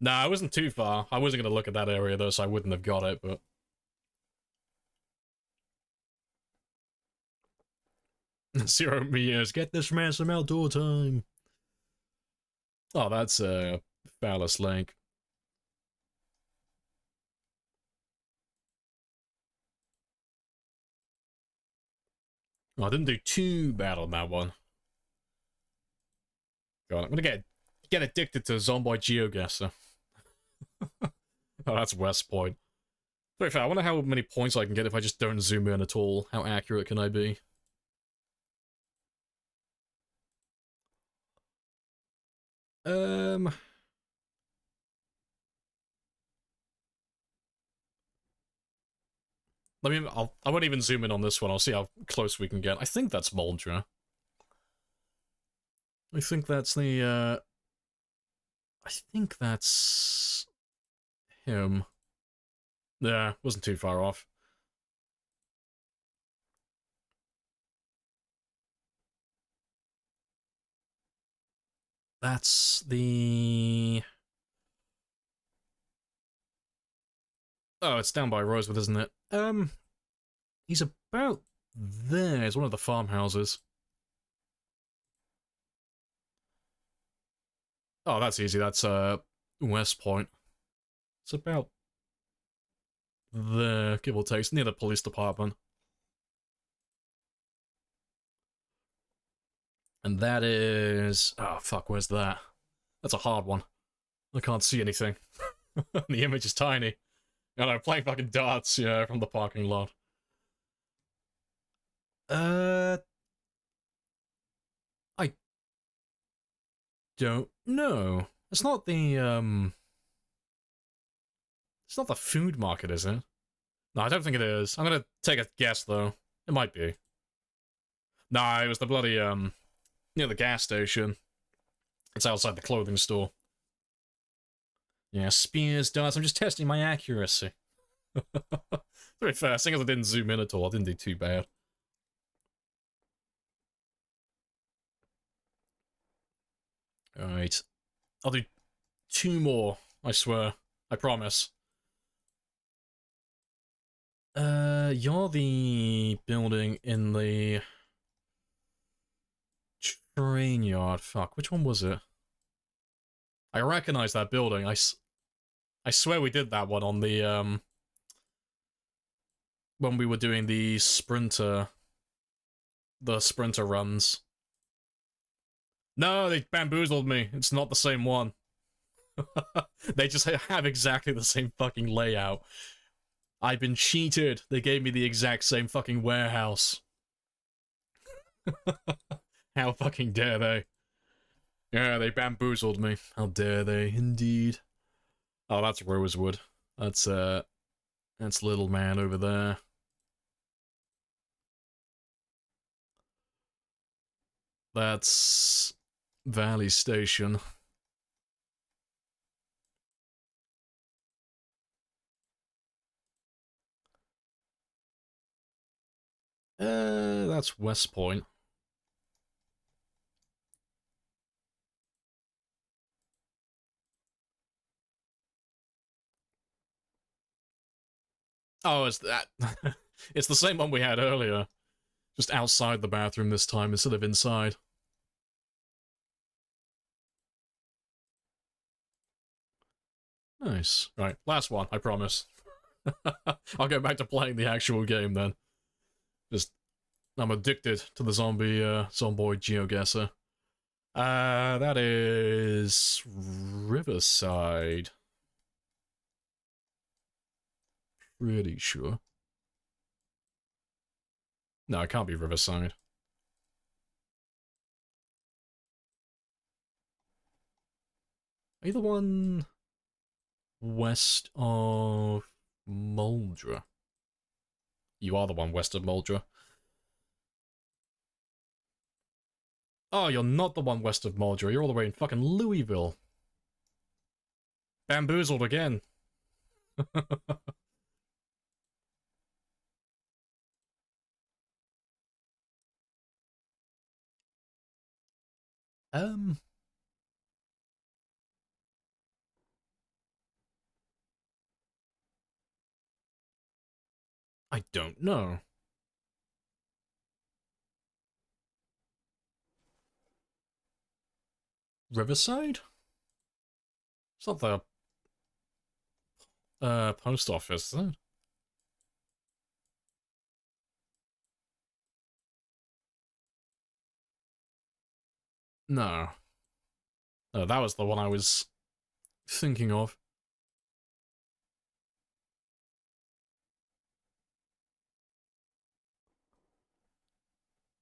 Nah, I wasn't too far. I wasn't gonna look at that area though, so I wouldn't have got it, but... 0 meters. Get this man some outdoor time. Oh, that's a phallus lake. Oh, I didn't do too bad on that one. God, I'm gonna get addicted to Zomboid GeoGuessr. Oh, that's West Point. To be fair, I wonder how many points I can get if I just don't zoom in at all. How accurate can I be? Let me. I won't even zoom in on this one. I'll see how close we can get. I think that's Moldra. I think that's the. I think that's him. Yeah, wasn't too far off. That's the... Oh, it's down by Rosewood, isn't it? He's about there. It's one of the farmhouses. Oh, that's easy. That's, West Point. It's about there, give or take. It's near the police department. And that is... Oh, fuck, where's that? That's a hard one. I can't see anything. The image is tiny. And I'm playing fucking darts, yeah, from the parking lot. I don't know. It's not the, It's not the food market, is it? No, I don't think it is. I'm gonna take a guess, though. It might be. Nah, it was the bloody, near the gas station. It's outside the clothing store. Yeah, spears, darts. I'm just testing my accuracy. To be fair, seeing as I didn't zoom in at all, I didn't do too bad. Alright. I'll do 2 more, I swear. I promise. You're the building in the train yard. Fuck, which one was it? I recognize that building. I swear we did that one on the, when we were doing the sprinter runs. No, they bamboozled me. It's not the same one. They just have exactly the same fucking layout. I've been cheated. They gave me the exact same fucking warehouse. How fucking dare they? Yeah, they bamboozled me. How dare they, indeed. Oh, that's Rosewood. That's little man over there. That's Valley Station. That's West Point. Oh, it's that. It's the same one we had earlier. Just outside the bathroom this time instead of inside. Nice. Right, last one, I promise. I'll go back to playing the actual game then. Just, I'm addicted to the zomboid geoguesser. That is Riverside. Pretty sure. No, it can't be Riverside. Are you the one west of Muldra? You are the one west of Muldra. Oh, you're not the one west of Muldra. You're all the way in fucking Louisville. Bamboozled again. Um, I don't know. Riverside? It's not the post office, is it? No. No, that was the one I was thinking of.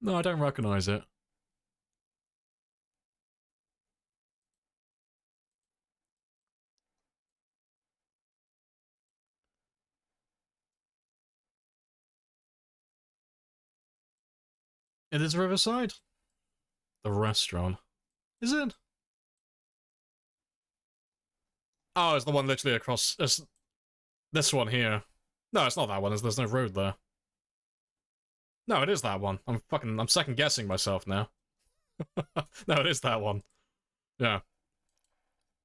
No, I don't recognize it. It is Riverside? The restaurant. Is it? Oh, it's the one literally across... It's this one here. No, it's not that one. There's no road there. No, it is that one. I'm second guessing myself now. No, it is that one. Yeah.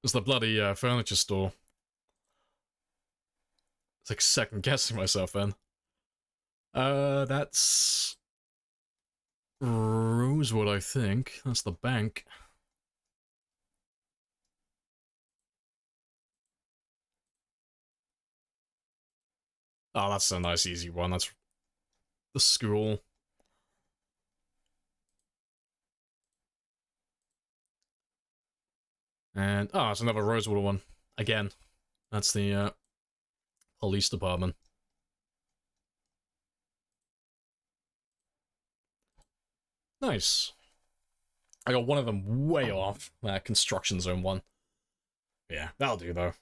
It's the bloody furniture store. It's like second guessing myself then. That's Rosewood, I think. That's the bank. Oh, that's a nice easy one. That's the school. And, oh, it's another Rosewood one. Again. That's the police department. Nice. I got one of them way off. Construction zone one. Yeah, that'll do though.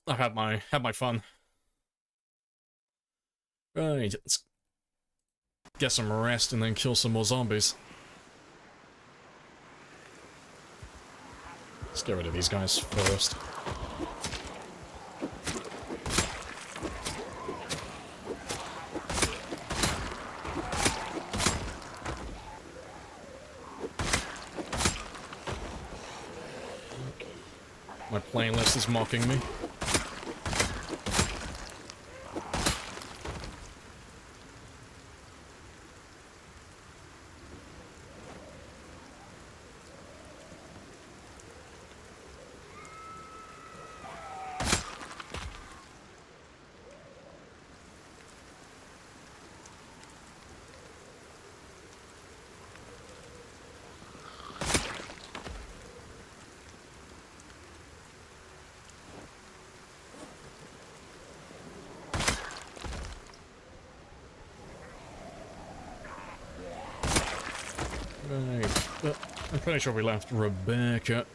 I've had my fun. Right, let's get some rest and then kill some more zombies. Let's get rid of these guys first. My playlist is mocking me. Right, I'm pretty sure we left Rebecca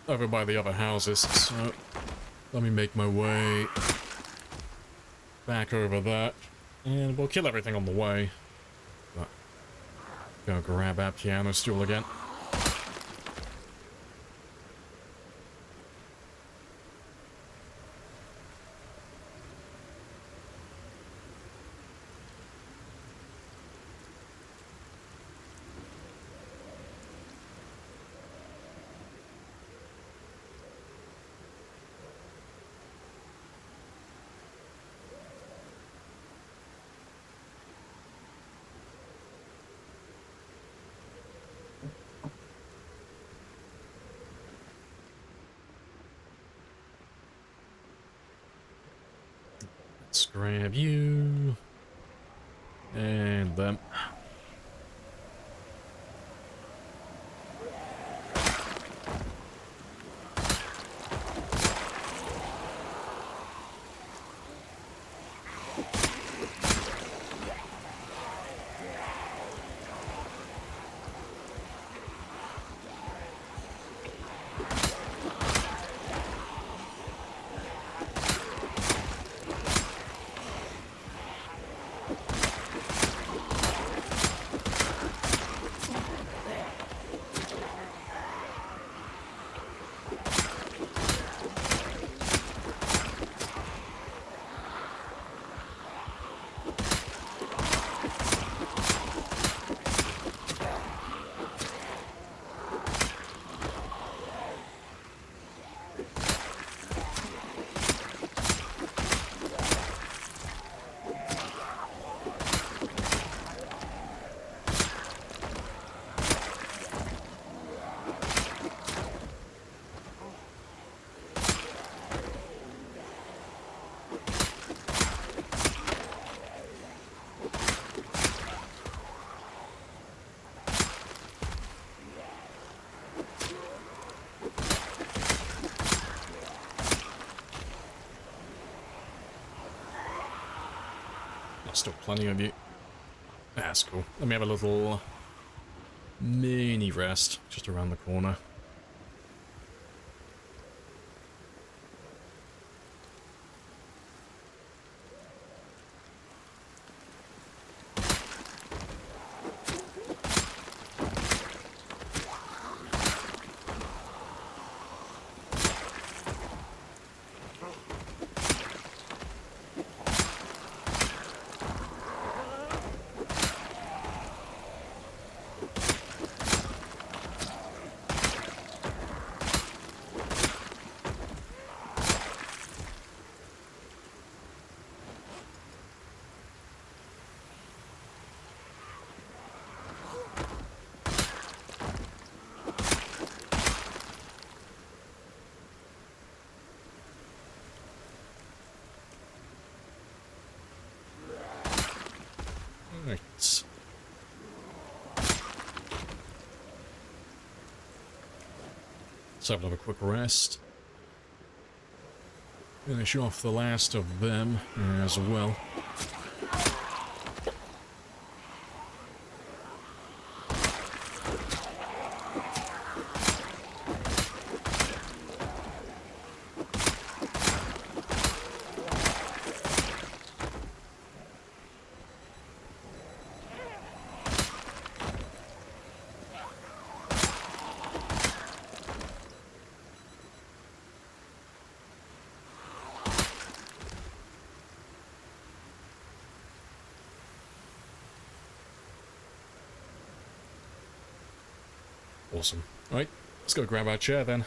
over by the other houses, so let me make my way back over that, and we'll kill everything on the way. But go grab that piano stool again. Let's grab you. And them. Still plenty of you. That's cool. Let me have a little mini rest just around the corner. Right. So I'll have a quick rest. Finish off the last of them as well. Awesome. Right, let's go grab our chair then.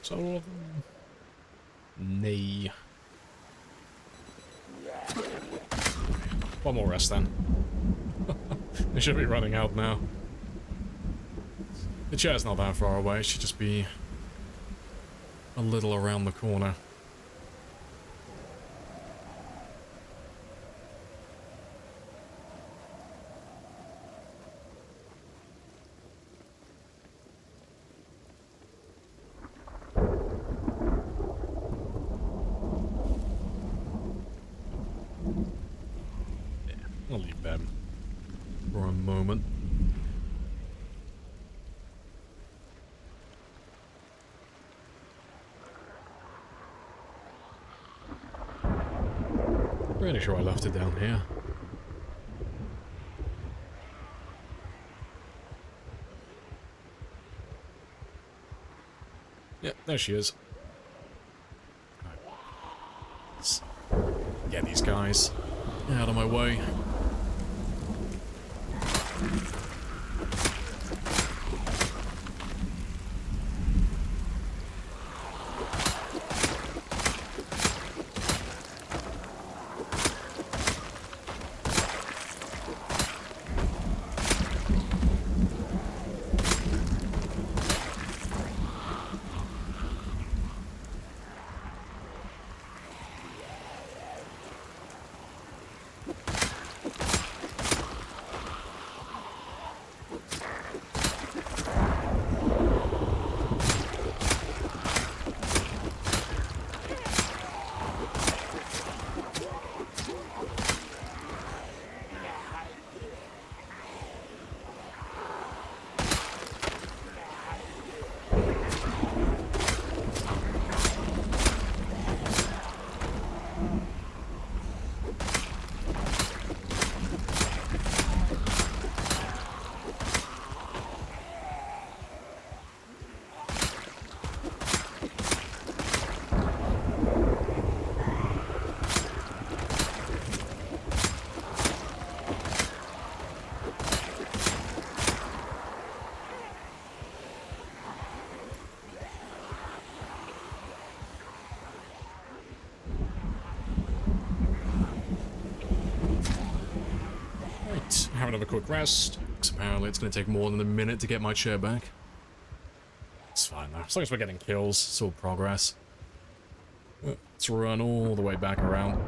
So all of them. Nay. One more rest then. They should be running out now. The chair's not that far away, it should just be a little around the corner. I'll leave them for a moment. Pretty sure I left it down here. Yeah, there she is. Let's get these guys out of my way. Have another quick rest, because apparently it's going to take more than a minute to get my chair back. It's fine though, as long as we're getting kills, it's all progress. Let's run all the way back around.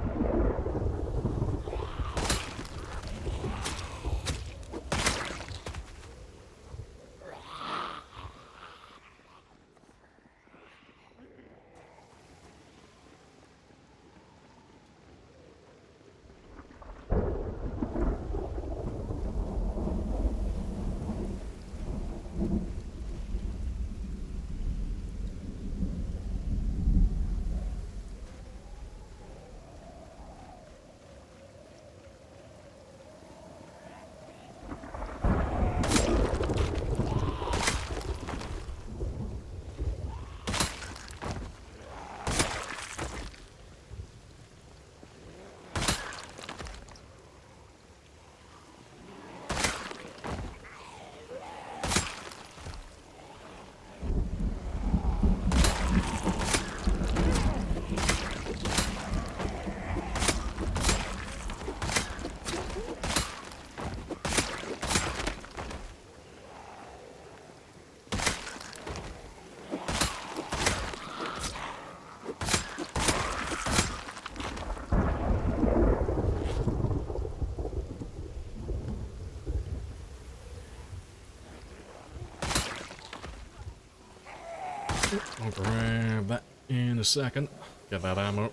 I'll grab that in a second. Get that ammo.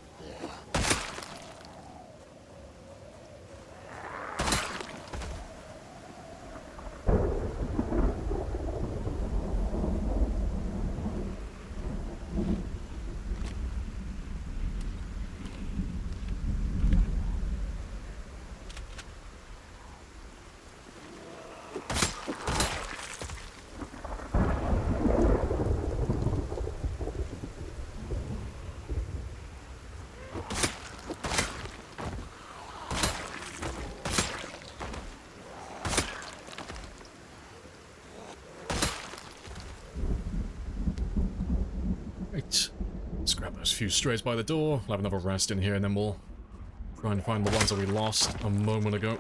Right, let's grab those few strays by the door. We'll have another rest in here and then we'll try and find the ones that we lost a moment ago.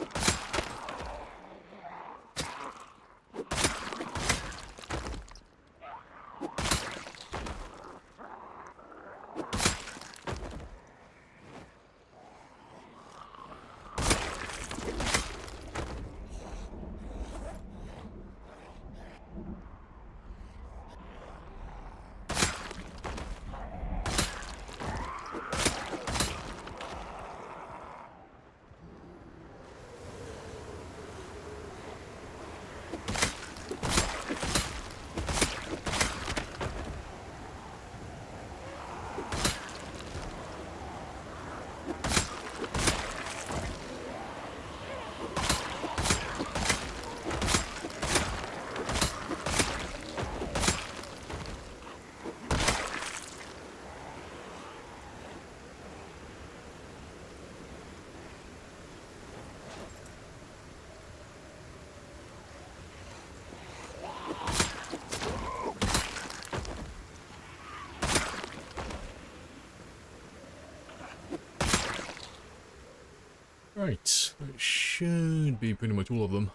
Right, that should be pretty much all of them.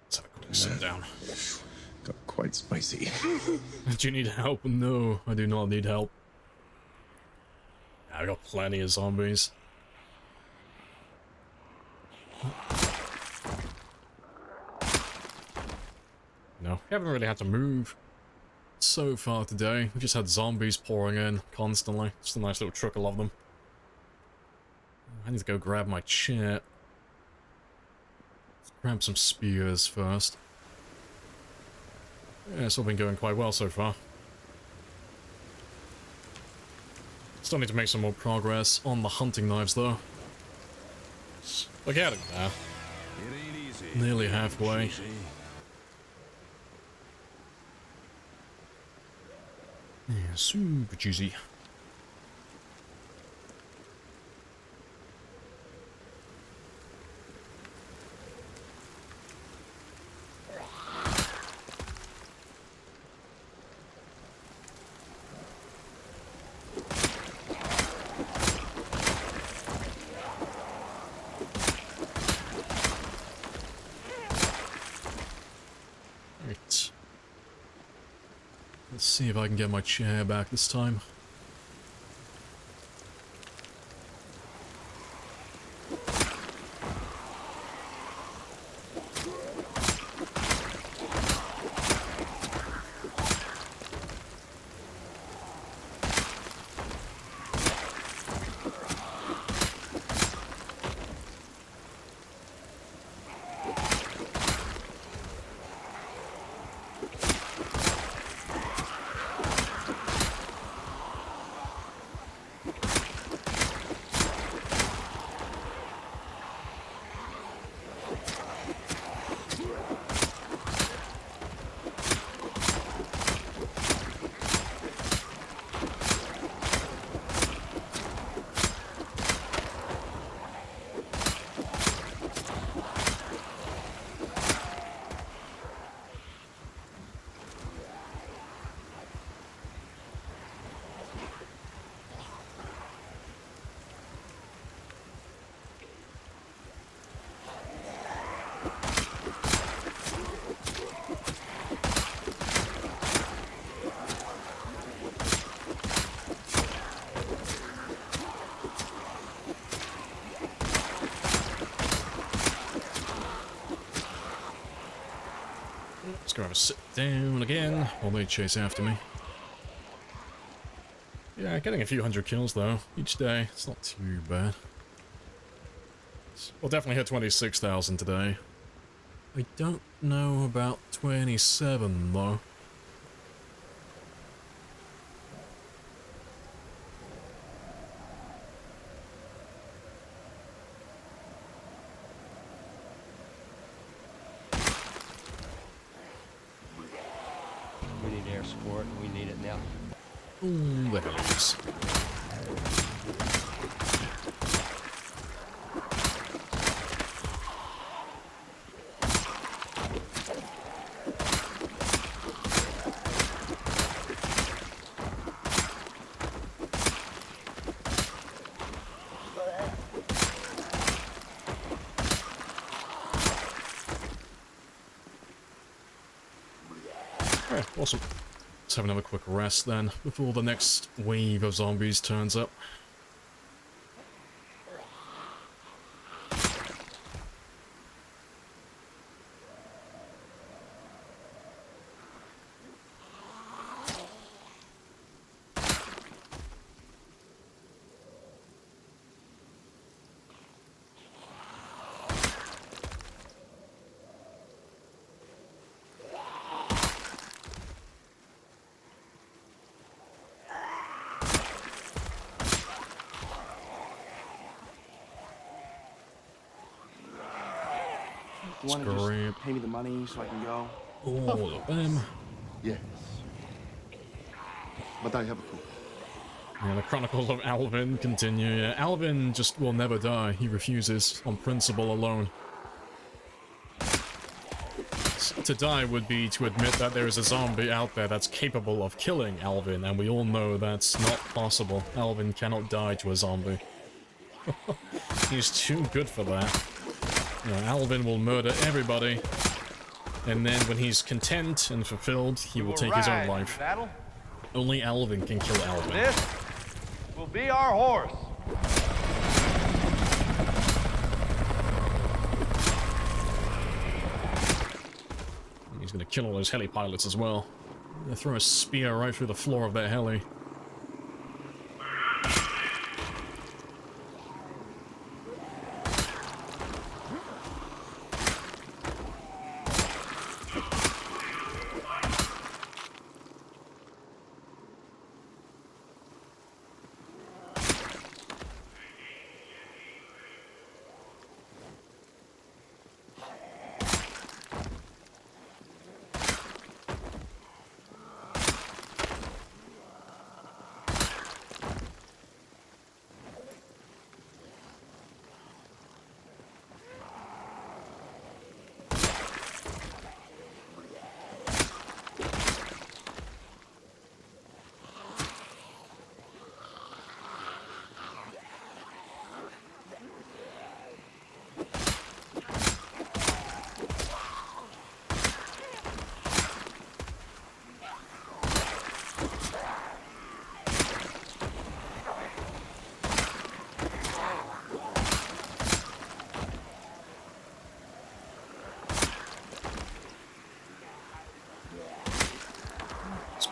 Let's have a quick sit down. Got quite spicy. Do you need help? No, I do not need help. I got plenty of zombies. No, we haven't really had to move so far today. We just had zombies pouring in constantly. Just a nice little trickle of them. I need to go grab my chair. Let's grab some spears first. Yeah, it's all been going quite well so far. Still need to make some more progress on the hunting knives, though. We're getting there. It ain't easy. Nearly halfway. Cheesy. Yeah, super juicy. Right. Let's see if I can get my chair back this time. Let's go have a sit down again while they chase after me. Yeah, getting a few hundred kills though each day. It's not too bad. We'll definitely hit 26,000 today. I don't know about 27 though. We need air support, and we need it now. Ooh, there it is. Alright, awesome. Let's have another quick rest then, before the next wave of zombies turns up. You want to Scrape. just pay me the money so I can go? All of them. Yes. But I have a clue. Yeah, the Chronicles of Alvin continue. Yeah, Alvin just will never die. He refuses on principle alone. best to die would be to admit that there is a zombie out there that's capable of killing Alvin, and we all know that's not possible. Alvin cannot die to a zombie. He's too good for that. You know, Alvin will murder everybody, and then when he's content and fulfilled, he will take his own life. Only Alvin can kill Alvin. This will be our horse. He's gonna kill all those heli pilots as well. They'll throw a spear right through the floor of their heli.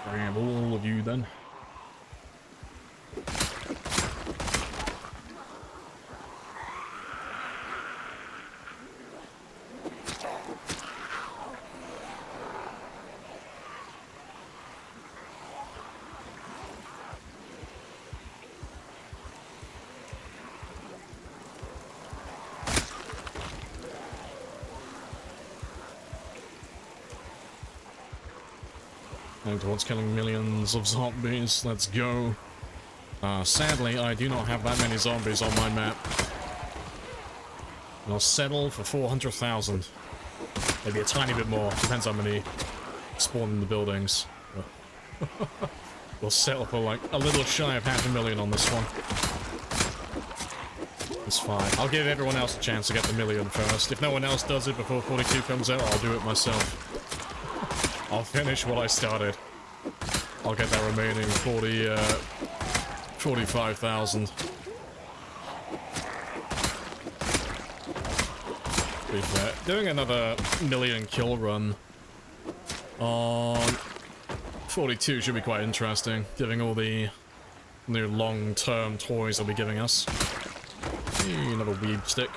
Grab all of you then. Going towards killing millions of zombies. Let's go. Sadly, I do not have that many zombies on my map. And I'll settle for 400,000. Maybe a tiny bit more. Depends how many spawn in the buildings. We'll settle for like a little shy of 500,000 on this one. It's fine. I'll give everyone else a chance to get the million first. If no one else does it before 42 comes out, I'll do it myself. I'll finish what I started. I'll get that remaining 45,000. To be fair, doing another million kill run on 42 should be quite interesting, given all the new long-term toys they'll be giving us. Another weeb stick.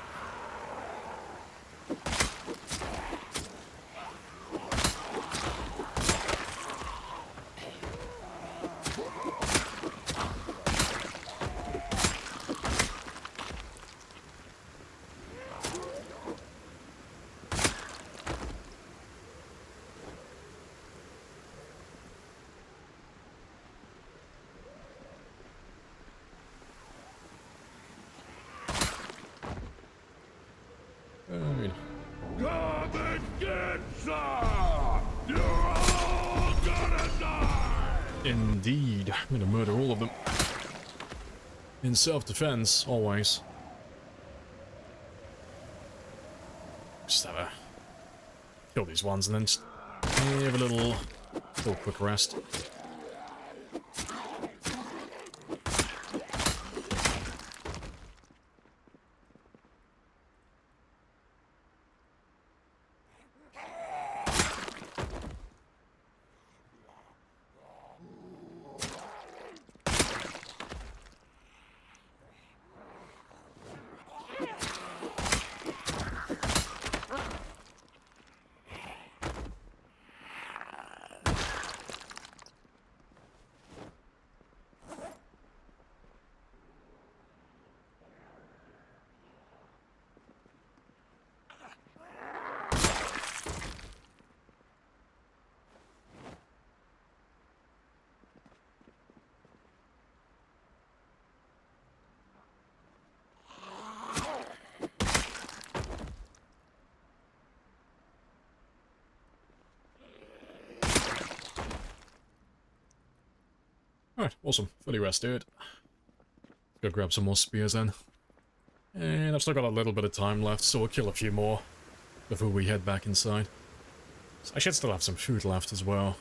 Come and get some! You're all gonna die! Indeed. I'm gonna murder all of them. In self-defense, always. Just have a... kill these ones and then just have a little quick rest. Alright, awesome. Fully rested. Go grab some more spears then. And I've still got a little bit of time left, so we'll kill a few more before we head back inside. So I should still have some food left as well.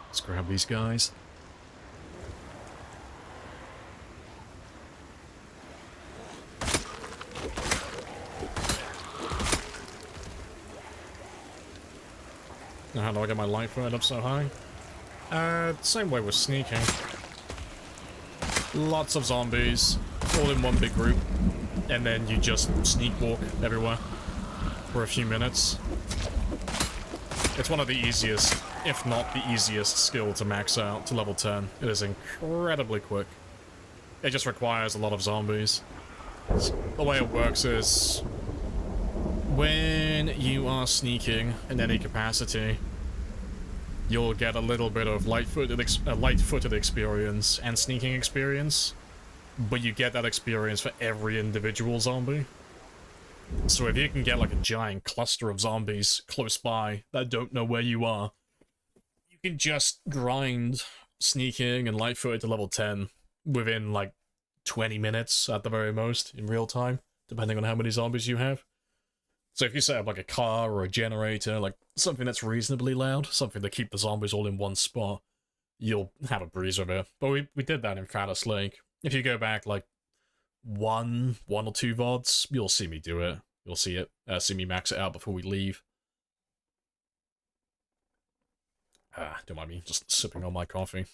Let's grab these guys. Now how do I get my life rate up so high? Same way with sneaking. Lots of zombies, all in one big group, and then you just sneak walk everywhere for a few minutes. It's one of the easiest, if not the easiest skill to max out to level 10. It is incredibly quick. It just requires a lot of zombies. The way it works is, when you are sneaking in any capacity, you'll get a little bit of light-footed experience and sneaking experience, but you get that experience for every individual zombie. So if you can get like a giant cluster of zombies close by that don't know where you are, you can just grind sneaking and light-footed to level 10 within like 20 minutes at the very most in real time, depending on how many zombies you have. So if you set up like a car or a generator, like something that's reasonably loud, something to keep the zombies all in one spot, you'll have a breeze of it. But we did that in Fattest Lake. If you go back like one or two VODs, you'll see me do it. You'll see me max it out before we leave. Don't mind me, just sipping on my coffee.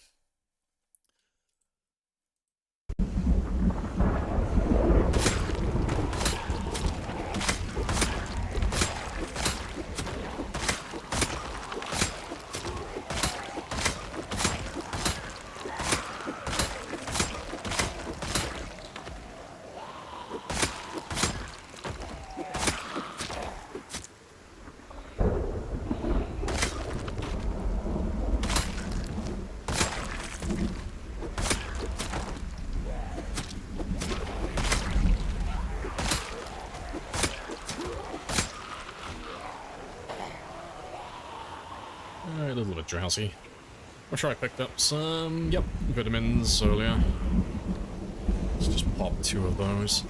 A little bit drowsy. I'm sure I picked up some, vitamins earlier. Let's just pop 2 of those.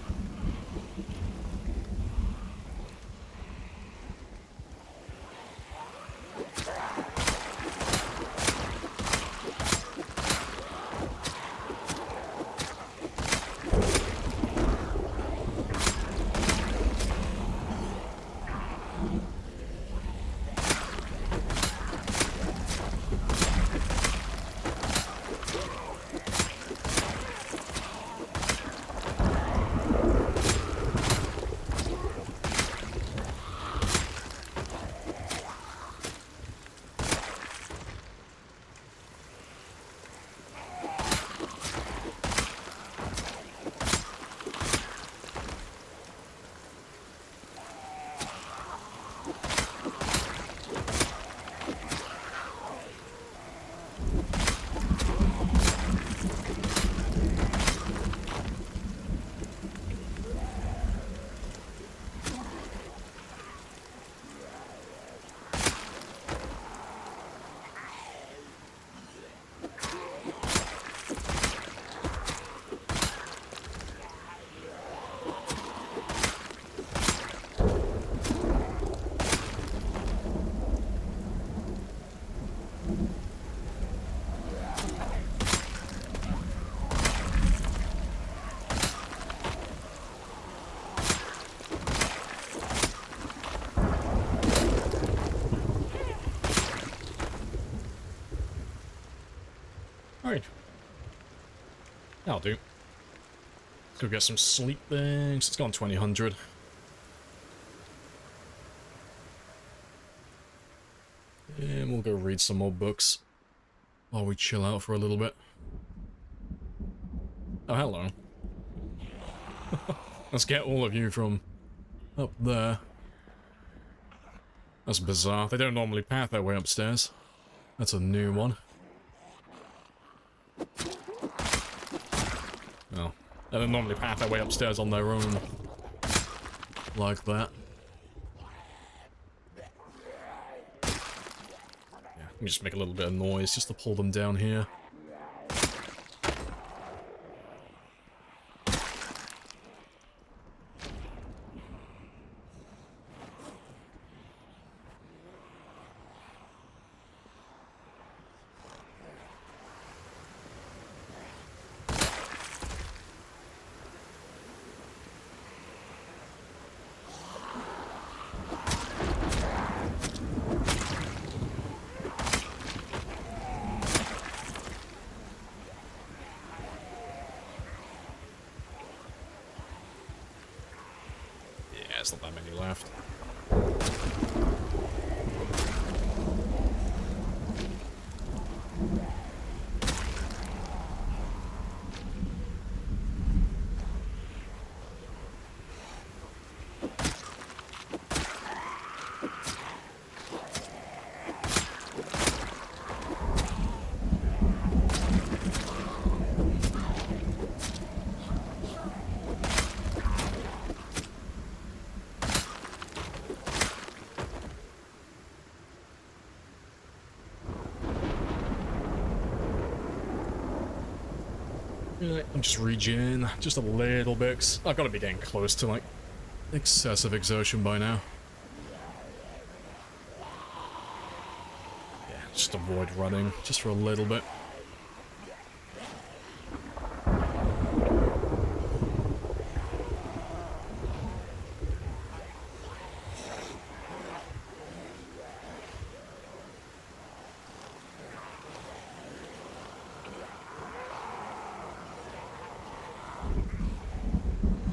Alright. That'll do. go get some sleep things. It's gone 2000. And we'll go read some more books while we chill out for a little bit. Oh, hello. Let's get all of you from up there. That's bizarre. They don't normally path their way upstairs. That's a new one. Oh. They don't normally path their way upstairs on their own. Like that. Yeah, let me just make a little bit of noise just to pull them down here. There's not that many left. Right, I'm just regen, just a little bit. 'Cause I've got to be getting close to, like, excessive exertion by now. Yeah, just avoid running, just for a little bit.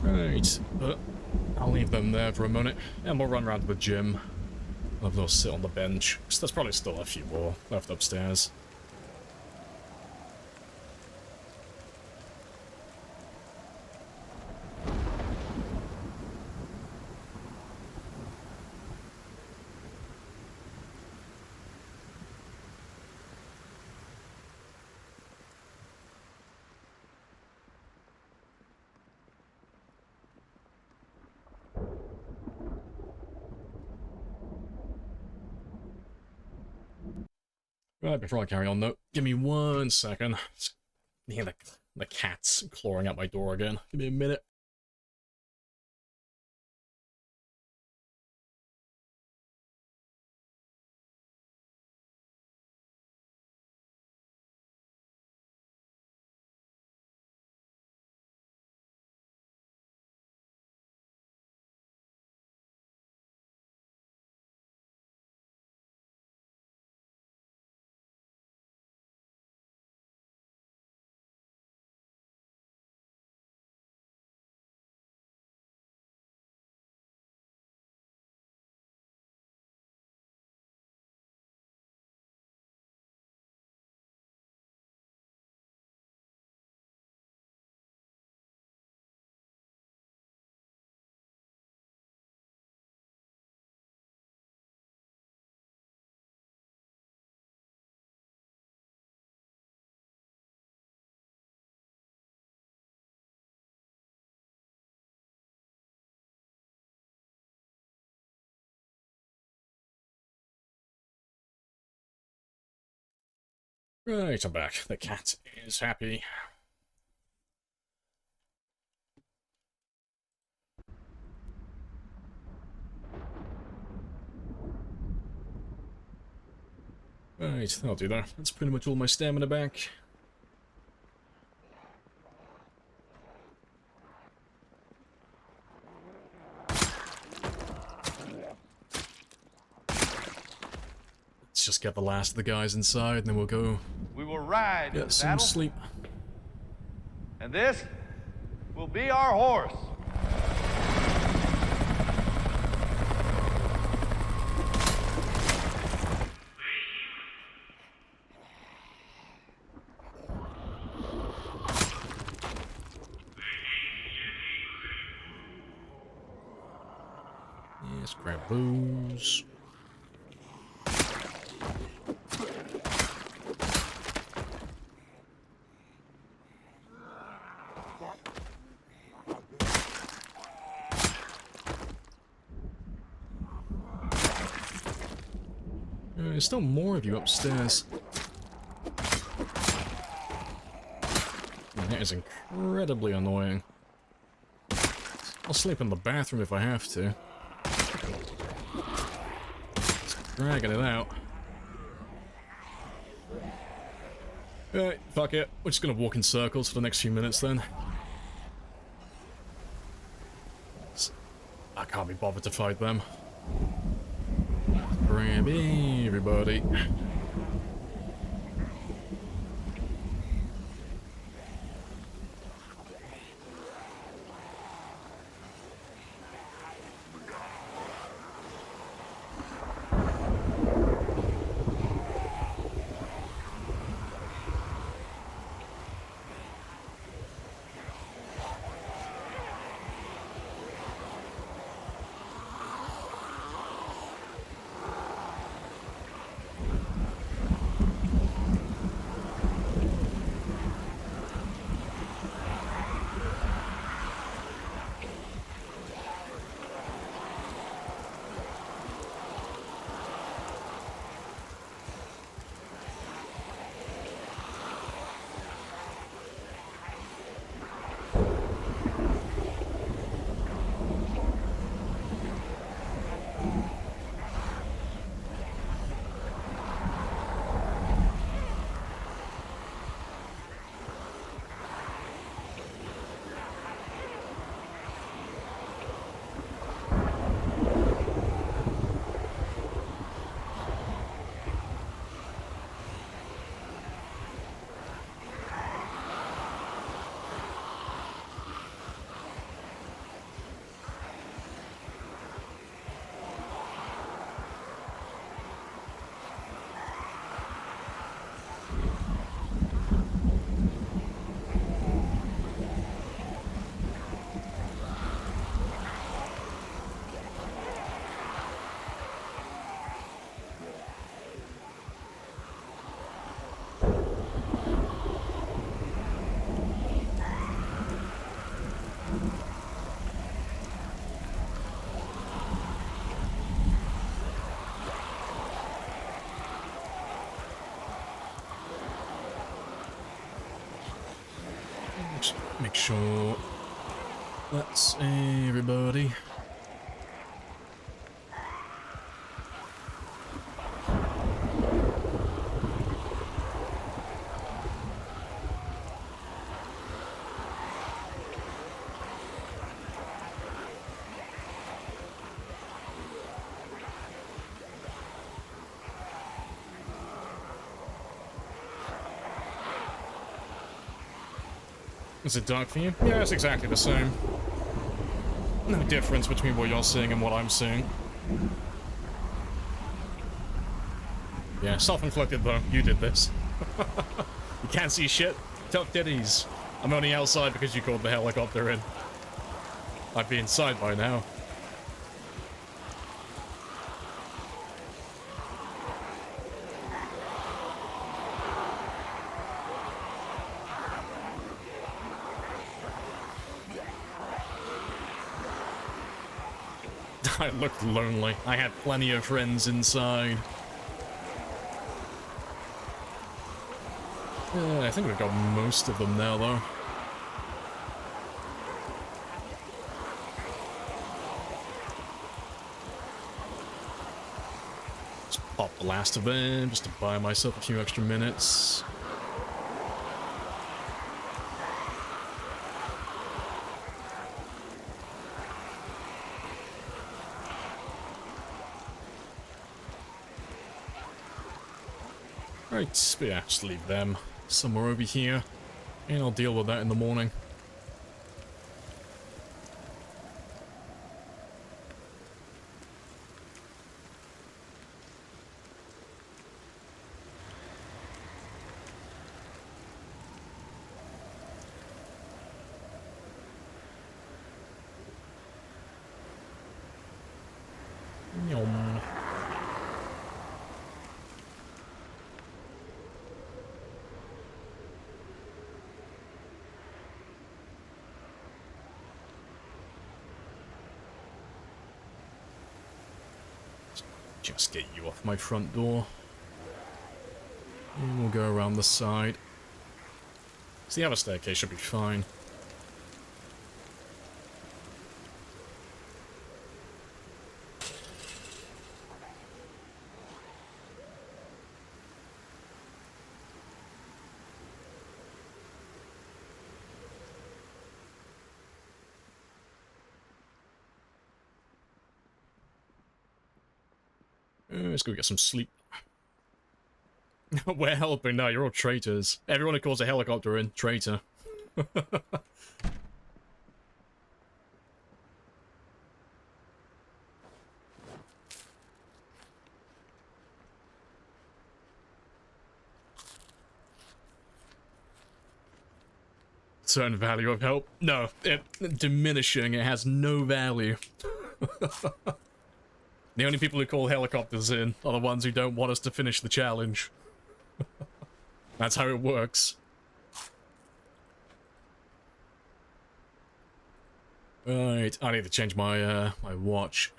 Right, but I'll leave them there for a minute, and we'll run around to the gym. I'll sit on the bench, because there's probably still a few more left upstairs. Right, before I carry on though, give me 1 second. I hear the cats clawing at my door again. Give me a minute. Right, I'm back. The cat is happy. Right, that'll do that. That's pretty much all my stamina back. Let's just get the last of the guys inside, and then we'll go We will ride in get the some battle, sleep. and this will be our horse. Let's grab booze. There's still more of you upstairs. That is incredibly annoying. I'll sleep in the bathroom if I have to. It's dragging it out. Alright, fuck it. We're just gonna walk in circles for the next few minutes then. I can't be bothered to fight them. Grab everybody. Just make sure that's everybody. Is it dark for you? Yeah, it's exactly the same. No difference between what you're seeing and what I'm seeing. Yeah, self-inflicted though. You did this. You can't see shit. Tough titties. I'm only outside because you called the helicopter in. I'd be inside by now. I looked lonely. I had plenty of friends inside. Yeah, I think we've got most of them now, though. Let's pop the last of them, just to buy myself a few extra minutes. Right, but yeah, just leave them somewhere over here, and I'll deal with that in the morning. just get you off my front door. And we'll go around the side. So the other staircase should be fine. Let's go get some sleep. We're helping now, you're all traitors. Everyone who calls a helicopter in, traitor. Certain value of help? No, diminishing, it has no value. The only people who call helicopters in are the ones who don't want us to finish the challenge. That's how it works. Right, I need to change my my watch.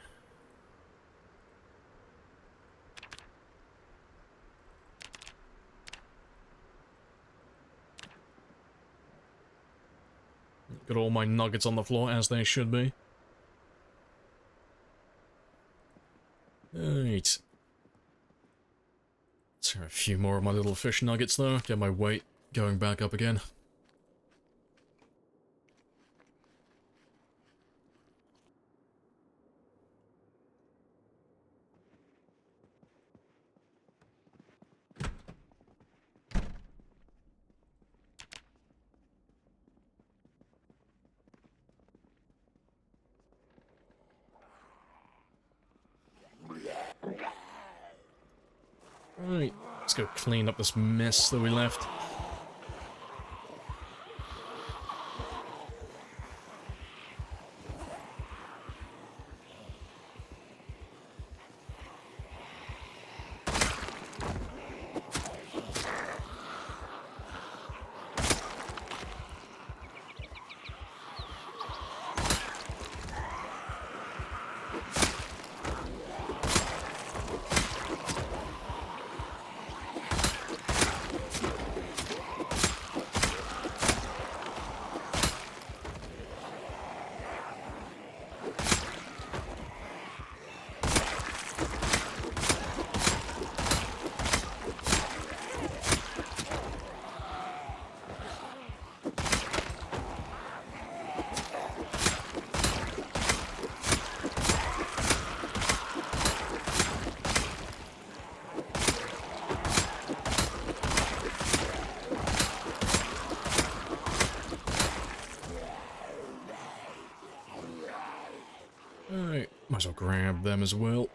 Got all my nuggets on the floor as they should be. Right. Let's have a few more of my little fish nuggets though. Get my weight going back up again. Right, let's go clean up this mess that we left. Alright, might as well grab them as well.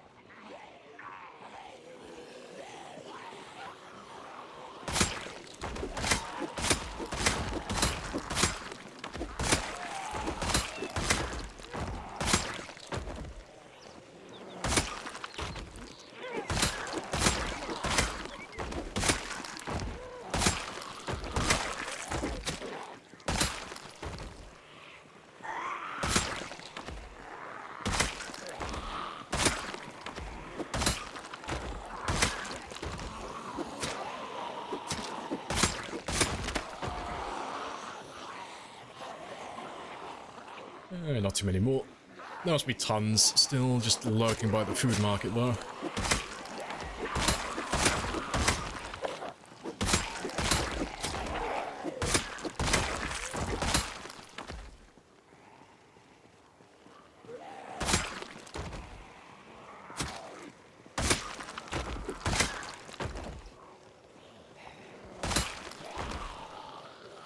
Not too many more. There must be tons still just lurking by the food market though.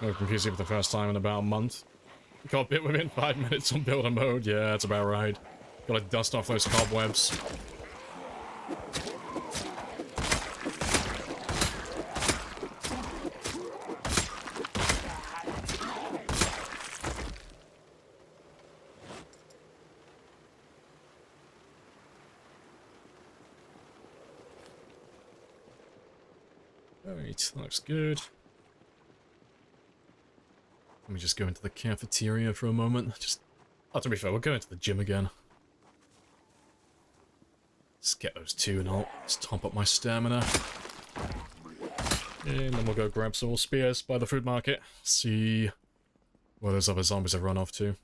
I'm confused for the first time in about a month. Got bit within 5 minutes on builder mode. Yeah, that's about right. Gotta dust off those cobwebs. Alright, looks good. Let me just go into the cafeteria for a moment. To be fair, we'll go into the gym again. Let's get those two and I'll just top up my stamina. And then we'll go grab some more spears by the food market. See where those other zombies have run off to.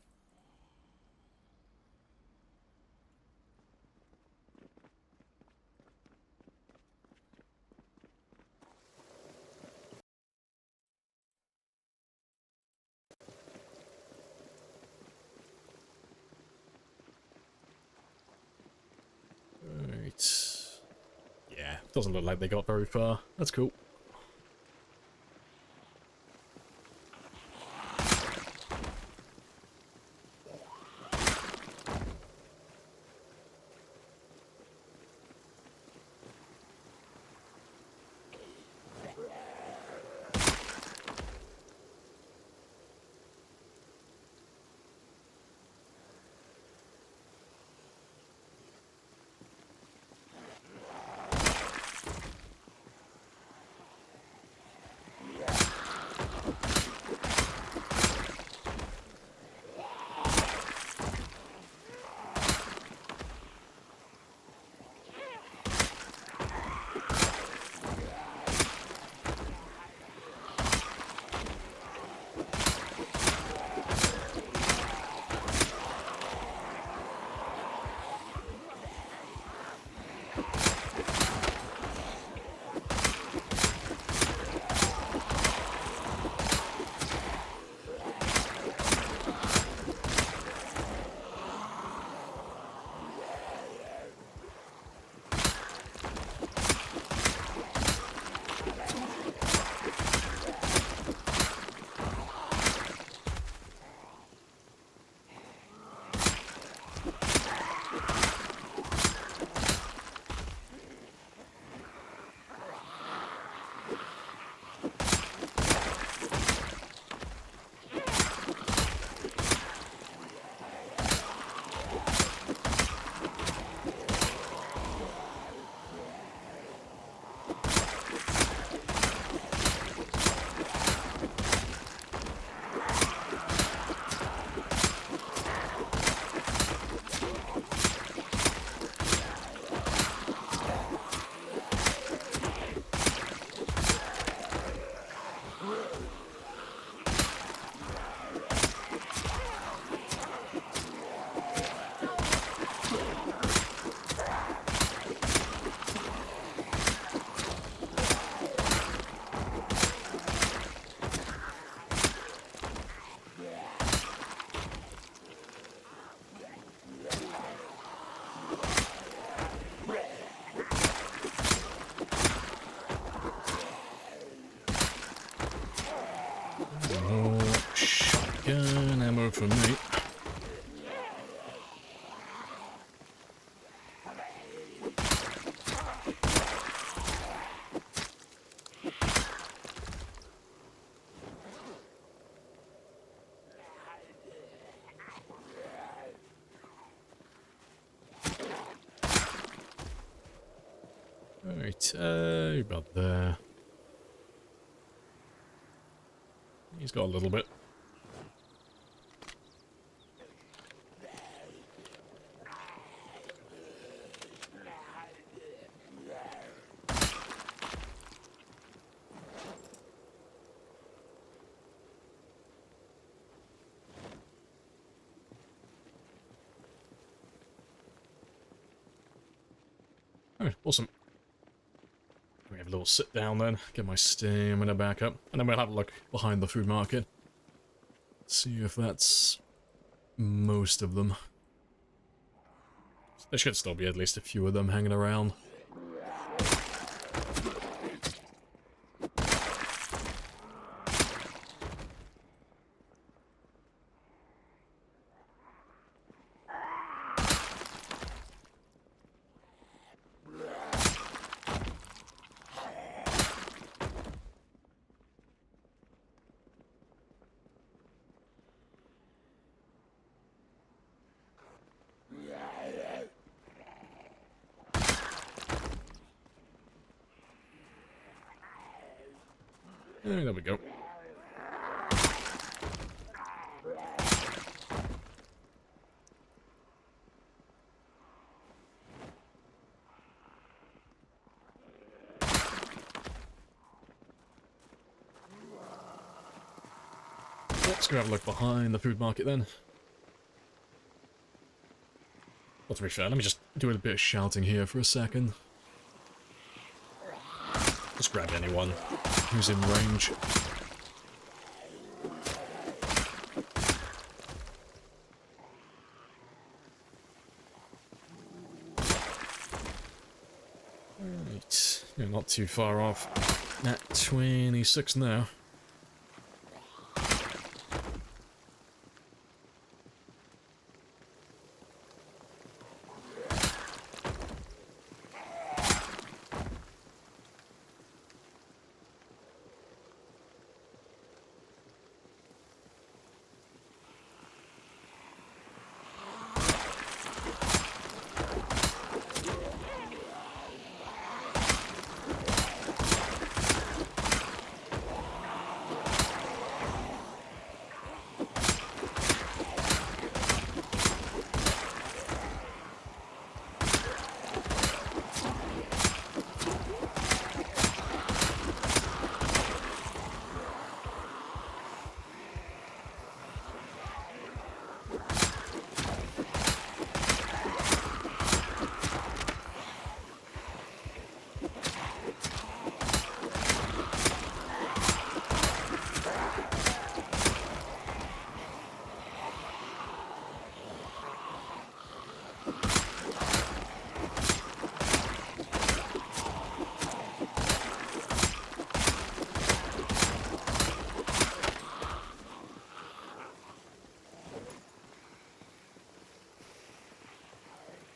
Right. Yeah, doesn't look like they got very far. That's cool. More shotgun ammo for me. Alright, about there. He's got a little bit. Alright, awesome. We have a little sit down then, get my stamina back up, and then we'll have a look behind the food market. See if that's most of them. There should still be at least a few of them hanging around. There we go. Let's go have a look behind the food market then. Well, to be fair, let me just do a bit of shouting here for a second. Just grab anyone who's in range. Right, yeah, not too far off. At 26 now.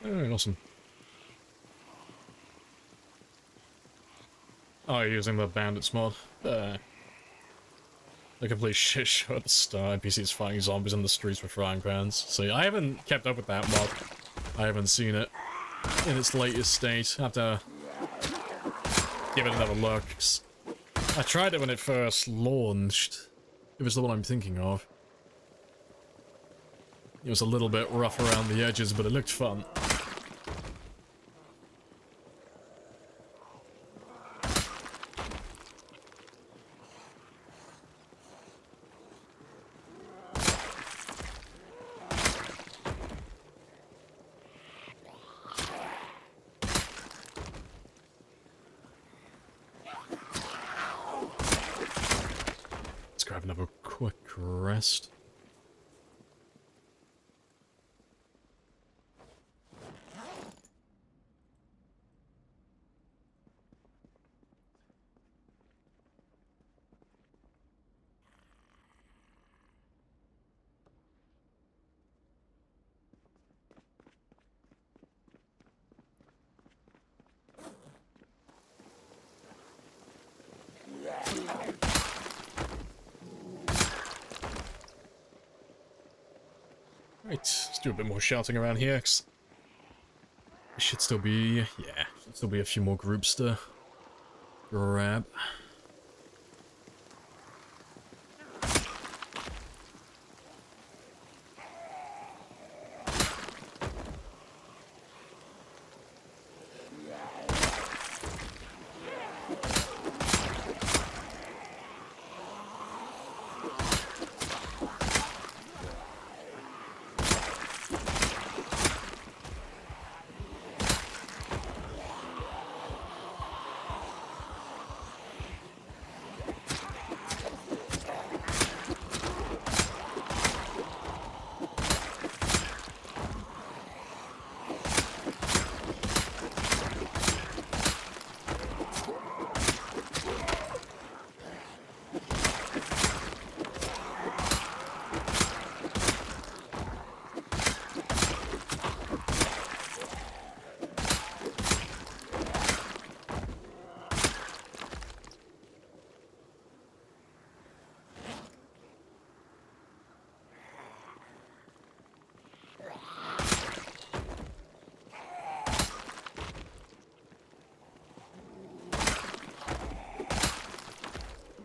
Oh, awesome. Oh, you're using the bandits mod. The complete shit show at the start. NPCs fighting zombies in the streets with frying pans. So yeah, I haven't kept up with that mod. I haven't seen it in its latest state. I have to give it another look. I tried it when it first launched. It was the one I'm thinking of. It was a little bit rough around the edges, but it looked fun. Have another quick rest. Right, let's do a bit more shouting around here, 'cause there should still be, yeah, should still be a few more groups to grab.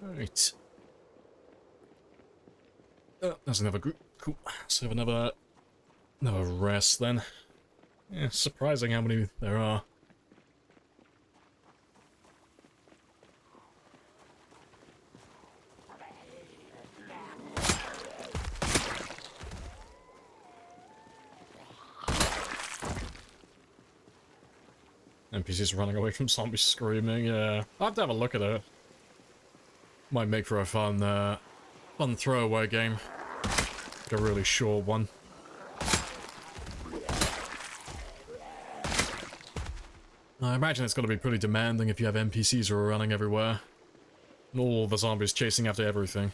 Right. Oh, there's another group. Cool. Let's have another rest then. Yeah, surprising how many there are. NPCs running away from zombies screaming, yeah. I'll have to have a look at it. Might make for a fun, fun throwaway game. Like a really short one. I imagine it's going to be pretty demanding if you have NPCs who are running everywhere. And all the zombies chasing after everything.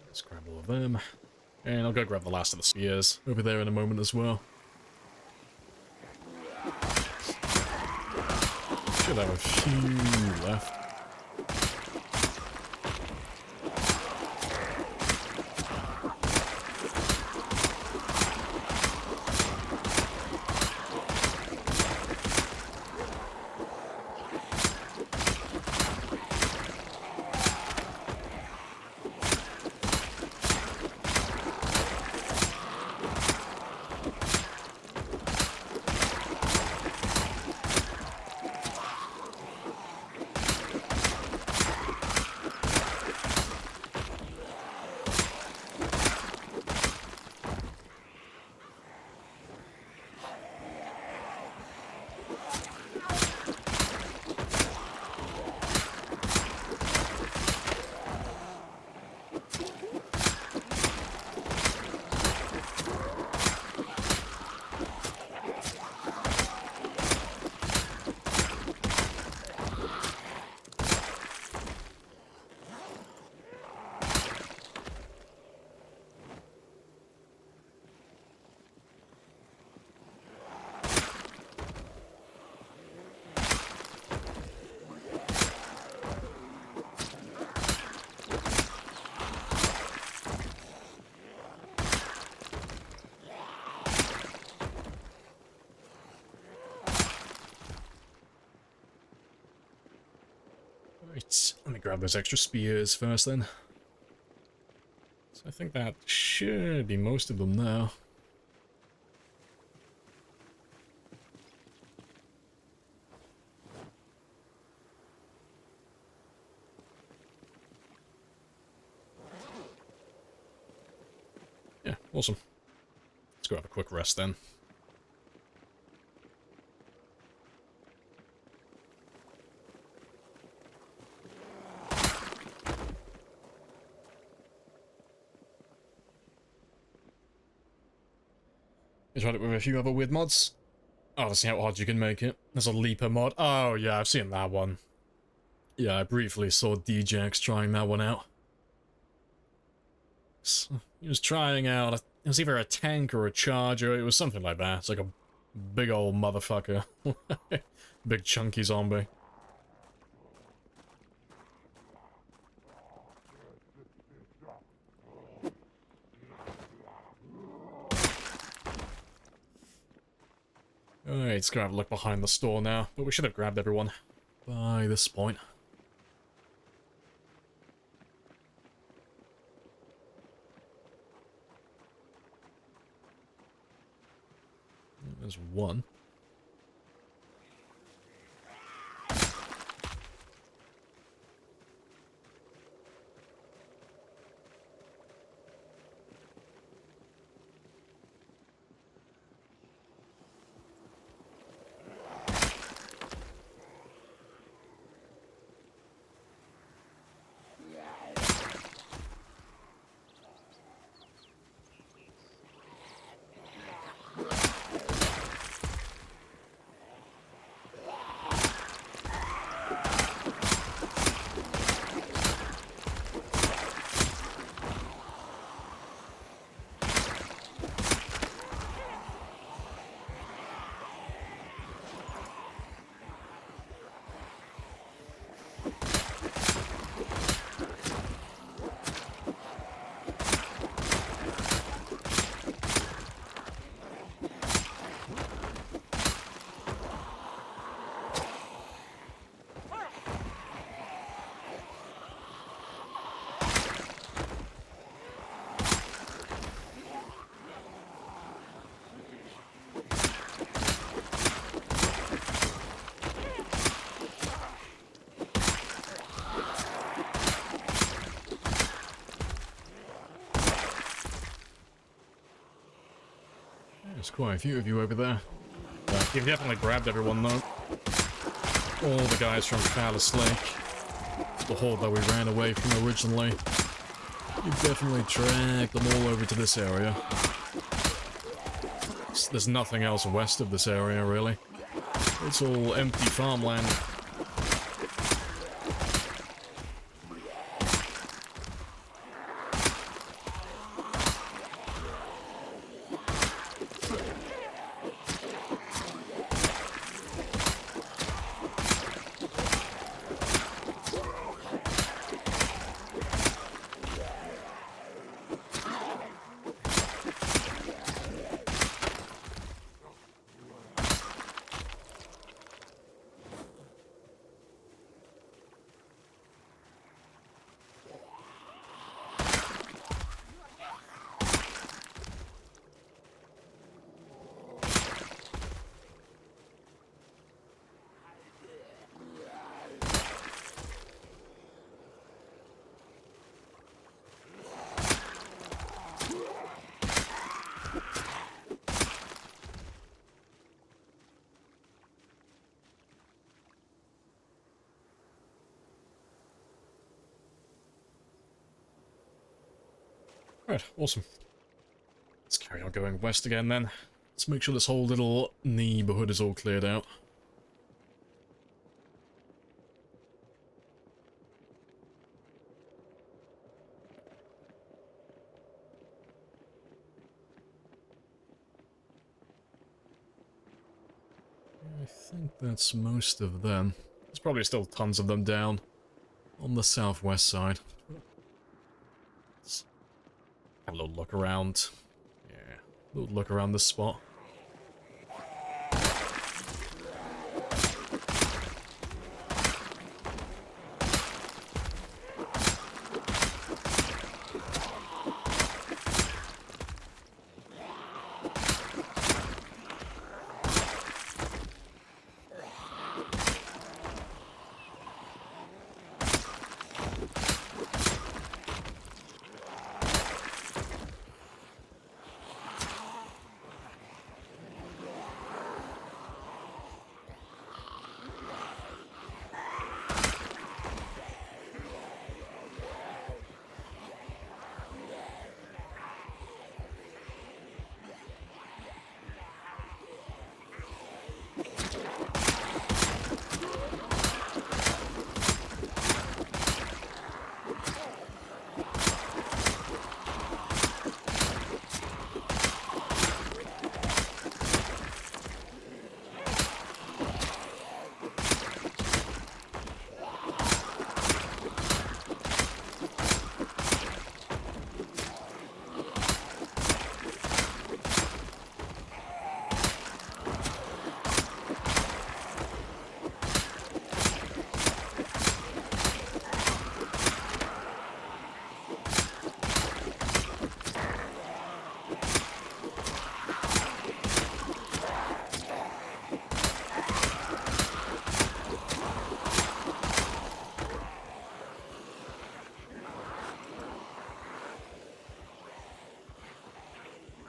Let's grab all of them. And I'll go grab the last of the spears over there in a moment as well. Should have a few left. Right, let me grab those extra spears first then. So I think that should be most of them now. Yeah, awesome. Let's go have a quick rest then. I tried it with a few other weird mods. Oh, to see how hard you can make it. There's a leaper mod. Oh, yeah, I've seen that one. Yeah, I briefly saw DJX trying that one out. So, he was trying out, it was either a tank or a charger, it was something like that. It's like a big old motherfucker. Big chunky zombie. Alright, let's go have a look behind the store now, but we should have grabbed everyone by this point. There's one. quite a few of you over there. You've definitely grabbed everyone, though. All the guys from Phallus Lake. The horde that we ran away from originally. You've definitely dragged them all over to this area. There's nothing else west of this area, really. It's all empty farmland. Right, awesome. Let's carry on going west again then. Let's make sure this whole little neighborhood is all cleared out. I think that's most of them. There's probably still tons of them down on the southwest side. Let's have a little look around. Yeah, a little look around this spot.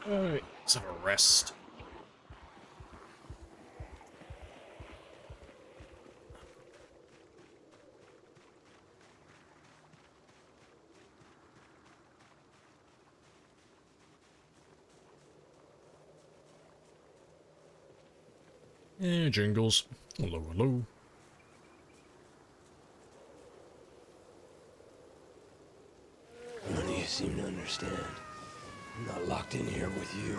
Alright, let's have a rest. Yeah, jingles. Hello, hello. None of you seem to understand. I'm not locked in here with you.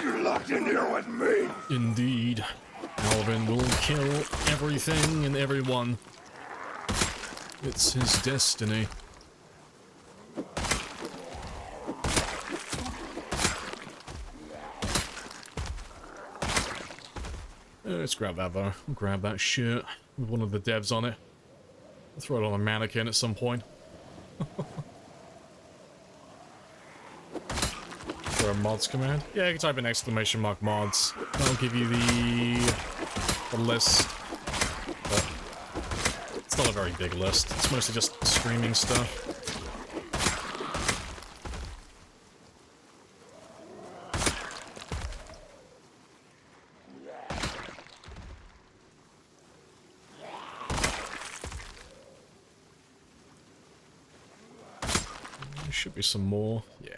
You're locked in here with me! Indeed. Alvin will kill everything and everyone. It's his destiny. Let's grab that though. We'll grab that shirt with one of the devs on it. I'll throw it on a mannequin at some point. For a mods command? Yeah, you can type in exclamation mark mods. That'll give you the list. But it's not a very big list. It's mostly just streaming stuff. should be some more. Yeah.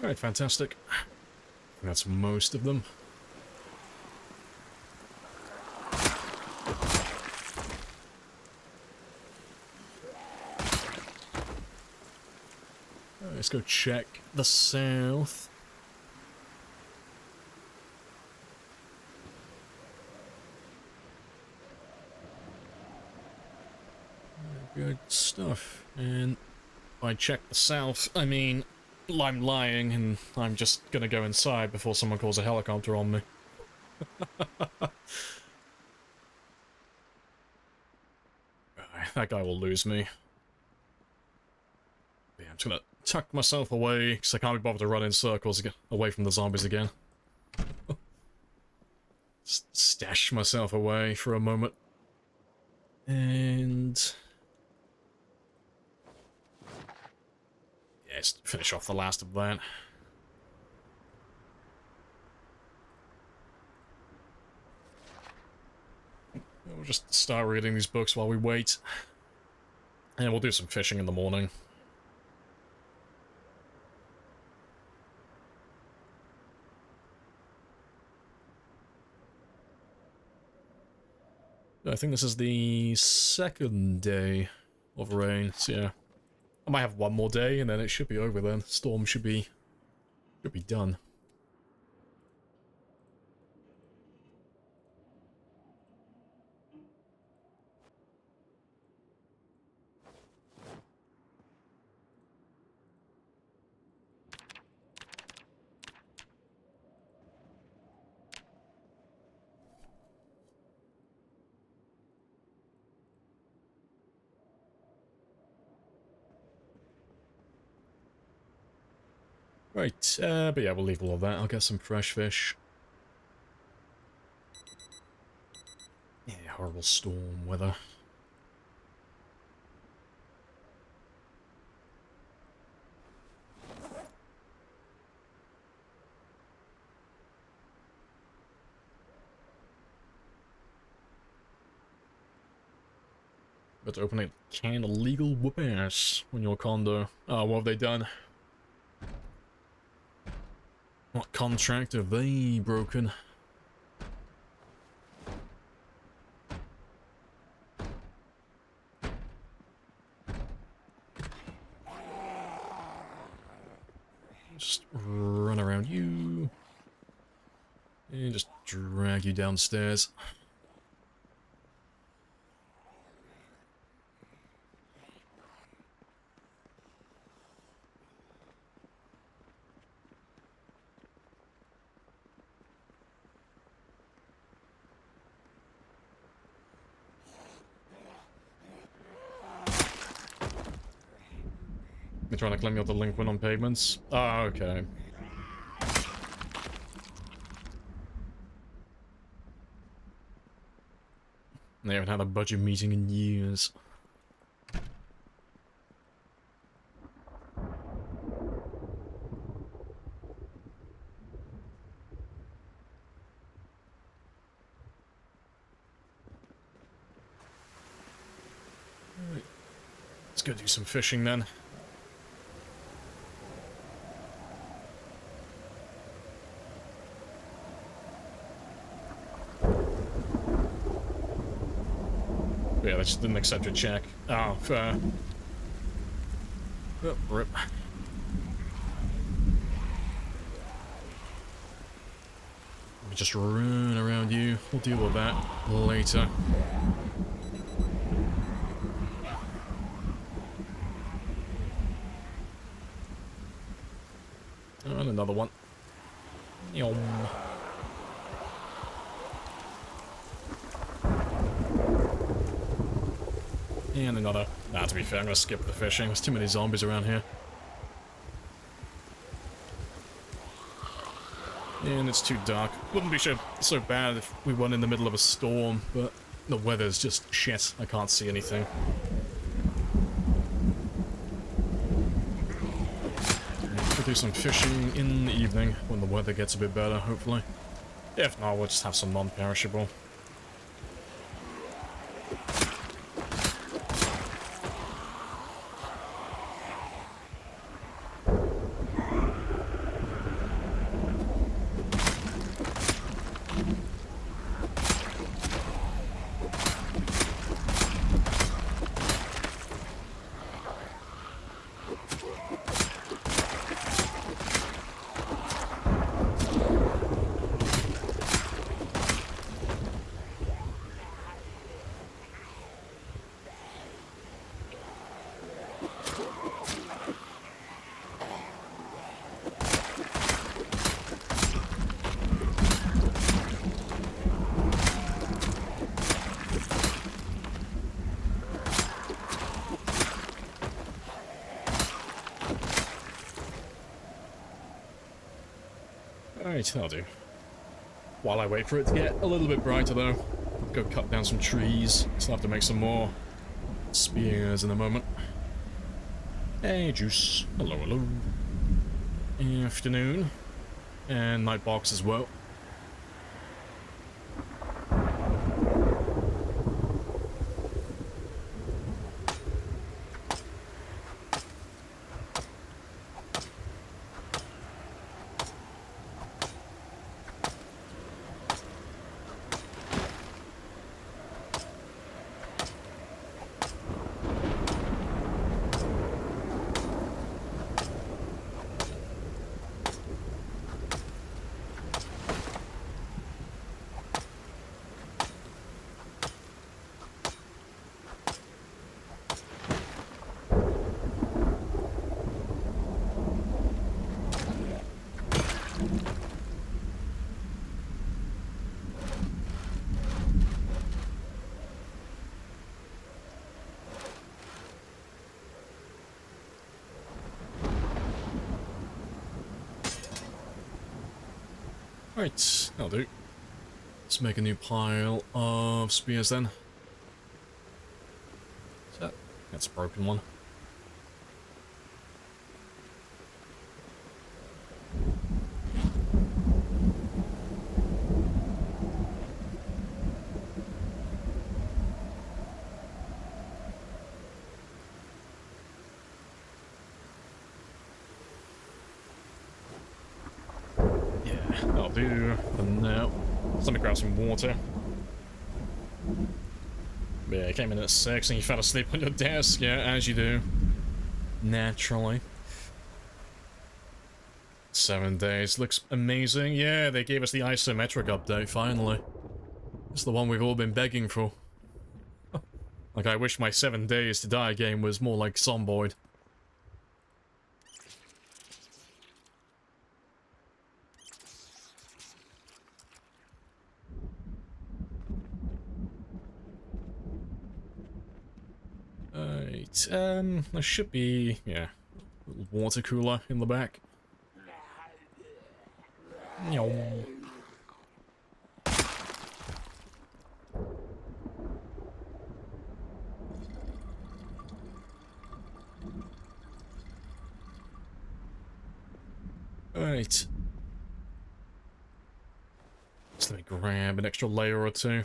Alright, fantastic. That's most of them. Alright, let's go check the south. Good stuff. And by check the south, I mean I'm lying and I'm just gonna go inside before someone calls a helicopter on me. That guy will lose me. Yeah, I'm just gonna tuck myself away because I can't be bothered to run in circles away from the zombies again. Stash myself away for a moment. And yes, finish off the last of that. We'll just start reading these books while we wait. And we'll do some fishing in the morning. I think this is the second day of rain, so yeah. I might have one more day and then it should be over then. Storm should be done. Right, but yeah, we'll leave all of that. I'll get some fresh fish. Yeah, horrible storm weather. But open a can of legal whoop-ass on your condo. Oh, what have they done? What contract have they broken? Just run around you. And just drag you downstairs. They're trying to claim you're delinquent on payments. Oh, okay. They haven't had a budget meeting in years. Alright. Let's go do some fishing then. Yeah, they just didn't accept your check. Oh, fair. Oh, rip. Let me just run around you. We'll deal with that later. Oh, and another one. Yum. And another. Nah, to be fair, I'm gonna skip the fishing. There's too many zombies around here. And it's too dark. Wouldn't be so bad if we weren't in the middle of a storm, but the weather's just shit. I can't see anything. We'll do some fishing in the evening when the weather gets a bit better, hopefully. If not, we'll just have some non-perishable. Alright, that'll do. While I wait for it to get a little bit brighter though, go cut down some trees. Still have to make some more spears in a moment. Hey, Juice. Hello, hello. Afternoon. And Nightbox as well. Right, that'll do. Let's make a new pile of spears then. So, that's a broken one. That'll do for now. Let me grab some water. Yeah, you came in at 6 and you fell asleep on your desk. Yeah, as you do. Naturally. 7 days. Looks amazing. Yeah, they gave us the isometric update, finally. It's the one we've all been begging for. Like, I wish my 7 days to die game was more like Zomboid. Right, there should be, yeah, a little water cooler in the back. Meow. Alright. Just let me grab an extra layer or two.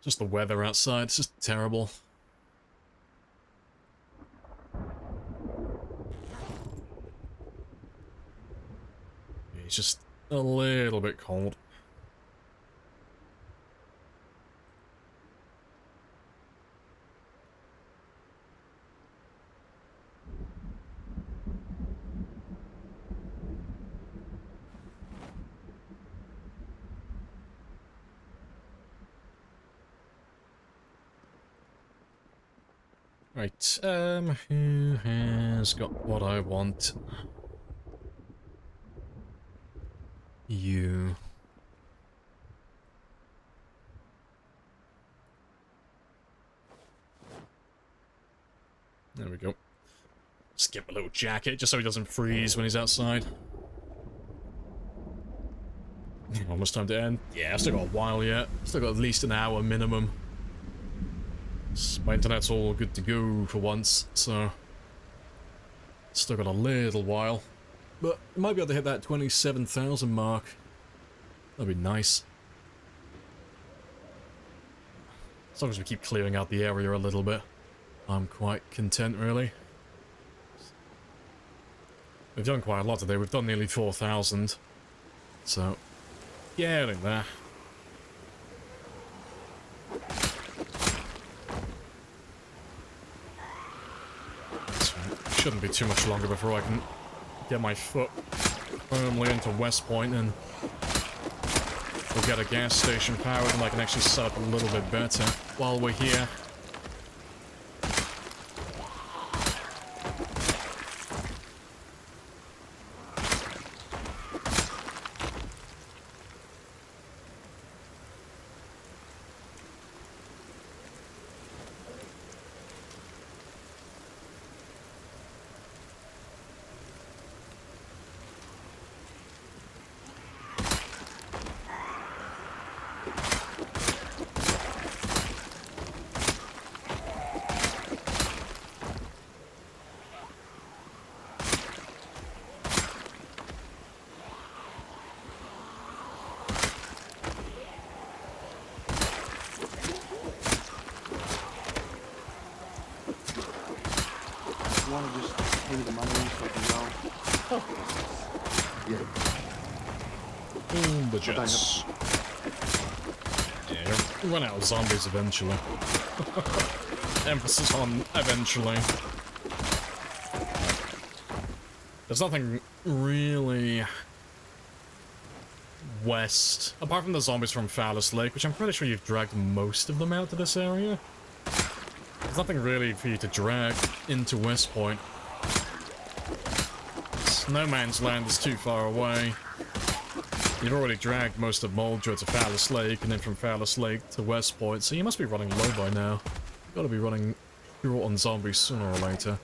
Just the weather outside, it's just terrible. It's just a little bit cold. Right, who has got what I want? You. There we go. Skip a little jacket just so he doesn't freeze when he's outside. Almost time to end. Yeah, I've still got a while yet. Still got at least an hour minimum. My internet's all good to go for once, so still got a little while. But might be able to hit that 27,000 mark. That'd be nice. As long as we keep clearing out the area a little bit, I'm quite content, really. We've done quite a lot today. We've done nearly 4,000. So, getting there. Shouldn't be too much longer before I can get my foot firmly into West Point and we'll get a gas station powered and I can actually set up a little bit better while we're here. You want to just pay me the money so I can go? Yeah. The jets. Yeah, you'll run out of zombies eventually. Emphasis on eventually. There's nothing really west, apart from the zombies from Phallus Lake, which I'm pretty sure you've dragged most of them out to this area. There's nothing really for you to drag into West Point. No Man's Land is too far away. You've already dragged most of Moldra to Phallus Lake, and then from Phallus Lake to West Point, so you must be running low by now. You've got to be running short on zombies sooner or later.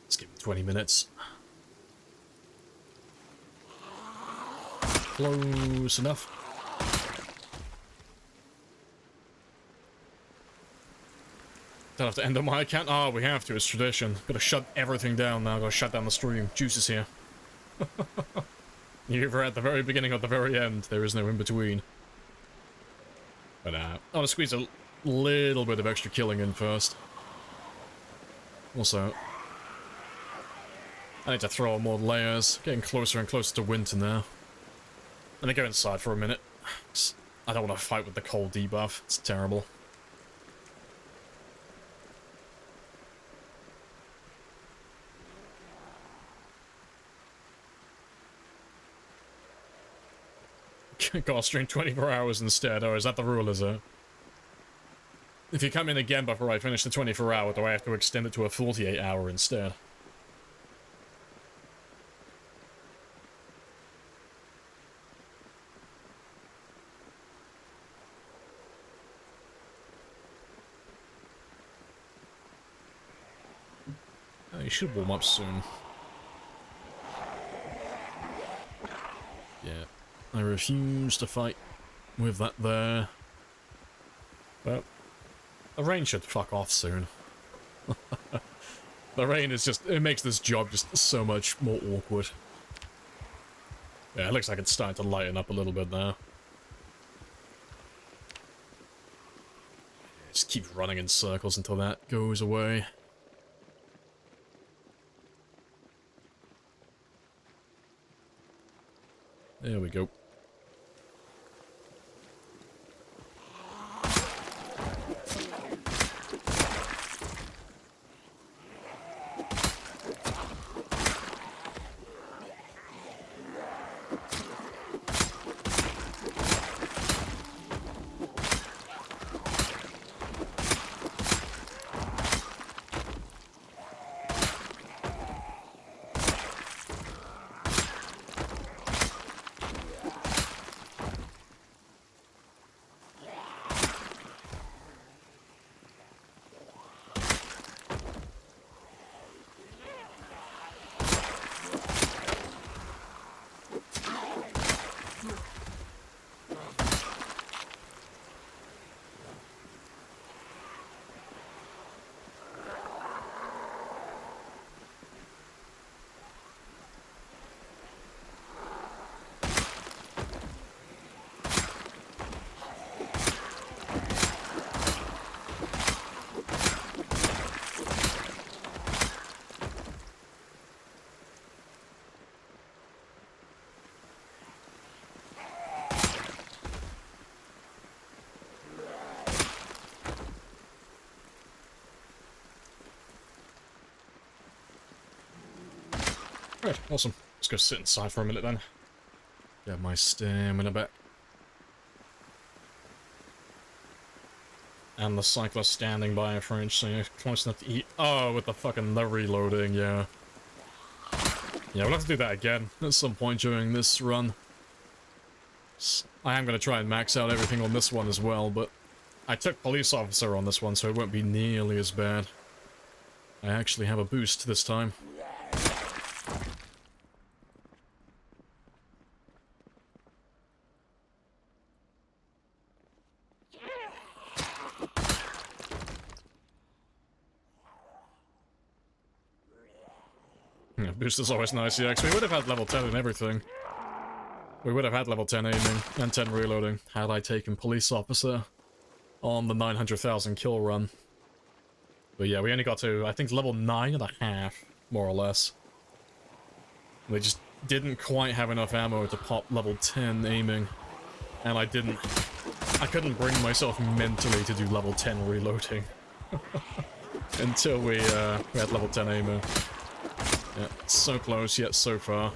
Let's give it 20 minutes. Close enough. Don't have to end on my account. Oh, we have to. It's tradition. Gotta shut everything down now. Gotta shut down the stream. Juice is here. You're either at the very beginning or the very end. There is no in between. But I want to squeeze a little bit of extra killing in first. Also, I need to throw on more layers. Getting closer and closer to winter now. Let me go inside for a minute. I don't want to fight with the cold debuff. It's terrible. Gotta stream 24 hours instead. Oh, is that the rule, is it? If you come in again before I finish the 24 hour, do I have to extend it to a 48 hour instead? You should warm up soon. Yeah. I refuse to fight with that there. But the rain should fuck off soon. The rain is just, it makes this job just so much more awkward. Yeah, it looks like it's starting to lighten up a little bit now. Just keep running in circles until that goes away. There we go. Right, awesome. Let's go sit inside for a minute then. Get my stamina back. And the cyclist standing by a fridge, so you're close enough to eat. Oh, with the fucking the reloading, yeah. Yeah, we'll have to do that again at some point during this run. I am going to try and max out everything on this one as well, but I took police officer on this one, so it won't be nearly as bad. I actually have a boost this time. Yeah, boost is always nice, yeah, 'cause we would have had level 10 and everything. We would have had level 10 aiming and 10 reloading had I taken police officer on the 900,000 kill run. But yeah, we only got to, I think, level 9.5, more or less. We just didn't quite have enough ammo to pop level 10 aiming. And I couldn't bring myself mentally to do level 10 reloading. Until we had level 10 aiming. Yeah, so close yet so far.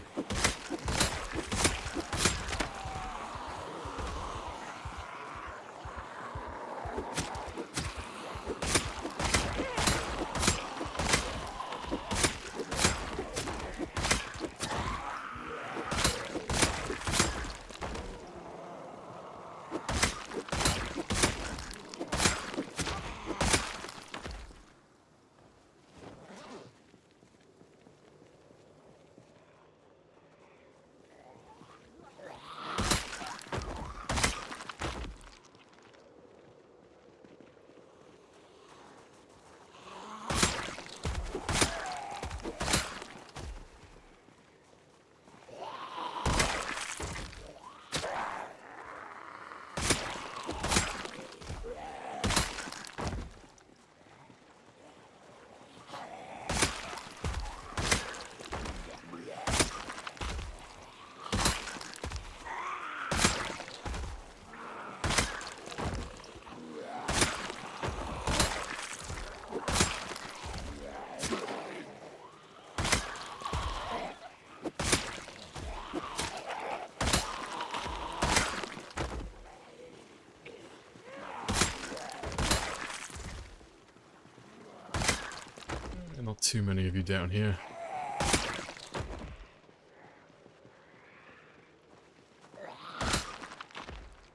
Not too many of you down here.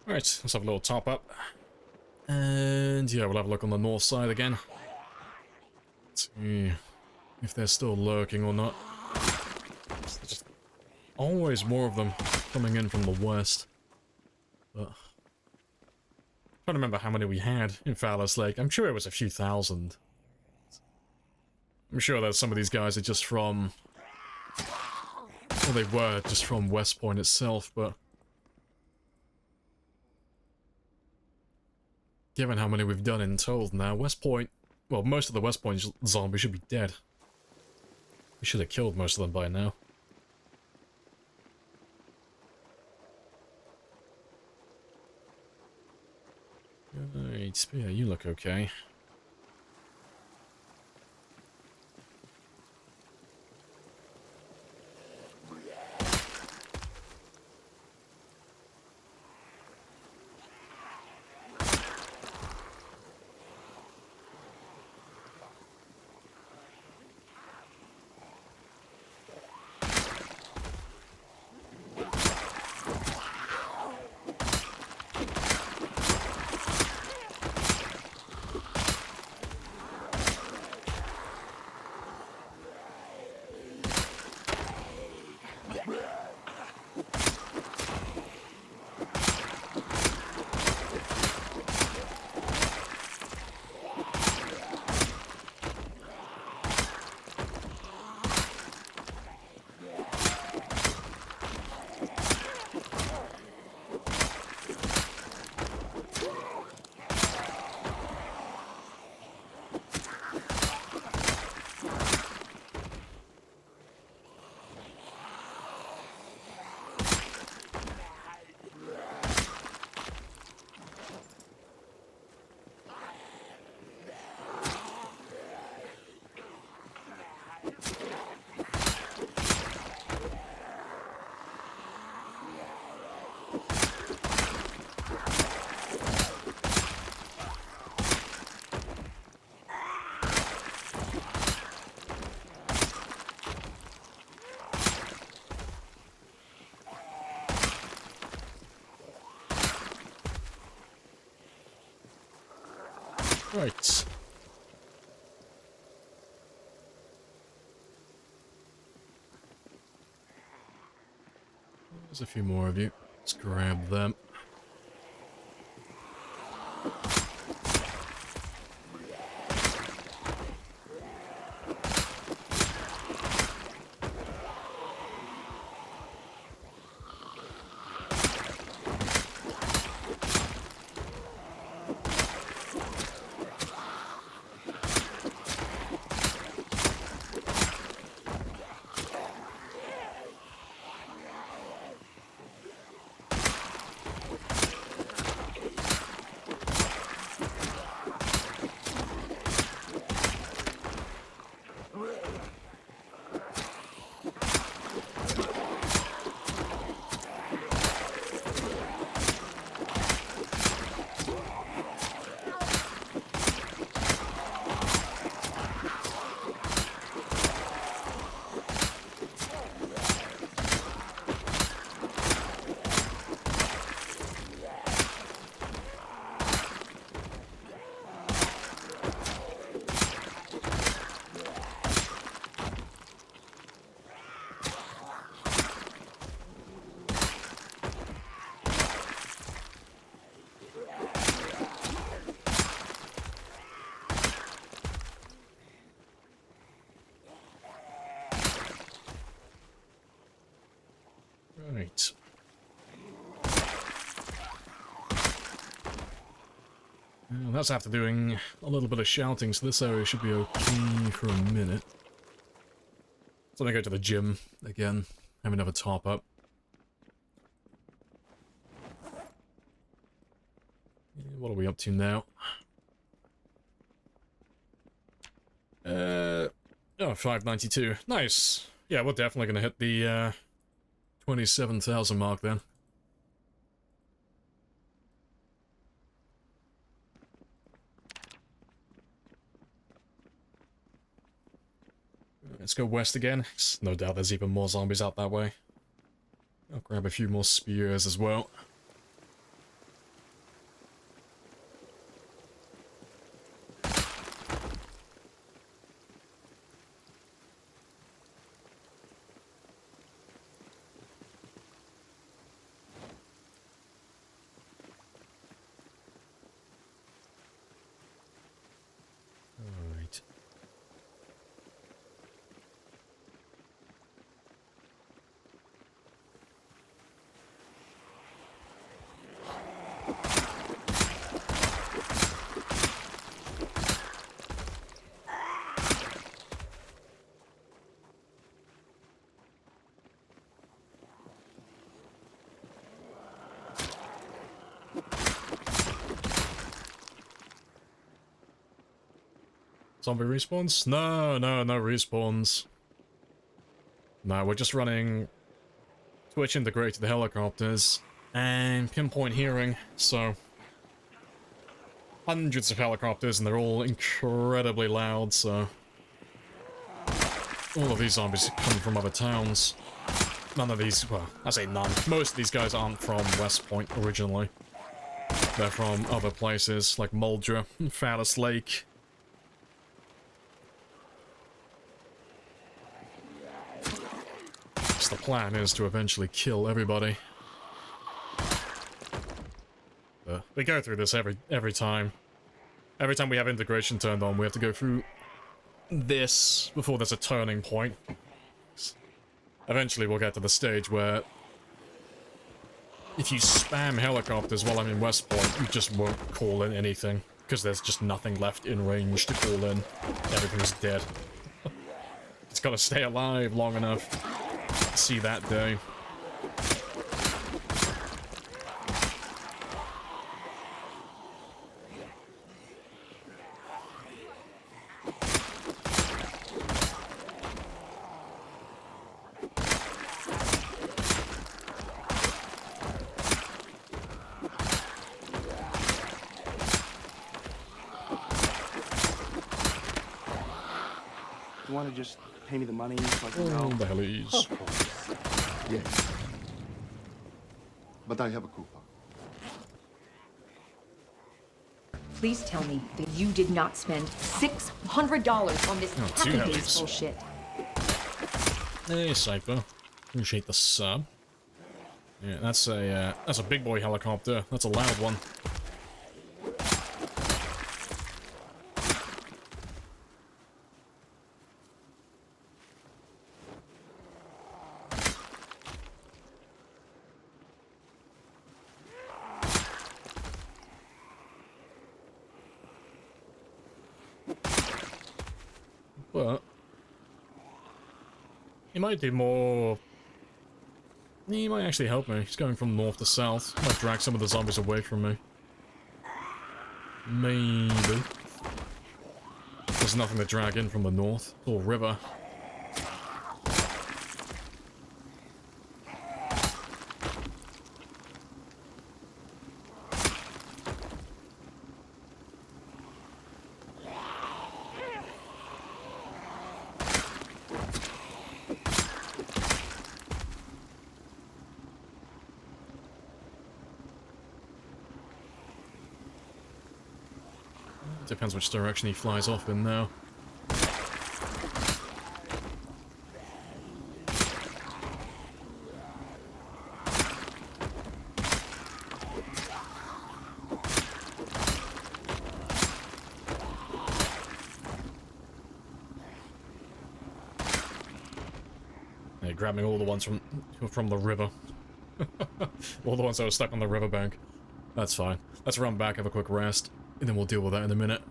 Alright, let's have a little top up. And yeah, we'll have a look on the north side again. See if they're still lurking or not. There's just always more of them coming in from the west. But I'm trying to remember how many we had in Fowler's Lake. I'm sure it was a few thousand. I'm sure that some of these guys are just from... Well, they were just from West Point itself, but... Given how many we've done in total now, West Point... Well, most of the West Point zombies should be dead. We should have killed most of them by now. Right, yeah, you look okay. Right. There's a few more of you. Let's grab them. Right. Well, that's after doing a little bit of shouting, so this area should be okay for a minute. So I go to the gym again, have another top up. What are we up to now? Oh, 592. Nice. Yeah, we're definitely gonna hit the 27,000 mark then. Let's go west again. No doubt there's even more zombies out that way. I'll grab a few more spears as well. Alright. Zombie respawns? No, no, no respawns. No, we're just running Twitch integrated helicopters and pinpoint hearing, so hundreds of helicopters and they're all incredibly loud, so all of these zombies are coming from other towns. None of these, well, I say none, most of these guys aren't from West Point originally. They're from other places like Muldra, Phallus Lake. The plan is to eventually kill everybody. We go through this every time. Every time we have integration turned on, we have to go through this before there's a turning point. Eventually we'll get to the stage where if you spam helicopters while I'm in West Point, you just won't call in anything, because there's just nothing left in range to call in. Everything's dead. It's gotta stay alive long enough to see that day. You want to just pay me the money so I can go? The hell is. Yes. But I have a coupon. Please tell me that you did not spend $600 on this two Happy hellies. Days bullshit. Hey, Cypher. Appreciate the sub. Yeah, that's a big boy helicopter. That's a loud one. But he might do more. He might actually help me. He's going from north to south. Might drag some of the zombies away from me. Maybe. There's nothing to drag in from the north or river. Depends which direction he flies off in now. Yeah, grabbing all the ones from the river. All the ones that were stuck on the riverbank. That's fine. Let's run back, have a quick rest. And then we'll deal with that in a minute.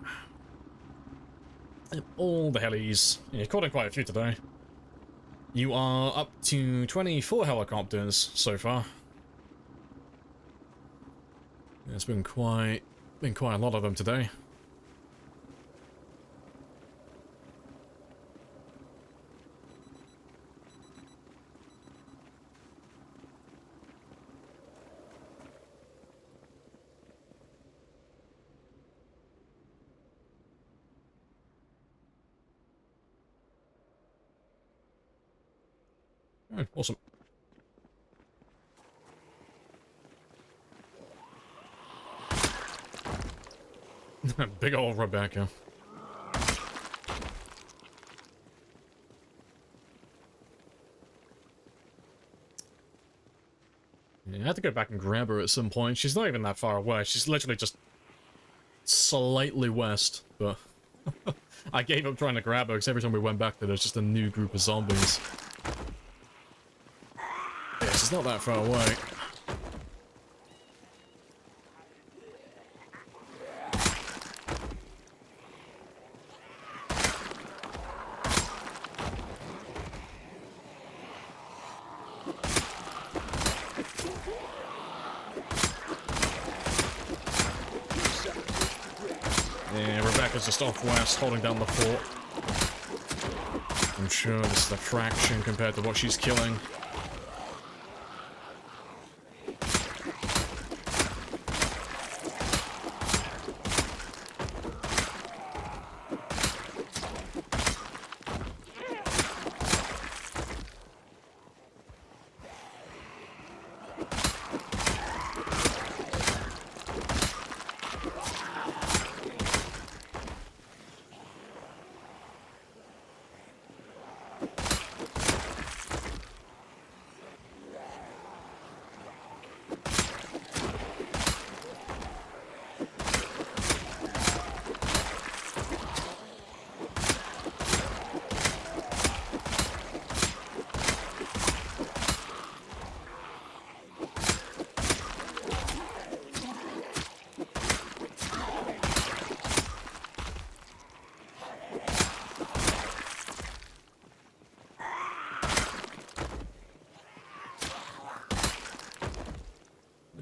And all the helis. Yeah, caught in quite a few today. You are up to 24 helicopters so far. Yeah, it's been quite a lot of them today. Oh, awesome. Big old Rebecca. Yeah, I have to go back and grab her at some point. She's not even that far away. She's literally just slightly west, but I gave up trying to grab her because every time we went back there, there's just a new group of zombies. Yeah, she's not that far away. is just off west, holding down the fort. I'm sure this is a fraction compared to what she's killing.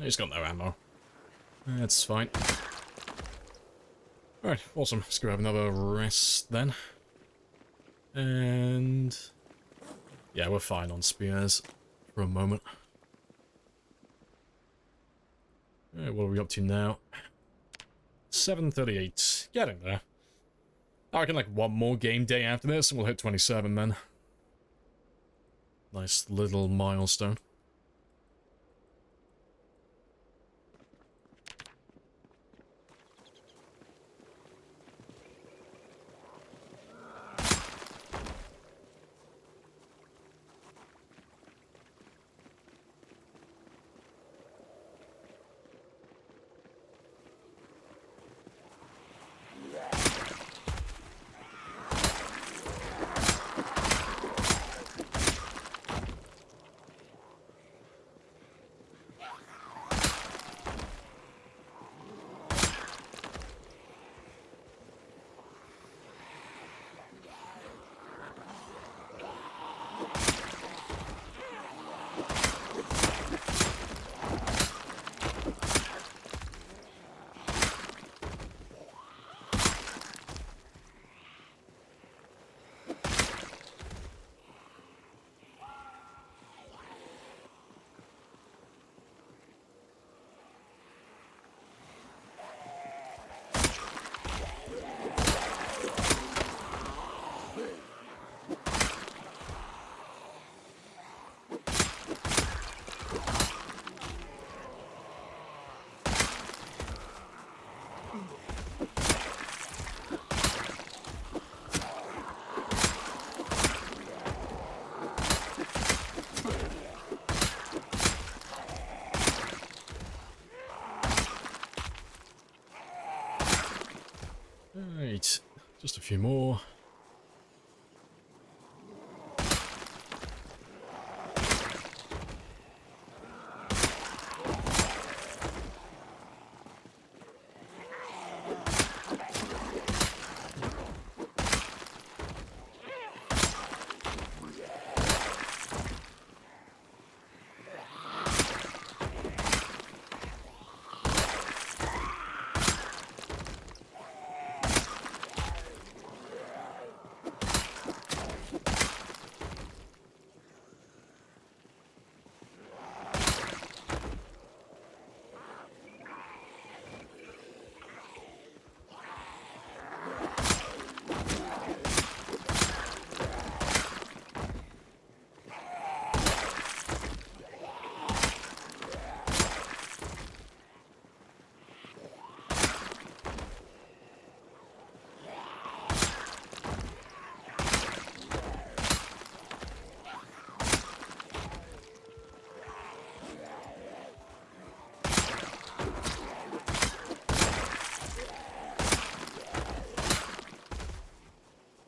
He's got no ammo. That's fine. Alright, awesome. Let's go have another rest then. And... yeah, we're fine on spears for a moment. Alright, what are we up to now? 7:38. Getting there. I reckon like one more game day after this and we'll hit 27 then. Nice little milestone. Right, just a few more.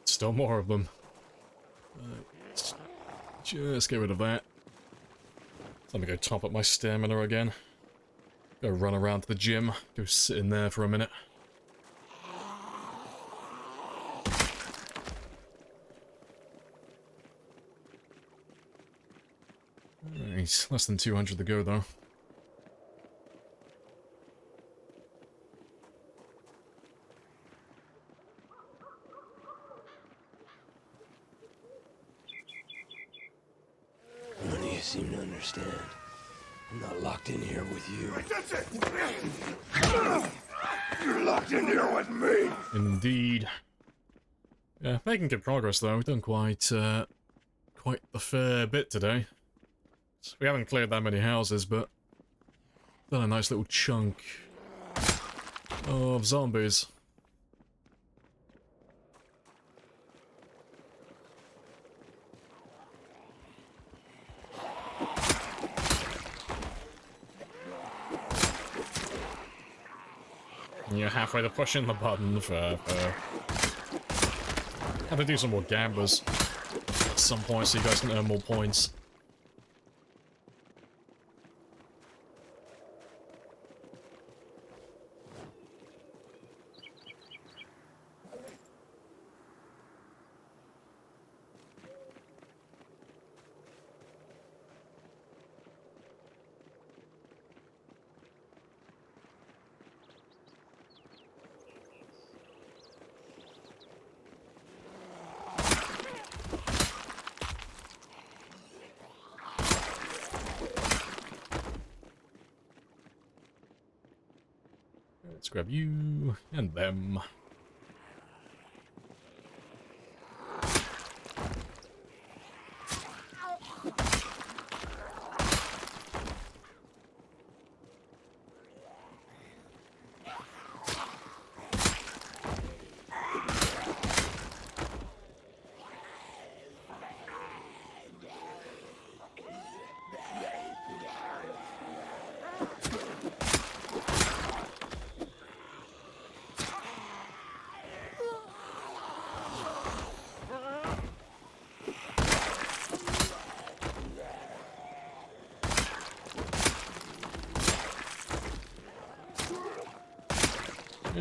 Still more of them. Just get rid of that. Let me go top up my stamina again. Go run around to the gym. Go sit in there for a minute. Alright, less than 200 to go though. understand. I'm not locked in here with you. You're locked in here with me. Indeed. Yeah, making good progress though. We've done quite a fair bit today. We haven't cleared that many houses, but done a nice little chunk of zombies. You're halfway to pushing the button for have to do some more gamblers at some point so you guys can earn more points. Let's grab you and them.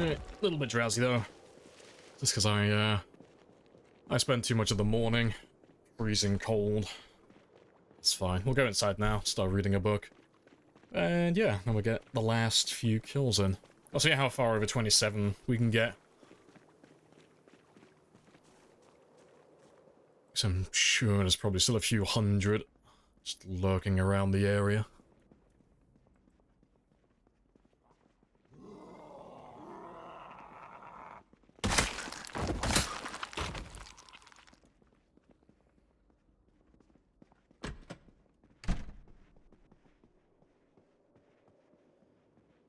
A little bit drowsy though, just because I spent too much of the morning freezing cold. It's fine. We'll go inside now, start reading a book, and yeah, then we'll get the last few kills in. I'll see how far over 27 we can get. So I'm sure there's probably still a few hundred just lurking around the area.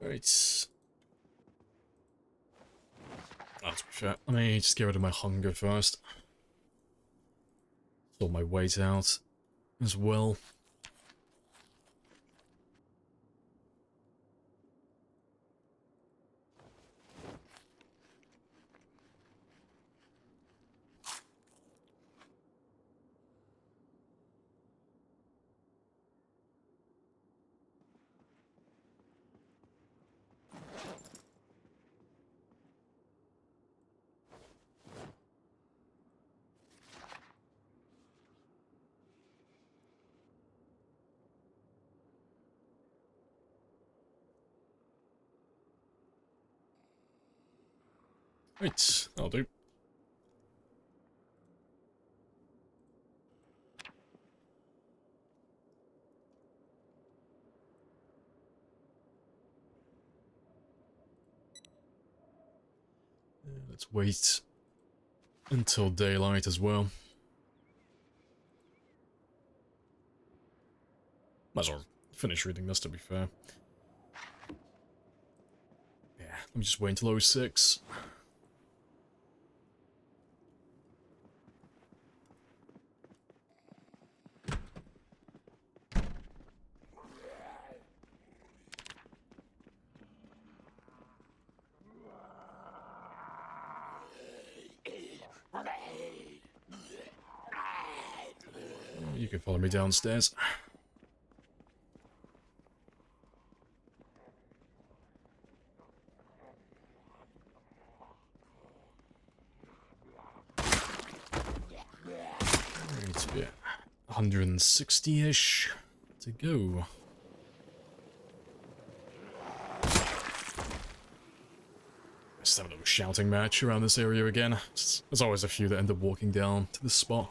Right. That's fair. Let me just get rid of my hunger first. Sort my weight out as well. Right, that'll do. Let's wait until daylight as well. Might as well finish reading this, to be fair. Yeah, let me just wait until 06. You can follow me downstairs. It's a bit 160-ish to go. Just have a little shouting match around this area again. There's always a few that end up walking down to this spot.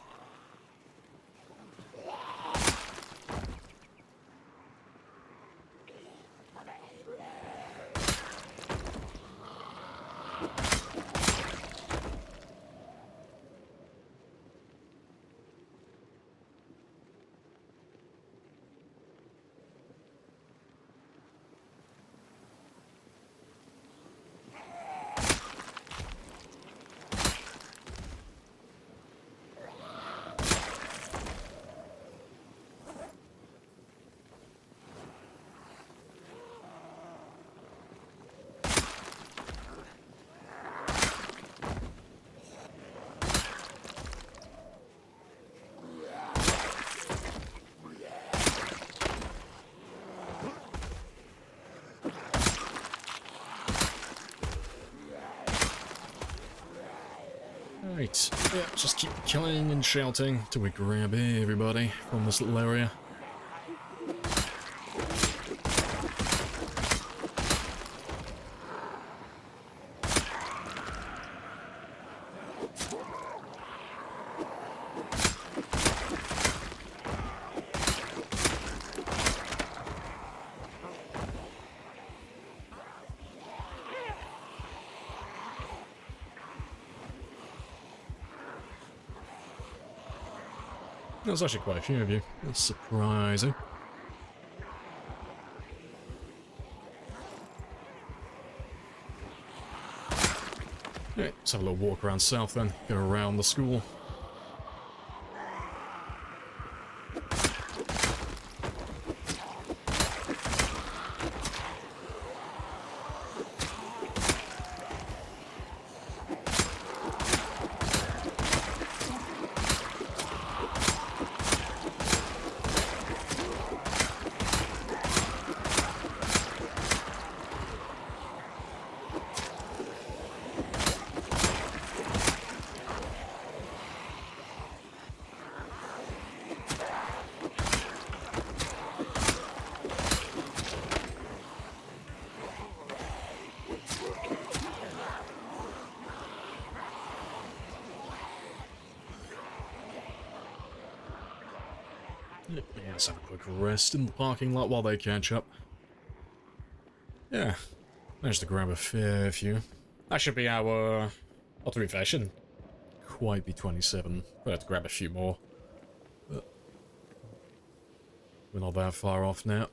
Right, yeah, just keep killing and shouting till we grab everybody from this little area. There's actually quite a few of you. That's surprising. Right, let's have a little walk around south then. Go around the school. Yeah, let's have a quick rest in the parking lot while they catch up. Yeah, managed to grab a fair few. That should be our... Well, to be fair, shouldn't quite be 27. We'll have to grab a few more. But we're not that far off now.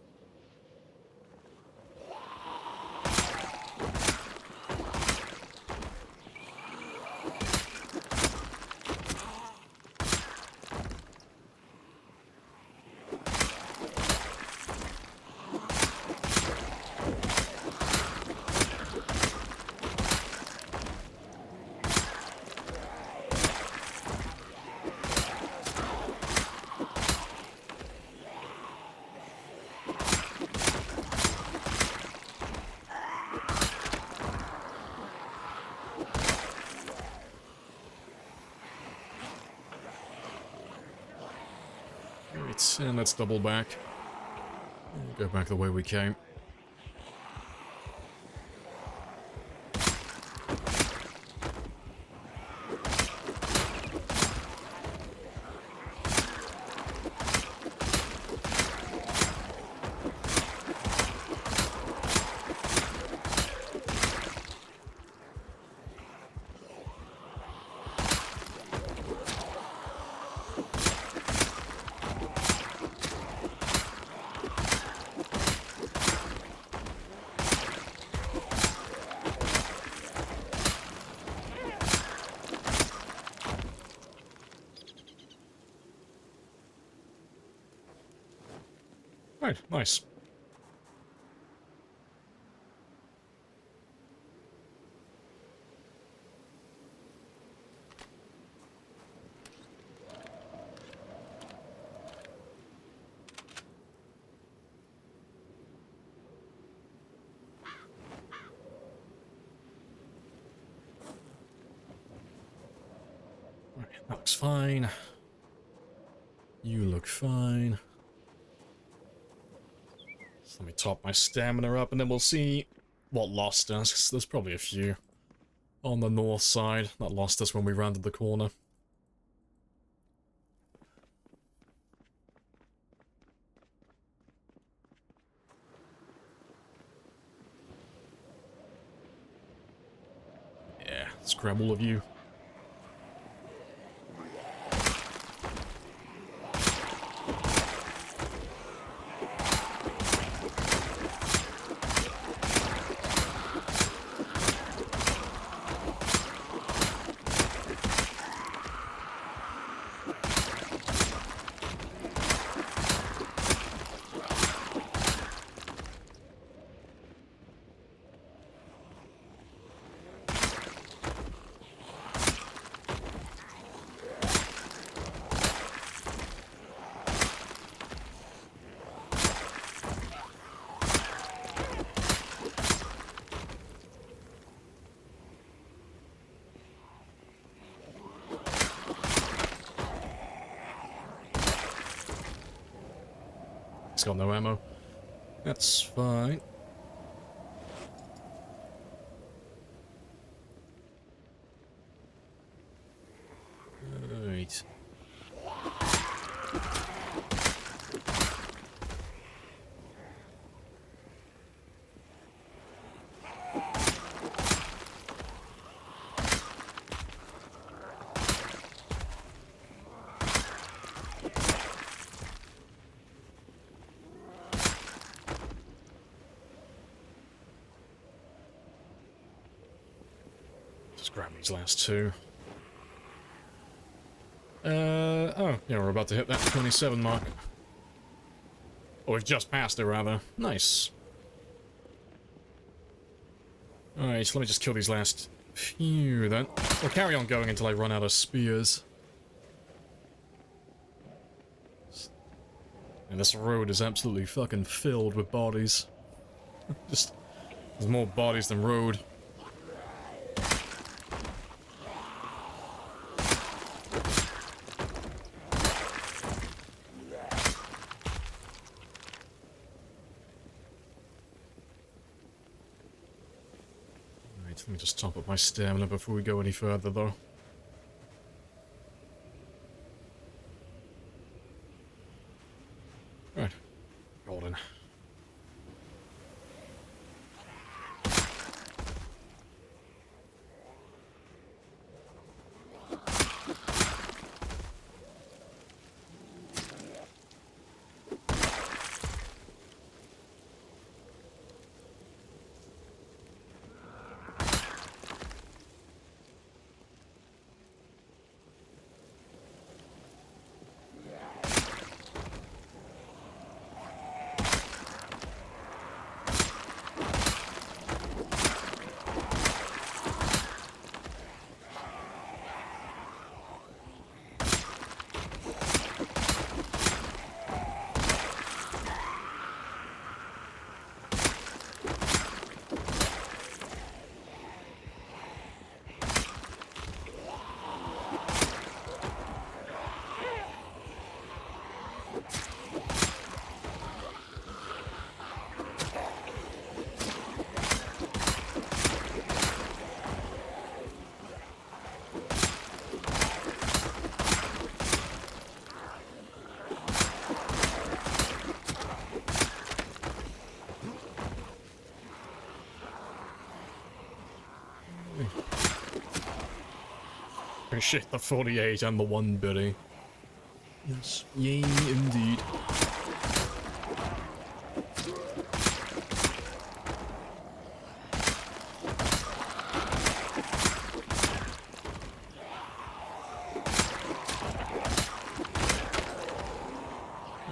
Right, and let's double back. Go back the way we came. Right, nice. Right, that looks fine. You look fine. So let me top my stamina up and then we'll see what lost us, 'cause there's probably a few on the north side that lost us when we rounded the corner. Yeah, let's grab all of you. got no ammo. That's fine. Alright. Just grab these last two. Oh, yeah, we're about to hit that 27 mark. Or we've just passed it, rather. Nice. Alright, so let me just kill these last few, then. We'll carry on going until I run out of spears. And this road is absolutely fucking filled with bodies. Just, there's more bodies than road. Let me just top up my stamina before we go any further, though. Right. Golden. Appreciate the 48 and the 1 biddy. Yes, yay indeed.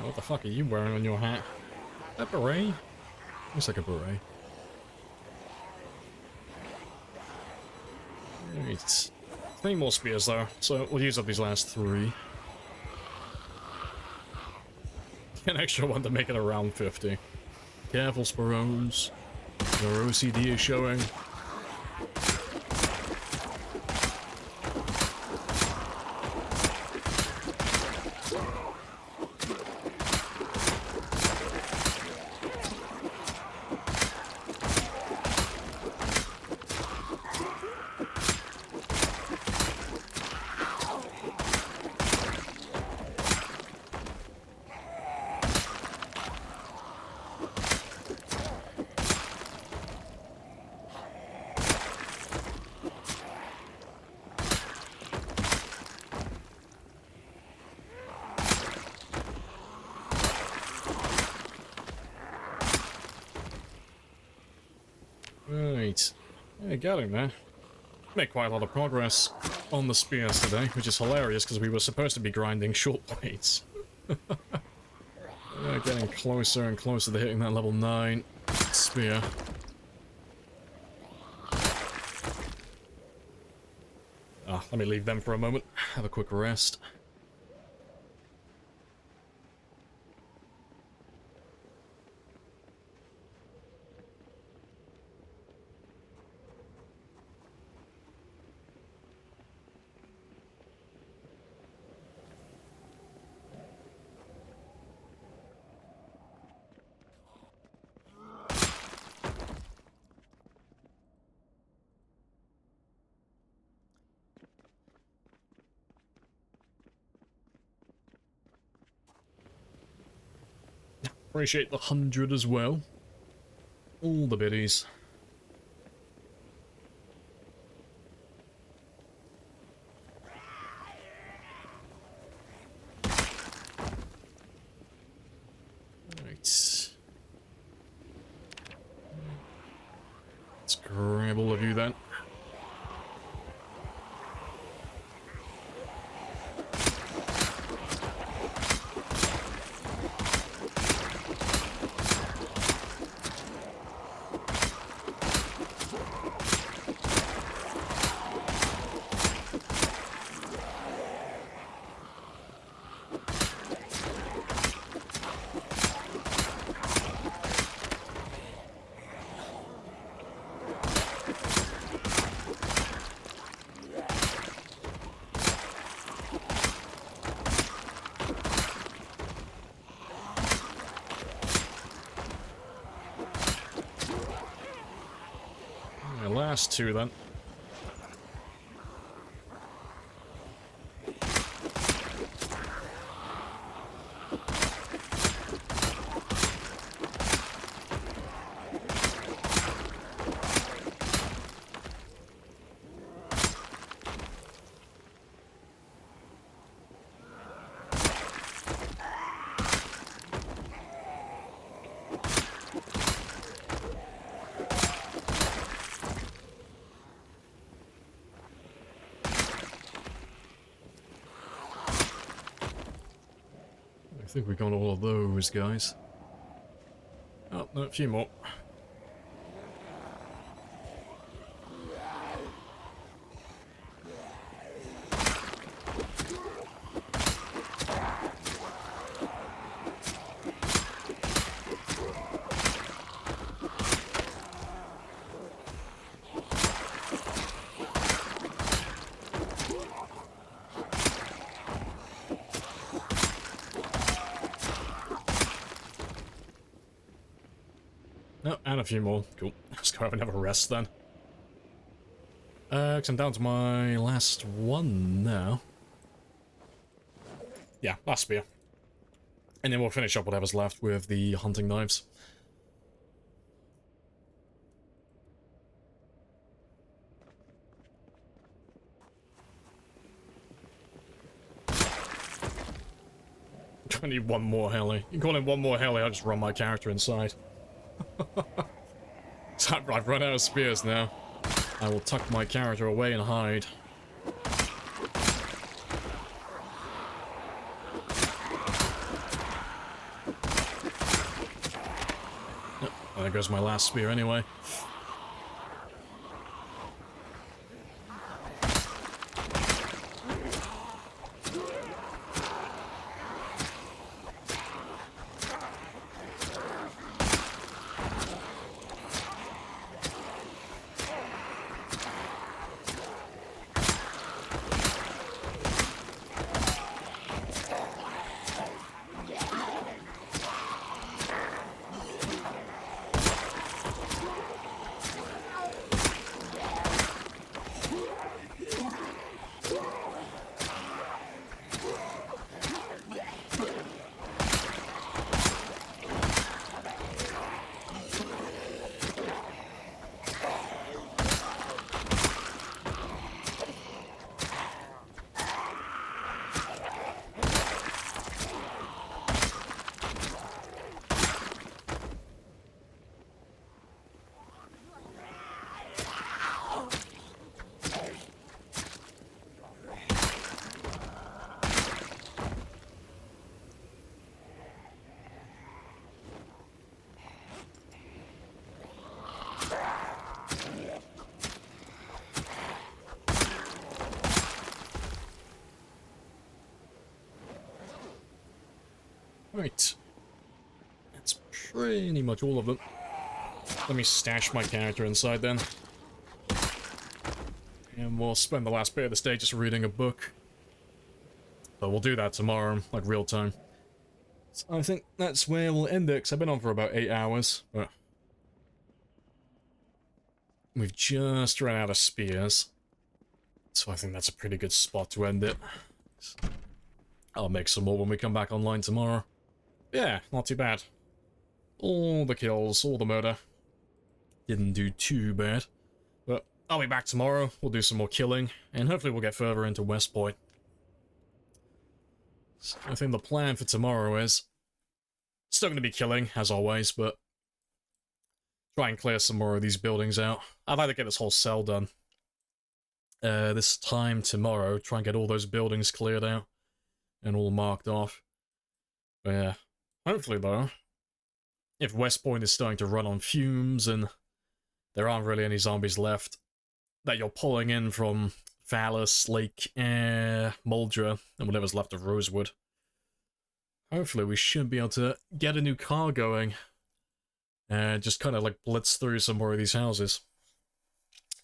What the fuck are you wearing on your hat? That beret? Looks like a beret. Right. 3 more spears though, so we'll use up these last 3. An extra one to make it around 50. Careful, Sparrows. Your OCD is showing. Right. Yeah, getting there. Made quite a lot of progress on the spears today, which is hilarious because we were supposed to be grinding short blades. Getting closer and closer to hitting that level 9 spear. Let me leave them for a moment. Have a quick rest. Appreciate the 100 as well. All the biddies. Right. Let's grab all of you then. Last two then. I think we got all of those guys. Oh, no, a few more. No, and a few more. Cool. Let's go have another rest then. 'Cause I'm down to my last one now. Yeah, last spear. And then we'll finish up whatever's left with the hunting knives. I need one more heli. You call in one more heli, I'll just run my character inside. So I've run out of spears now. I will tuck my character away and hide. Oh, there goes my last spear anyway. Right. That's pretty much all of them. Let me stash my character inside then. And we'll spend the last bit of this day just reading a book. But we'll do that tomorrow, like real time. So I think that's where we'll end it, because I've been on for about 8 hours. But we've just run out of spears. So I think that's a pretty good spot to end it. I'll make some more when we come back online tomorrow. Yeah, not too bad. All the kills, all the murder. Didn't do too bad. But I'll be back tomorrow, we'll do some more killing, and hopefully we'll get further into West Point. So I think the plan for tomorrow is still going to be killing, as always, but try and clear some more of these buildings out. I'd like to get this whole cell done. This time tomorrow, try and get all those buildings cleared out and all marked off. But yeah, hopefully though, if West Point is starting to run on fumes and there aren't really any zombies left, that you're pulling in from Phallus, Lake, Muldra, and whatever's left of Rosewood. Hopefully we should be able to get a new car going and just kind of like blitz through some more of these houses.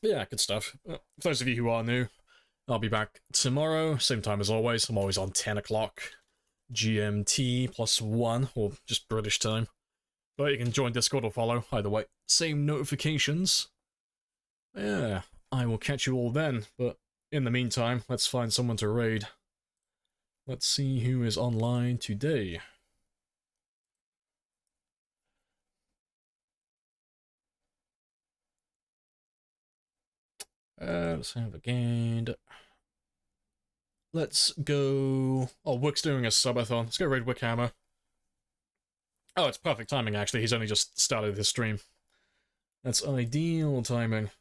But yeah, good stuff. For those of you who are new, I'll be back tomorrow, same time as always. I'm always on 10 o'clock GMT +1, or just British time. But you can join Discord or follow, either way. Same notifications. Yeah, I will catch you all then, but in the meantime, let's find someone to raid. Let's see who is online today. Let's have a gained. Let's go... Oh, Wick's doing a subathon. Let's go raid Wickhammer. Oh, it's perfect timing, actually. He's only just started his stream. That's ideal timing.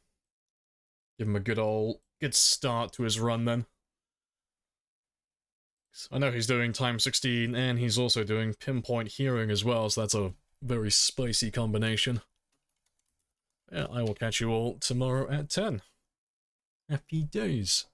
Give him a good start to his run, then. I know he's doing time 16, and he's also doing pinpoint hearing as well, so that's a very spicy combination. Yeah, I will catch you all tomorrow at 10. Happy days.